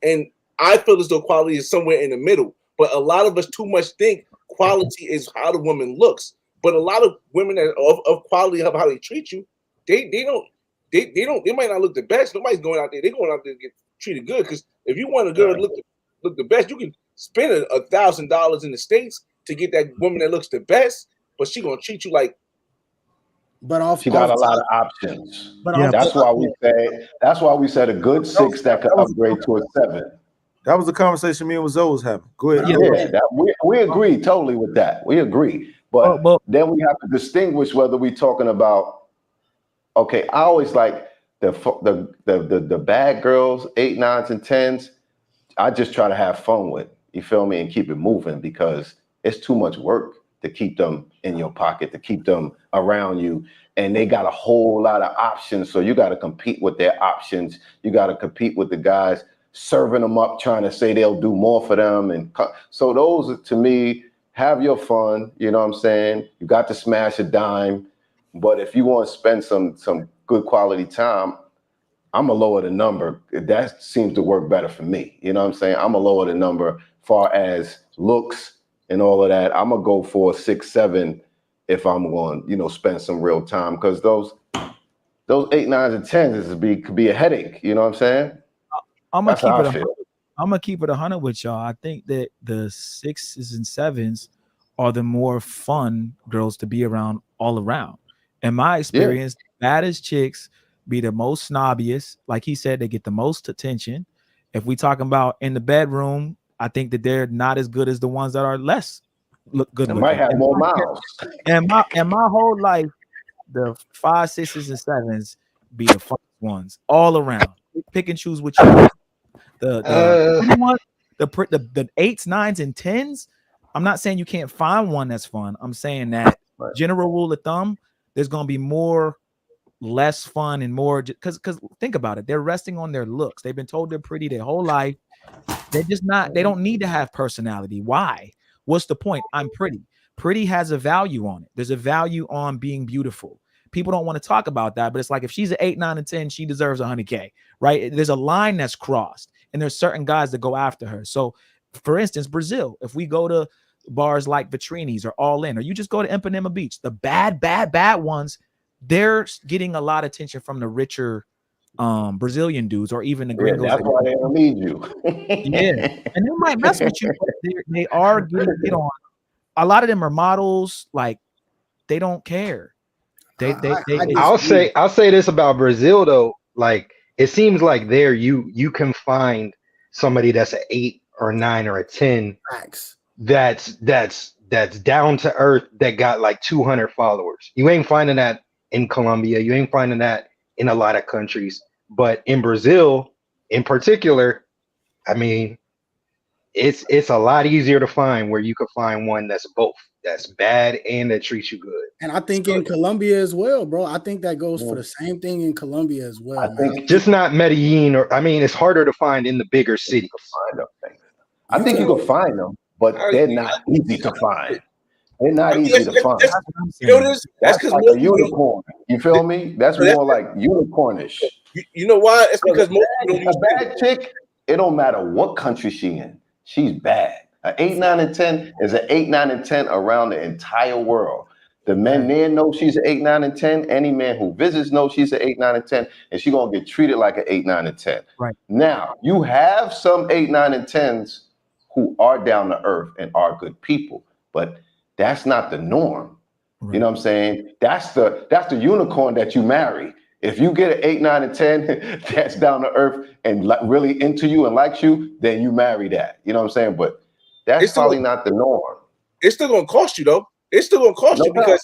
And I feel as though quality is somewhere in the middle. But a lot of us too much think quality is how the woman looks. But a lot of women that of quality of how they treat you, they might not look the best. Nobody's going out there. They're going out there to get treated good. Because if you want a girl to look the best, you can spend $1,000 in the States to get that woman that looks the best, but she gonna treat you like. But she got a lot of options. But that's why we said a good 6 that could upgrade to a 7. That was the conversation me and Zoe was having. Go ahead. We agree totally with that. We agree, but then we have to distinguish whether we're talking about. Okay, I always like the bad girls, 8, 9s, and 10s. I just try to have fun with. You feel me, and keep it moving because it's too much work to keep them in your pocket, to keep them around you, and they got a whole lot of options. So you got to compete with their options. You got to compete with the guys serving them up, trying to say they'll do more for them. And so those, to me, have your fun. You know what I'm saying? You got to smash a dime, but if you want to spend some good quality time, I'm gonna lower the number. That seems to work better for me. You know what I'm saying? I'm gonna lower the number far as looks and all of that. I'm gonna go for a 6, 7 if I'm going, spend some real time, because those 8, 9s, and 10s could be a headache. You know what I'm saying? I'm gonna keep it 100 with y'all. I think that the 6s and 7s are the more fun girls to be around all around. In my experience, baddest chicks be the most snobbiest. Like he said, they get the most attention. If we talking about in the bedroom, I think that they're not as good as the ones that are less good looking. Might have more miles. And my whole life, the 5, 6s, and 7s be the fun ones all around. Pick and choose which one. The 8s, 9s, and 10s. I'm not saying you can't find one that's fun. I'm saying that general rule of thumb, there's gonna be less fun and more, because think about it, they're resting on their looks. They've been told they're pretty their whole life. They don't need to have personality. Why? What's the point? I'm pretty has a value on it. There's a value on being beautiful. People don't want to talk about that, but it's like if she's an 8, 9, and 10, she deserves 100K, right? There's a line that's crossed, and there's certain guys that go after her. So for instance, Brazil, if we go to bars like Vitrini's or All In, or you just go to Ipanema Beach, the bad ones, they're getting a lot of attention from the richer Brazilian dudes, or even the gringos. That's why they don't need you. And they might mess with you, but they are getting on. A lot of them are models. Like, they don't care. I'll say this about Brazil though. Like, it seems like there you can find somebody that's an 8 or 9 or a 10 that's down to earth, that got like 200 followers. You ain't finding that in Colombia. You ain't finding that in a lot of countries. But in Brazil, in particular, I mean, it's a lot easier to find, where you can find one that's both, that's bad and that treats you good. And I think in Colombia as well, bro. I think that goes for the same thing in Colombia as well. I think just not Medellin, it's harder to find in the bigger cities. I think you can find them, but they're not easy to find. They're not easy to find. That's because like a unicorn. You feel me? That's more like unicornish. You know why? It's because a bad chick, it don't matter what country she in. She's bad. An 8, 9, and 10 is an 8, 9, and 10 around the entire world. The men there know she's an 8, 9, and 10. Any man who visits knows she's an 8, 9, and 10, and she's gonna get treated like an 8, 9, and 10. Right. Now, you have some 8, 9, and 10s who are down to earth and are good people, but that's not the norm. Right. You know what I'm saying? That's the unicorn that you marry. If you get an 8, 9, and 10 that's down to earth and really into you and likes you, then you marry that. You know what I'm saying? But that's probably not the norm. It's still gonna cost you though. It's still gonna cost you because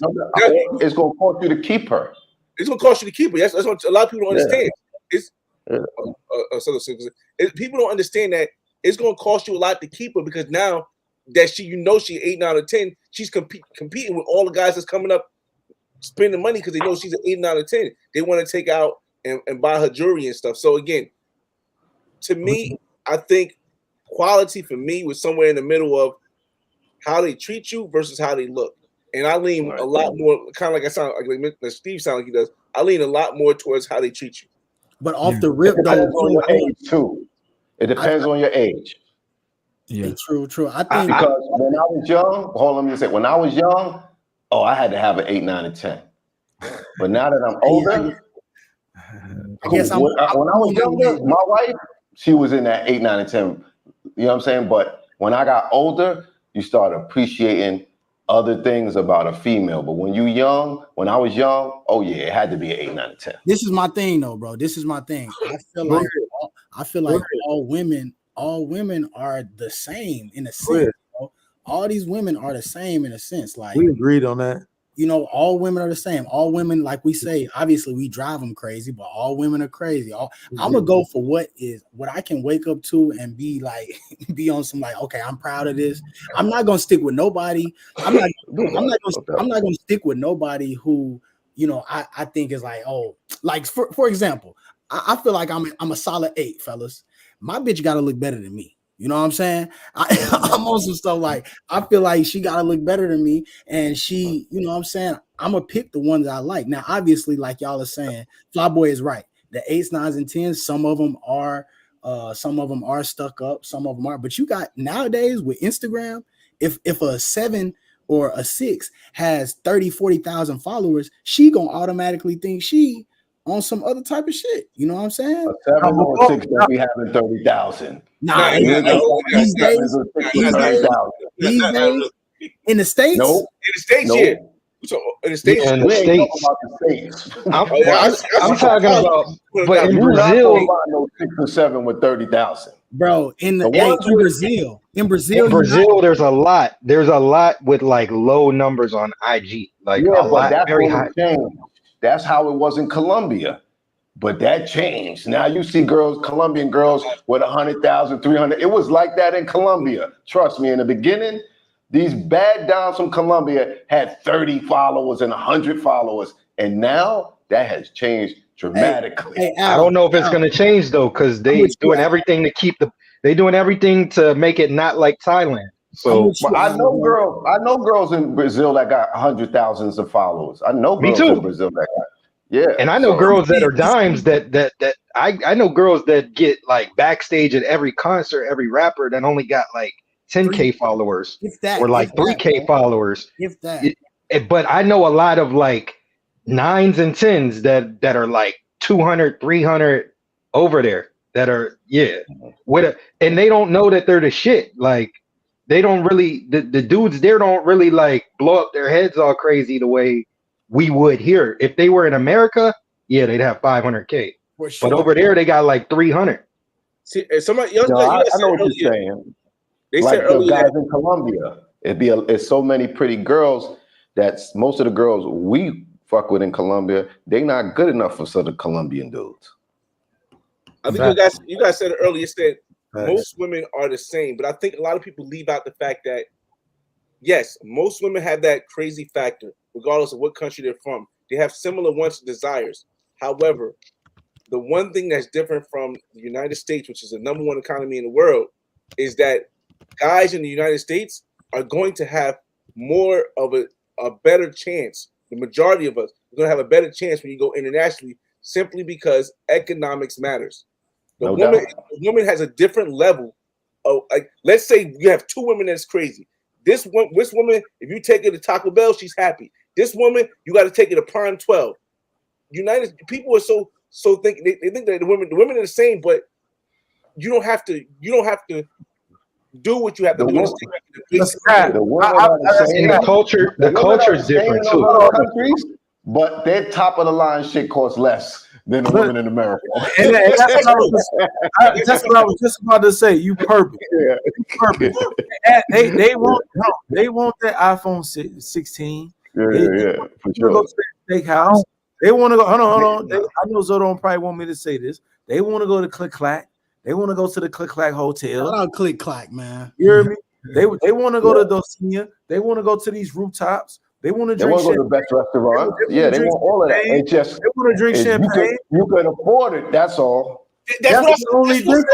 it's gonna cost you to keep her. It's gonna cost you to keep her. That's what a lot of people don't understand. People don't understand that it's gonna cost you a lot to keep her, because now that she 8, 9, or 10, she's competing with all the guys that's coming up spending money because they know she's an 8, 9, or 10. They want to take out and buy her jewelry and stuff. So again, to me, I think quality for me was somewhere in the middle of how they treat you versus how they look. And I lean a lot more, kind of like Steve sounds like he does. I lean a lot more towards how they treat you. But off the rip, It though, depends on your age too. It depends on your age. Yeah. True. I think Because when I was young, hold on, let me say, when I was young, I had to have an 8, 9, and 10. But now that I'm older, I guess when I was younger, my wife, she was in that 8, 9, and 10. You know what I'm saying? But when I got older, you start appreciating other things about a female. But when I was young, it had to be an 8, 9, and 10. This is my thing, though, bro. This is my thing. I feel like all women are the same in a sense. Bro. All these women are the same in a sense. Like, we agreed on that. You know, all women are the same. All women, like we say, obviously we drive them crazy, but all women are crazy. I'm gonna go for what I can wake up to and be like, be on some like, okay, I'm proud of this. I'm not gonna stick with nobody. I'm not gonna stick with nobody who, you know, I think is like, like for example, I feel like I'm a solid 8, fellas. My bitch gotta look better than me. You know what I'm saying? I'm on some stuff like I feel like she gotta look better than me, and she, you know what I'm saying? I'm gonna pick the ones I like. Now, obviously, like y'all are saying, Flyboy is right. The 8s, 9s, and 10s, some of them are stuck up, some of them are. But you got nowadays with Instagram, if a 7 or a 6 has 30,000-40,000 followers, she gonna automatically think she on some other type of shit. You know what I'm saying? A 7 or a 6 don't be having 30,000. These days, in the States? Nope. In the States, yeah. So in the States, in the States. About the States. I'm talking about, but in Brazil, no 6 or 7 with 30,000. Bro, in Brazil, there's a lot with like low numbers on IG, like a lot, that's very high. That's how it was in Colombia, but that changed. Now you see Colombian girls with 100,000, 300. It was like that in Colombia. Trust me. In the beginning, these bad dons from Colombia had 30 followers and 100 followers, and now that has changed dramatically. I don't know if it's going to change though, because they doing everything to doing everything to make it not like Thailand. So I know girls in Brazil that got 100,000s of followers. I know girls in Brazil that got, and I know girls that are dimes that I know girls that get like backstage at every concert, every rapper that only got like 10K followers or like 3K followers. But I know a lot of like 9s and 10s that are like 200, 300 over there that are and they don't know that they're the shit. Like they don't really the dudes there don't really like blow up their heads all crazy the way we would here. If they were in America, they'd have 500K. But over there they got like 300. See, somebody I know what you're saying. They like said the guys in Colombia, it's so many pretty girls that most of the girls we fuck with in Colombia, they not good enough for some of the Colombian dudes. I think you guys said it earlier. Said most women are the same, but I think a lot of people leave out the fact that yes, most women have that crazy factor, regardless of what country they're from. They have similar wants and desires. However, the one thing that's different from the United States, which is the #1 economy in the world, is that guys in the United States are going to have more of a better chance. The majority of us are going to have a better chance when you go internationally, simply because economics matters. The woman has a different level of, like, let's say you have 2 women that's crazy. This woman, if you take her to Taco Bell, she's happy. This woman, you got to take her to Prime 12. United people are so think they think that the women are the same, but you don't have to do what you have to do. The culture is different too. But their top of the line shit costs less than the women in America. And that's what I was just about to say. You perfect. Yeah. Perfect. They want that iPhone 16. Yeah. For sure. Go to the steakhouse. They want to go. Hold on. I know Zoe don't probably want me to say this. They want to go to Click Clack. They want to go to the Click Clack Hotel. Shout out Click Clack, man. You hear me? They want to go to Dulcinea. They want to go to these rooftops. They want to drink. They want to go to the best restaurant. They want all of that. It's just they want to drink champagne. You can afford it. That's all. That's the only difference.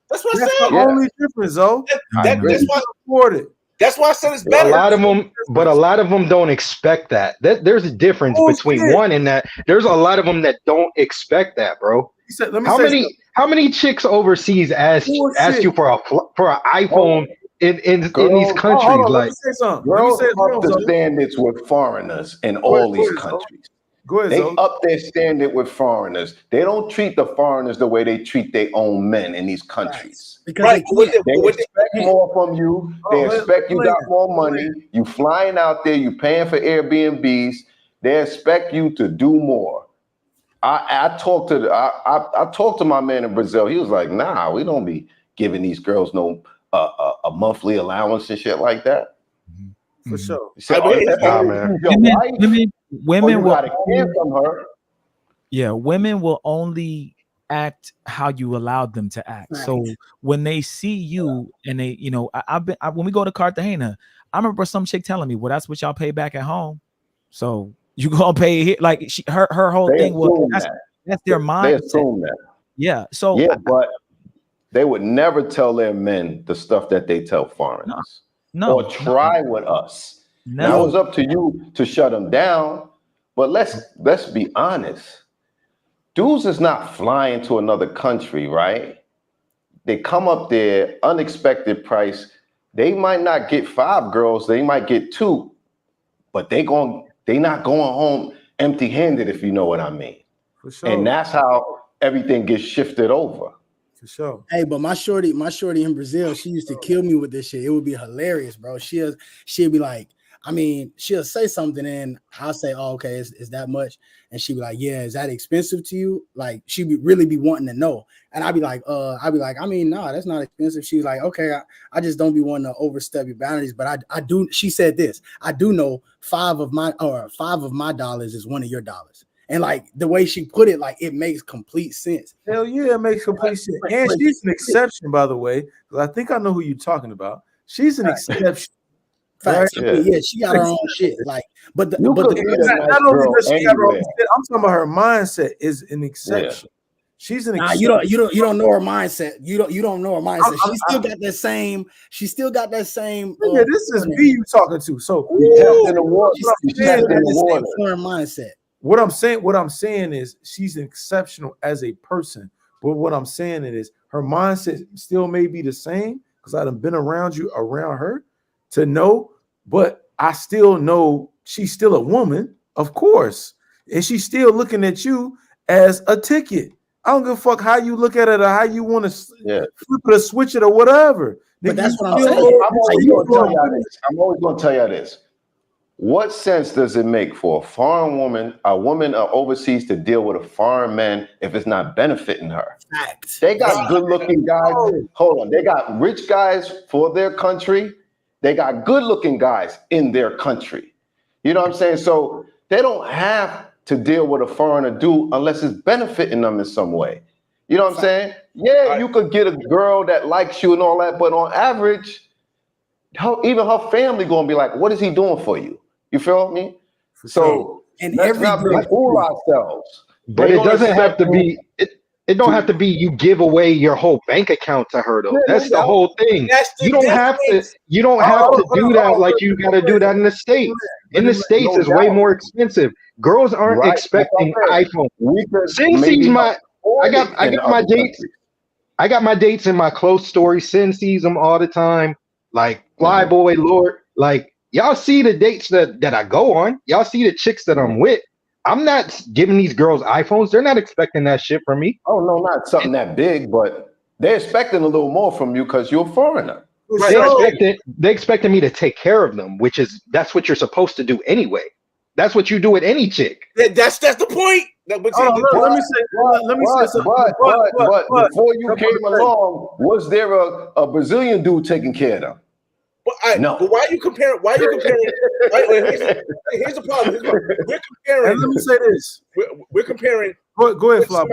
That's what I said. That's the only difference, though. That's why afford it. That's why I said it's A better. lot of them, but a lot of them don't expect that. There's a difference between one and that. There's a lot of them that don't expect that, bro. How many chicks overseas ask you for an iPhone in these countries? Like, girls up the standards with foreigners in all these countries. They up their standard with foreigners. They don't treat the foreigners the way they treat their own men in these countries. Because they expect more from you. They expect you got more money. You flying out there. You paying for Airbnbs. They expect you to do more. I talked to my man in Brazil. He was like, "Nah, we don't be giving these girls no a monthly allowance and shit like that." For sure. Women will from her. Yeah, women will only act how you allowed them to act. Right. So when they see you and they, you know, when we go to Cartagena, I remember some chick telling me, "Well, that's what y'all pay back at home. So you gonna pay here." Like her whole thing was that's their mind. They assume that. Yeah. So but they would never tell their men the stuff that they tell foreigners. Or try with us. Now it's up to you to shut them down. But let's be honest. Dudes is not flying to another country, right? They come up there, unexpected price. They might not get 5 girls, they might get 2, but they not going home empty-handed, if you know what I mean. For sure. And that's how everything gets shifted over. For sure. Hey, but my shorty in Brazil, she used to kill me with this shit. It would be hilarious, bro. She'll be like, I mean, she'll say something and I'll say, "Oh, okay, is that much?" And she'd be like, "Yeah, is that expensive to you?" Like she'd really be wanting to know. And I'd be like, I mean, no, that's not expensive. She's like, "Okay, I just don't be wanting to overstep your boundaries." But I do, she said this, "I do know 5 of my dollars is one of your dollars." And like the way she put it, like it makes complete sense. Hell yeah, it makes complete sense. And she's an exception, by the way, because I think I know who you're talking about. She's an exception. Facts. Right? Yeah, she got her own shit. Like, but not only does she have her own shit, I'm talking about her mindset is an exception. Yeah. She's an exception. You don't know her mindset. You don't know her mindset. She still got that same. She still got that same. Yeah, this is me you talking to. So in the water. She's still got the same foreign mindset. What I'm saying is she's exceptional as a person. But what I'm saying is her mindset still may be the same because I've been around her to know, but I still know she's still a woman, of course. And she's still looking at you as a ticket. I don't give a fuck how you look at it or how you want to flip it or switch it or whatever. But that's what I'm saying. I'm always going to tell you this. What sense does it make for a woman overseas to deal with a foreign man if it's not benefiting her? Facts. They got good-looking guys. Hold on. They got rich guys for their country. They got good-looking guys in their country. You know what I'm saying? So they don't have to deal with a foreigner dude unless it's benefiting them in some way. You know what I'm saying? Yeah, you could get a girl that likes you and all that, but on average, even her family gonna be like, "What is he doing for you?" You feel me? So and let's not fool ourselves. But it doesn't have to be. It don't have to be you give away your whole bank account to her though. That's the whole thing. You don't have to. You don't have to do that like you got to do that in the States. In the States, it's way more expensive. Girls aren't expecting iPhone. CinCity's my. I got my dates. I got my dates in my close story. Sin sees them all the time. Like Flyboy, Lord. Like y'all see the dates that I go on. Y'all see the chicks that I'm with. I'm not giving these girls iPhones. They're not expecting that shit from me. Oh, no, not something that big, but they're expecting a little more from you because you're a foreigner. Right. They expected me to take care of them, that's what you're supposed to do anyway. That's what you do with any chick. That's the point. Let me say something. But before you came along, was there a Brazilian dude taking care of them? No. But why are you comparing? Here's the problem. We're comparing. And let me say this. We're comparing. Go ahead, Fly.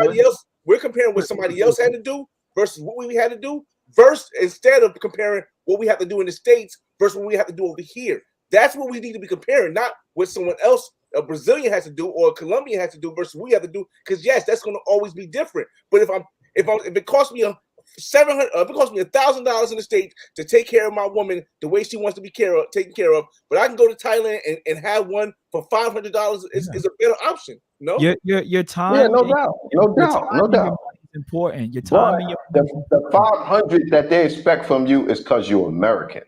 We're comparing what somebody else had to do versus what we had to do. Versus instead of comparing what we have to do in the States versus what we have to do over here. That's what we need to be comparing, not what someone else, a Brazilian has to do or a Colombian has to do versus what we have to do. Because yes, that's going to always be different. But if it costs me $700. If it costs me $1,000 in the States to take care of my woman the way she wants to be taken care of, but I can go to Thailand and have one for $500 is a better option. No, your time. Yeah, no doubt, no doubt, no doubt. Is important. Your But time and your the 500 that they expect from you is because you're American.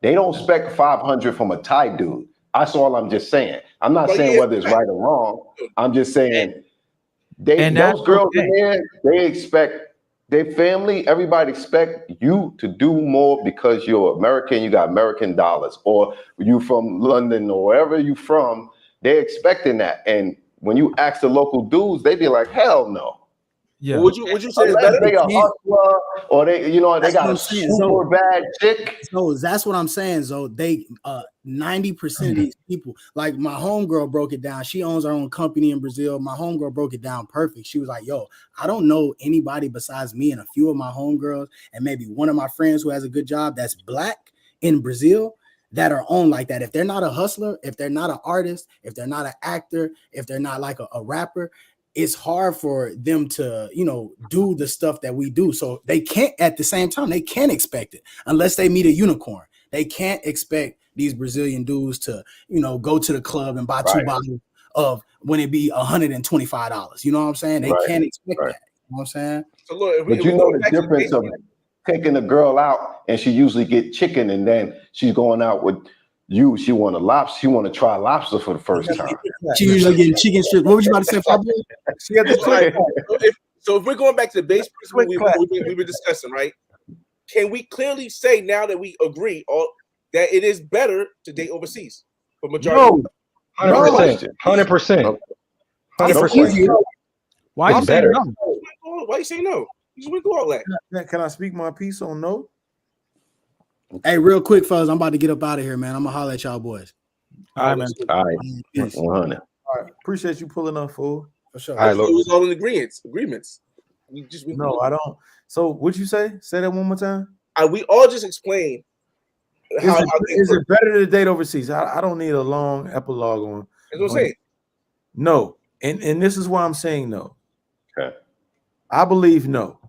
They don't expect 500 from a Thai dude. That's all I'm just saying. I'm not saying whether it's right or wrong. I'm just saying those girls in there, they expect their family, everybody expect you to do more because you're American, you got American dollars, or you from London or wherever you from, they're expecting that. And when you ask the local dudes, they be like, hell no. Yeah. Would you say it's better? They a hustler, or they got a super bad chick. So that's what I'm saying. So they 90% of these people, like my homegirl broke it down. She owns her own company in Brazil. My homegirl broke it down perfect. She was like, yo, I don't know anybody besides me and a few of my homegirls and maybe one of my friends who has a good job that's black in Brazil that are on like that. If they're not a hustler, if they're not an artist, if they're not an actor, if they're not like a rapper, it's hard for them to, do the stuff that we do. So they can't, at the same time, they can't expect it unless they meet a unicorn. They can't expect these Brazilian dudes to, go to the club and buy 2 bottles of when it be $125. You know what I'm saying? They can't expect that. You know what I'm saying? So look, but you know the difference of taking a girl out and she usually get chicken and then she's going out with you. She want a lobster. She want to try lobster for the first time. She usually getting chicken strips. What would you about to say, Fabio? She had so if we're going back to the base principle we've been discussing, right? Can we clearly say now that we agree that it is better to date overseas for majority? No, 100%. Why you saying no? Why you saying no? You just went through all that. Can I speak my piece on no? Hey, real quick, fellas, I'm about to get up out of here, man. I'm gonna holler at y'all boys. All right, man. All right. 100. All right. Appreciate you pulling up, fool. For sure. It was all in agreements. No, I don't. So what'd you say? Say that one more time. We all just explained is it better to date overseas? I don't need a long epilogue on. That's what I'm saying. No. And this is why I'm saying no. Okay. I believe no.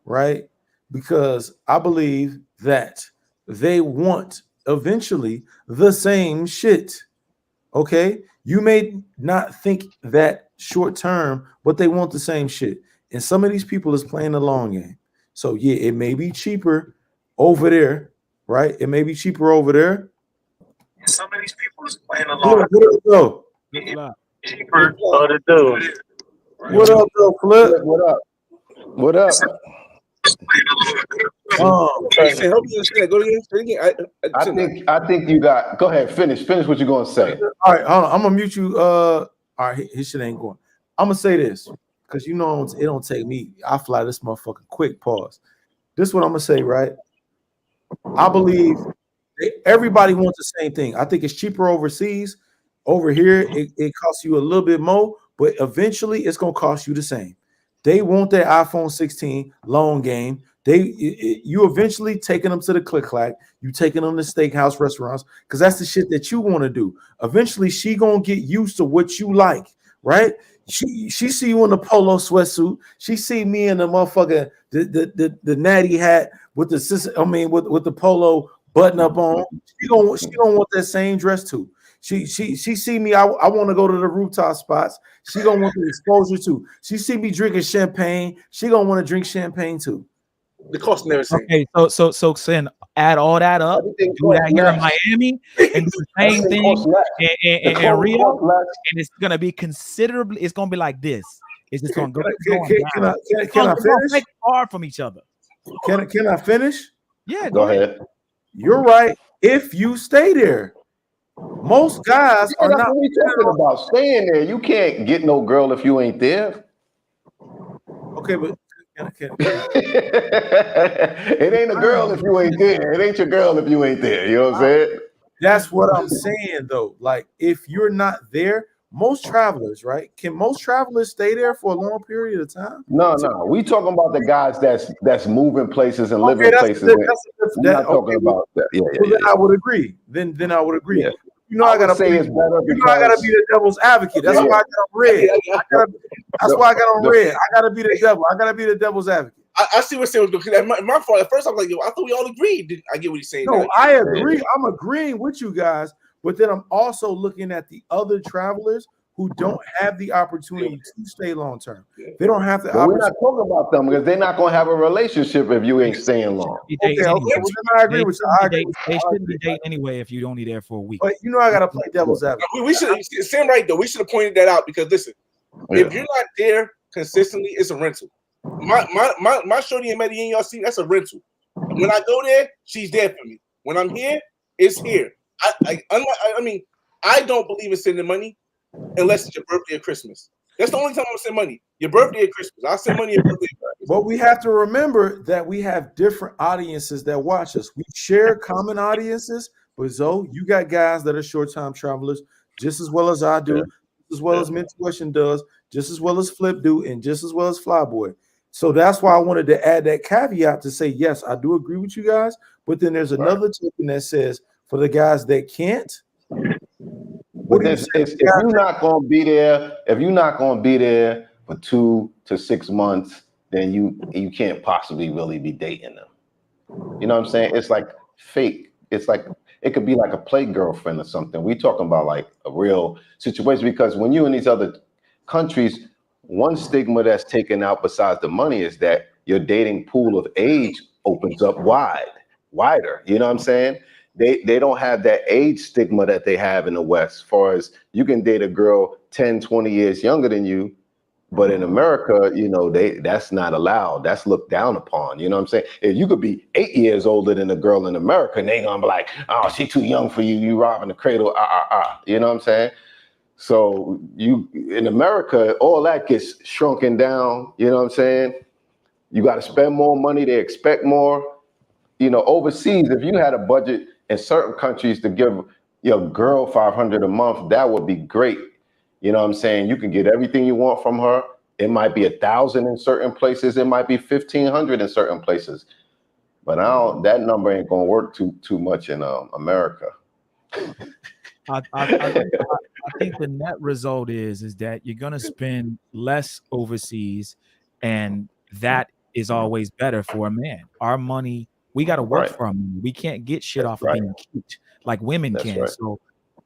Right? Because I believe that they want eventually the same shit. Okay? You may not think that short term, but they want the same shit. And some of these people is playing the long game. So yeah, it may be cheaper over there, right? It may be cheaper over there. And some of these people is playing the long game. Cheaper to do. What up, though, Flip? What up? What up? Help me understand. Go again. I think you got. Go ahead. Finish what you're gonna say. All right, hold on. I'm gonna mute you. All right, his shit ain't going. I'm gonna say this because it don't take me. I fly this motherfucker quick. Pause. This is what I'm gonna say. Right. I believe everybody wants the same thing. I think it's cheaper overseas. Over here, it costs you a little bit more, but eventually it's gonna cost you the same. They want their iPhone 16 long game. You eventually taking them to the click clack. You taking them to steakhouse restaurants because that's the shit that you want to do. Eventually, she gonna get used to what you like, right? She see you in the polo sweatsuit. She see me in the motherfucker the natty hat with the polo button up on. She gonna want that same dress too. She see me. I want to go to the rooftop spots. She gonna want the exposure too. She see me drinking champagne. She gonna want to drink champagne too. The cost never seen. Okay, so Sin, add all that up, do that here in Miami, and do the same thing in Rio, and it's gonna be considerably. It's gonna be like this. It's just gonna go. Can I finish? Far from each other. Can I finish? Yeah, go ahead. You're right. If you stay there. Most guys are not talking about staying there. You can't get no girl if you ain't there. Okay, but it ain't a girl if you ain't there. It ain't your girl if you ain't there. You know what I'm saying? That's what I'm saying, though. Like, if you're not there, most travelers, right? Can most travelers stay there for a long period of time? No. We talking about the guys that's moving places and living places. We're not talking about that. Yeah. Then I would agree. Then I would agree. Yeah. I gotta say it's better because I gotta be the devil's advocate. That's why I got on red. That's why I got on red. I gotta be the devil. I gotta be the devil's advocate. I see what he's saying. My fault. At first, I'm like, yo, I thought we all agreed. I get what he's saying. No, now. I agree. I'm agreeing with you guys, but then I'm also looking at the other travelers who don't have the opportunity to stay long term. They don't have the But we're opportunity. not talking about them because they're not going to have a relationship if you ain't staying long. Okay, well, then I agree with you. I agree. They shouldn't be dating anyway if you're only there for a week. But you know, I gotta play devil's advocate. We should. Sam right though. We should have pointed that out because listen, if you're not there consistently, it's a rental. My shorty in Medellin, y'all see, that's a rental. When I go there, she's there for me. When I'm here, it's here. I mean, I don't believe in sending money unless it's your birthday or Christmas. That's the only time I'm gonna send money. Your birthday or Christmas. I'll send money your birthday or Christmas. But we have to remember that we have different audiences that watch us. We share common audiences, but Zoe, you got guys that are short-time travelers just as well as I do, just as well as Mentuition does, just as well as Flip do, and just as well as Flyboy. So that's why I wanted to add that caveat to say, yes, I do agree with you guys, but then there's another token that says for the guys that can't. But if you're not going to be there, for 2 to 6 months, then you can't possibly really be dating them. You know what I'm saying? It's like fake. It's like it could be like a play girlfriend or something. We talking about like a real situation because when you're in these other countries, one stigma that's taken out besides the money is that your dating pool of age opens up wider. You know what I'm saying? They don't have that age stigma that they have in the West, as far as you can date a girl 10, 20 years younger than you. But in America, you know, that's not allowed. That's looked down upon. You know what I'm saying? If you could be 8 years older than a girl in America, and they gonna be like, oh, she too young for you. You robbing the cradle. You know what I'm saying? So you in America, all that gets shrunken down. You know what I'm saying? You got to spend more money. They expect more. You know, overseas, if you had a budget in certain countries to give your girl $500 a month, that would be great. You know what I'm saying? You can get everything you want from her. It might be 1,000 in certain places. It might be 1,500 in certain places. But that number ain't gonna work too much in America. I think the net result is that you're gonna spend less overseas, and that is always better for a man. Our money, we got to work for our money. We can't get shit off of being cute like women can. So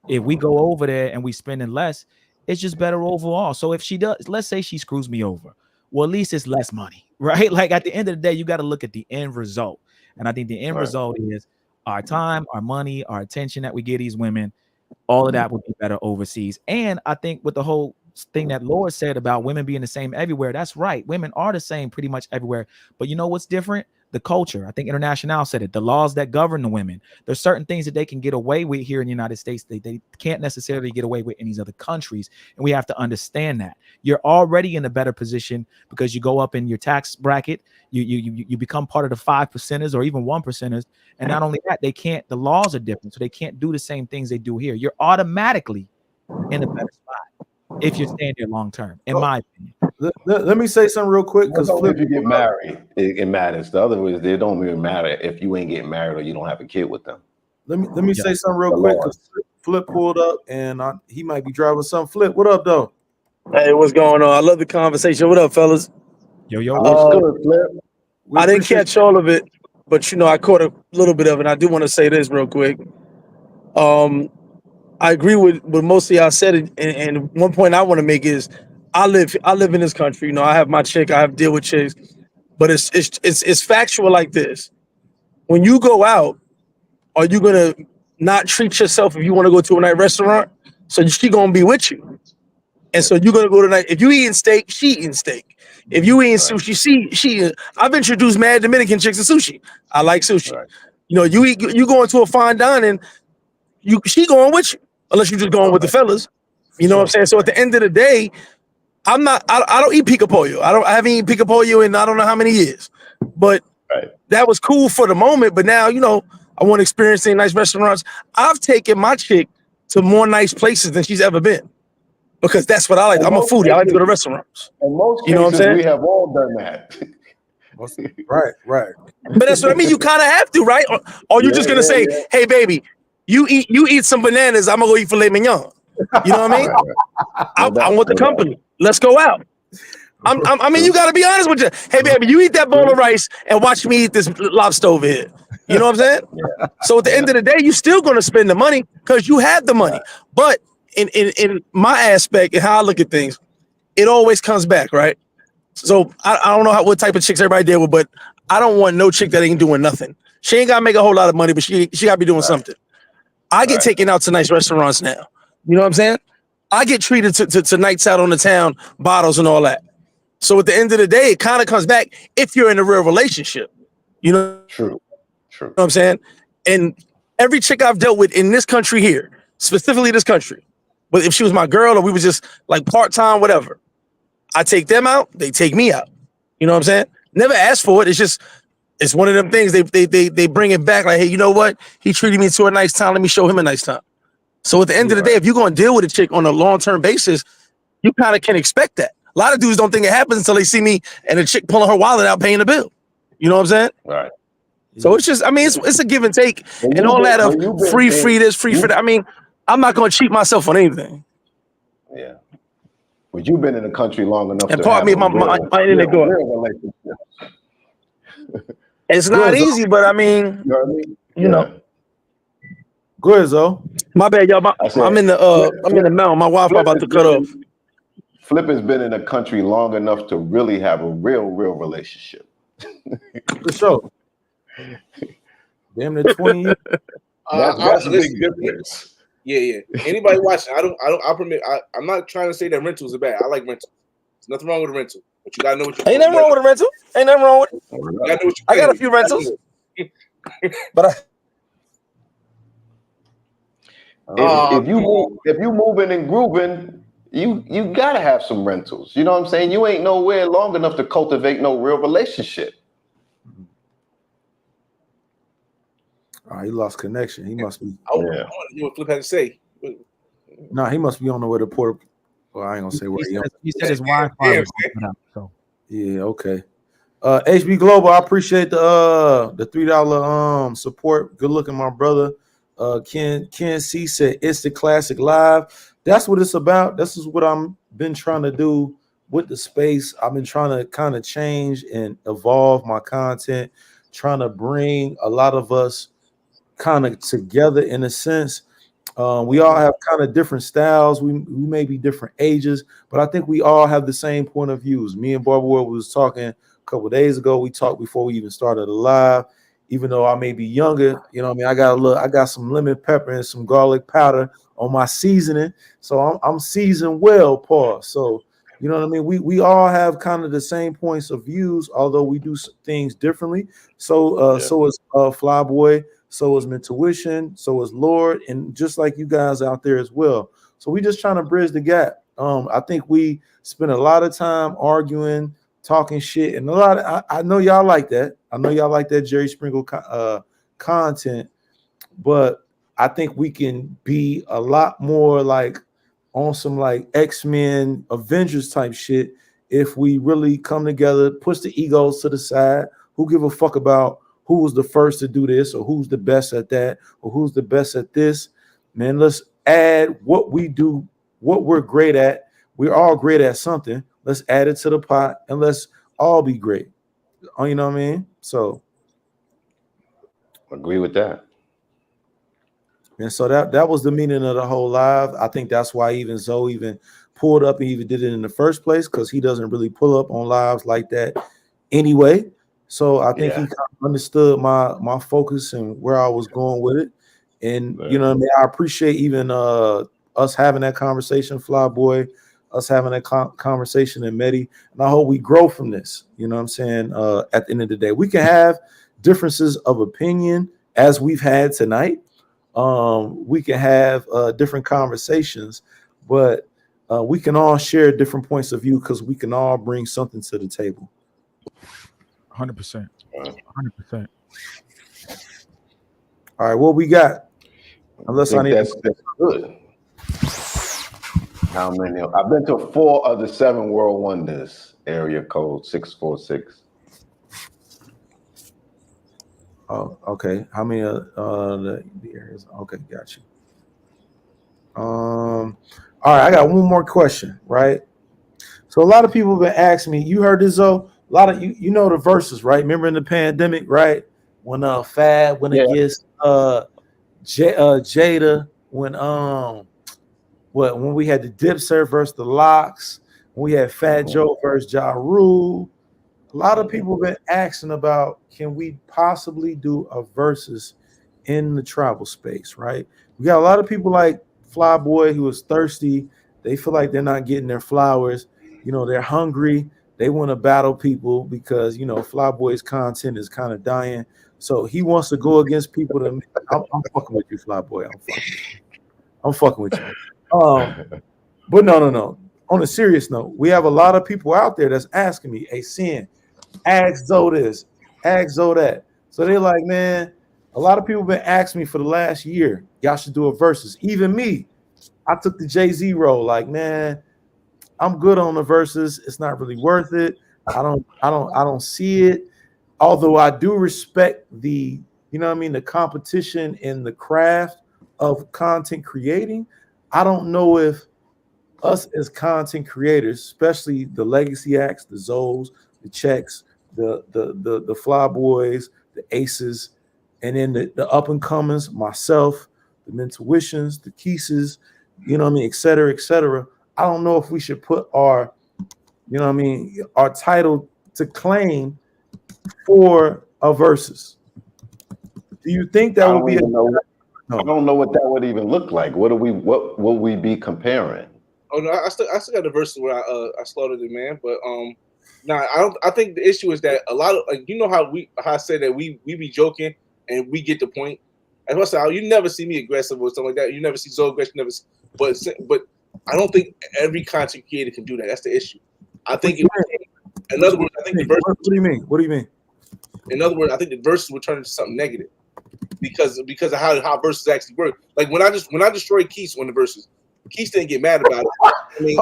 if we go over there and we spending less, it's just better overall. So if she does, let's say she screws me over, well, at least it's less money, right? Like at the end of the day, you got to look at the end result. And I think the end result is our time, our money, our attention that we give these women, all of that would be better overseas. And I think with the whole thing that Laura said about women being the same everywhere, that's right. Women are the same pretty much everywhere. But you know what's different? The culture. I think International said it. The laws that govern the women. There's certain things that they can get away with here in the United States they can't necessarily get away with in these other countries. And we have to understand that. You're already in a better position because you go up in your tax bracket. You become part of the 5%ers or even 1%ers. And not only that, the laws are different. So they can't do the same things they do here. You're automatically in a better spot if you're staying there long term, in my opinion. Let me say something real quick, because if you get married, it matters. The other way, they don't even matter if you ain't getting married or you don't have a kid with them. Let me say something real quick, because Flip pulled up and he might be driving some. Flip, what up, though? Hey, what's going on? I love the conversation. What up, fellas? Yo. What's good, Flip? I didn't catch all of it, but you know, I caught a little bit of it. I do want to say this real quick. I agree with most of y'all said, and one point I want to make is I live in this country. You know, I have my chick. I have deal with chicks, but it's factual like this. When you go out, are you gonna not treat yourself if you want to go to a night restaurant? So she gonna be with you, and so you're gonna go to night. If you eating steak, she eating steak. If you eating sushi, she. I've introduced mad Dominican chicks to sushi. I like sushi. Right. You know, you going to a fine dining, she going with you, unless you just going with the fellas. You know what I'm saying? So at the end of the day, I don't eat pico pollo. I haven't eaten pico pollo in I don't know how many years. But that was cool for the moment. But now, you know, I want to experience in nice restaurants. I've taken my chick to more nice places than she's ever been. Because that's what I like. I'm a foodie. I like to go to restaurants. In most cases, you know what I'm saying? We have all done that. Right. But that's what I mean. You kind of have to, right? Or you're just gonna say, "Hey, baby, you eat some bananas. I'm gonna go eat filet mignon." You know what I mean? I want the company. Let's go out. I mean, you got to be honest with you. Hey, baby, you eat that bowl of rice and watch me eat this lobster over here. You know what I'm saying? Yeah. So at the end of the day, you're still going to spend the money because you have the money. But in my aspect and how I look at things, it always comes back, right? So I don't know what type of chicks everybody deal with, but I don't want no chick that ain't doing nothing. She ain't got to make a whole lot of money, but she got to be doing something. I get taken out to nice restaurants now. You know what I'm saying? I get treated to nights out on the town, bottles and all that. So at the end of the day, it kind of comes back if you're in a real relationship. You know? True. You know what I'm saying? And every chick I've dealt with in this country here, specifically this country, but if she was my girl or we was just like part-time, whatever, I take them out, they take me out. You know what I'm saying? Never asked for it. It's one of them things they bring it back like, hey, you know what? He treated me to a nice time. Let me show him a nice time. So at the end of the day, if you're going to deal with a chick on a long-term basis, you kind of can expect that. A lot of dudes don't think it happens until they see me and a chick pulling her wallet out paying the bill. You know what I'm saying? Right. So it's just, I mean, it's a give and take and all that of free this, free for that. I mean, I'm not going to cheat myself on anything. Yeah. But you've been in the country long enough and to pardon me, my internet going. It's not easy, but I mean, you know what I mean? You know. Go ahead, Zoe. My bad, y'all. I'm in the mountain. My Wi-Fi about to cut off. Flip has been in the country long enough to really have a real relationship. For sure. Damn near 20 years. That's a big difference. Yeah. Anybody watching? I'm not trying to say that rentals are bad. I like rentals. There's nothing wrong with a rental, but you gotta know what you're. Ain't nothing wrong with a rental. Ain't nothing wrong with it. I got a few rentals, but if you moving and grooving, you gotta have some rentals. You know what I'm saying? You ain't nowhere long enough to cultivate no real relationship. He lost connection. He must be. I want to hear what Flip had to say. No, he must be on the way to Port. Well, I ain't gonna say where he said his Wi-Fi was out. So yeah, okay. HB Global, I appreciate the $3 support. Good looking, my brother. Ken C said it's the classic live. That's what it's about. This is what I'm been trying to do with the space. I've been trying to kind of change and evolve my content, trying to bring a lot of us kind of together in a sense. We all have kind of different styles. We may be different ages, but I think we all have the same point of views. Me and Barber was talking a couple of days ago. We talked before we even started the live. Even though I may be younger, you know what I mean? I got some lemon pepper and some garlic powder on my seasoning. So I'm seasoned well, Paul. So, you know what I mean? We all have kind of the same points of views, although we do things differently. So so is Flyboy, so is Mintuition, so is Lord, and just like you guys out there as well. So we just trying to bridge the gap. I think we spend a lot of time arguing, talking shit, and a lot of I know y'all like that. I know y'all like that Jerry Sprinkle content, but I think we can be a lot more like on some like X-Men Avengers type shit if we really come together, push the egos to the side. Who give a fuck about who was the first to do this or who's the best at that or who's the best at this? Man, let's add what we do, what we're great at. We're all great at something. Let's add it to the pot and let's all be great. You know what I mean? So agree with that. And so that was the meaning of the whole live. I think that's why even Zoe even pulled up and even did it in the first place, because he doesn't really pull up on lives like that anyway. So I think he kind of understood my focus and where I was going with it. And you know what I mean? I appreciate even us having that conversation, Flyboy, us having that conversation in Medi. And I hope we grow from this. You know what I'm saying? At the end of the day, we can have differences of opinion as we've had tonight. We can have different conversations, but we can all share different points of view because we can all bring something to the table. 100%. 100%. All right, what we got? Unless I need that's good. How many? I've been to 4 of the 7 world wonders. Area code 646. Oh, okay. How many the areas? Okay, got you. All right, I got one more question, right? So a lot of people have been asking me. You heard this, though? A lot of you know the verses, right? Remember in the pandemic, right? When Fab went against Jada, when we had the Dipset versus the Locks, when we had Fat Joe versus Ja Rule. A lot of people have been asking about, can we possibly do a versus in the travel space, right? We got a lot of people like Flyboy who is thirsty. They feel like they're not getting their flowers. You know, they're hungry. They want to battle people because, you know, Flyboy's content is kind of dying. So he wants to go against people. I'm fucking with you, Flyboy. I'm fucking with you. But no. On a serious note, we have a lot of people out there that's asking me, hey, Cin, ask Zoe this, ask Zoe that. So they're like, man, a lot of people have been asking me for the last year, y'all should do a versus. Even me, I took the Jay-Z role. Like, man, I'm good on the versus. It's not really worth it. I don't see it. Although I do respect the, you know what I mean, the competition in the craft of content creating. I don't know if us as content creators, especially the legacy acts, the Zoes, the Checks, the Flyboys, the Aces, and then the up and comers, myself, the Mentuitions, the Keeses, you know what I mean, et cetera, et cetera. I don't know if we should put our, you know what I mean, our title to claim for a versus. Do you think that would be? I don't know what that would even look like. What will we be comparing? Oh no, I still got the verses where I slaughtered it, man. But I think the issue is that a lot of, like, you know how I said that we be joking and we get the point. As I said, you never see me aggressive or something like that. You never see Zoe aggressive. But I don't think every content creator can do that. That's the issue. I think in other words, I think the verses. What do you mean? What do you mean? In other words, I think the verses will turn into something negative because of how verses actually work. Like when I destroyed Keith on the verses, Keith didn't get mad about it. I mean,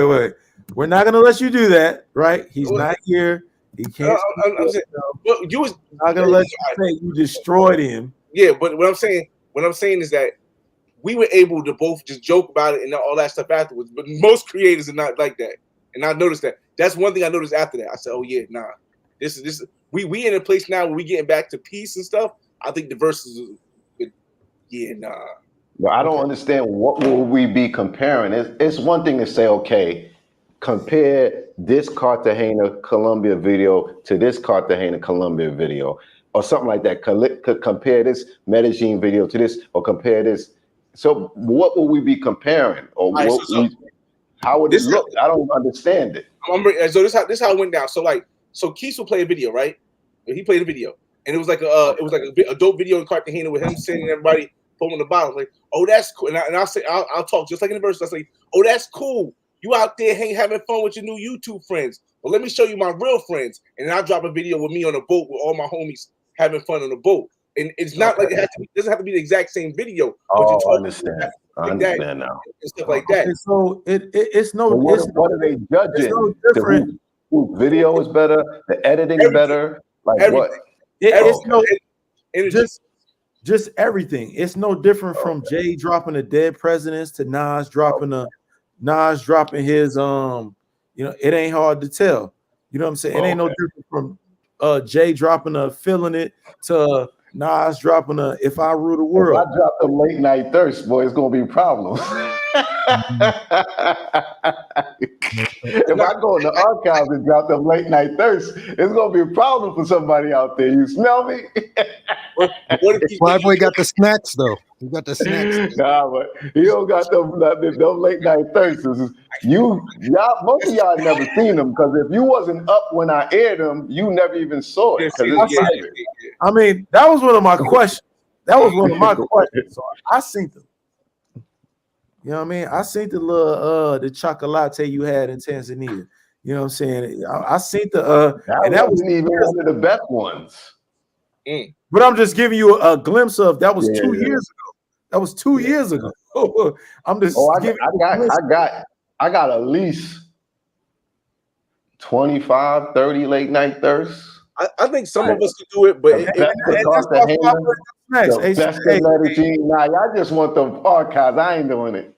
wait. We're not gonna let you do that, right? He's not here. He can't. I'm saying, but you was not gonna let you say you destroyed him. Yeah, but what I'm saying is that we were able to both just joke about it and all that stuff afterwards. But most creators are not like that, and I noticed that. That's one thing I noticed after that. I said, "Oh yeah, nah, this is we in a place now where we getting back to peace and stuff." I think the verses, yeah, nah. Well, I don't understand what will we be comparing. It's one thing to say, okay, compare this Cartagena Colombia video to this Cartagena Colombia video, or something like that. Compare this Medellin video to this, or compare this. So what will we be comparing, or right, how would it look? I don't understand it. So this how it went down. So Keith will play a video, right? He played a video, and it was like a dope video in Cartagena with him singing, everybody pulling the bottle. Like, oh, that's cool. And I'll say I'll talk just like in the verse. I say, oh, that's cool. You out there having fun with your new YouTube friends. Well, let me show you my real friends. And then I'll drop a video with me on a boat with all my homies having fun on the boat. And it's not like it doesn't have to be the exact same video. Oh, I understand. I understand now. And stuff like that. Okay, so it's no. What are they judging? No different. Whose video is better? The editing is better? Like everything. what? It's no. Just everything. It's no different from Jay dropping the Dead Presidents to Nas dropping his you know, it ain't hard to tell. You know what I'm saying? It ain't no different from Jay dropping a Feeling It to Nas dropping a If I Rule the World. If I drop the Late Night Thirst, boy, it's gonna be problems. If I go in the archives and drop the Late Night Thirst, it's gonna be a problem for somebody out there. You smell me? Flyboy got the snacks though. You got the snacks. Nah, but he don't got them Late Night Thirsts. Y'all, most of y'all never seen them, because if you wasn't up when I aired them, you never even saw it. I mean, that was one of my questions. So I seen them. You know what I mean? I seen the little the chocolate you had in Tanzania. You know what I'm saying? I seen the that wasn't even one of the best ones. But I'm just giving you a glimpse of that was 2 years ago. That was 2 years ago. I'm just I got at least 25, 30 late night thirsts. I think some of us could do it, but nah, y'all just want the archives. I ain't doing it.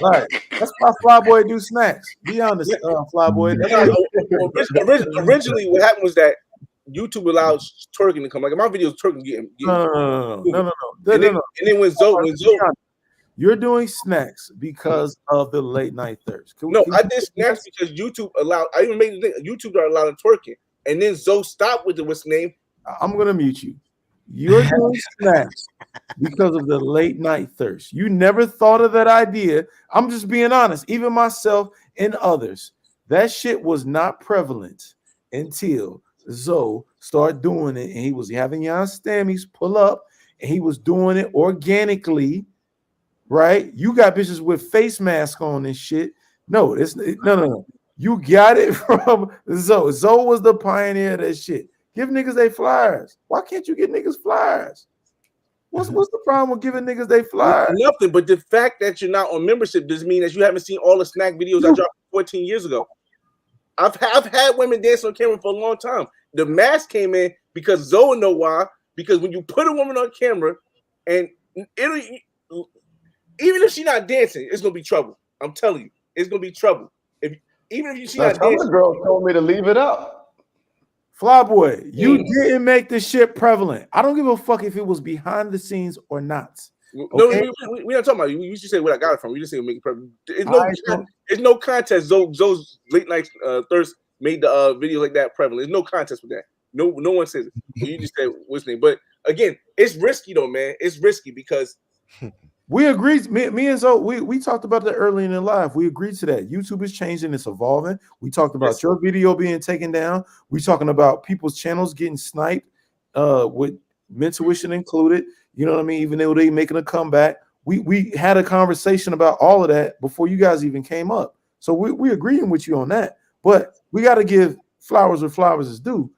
Right. That's why Flyboy do snacks. Be honest, Flyboy. Originally, what happened was that YouTube allowed twerking to come. Like my videos, twerking getting No. And then when Zoe, you're doing snacks because of the late night thirst. I did snacks because YouTube allowed. I even made it. YouTube are allowing twerking, and then Zoe stopped with what's the name. I'm gonna mute you. You're doing snacks because of the late night thirst. You never thought of that idea. I'm just being honest. Even myself and others, that shit was not prevalent until Zoe started doing it, and he was having Jan Stammies pull up, and he was doing it organically, right? You got bitches with face masks on and shit. No. You got it from Zoe. Zoe was the pioneer of that shit. Give niggas they flyers. Why can't you get niggas flyers? What's the problem with giving niggas they flyers? Nothing, but the fact that you're not on membership doesn't mean that you haven't seen all the snack videos I dropped 14 years ago. I've had women dance on camera for a long time. The mask came in because Zoe know why. Because when you put a woman on camera, and even if she's not dancing, it's gonna be trouble. I'm telling you, it's gonna be trouble. Even if she's not dancing, other girls told me to leave it up. Flyboy, you didn't make this shit prevalent. I don't give a fuck if it was behind the scenes or not. Okay? No, we're not talking about you. You should say where I got it from. You just say make it prevalent. It's no contest. Zoe's late night thirst made the video like that prevalent. There's no contest with that. No one says it. You just said what's name. But again, it's risky though, man. It's risky because we agreed. Me and Zoe, we talked about that early in the live. We agreed to that. YouTube is changing, it's evolving. We talked about your video being taken down. We talking about people's channels getting sniped, with Mentuition included. You know what I mean? Even though they making a comeback. We had a conversation about all of that before you guys even came up. So we agreeing with you on that. But we got to give flowers where flowers is due.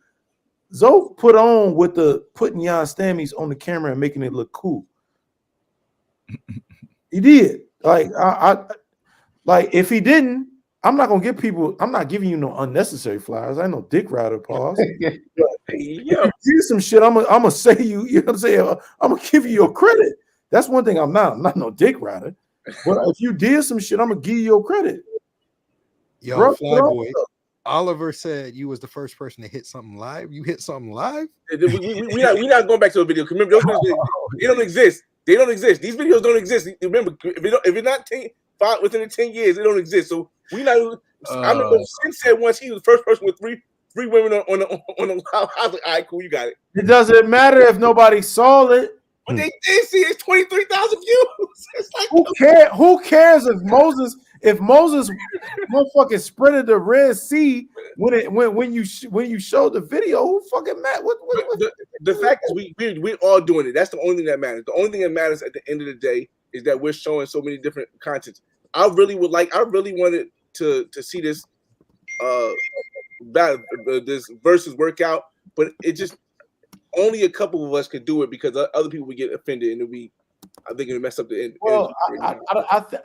Zoe put on with the putting Jan Stammies on the camera and making it look cool. He did. Like I like if he didn't, I'm not gonna give people. I'm not giving you no unnecessary flyers. I ain't no dick rider, pause. Yeah, do some shit. I'm gonna say you. You know what I'm saying? I'm gonna give you your credit. That's one thing. I'm not no dick rider. But if you did some shit, I'm gonna give you your credit. Yo, Flyboy. Oliver said you was the first person to hit something live. You hit something live? We're not going back to a video. Remember, those videos, they don't exist. They don't exist. These videos don't exist. Remember, if it's not within the 10 years, they don't exist. So we not. I remember Sin said once he was the first person with three women on the. I was like, all right, cool, you got it. It doesn't matter if nobody saw it. But they did see it's 23,000 views. It's like who cares if Moses motherfucking sprinted the Red Sea when you showed the video? Who fucking mad? What? The fact is we're all doing it. That's the only thing that matters. The only thing that matters at the end of the day is that we're showing so many different contents. I really wanted to see this this versus workout, but it just only a couple of us could do it because other people would get offended and I think it'll mess up the end. Well,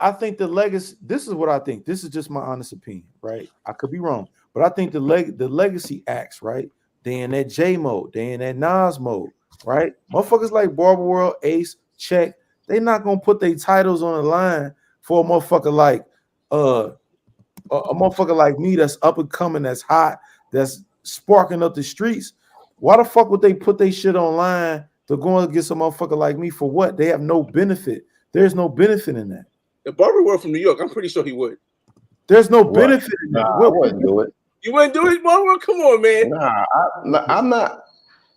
I think the legacy. This is what I think. This is just my honest opinion, right? I could be wrong, but I think the legacy acts, right? They in that J mode, they in that Nas mode, right? Motherfuckers like Barber World, Ace, Check, they not gonna put their titles on the line for a motherfucker like a motherfucker like me that's up and coming, that's hot, that's sparking up the streets. Why the fuck would they put their shit online to go and get some motherfucker like me for what? They have no benefit. There's no benefit in that. The Barber World from New York, I'm pretty sure he would. There's no benefit in that. I wouldn't do it. You wouldn't do it, Barber? Come on, man. I'm not.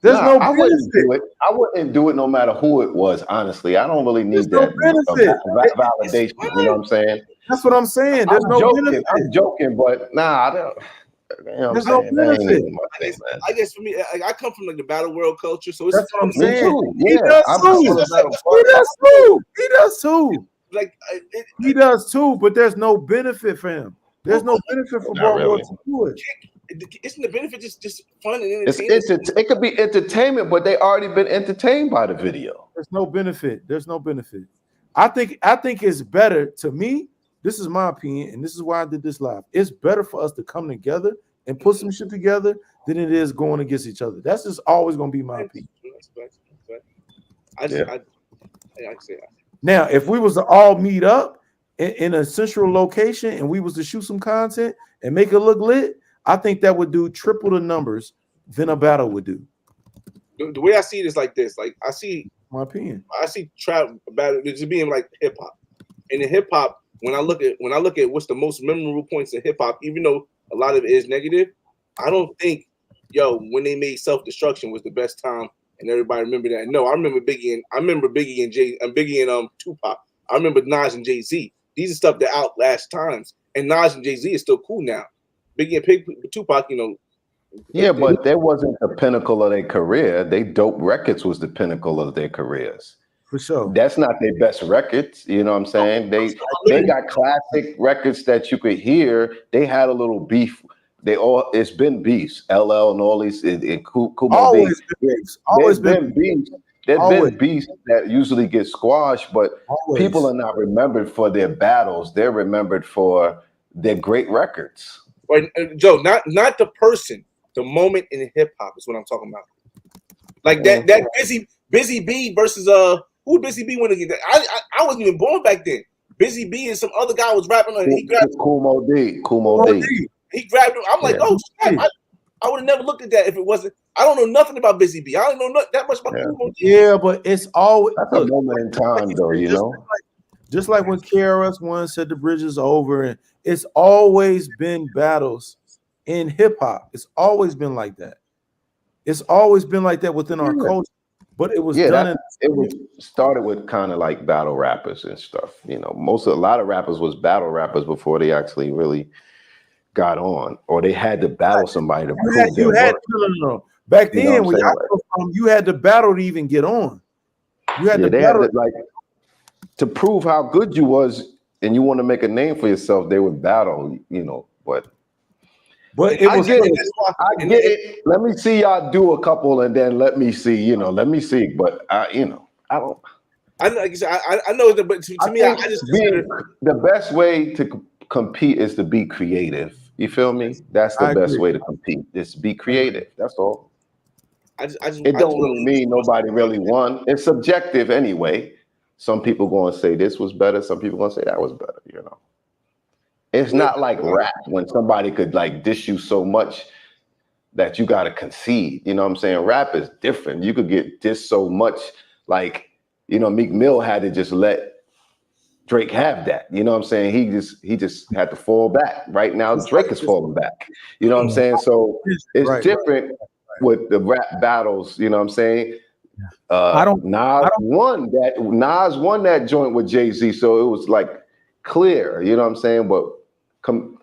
There's no I benefit. wouldn't do it. I wouldn't do it no matter who it was, honestly. I don't really need There's that no benefit. Validation. You know what I'm saying? That's what I'm saying. There's no benefit. I'm joking, but I don't. You know There's no benefit. I guess for me, I come from like the battle world culture, so it's that's what I'm saying. He does too. Like he does too, but there's no benefit for him. There's no benefit for Barber to do it. Isn't the benefit just fun and entertainment? It could be entertainment, but they already been entertained by the video. There's no benefit. There's no benefit. I think it's better to me. This is my opinion, and this is why I did this live. It's better for us to come together and put some shit together than it is going against each other. That's just always going to be my opinion. I say that. Now, if we was to all meet up in a central location and we was to shoot some content and make it look lit, I think that would do triple the numbers than a battle would do. The way I see it is like this. Like I see trap battle just being like hip hop. And in hip hop, when I look at what's the most memorable points in hip hop, even though a lot of it is negative, I don't think when they made Self-Destruction was the best time and everybody remember that. No, I remember Biggie and Tupac. I remember Nas and Jay-Z. These are stuff that outlast times. And Nas and Jay-Z is still cool now. Biggie and Tupac, Yeah, but that wasn't the pinnacle of their career. They Dope Records was the pinnacle of their careers. For sure. That's not their best records. You know what I'm saying? They got classic records that you could hear. They had a little beef. It's been beefs. LL and all these Kumo always been beefs. There's been beefs that usually get squashed, but people are not remembered for their battles. They're remembered for their great records. Right, Joe, not the person, the moment in hip hop is what I'm talking about. Like that Busy B versus who Busy B went against? I wasn't even born back then. Busy B and some other guy was rapping on. He grabbed Kumo D. He grabbed him. I'm like, oh snap! I would have never looked at that if it wasn't. I don't know nothing about Busy B. I don't know that much about Kumo D. Yeah, but it's always that's a moment in time, though. You know, just like when KRS-One said the bridge is over, and it's always been battles in hip hop. It's always been like that. It's always been like that within our culture. But it was done. It was started with kind of like battle rappers and stuff. You know, a lot of rappers was battle rappers before they actually really got on, or they had to battle somebody to prove their worth. No. Back then, when you had to battle to even get on. You had to battle to prove how good you was, and you want to make a name for yourself. They would battle, but it was. I get it. Let me see y'all do a couple, and then let me see. Let me see. But I don't. I know that, but to me, I just the best way to compete is to be creative. You feel me? That's the best way to compete. Is be creative. That's all. It don't really mean nobody really won. It's subjective anyway. Some people going to say this was better. Some people going to say that was better. It's not like rap when somebody could like diss you so much that you got to concede. You know what I'm saying? Rap is different. You could get dissed so much, like, Meek Mill had to just let Drake have that. You know what I'm saying? He just had to fall back. Right now, Drake is falling back. You know what I'm saying? So it's different with the rap battles. You know what I'm saying? Nas won that joint with Jay-Z, so it was like clear. You know what I'm saying? But putting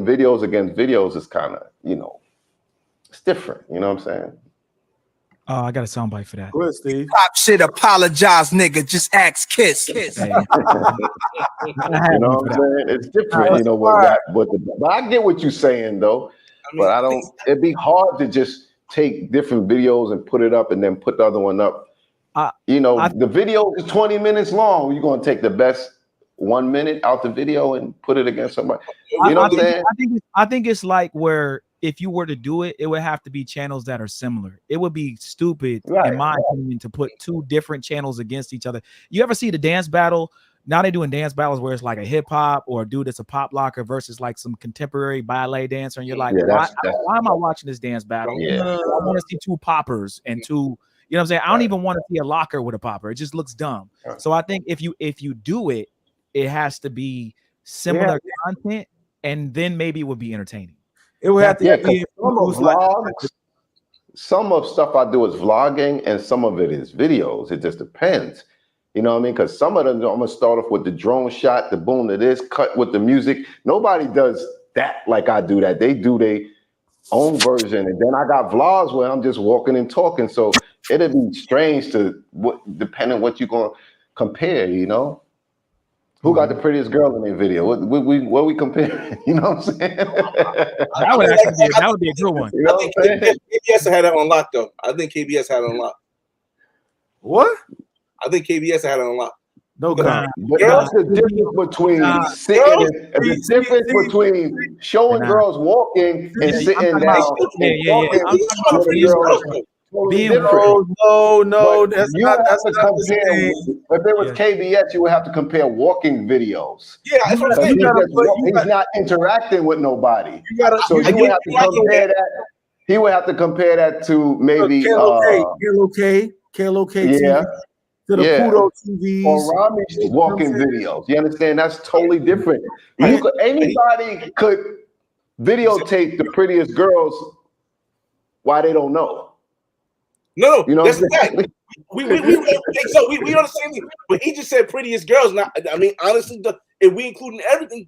videos against videos is kind of, it's different. You know what I'm saying? I got a soundbite for that. Go ahead, Steve. Pop shit, apologize, nigga. Just ask Kiss. Hey. You know what I'm saying? It's different, but I get what you're saying though. But it'd be hard to just take different videos and put it up and then put the other one up. The video is 20 minutes long. You're gonna take the best 1 minute out the video and put it against somebody. You know what I'm saying? I think it's like where if you were to do it, it would have to be channels that are similar. It would be stupid, in my opinion, to put two different channels against each other. You ever see the dance battle? Now they're doing dance battles where it's like a hip hop or a dude that's a pop locker versus like some contemporary ballet dancer, and you're like, why am I watching this dance battle? Yeah. I want to see two poppers and two. You know what I'm saying? I don't even want to see a locker with a popper. It just looks dumb. So I think if you do it, it has to be similar content, and then maybe it would be entertaining. It would have to be some of stuff I do is vlogging and some of it is videos. It just depends. You know what I mean? Because some of them, I'm gonna start off with the drone shot, the boom to this, cut with the music. Nobody does that like I do that. They do their own version. And then I got vlogs where I'm just walking and talking. So it'd be strange depending on what you're gonna compare, Who got the prettiest girl in their video? What we comparing? You know what I'm saying? that would be a good one. You know what I'm saying? KBS had it on lock, though. I think KBS had it on lock. What? I think KBS had it on lock. No comment. But that's the difference between showing girls walking and sitting down. totally being different. No, But that's you not have to the compare. same. If it was Yeah. KBS, you would have to compare walking videos. Yeah, that's what I'm saying. He's not interacting with nobody. You gotta, So I you would get have to compare that. He would have to compare that to maybe KLOK TV, yeah, to the yeah. Pudo or TVs. Rami's You know what I'm walking saying? videos. You understand? That's totally different. Anybody could videotape the prettiest girls. Why they don't know? No, You know that's what I'm saying? that. We on the same thing. But he just said prettiest girls. Now, I mean, honestly, if we including everything,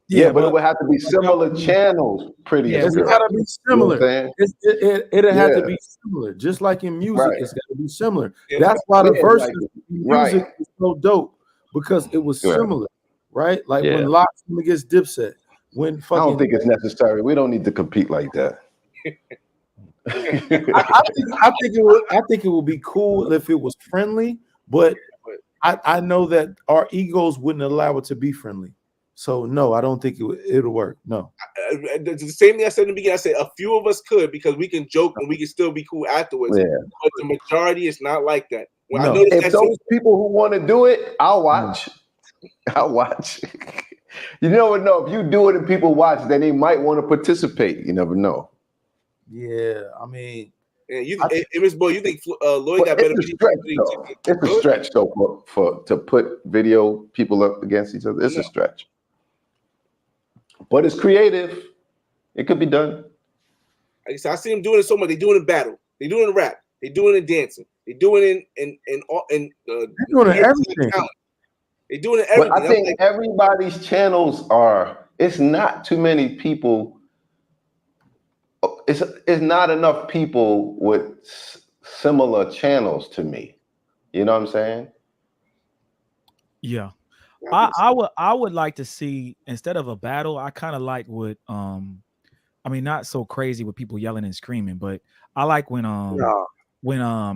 Yeah, but it would have to be similar channels. Prettiest It's girls. got to be similar. You know what I'm saying? It'll have to be similar, just like in music. Right. It's got to be similar. That's why the Yeah, verses like- in music right. is so dope, because it was Yeah. similar, right? Like Yeah. when Locks against Dipset, when I fucking don't think it's necessary. We don't need to compete like that. I think it would be cool if it was friendly, but I know that our egos wouldn't allow it to be friendly. So no, I don't think it'll work. No. the same thing I said in the beginning. I said a few of us could, because we can joke and we can still be cool afterwards. Yeah. But the majority is not like that. When No. I noticed If that those people who want to do it, I'll watch. I'll watch. You never know. If you do it and people watch, then they might want to participate. You never know. Yeah, I mean, Miss Boy, you think Lloyd got better? It's a stretch, though. It's a stretch, though, for to put video people up against each other. It's a stretch, but it's creative. It could be done. Like I said, I see them doing it so much. They do it in battle. They do it in rap. They do it in dancing. They do it in they're doing everything. They doing it everything. But I think everybody's channels are. It's not too many people. It's not enough people with similar channels to me. You know what I'm saying? Yeah. I would like to see, instead of a battle, I kind of like what I mean, not so crazy with people yelling and screaming, but I like when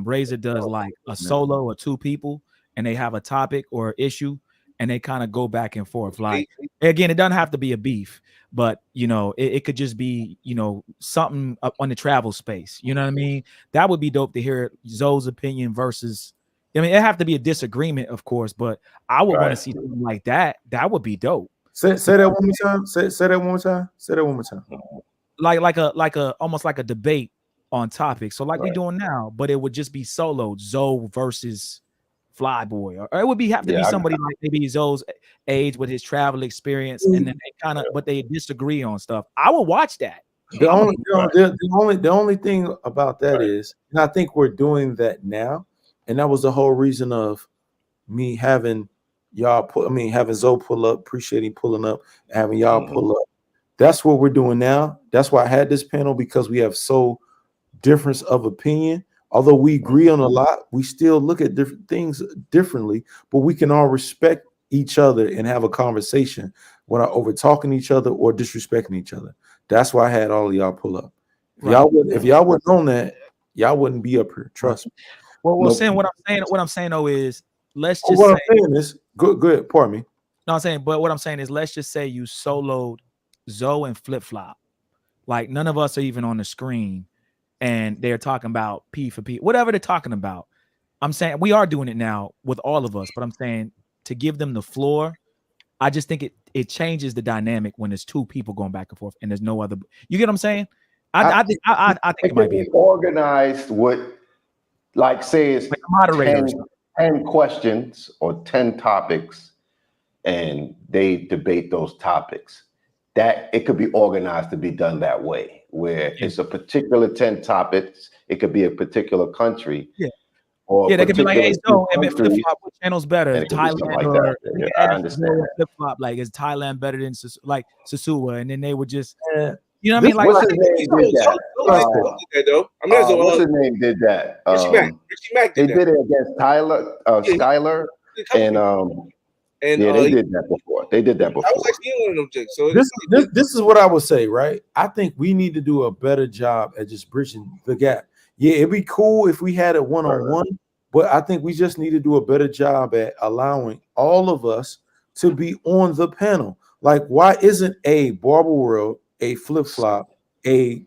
Razor does like a solo or two people and they have a topic or issue and they kind of go back and forth. Like, again, it doesn't have to be a beef, but you know, it could just be, you know, something up on the travel space. You know what I mean? That would be dope to hear Zoe's opinion versus, I mean, it have to be a disagreement, of course, but I would want to see something like that. That would be dope. Say that one more time. Say that one more time. Say that one more time. Like a almost like a debate on topics. So like we're doing now, but it would just be solo Zoe versus Flyboy, or it would have to be somebody like maybe Zoe's age with his travel experience, and then they kind of, but they disagree on stuff. I would watch that. The only thing about that is, and I think we're doing that now, and that was the whole reason of me having y'all having Zoe pull up, appreciating pulling up, and having y'all pull up. That's what we're doing now. That's why I had this panel, because we have so difference of opinion. Although we agree on a lot, we still look at different things differently, but we can all respect each other and have a conversation without over talking each other or disrespecting each other. That's why I had all of y'all pull up. If y'all wouldn't own that, y'all wouldn't be up here. Trust me. Well, saying what I'm saying though is, let's just what I'm saying is good. Pardon me. No, I'm saying, but what I'm saying is, let's just say you soloed Zoe and Flip Flop. Like none of us are even on the screen, and they're talking about P for P, whatever they're talking about. I'm saying we are doing it now with all of us, but I'm saying to give them the floor, I just think it changes the dynamic when there's two people going back and forth and there's no other. You get what I'm saying? I think it might be organized with, like, say it's like moderators. 10 questions or 10 topics, and they debate those topics. That it could be organized to be done that way, where it's a particular 10 topics. It could be a particular country. Yeah. Or they could be like, hey, so Flip Flop, what channel's better, like Thailand or I understand. Flip Flop? Like, is Thailand better than like Sasua? And then they would just, you know what I mean? Like, what's his name did that? What's his name did that? Richie Mack did it against Tyler, Skyler, and they did that before. They did that before. I was actually in one of them chicks. So this is what I would say, right? I think we need to do a better job at just bridging the gap. Yeah, it'd be cool if we had a one-on-one, but I think we just need to do a better job at allowing all of us to be on the panel. Like, why isn't a Barber World, a Flip Flop, a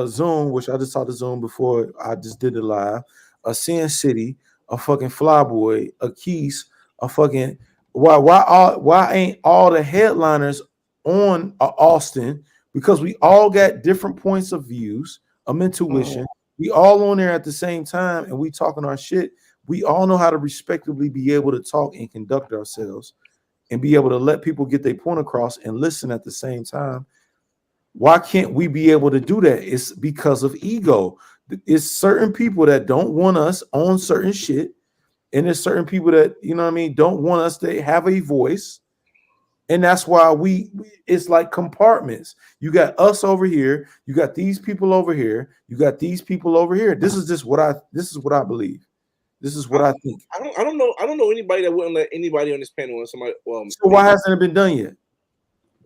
Zoom, which I just talked to Zoom before I just did it live, a CinCity, a fucking Flyboy, a Keys, a fucking why ain't all the headliners on Austin? Because we all got different points of views, intuition. We all on there at the same time, and we talking our shit. We all know how to respectively be able to talk and conduct ourselves, and be able to let people get their point across and listen at the same time. Why can't we be able to do that? It's because of ego. It's certain people that don't want us on certain shit, and there's certain people that, you know what I mean, don't want us to have a voice. And that's why it's like compartments. You got us over here, you got these people over here, you got these people over here. This is what I believe. This is what I think. I don't know anybody that wouldn't let anybody on this panel. Somebody. So why hasn't it been done yet?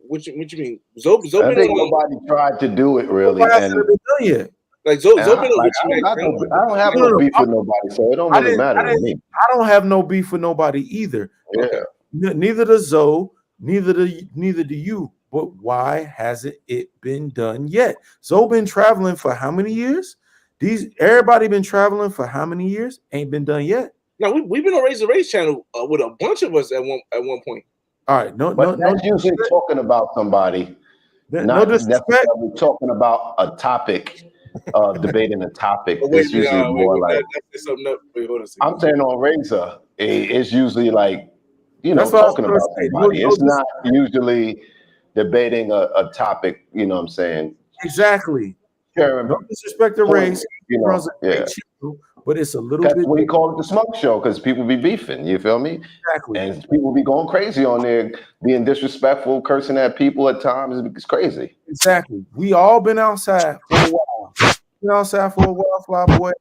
What you mean? Zoe I think nobody tried to do it really. Why hasn't it been done yet? Like Zoe been I don't have no beef with nobody, so it don't really matter to me. I don't have no beef with nobody either. Yeah. Neither does Zoe, neither do you. But why hasn't it been done yet? Zoe been traveling for how many years? Everybody been traveling for how many years? Ain't been done yet. No, we've been on Raise the Race channel with a bunch of us at one point. All right, that's usually talking about somebody, not necessarily talking about a topic, debating a topic. It's usually more like I'm saying on Razor, it's usually like, you know, talking about somebody. It's not usually debating a topic. You know what I'm saying? Exactly. No disrespect to race, you know, yeah. But it's a little That's bit. what we call it the smoke show, because people be beefing. You feel me? Exactly. And people be going crazy on there, being disrespectful, cursing at people at times. It's crazy. Exactly. We all been outside for a while. Flyboy.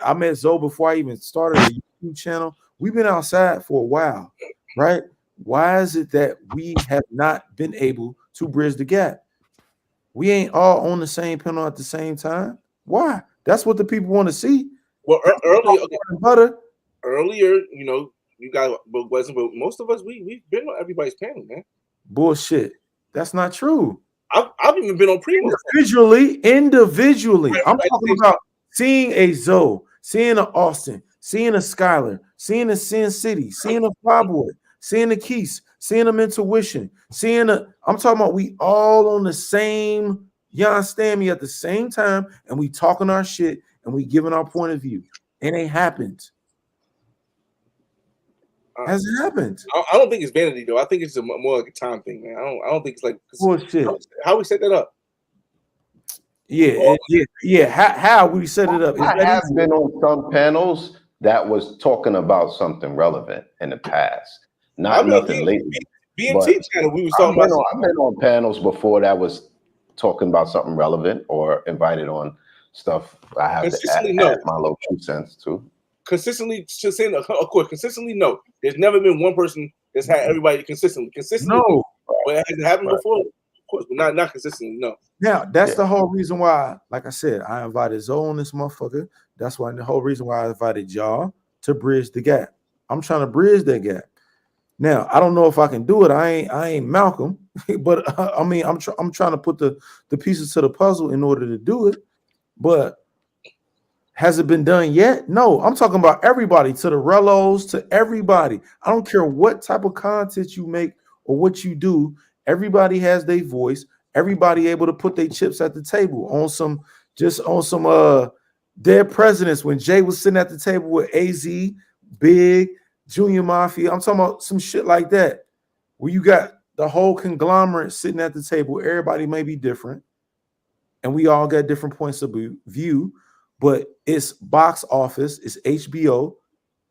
I met Zoe before I even started a YouTube channel. We've been outside for a while, right? Why is it that we have not been able to bridge the gap? We ain't all on the same panel at the same time. Why? That's what the people want to see. Well, earlier, you know, you guys wasn't, but most of us we've been on everybody's panel, man. Bullshit. That's not true. I've even been on preview individually. I'm talking about seeing a Zoe, seeing an Austin, seeing a Skylar, seeing a CinCity, seeing a Flyboy, seeing a Keys, seeing a Intuition, I'm talking about we all on the same Stammy at the same time, and we talking our shit and we giving our point of view. It ain't happened. Has it happened? I don't think it's vanity though. I think it's more like a time thing, man. I don't think it's like bullshit. How we set that up? Yeah. How we set it up? I have been on some panels that was talking about something relevant in the past, not nothing lately. BMT channel, we was talking about. I've been on panels before that was talking about something relevant or invited on stuff. I have to add my little 2 cents too. Consistently, just saying, of course, consistently, no. There's never been one person that's had everybody consistently. No. But has it happened before? Of course, but not consistently, no. Now, that's the whole reason why, like I said, I invited Zoe on this motherfucker. That's why the whole reason why I invited y'all to bridge the gap. I'm trying to bridge that gap. Now, I don't know if I can do it. I ain't Malcolm, but I mean, I'm trying to put the pieces to the puzzle in order to do it. But has it been done yet? No, I'm talking about everybody, to the Rellos, to everybody. I don't care what type of content you make or what you do. Everybody has their voice. Everybody able to put their chips at the table on some dead presidents. When Jay was sitting at the table with AZ, Big, Junior Mafia, I'm talking about some shit like that, where you got the whole conglomerate sitting at the table. Everybody may be different, and we all got different points of view, but it's box office, it's HBO,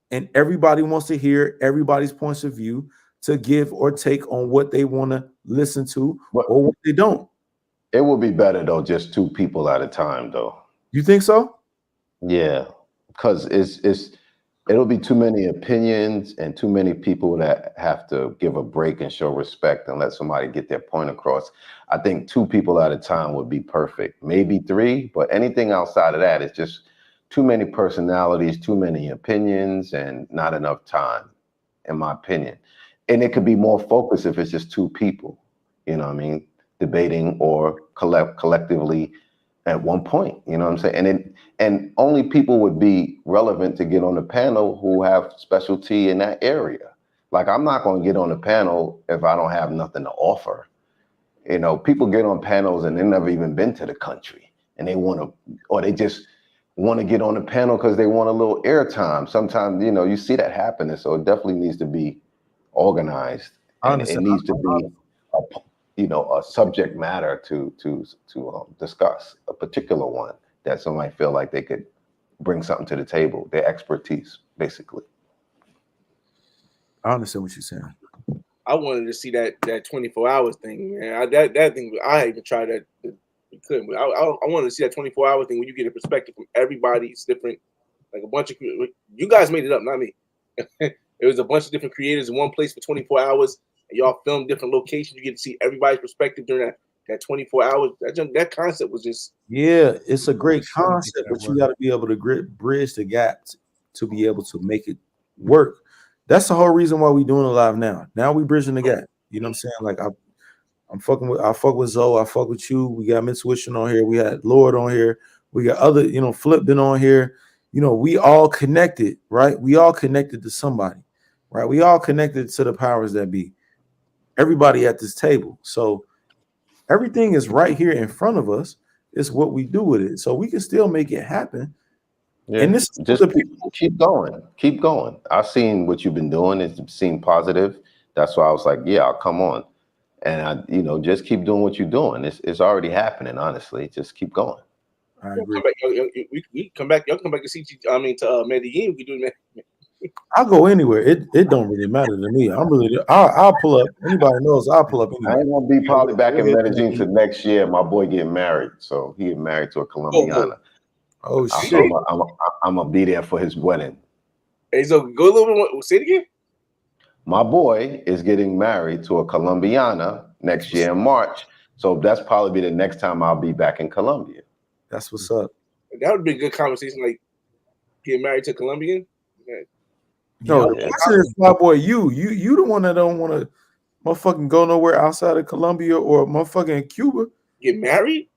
and everybody wants to hear everybody's points of view to give or take on what they want to listen to or what they don't. It would be better though, just 2 people at a time though. You think so? Yeah, because it'll be too many opinions and too many people that have to give a break and show respect and let somebody get their point across. I think 2 people at a time would be perfect. Maybe 3, but anything outside of that is just too many personalities, too many opinions, and not enough time, in my opinion. And it could be more focused if it's just 2 people, you know what I mean, debating or collectively at one point. You know what I'm saying? And only people would be relevant to get on the panel who have specialty in that area. Like, I'm not going to get on the panel if I don't have nothing to offer. You know, people get on panels and they never even been to the country, and they want to, or they just want to get on the panel because they want a little airtime. Sometimes, you know, you see that happening. So it definitely needs to be organized, and it needs to be a subject matter to discuss, a particular one that somebody feel like they could bring something to the table, their expertise, basically. I understand what you're saying. I wanted to see that 24 hours thing, man. That thing, I even tried that. We couldn't. I wanted to see that 24 hour thing where you get a perspective from everybody. It's different, like a bunch of you guys made it up, not me. It was a bunch of different creators in one place for 24 hours, and y'all filmed different locations. You get to see everybody's perspective during that 24 hours. That concept was just it's a great concept, but you got to be able to bridge the gap to be able to make it work. That's the whole reason why we doing it live now. Now we bridging the gap. You know what I'm saying? Like I fuck with Zoe, I fuck with you. We got Mitsuition on here. We had Lord on here. We got other, Flip been on here. We all connected, right? We all connected to somebody, right? We all connected to the powers that be. Everybody at this table. So everything is right here in front of us. It's what we do with it. So we can still make it happen. Yeah, and this just keep going. I've seen what you've been doing. It seemed positive. That's why I was like, yeah, I'll come on. And just keep doing what you're doing. It's already happening, honestly. Just keep going. I agree. We come back. Y'all come back to CG. To Medellin. We do that. I'll go anywhere. It don't really matter to me. I'll pull up. Anybody knows I'll pull up anywhere. I ain't gonna be probably back in Medellin till next year. My boy getting married, so he get married to a Colombiana. Oh shit! I'm gonna be there for his wedding. Hey, so go a little bit. Say it again. My boy is getting married to a Colombiana next year in March, so that's probably the next time I'll be back in Colombia. That's what's up. That would be a good conversation, like getting married to a Colombian. Yeah. No, that's my boy. You the one that don't want to motherfucking go nowhere outside of Colombia or motherfucking Cuba. Get married?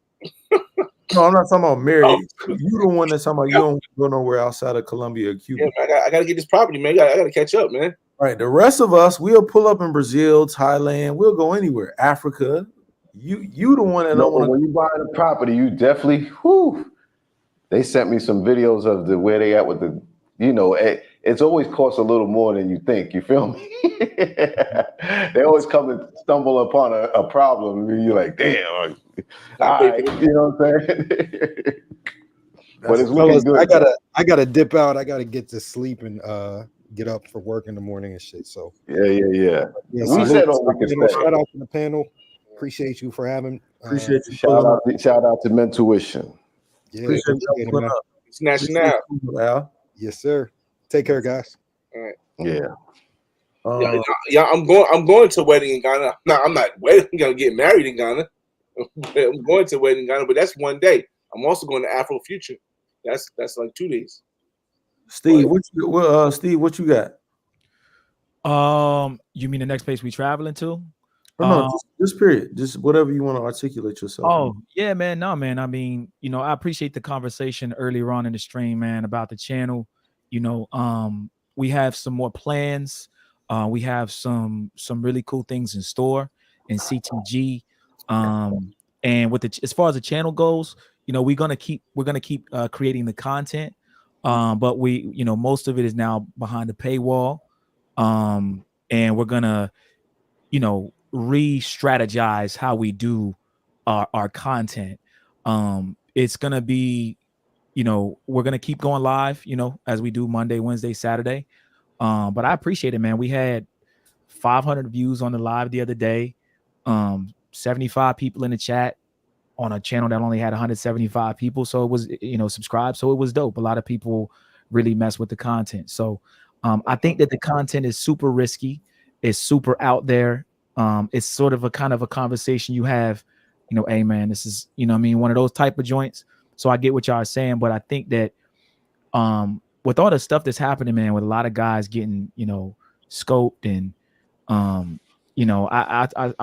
No, I'm not talking about married. Oh. You the one that's talking about you don't go nowhere outside of Colombia or Cuba. Yeah, man, I gotta get this property, man. I gotta catch up, man. Right. The rest of us, we'll pull up in Brazil, Thailand. We'll go anywhere. Africa. You the one that don't want to. When you buy the property, you definitely. They sent me some videos of where they at with the. It's always costs a little more than you think. You feel me? They always come and stumble upon a problem, and you're like, damn. All right, you know what I'm saying? But it's looking good. I gotta dip out. I gotta get to sleep and get up for work in the morning and shit. So yeah. We said shout out to the panel. Appreciate you for having. Appreciate you. Shout out to Mentuition. Yeah, appreciate you. It's national. Yes, sir. Take care, guys. All right. Yeah. Yeah. I'm going to a wedding in Ghana. No, I'm not gonna get married in Ghana. I'm going to a wedding in Ghana, but that's one day. I'm also going to Afro Future. That's like 2 days. Steve, what you got? You mean the next place we traveling to? No, this period. Just whatever you want to articulate yourself. Oh, yeah, man. No, man. I mean, I appreciate the conversation earlier on in the stream, man, about the channel. We have some more plans. We have some really cool things in store in CTG. And as far as the channel goes, we're gonna keep creating the content. But we, most of it is now behind the paywall. And we're gonna, re-strategize how we do our content. It's gonna be, we're gonna keep going live, as we do Monday, Wednesday, Saturday. But I appreciate it, man. We had 500 views on the live the other day. 75 people in the chat on a channel that only had 175 people. So it was, subscribed. So it was dope. A lot of people really mess with the content. So I think that the content is super risky. It's super out there. It's sort of a kind of a conversation you have, hey man, this is, one of those type of joints. So I get what y'all are saying, but I think that with all the stuff that's happening, man, with a lot of guys getting, scoped and, I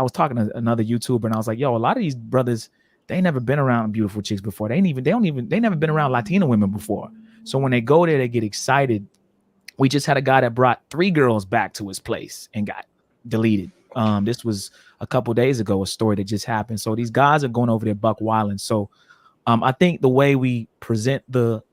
was talking to another YouTuber and I was like, yo, a lot of these brothers, they never been around beautiful chicks before. They never been around Latina women before. So when they go there, they get excited. We just had a guy that brought 3 girls back to his place and got deleted. This was a couple days ago, a story that just happened. So these guys are going over there buck wilding. So I think the way we present the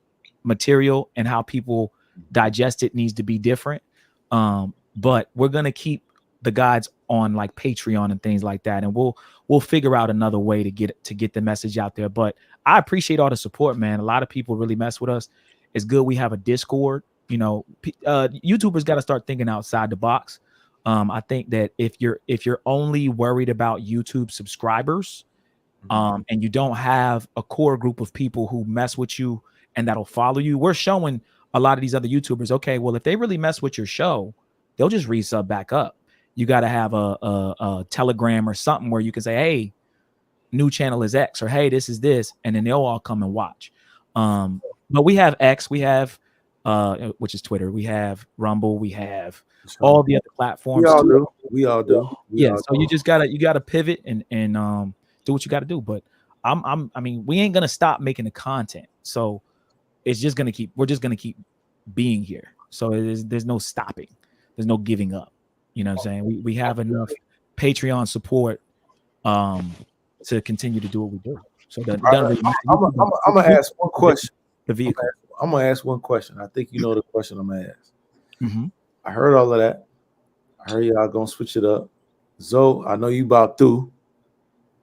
material and how people digest it needs to be different. But we're gonna keep the guides on like Patreon and things like that, and we'll figure out another way to get the message out there. But I appreciate all the support, man. A lot of people really mess with us. It's good we have a Discord. You know, YouTubers got to start thinking outside the box. I think that if you're only worried about YouTube subscribers, and you don't have a core group of people who mess with you and that'll follow you, we're showing a lot of these other YouTubers, okay, well, if they really mess with your show, they'll just resub back up. You got to have a Telegram or something where you can say, hey, new channel is X, or hey, this is this, and then they'll all come and watch. But we have X, we have which is Twitter, we have Rumble, we have all the other platforms. We all do. You just gotta pivot and do what you gotta do. But I mean, we ain't gonna stop making the content. So we're just gonna keep being here. So there's no stopping. There's no giving up. You know what I'm saying? We have enough Patreon support to continue to do what we do. So I'm gonna ask one question. The vehicle. I'm gonna ask one question. I think you know the question I'm gonna ask. Mm-hmm. I heard all of that. I heard y'all gonna switch it up. Zoe, I know you about through.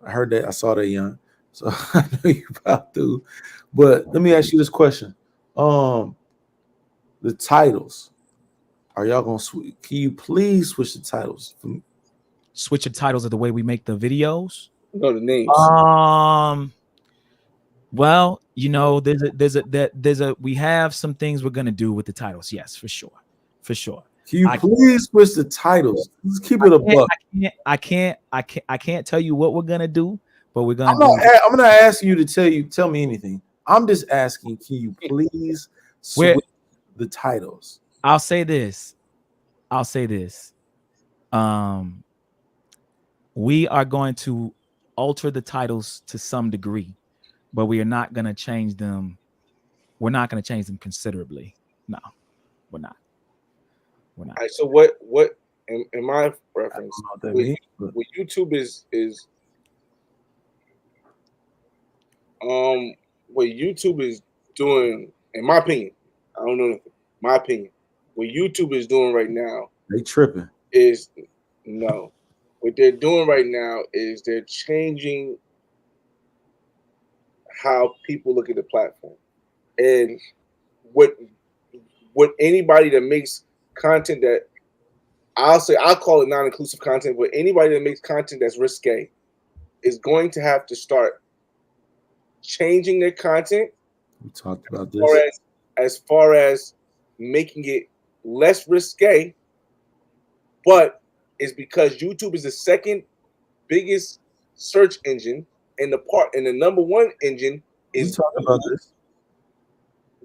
I heard that. I saw that, young. So I know you about through. But let me ask you this question. The titles. Are y'all gonna switch? Can you please switch the titles? Switch the titles of the way we make the videos? No, the names. Well, you know, we have some things we're gonna do with the titles. Yes, for sure. Can you please switch the titles? Let's keep it a buck. I can't tell you what we're gonna do, but we're gonna. I'm not asking you to tell me anything. I'm just asking, can you please switch the titles? I'll say this. We are going to alter the titles to some degree, but we are not going to change them. We're not going to change them considerably. No, we're not. All right, so what in my reference what YouTube is what YouTube is doing, in my opinion, I don't know nothing, my opinion, what YouTube is doing right now, they tripping. What they're doing right now is they're changing how people look at the platform. And what anybody that makes content that I'll call it non-inclusive content, but anybody that makes content that's risque is going to have to start changing their content. We talked about this. As far as making it less risque, but it's because YouTube is the second biggest search engine, and the number one engine is. We talked about this.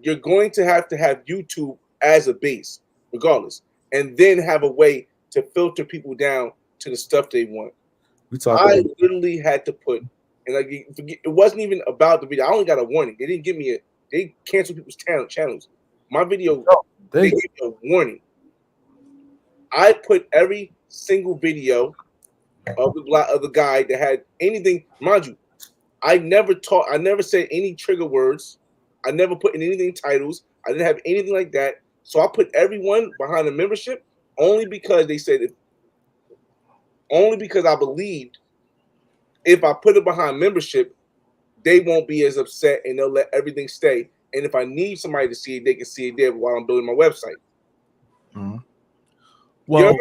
You're going to have YouTube as a base, regardless, and then have a way to filter people down to the stuff they want. I literally had to put, and it wasn't even about the video. I only got a warning. They didn't give me they canceled people's channels. My video, they gave me a warning. I put every single video of the guy that had anything, mind you, I never said any trigger words. I never put in anything titles. I didn't have anything like that. So I put everyone behind the membership only because they said only because I believed if I put it behind membership, they won't be as upset and they'll let everything stay. And if I need somebody to see it, they can see it there while I'm building my website. Mm-hmm. Well,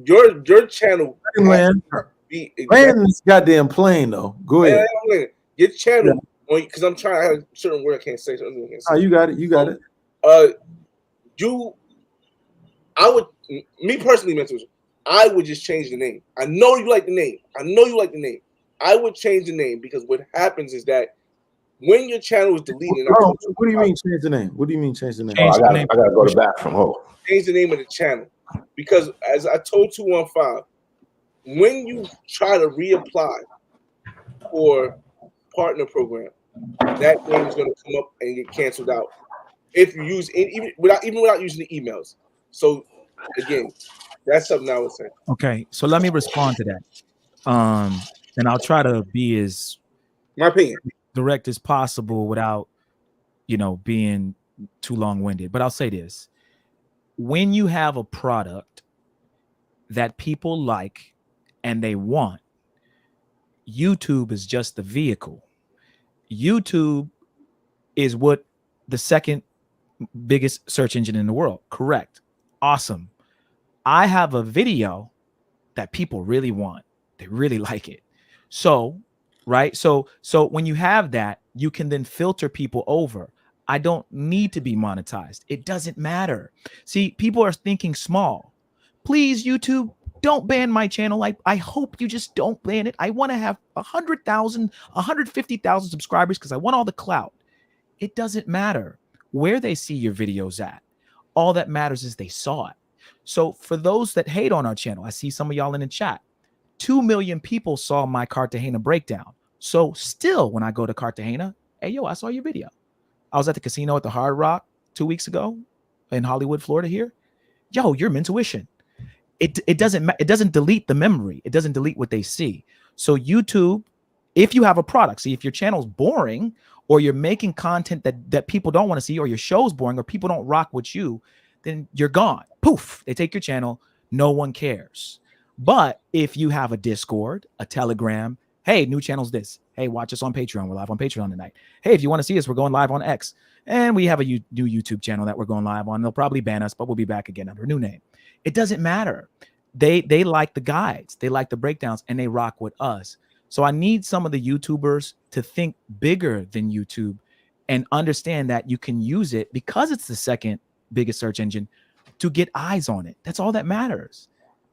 your channel. Land's goddamn plane though. Go ahead. Your channel, because I'm trying. I have a certain word I can't say. Oh, you got it. You got it. Me personally, I would just change the name. I know you like the name. I would change the name because what happens is that when your channel is deleted. What do you mean change the name? I gotta go to the bathroom. Change the name of the channel. Because as I told 215, when you try to reapply for partner program, that name is going to come up and get canceled out if you use it, even without using the emails. So again, that's something I would say. Okay, so let me respond to that. And I'll try to be as my opinion direct as possible without, being too long-winded. But I'll say this: when you have a product that people like and they want, YouTube is just the vehicle. YouTube is what the second biggest search engine in the world. Correct. Awesome. I have a video that people really want. They really like it. So, right? So when you have that, you can then filter people over. I don't need to be monetized. It doesn't matter. See, people are thinking small. Please, YouTube, don't ban my channel. I hope you just don't ban it. I want to have 100,000, 150,000 subscribers because I want all the clout. It doesn't matter where they see your videos at. All that matters is they saw it. So for those that hate on our channel, I see some of y'all in the chat. 2 million people saw my Cartagena breakdown. So still, when I go to Cartagena, hey, yo, I saw your video. I was at the casino at the Hard Rock 2 weeks ago in Hollywood, Florida here. Yo, your intuition. It doesn't delete the memory. It doesn't delete what they see. So YouTube, if you have a product, see if your channel's boring or you're making content that people don't want to see, or your show's boring or people don't rock with you, then you're gone. Poof, they take your channel. No one cares. But if you have a Discord, a Telegram, hey, new channel's this. Hey, watch us on Patreon. We're live on Patreon tonight. Hey, if you want to see us, we're going live on X. And we have a new YouTube channel that we're going live on. They'll probably ban us, but we'll be back again under a new name. It doesn't matter. They like the guides. They like the breakdowns, and they rock with us. So I need some of the YouTubers to think bigger than YouTube and understand that you can use it because it's the second biggest search engine to get eyes on it. That's all that matters.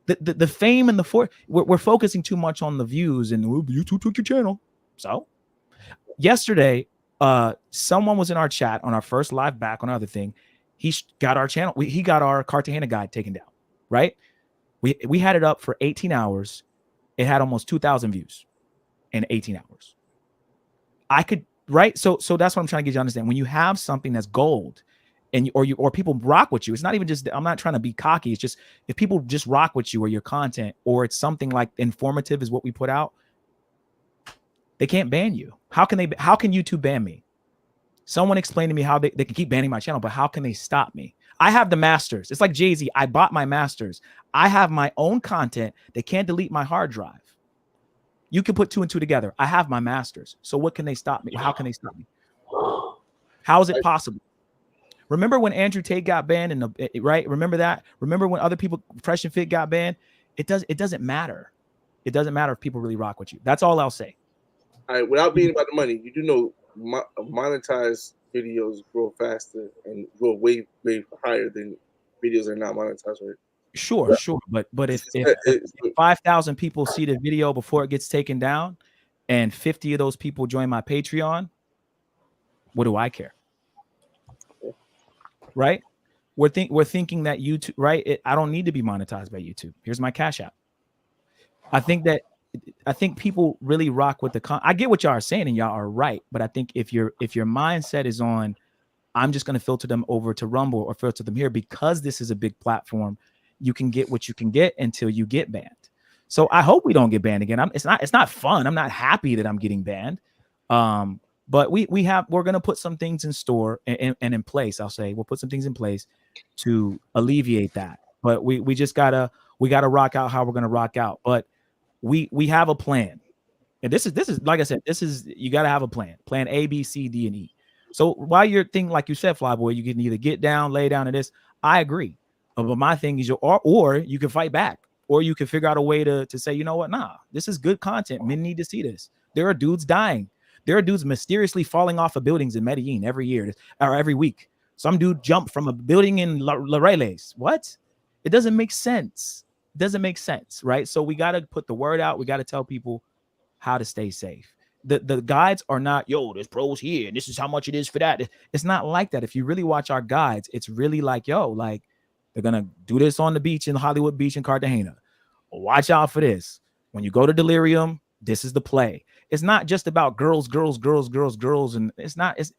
The fame and we're focusing too much on the views and YouTube took your channel. So yesterday, someone was in our chat on our first live back on another thing. He got our channel. He got our Cartagena guide taken down, right? We had it up for 18 hours. It had almost 2,000 views in 18 hours. Right? So that's what I'm trying to get you to understand. When you have something that's gold, or people rock with you, it's not even just, I'm not trying to be cocky. It's just, if people just rock with you or your content, or it's something like informative is what we put out, they can't ban you. How can YouTube ban me? Someone explain to me how they can keep banning my channel, but how can they stop me? I have the masters. It's like Jay-Z. I bought my masters. I have my own content. They can't delete my hard drive. You can put 2 and 2 together. I have my masters. So what can they stop me? How can they stop me? How is it possible? Remember when Andrew Tate got banned right? Remember that? Remember when other people, Fresh and Fit, got banned? It doesn't matter. It doesn't matter if people really rock with you. That's all I'll say. All right, without being about the money, you do know monetized videos grow faster and grow way, way higher than videos that are not monetized, right? Sure. But if 5,000 people see the video before it gets taken down, and 50 of those people join my Patreon, what do I care? Right? We're thinking that YouTube, right? I don't need to be monetized by YouTube. Here's my Cash App. I think people really rock with I get what y'all are saying, and y'all are right. But I think if your mindset is on, I'm just going to filter them over to Rumble or filter them here because this is a big platform, you can get what you can get until you get banned. So I hope we don't get banned again. It's not fun. I'm not happy that I'm getting banned. But we're going to put some things in store and in place. I'll say we'll put some things in place to alleviate that. But we just gotta rock out how we're going to rock out. But we have a plan. And this is like I said, you got to have a plan A, B, C, D, and E. So while you're thinking, like you said, Flyboy, you can either get down, lay down, and this, I agree. But my thing is, or you can fight back, or you can figure out a way to say, you know what? Nah, this is good content. Men need to see this. There are dudes dying. There are dudes mysteriously falling off of buildings in Medellin every year or every week. Some dude jumped from a building in Laureles. What? It doesn't make sense. It doesn't make sense, right? So we got to put the word out. We got to tell people how to stay safe. The guides are not, yo, there's pros here, and this is how much it is for that. It's not like that. If you really watch our guides, it's really like, yo, like, they're going to do this on the beach in Hollywood Beach in Cartagena. Watch out for this. When you go to Delirium, this is the play. it's not just about girls, and it's not. It's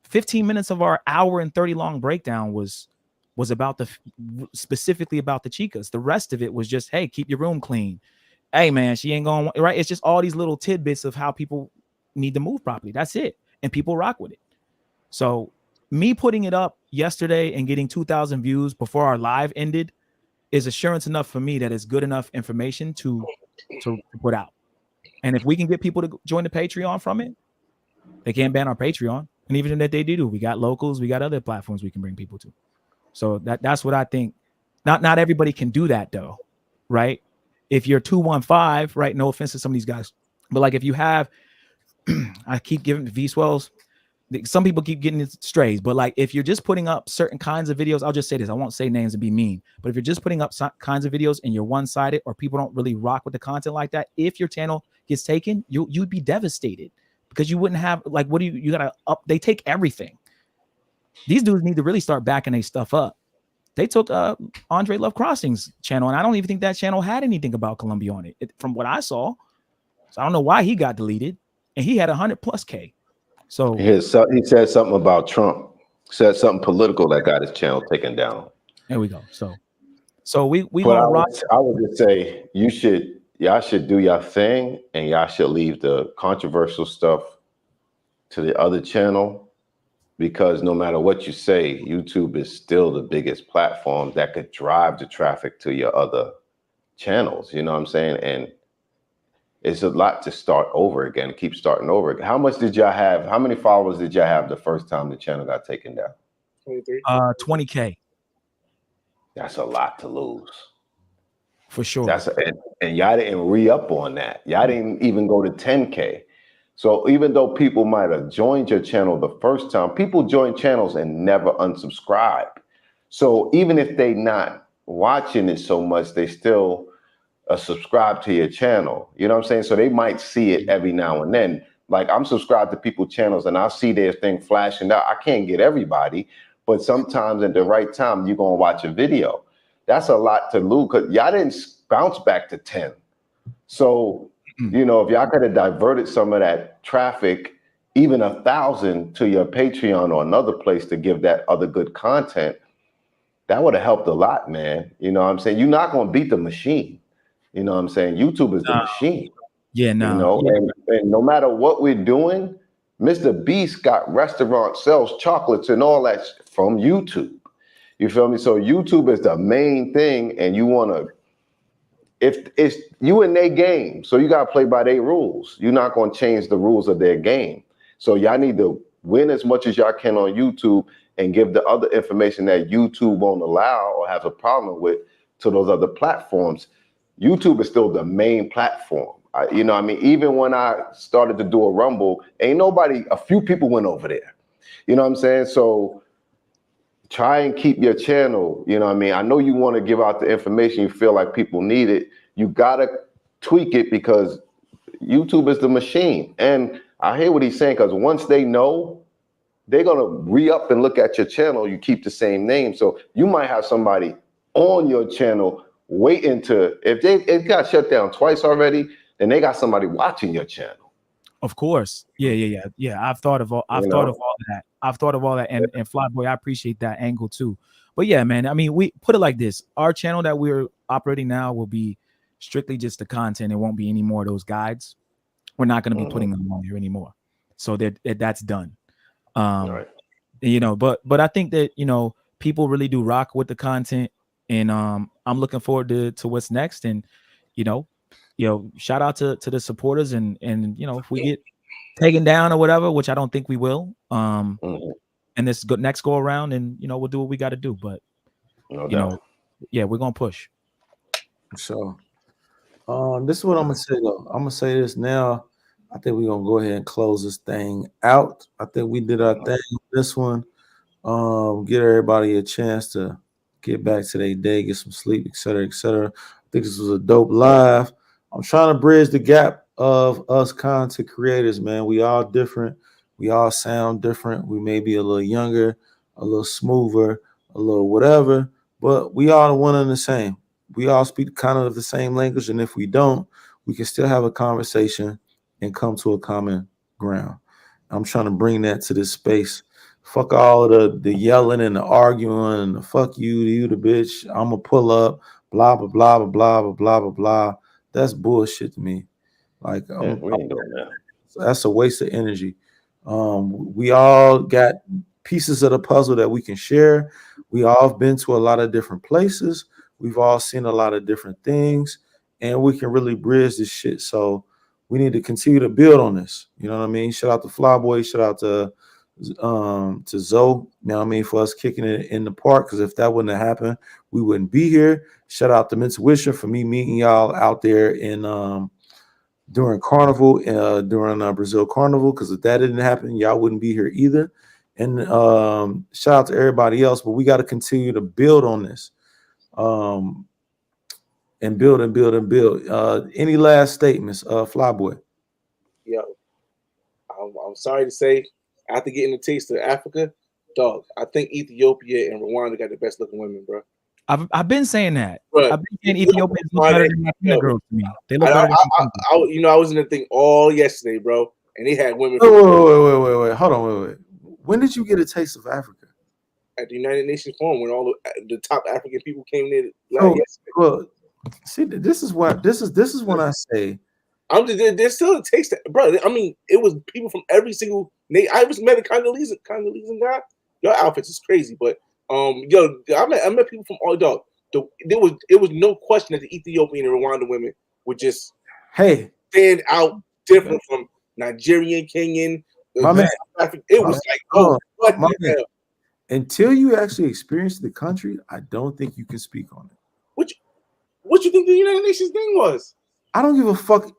15 minutes of our hour and 30 long breakdown was about specifically about the chicas. The rest of it was just, hey, keep your room clean. Hey man, she ain't going right. It's just all these little tidbits of how people need to move properly. That's it, and people rock with it. So me putting it up yesterday and getting 2,000 views before our live ended is assurance enough for me that it's good enough information to put out. And if we can get people to join the Patreon from it, they can't ban our Patreon. And even if they do, we got locals, we got other platforms we can bring people to. So that's what I think. Not everybody can do that though, right? If you're 215, right? No offense to some of these guys, but like if you have, I keep giving V-Swells. Some people keep getting strays, but like if you're just putting up certain kinds of videos, I'll just say this. I won't say names and be mean, but if you're just putting up kinds of videos and you're one-sided or people don't really rock with the content like that, if your channel gets taken, you'd be devastated because you wouldn't have like, what do you gotta up? They take everything. These dudes need to really start backing their stuff up. They took Andre Love Crossing's channel, and I don't even think that channel had anything about Colombia on it from what I saw. So I don't know why he got deleted, and he had 100+ K. So he said something about Trump, said something political that got his channel taken down. There we go. So we gonna rock. I would just say y'all should do your thing, and y'all should leave the controversial stuff to the other channel, because no matter what you say, YouTube is still the biggest platform that could drive the traffic to your other channels. You know what I'm saying? And it's a lot to start over again, keep starting over again. How much did y'all have? How many followers did y'all have the first time the channel got taken down? 23. 20K. That's a lot to lose. For sure. And y'all didn't re-up on that. Y'all didn't even go to 10K. So even though people might have joined your channel the first time, people join channels and never unsubscribe. So even if they not watching it so much, they still subscribe to your channel. You know what I'm saying? So they might see it every now and then. Like I'm subscribed to people's channels and I'll see their thing flashing out. I can't get everybody, but sometimes at the right time, you're going to watch a video. That's a lot to lose because y'all didn't bounce back to 10. So, you know, if y'all could have diverted some of that traffic, even 1,000 to your Patreon or another place to give that other good content, that would have helped a lot, man. You know what I'm saying? You're not going to beat the machine. You know what I'm saying? YouTube is the machine. Yeah, no. You know, and no matter what we're doing, Mr. Beast got restaurant sells chocolates and all that from YouTube. You feel me? So YouTube is the main thing, and you want to, if it's you in their game, so you got to play by their rules. You're not going to change the rules of their game. So y'all need to win as much as y'all can on YouTube and give the other information that YouTube won't allow or has a problem with to those other platforms. YouTube is still the main platform. You know what I mean? Even when I started to do a Rumble, a few people went over there. You know what I'm saying? So try and keep your channel. You know what I mean? I know you want to give out the information. You feel like people need it. You got to tweak it because YouTube is the machine. And I hear what he's saying, because once they know, they're going to re-up and look at your channel. You keep the same name. So you might have somebody on your channel waiting to, if it got shut down twice already, then they got somebody watching your channel. Of course. Yeah. I've thought of all that. And Flyboy, I appreciate that angle too. But yeah, man, I mean, we put it like this. Our channel that we're operating now will be strictly just the content. It won't be any more of those guides. We're not going to be putting them on here anymore. So that's done. Right. You know, but I think that, you know, people really do rock with the content, and I'm looking forward to what's next. And, you know, shout out to the supporters, and you know, if we get taken down or whatever, which I don't think we will, and this next go around, and you know, we'll do what we got to do. But you know, yeah, we're gonna push. So this is what I'm gonna say though. I'm gonna say this now. I think we're gonna go ahead and close this thing out. I think we did our thing on this one. Give everybody a chance to get back to their day, get some sleep, etc., etc. I think this was a dope live. I'm trying to bridge the gap of us content creators, man. We all different. We all sound different. We may be a little younger, a little smoother, a little whatever, but we all one and the same. We all speak kind of the same language, and if we don't, we can still have a conversation and come to a common ground. I'm trying to bring that to this space. Fuck all of the yelling and the arguing and the fuck you the bitch. I'm gonna pull up, blah blah blah blah blah blah blah blah blah. That's bullshit to me. Like we ain't doing that. That's a waste of energy. We all got pieces of the puzzle that we can share. We all have been to a lot of different places. We've all seen a lot of different things, and we can really bridge this shit. So we need to continue to build on this. You know what I mean? Shout out to Flyboy. Shout out to Zoe. You know what I mean? For us kicking it in the park, because if that wouldn't have happened, we wouldn't be here. Shout out to Mitsubishi for me meeting y'all out there in during Carnival, during Brazil Carnival, because if that didn't happen, y'all wouldn't be here either. And shout out to everybody else, but we got to continue to build on this, and build and build and build. Any last statements, Flyboy? Yo, I'm sorry to say, after getting a taste of Africa, dog, I think Ethiopia and Rwanda got the best looking women, bro. I've been saying that. Bro, I've been saying Ethiopians look better than Latina girls to me. They look better. I was in the thing all yesterday, bro, and they had women. Wait. Hold on, wait. When did you get a taste of Africa? At the United Nations Forum, when all the top African people came there. Well, see, this is when I say there's still a taste, bro. I mean, it was people from every single nation. I just met a Congolese guy. Your outfits is crazy, but yo, I met people from all dog. It was no question that the Ethiopian and Rwanda women would just stand out different from Nigerian, Kenyan. My man, it was like, oh, what the hell? Until you actually experience the country, I don't think you can speak on it. What you think the United Nations thing was? I don't give a fuck.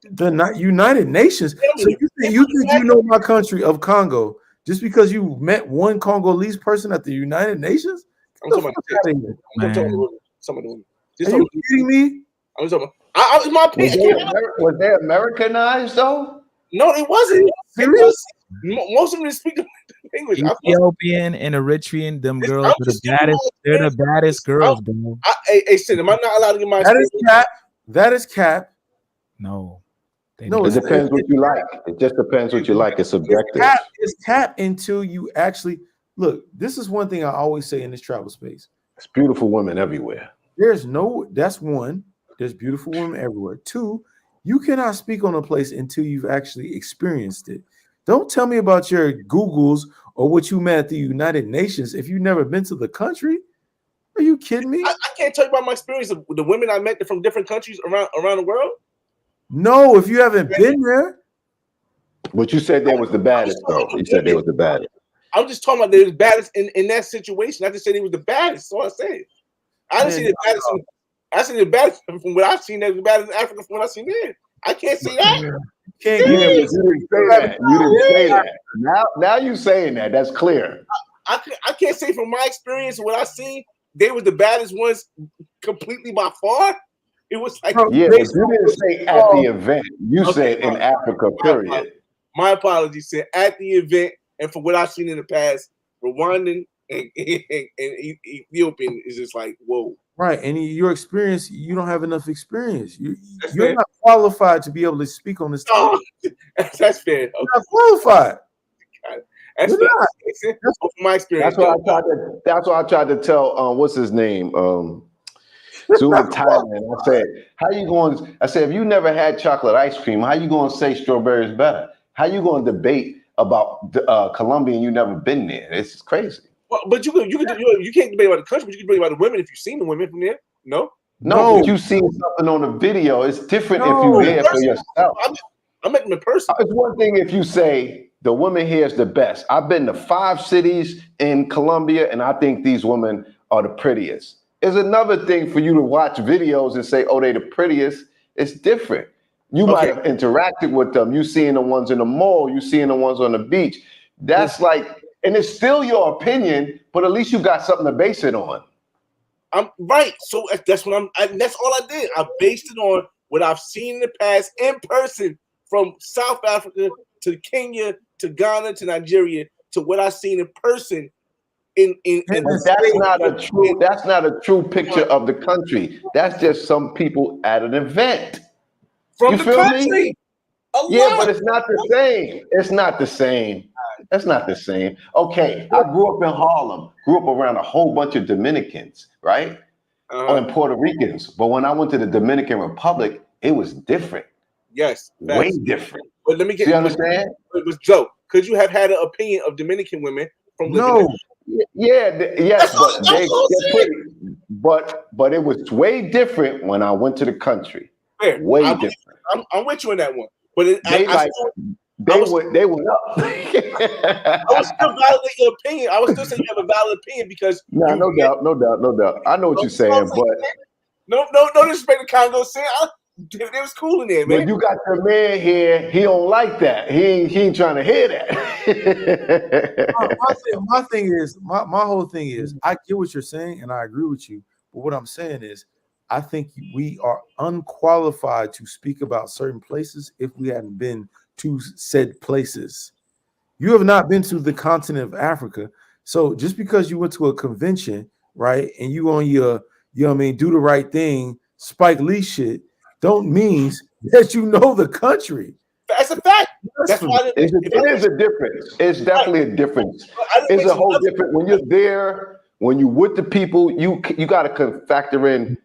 The United Nations. So you think you know my country of Congo just because you met one Congolese person at the United Nations? I'm talking about some of them. Are you kidding me? I'm talking about. In my opinion, was they Americanized though? No, it wasn't. Most of them speak English. Ethiopian and Eritrean, them girls are the baddest. They're the baddest girls, bro. Hey, Sid, am I not allowed to get my? That is cap. No. It depends what you like. It just depends what you like. It's subjective. It's cap until you actually look. This is one thing I always say in this travel space. It's beautiful women everywhere. That's one. There's beautiful women everywhere. Two, you cannot speak on a place until you've actually experienced it. Don't tell me about your Googles or what you met at the United Nations if you've never been to the country. Are you kidding me? I can't tell you about my experience of the women I met from different countries around the world. No, if you haven't been there. But you said they was the baddest, though. You said they was the baddest. I'm just talking about they was baddest in that situation. I just said they was the baddest. That's all I said. I didn't see the baddest. I seen the baddest from what I've seen. They was the baddest in Africa from what I've seen there. I can't say that. You didn't say that. Now you saying that. That's clear. I can't say from my experience what I seen. They were the baddest ones completely by far. It was like yeah, but you didn't say at the event. You said in Africa, period. My apologies. Said at the event, and from what I've seen in the past, Rwandan and Ethiopian is just like whoa. Right, and your experience, you don't have enough experience. You're not qualified to be able to speak on this. Oh, that's fair. Okay. You're not qualified. That's my experience. That's why I tried to tell. What's his name? Zoe in Thailand. I said, "How you going?" I said, "If you never had chocolate ice cream, how you going to say strawberry is better? How you going to debate about Colombia and you never been there? It's crazy." Well, but you can't debate about the country, but you can debate about the women if you've seen the women from there. No, but you seen something on the video. It's different if you're there for yourself. I met them in person. It's one thing if you say the woman here is the best. I've been to 5 cities in Colombia, and I think these women are the prettiest. It's another thing for you to watch videos and say, "Oh, they the prettiest." It's different. You might have interacted with them. You seeing the ones in the mall. You seeing the ones on the beach. That's like. And it's still your opinion, but at least you got something to base it on. I'm right. So that's what that's all I did. I based it on what I've seen in the past in person from South Africa to Kenya to Ghana to Nigeria to what I've seen in person. That's not a true picture of the country. That's just some people at an event. From the country. Yeah, but it's not the same. It's not the same. That's not the same. Okay, I grew up in Harlem, grew up around a whole bunch of Dominicans, right? And Puerto Ricans. But when I went to the Dominican Republic, it was different. Yes, way different. But let me get you understand? It was Joe. Could you have had an opinion of Dominican women from No. Yes, but they're pretty. But it was way different when I went to the country. Fair. Way different. I'm with you on that one. But They went up. I was still validate your opinion. I was still saying you have a valid opinion because no doubt. I know what you're saying, but no disrespect to Congo. Saying it was cool in there, man. But you got your man here. He don't like that. He ain't trying to hear that. my whole thing is, I get what you're saying, and I agree with you. But what I'm saying is, I think we are unqualified to speak about certain places if we hadn't been to said places. You have not been to the continent of Africa. So just because you went to a convention, right, and you on your, you know what I mean, do the right thing, Spike Lee shit, don't mean that you know the country. That's a fact. That's why it is a difference. It's definitely a difference. It's a whole different. When you're there, when you're with the people, you got to factor in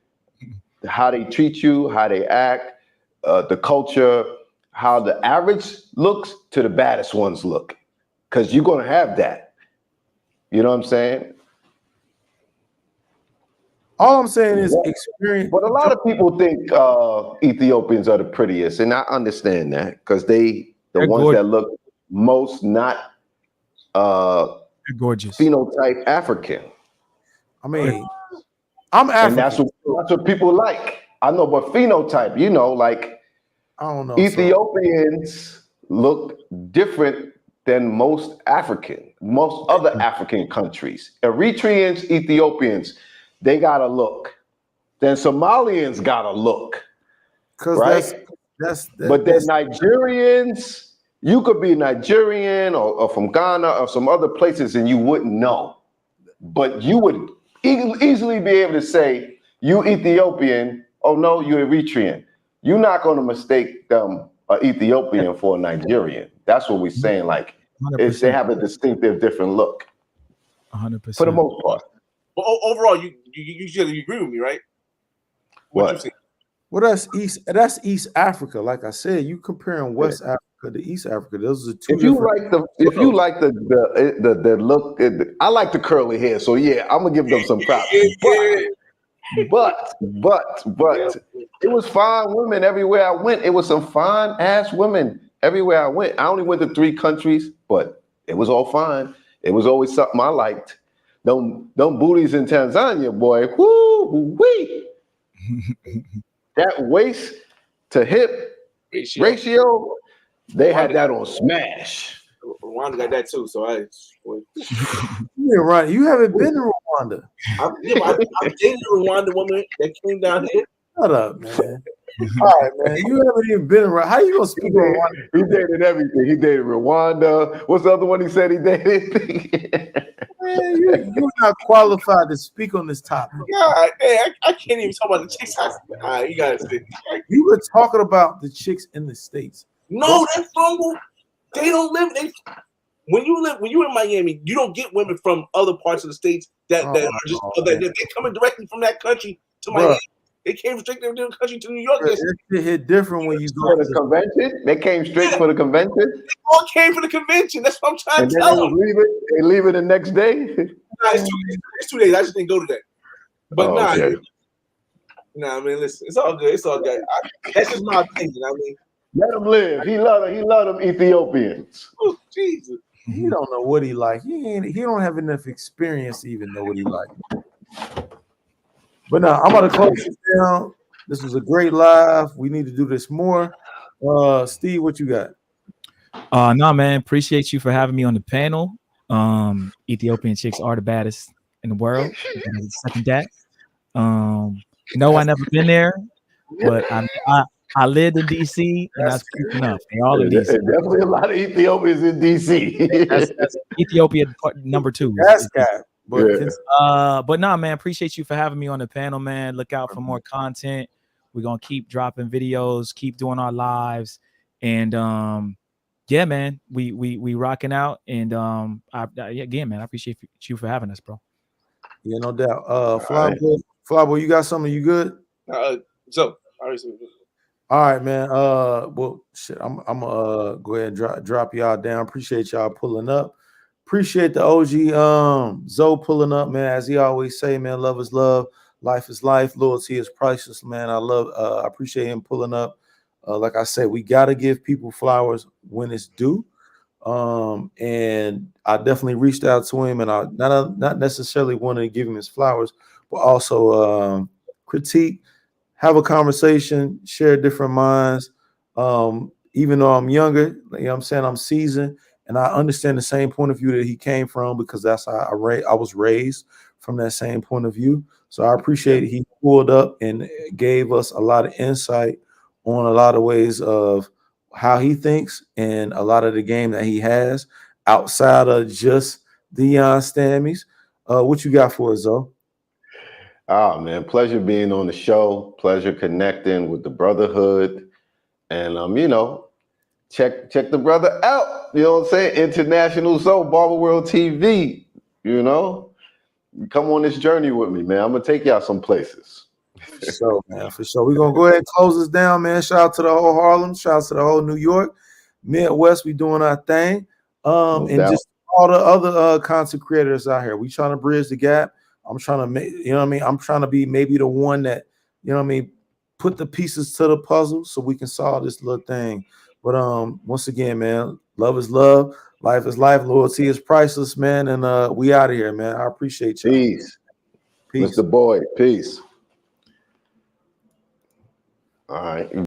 how they treat you, how they act, the culture, how the average looks to the baddest ones look, because you're gonna have that. You know what I'm saying? All I'm saying is experience. But a lot of people think Ethiopians are the prettiest, and I understand that because they're ones gorgeous. that look most not gorgeous phenotype African. I mean, I'm African. And that's what people like. I know, but phenotype, you know, like I don't know. Ethiopians look different than most other African countries. Eritreans, Ethiopians, they got a look. Then Somalians got a look. Right? But then Nigerians, you could be Nigerian or from Ghana or some other places and you wouldn't know. But you would easily be able to say, you Ethiopian, oh no, you're Eritrean. You're not going to mistake them Ethiopian for a Nigerian. That's what we're saying. Like, they have a distinctive different look. 100%. For the most part. But overall, you agree with me, right? What? Well, that's East Africa. Like I said, you comparing West Africa to East Africa. Those are two. If you like the look, I like the curly hair. So yeah, I'm gonna give them some props. But it was fine women everywhere I went. It was some fine ass women everywhere I went. I only went to 3 countries, but it was all fine. It was always something I liked. Them booties in Tanzania, boy. Whoo wee. That waist to hip ratio, they had that on smash. Rwanda got that too, so You're right. You haven't been to Rwanda. I'm dating a Rwanda woman that came down here. Shut up, man. All right, man. You haven't even been around. How you gonna speak on Rwanda? He dated everything. He dated Rwanda. What's the other one he said he dated? Man, you're not qualified to speak on this topic. God, I can't even talk about the chicks. You gotta see. You were talking about the chicks in the States. No, that's wrong. They don't live. When you're in Miami, you don't get women from other parts of the states that are just they're coming directly from that country to Miami. They came straight from the country to New York. It hit different when you go to the convention. They came straight for the convention. They all came for the convention. That's what I'm trying to tell them. They leave it the next day. Nah, it's 2 days. I just didn't go today. But okay. I mean, listen, it's all good. It's all good. That's just my opinion. I mean, let him live. He love them Ethiopians. Oh, Jesus. He don't know what he like. He don't have enough experience to even know what he like. But now I'm gonna close this down. This was a great live. We need to do this more. Steve, what you got? No, man. Appreciate you for having me on the panel. Ethiopian chicks are the baddest in the world. Second that. No, I never been there, but I lived in DC, and that's enough. They all in DC. Definitely a lot of Ethiopians in DC. that's Ethiopia number 2. That's got. But nah, man, appreciate you for having me on the panel, man. Look out for more content. We're gonna keep dropping videos, keep doing our lives, And yeah, man, we rocking out. And again, man, I appreciate you for having us, bro. Yeah, no doubt. Flyboy, you got something? You good? So all right, man. Well, shit, I'm gonna go ahead and drop y'all down. Appreciate y'all pulling up. Appreciate the OG Zoe pulling up, man. As he always say, man, love is love, life is life, loyalty is priceless, man. I appreciate him pulling up. Like I said, we gotta give people flowers when it's due. And I definitely reached out to him, and I not necessarily wanted to give him his flowers, but also critique, have a conversation, share different minds. Even though I'm younger, you know what I'm saying, I'm seasoned, and I understand the same point of view that he came from, because that's how I was raised from that same point of view. So I appreciate it. He pulled up and gave us a lot of insight on a lot of ways of how he thinks and a lot of the game that he has outside of just the Stammies. What you got for us, Zoe? Oh man, pleasure being on the show. Pleasure connecting with the brotherhood, and you know, check the brother out. You know what I'm saying? International Zoe, Barber World TV. You know, come on this journey with me, man. I'm gonna take y'all some places. For sure, man. For sure. We're gonna go ahead and close this down, man. Shout out to the whole Harlem. Shout out to the whole New York, Midwest. We doing our thing. And just all the other content creators out here. We trying to bridge the gap. I'm trying to make, you know what I mean? I'm trying to be maybe the one that, you know what I mean, put the pieces to the puzzle so we can solve this little thing. But once again, man, love is love, life is life, loyalty is priceless, man. And we out of here, man. I appreciate you. Peace. Mr. Boyd, peace. All right.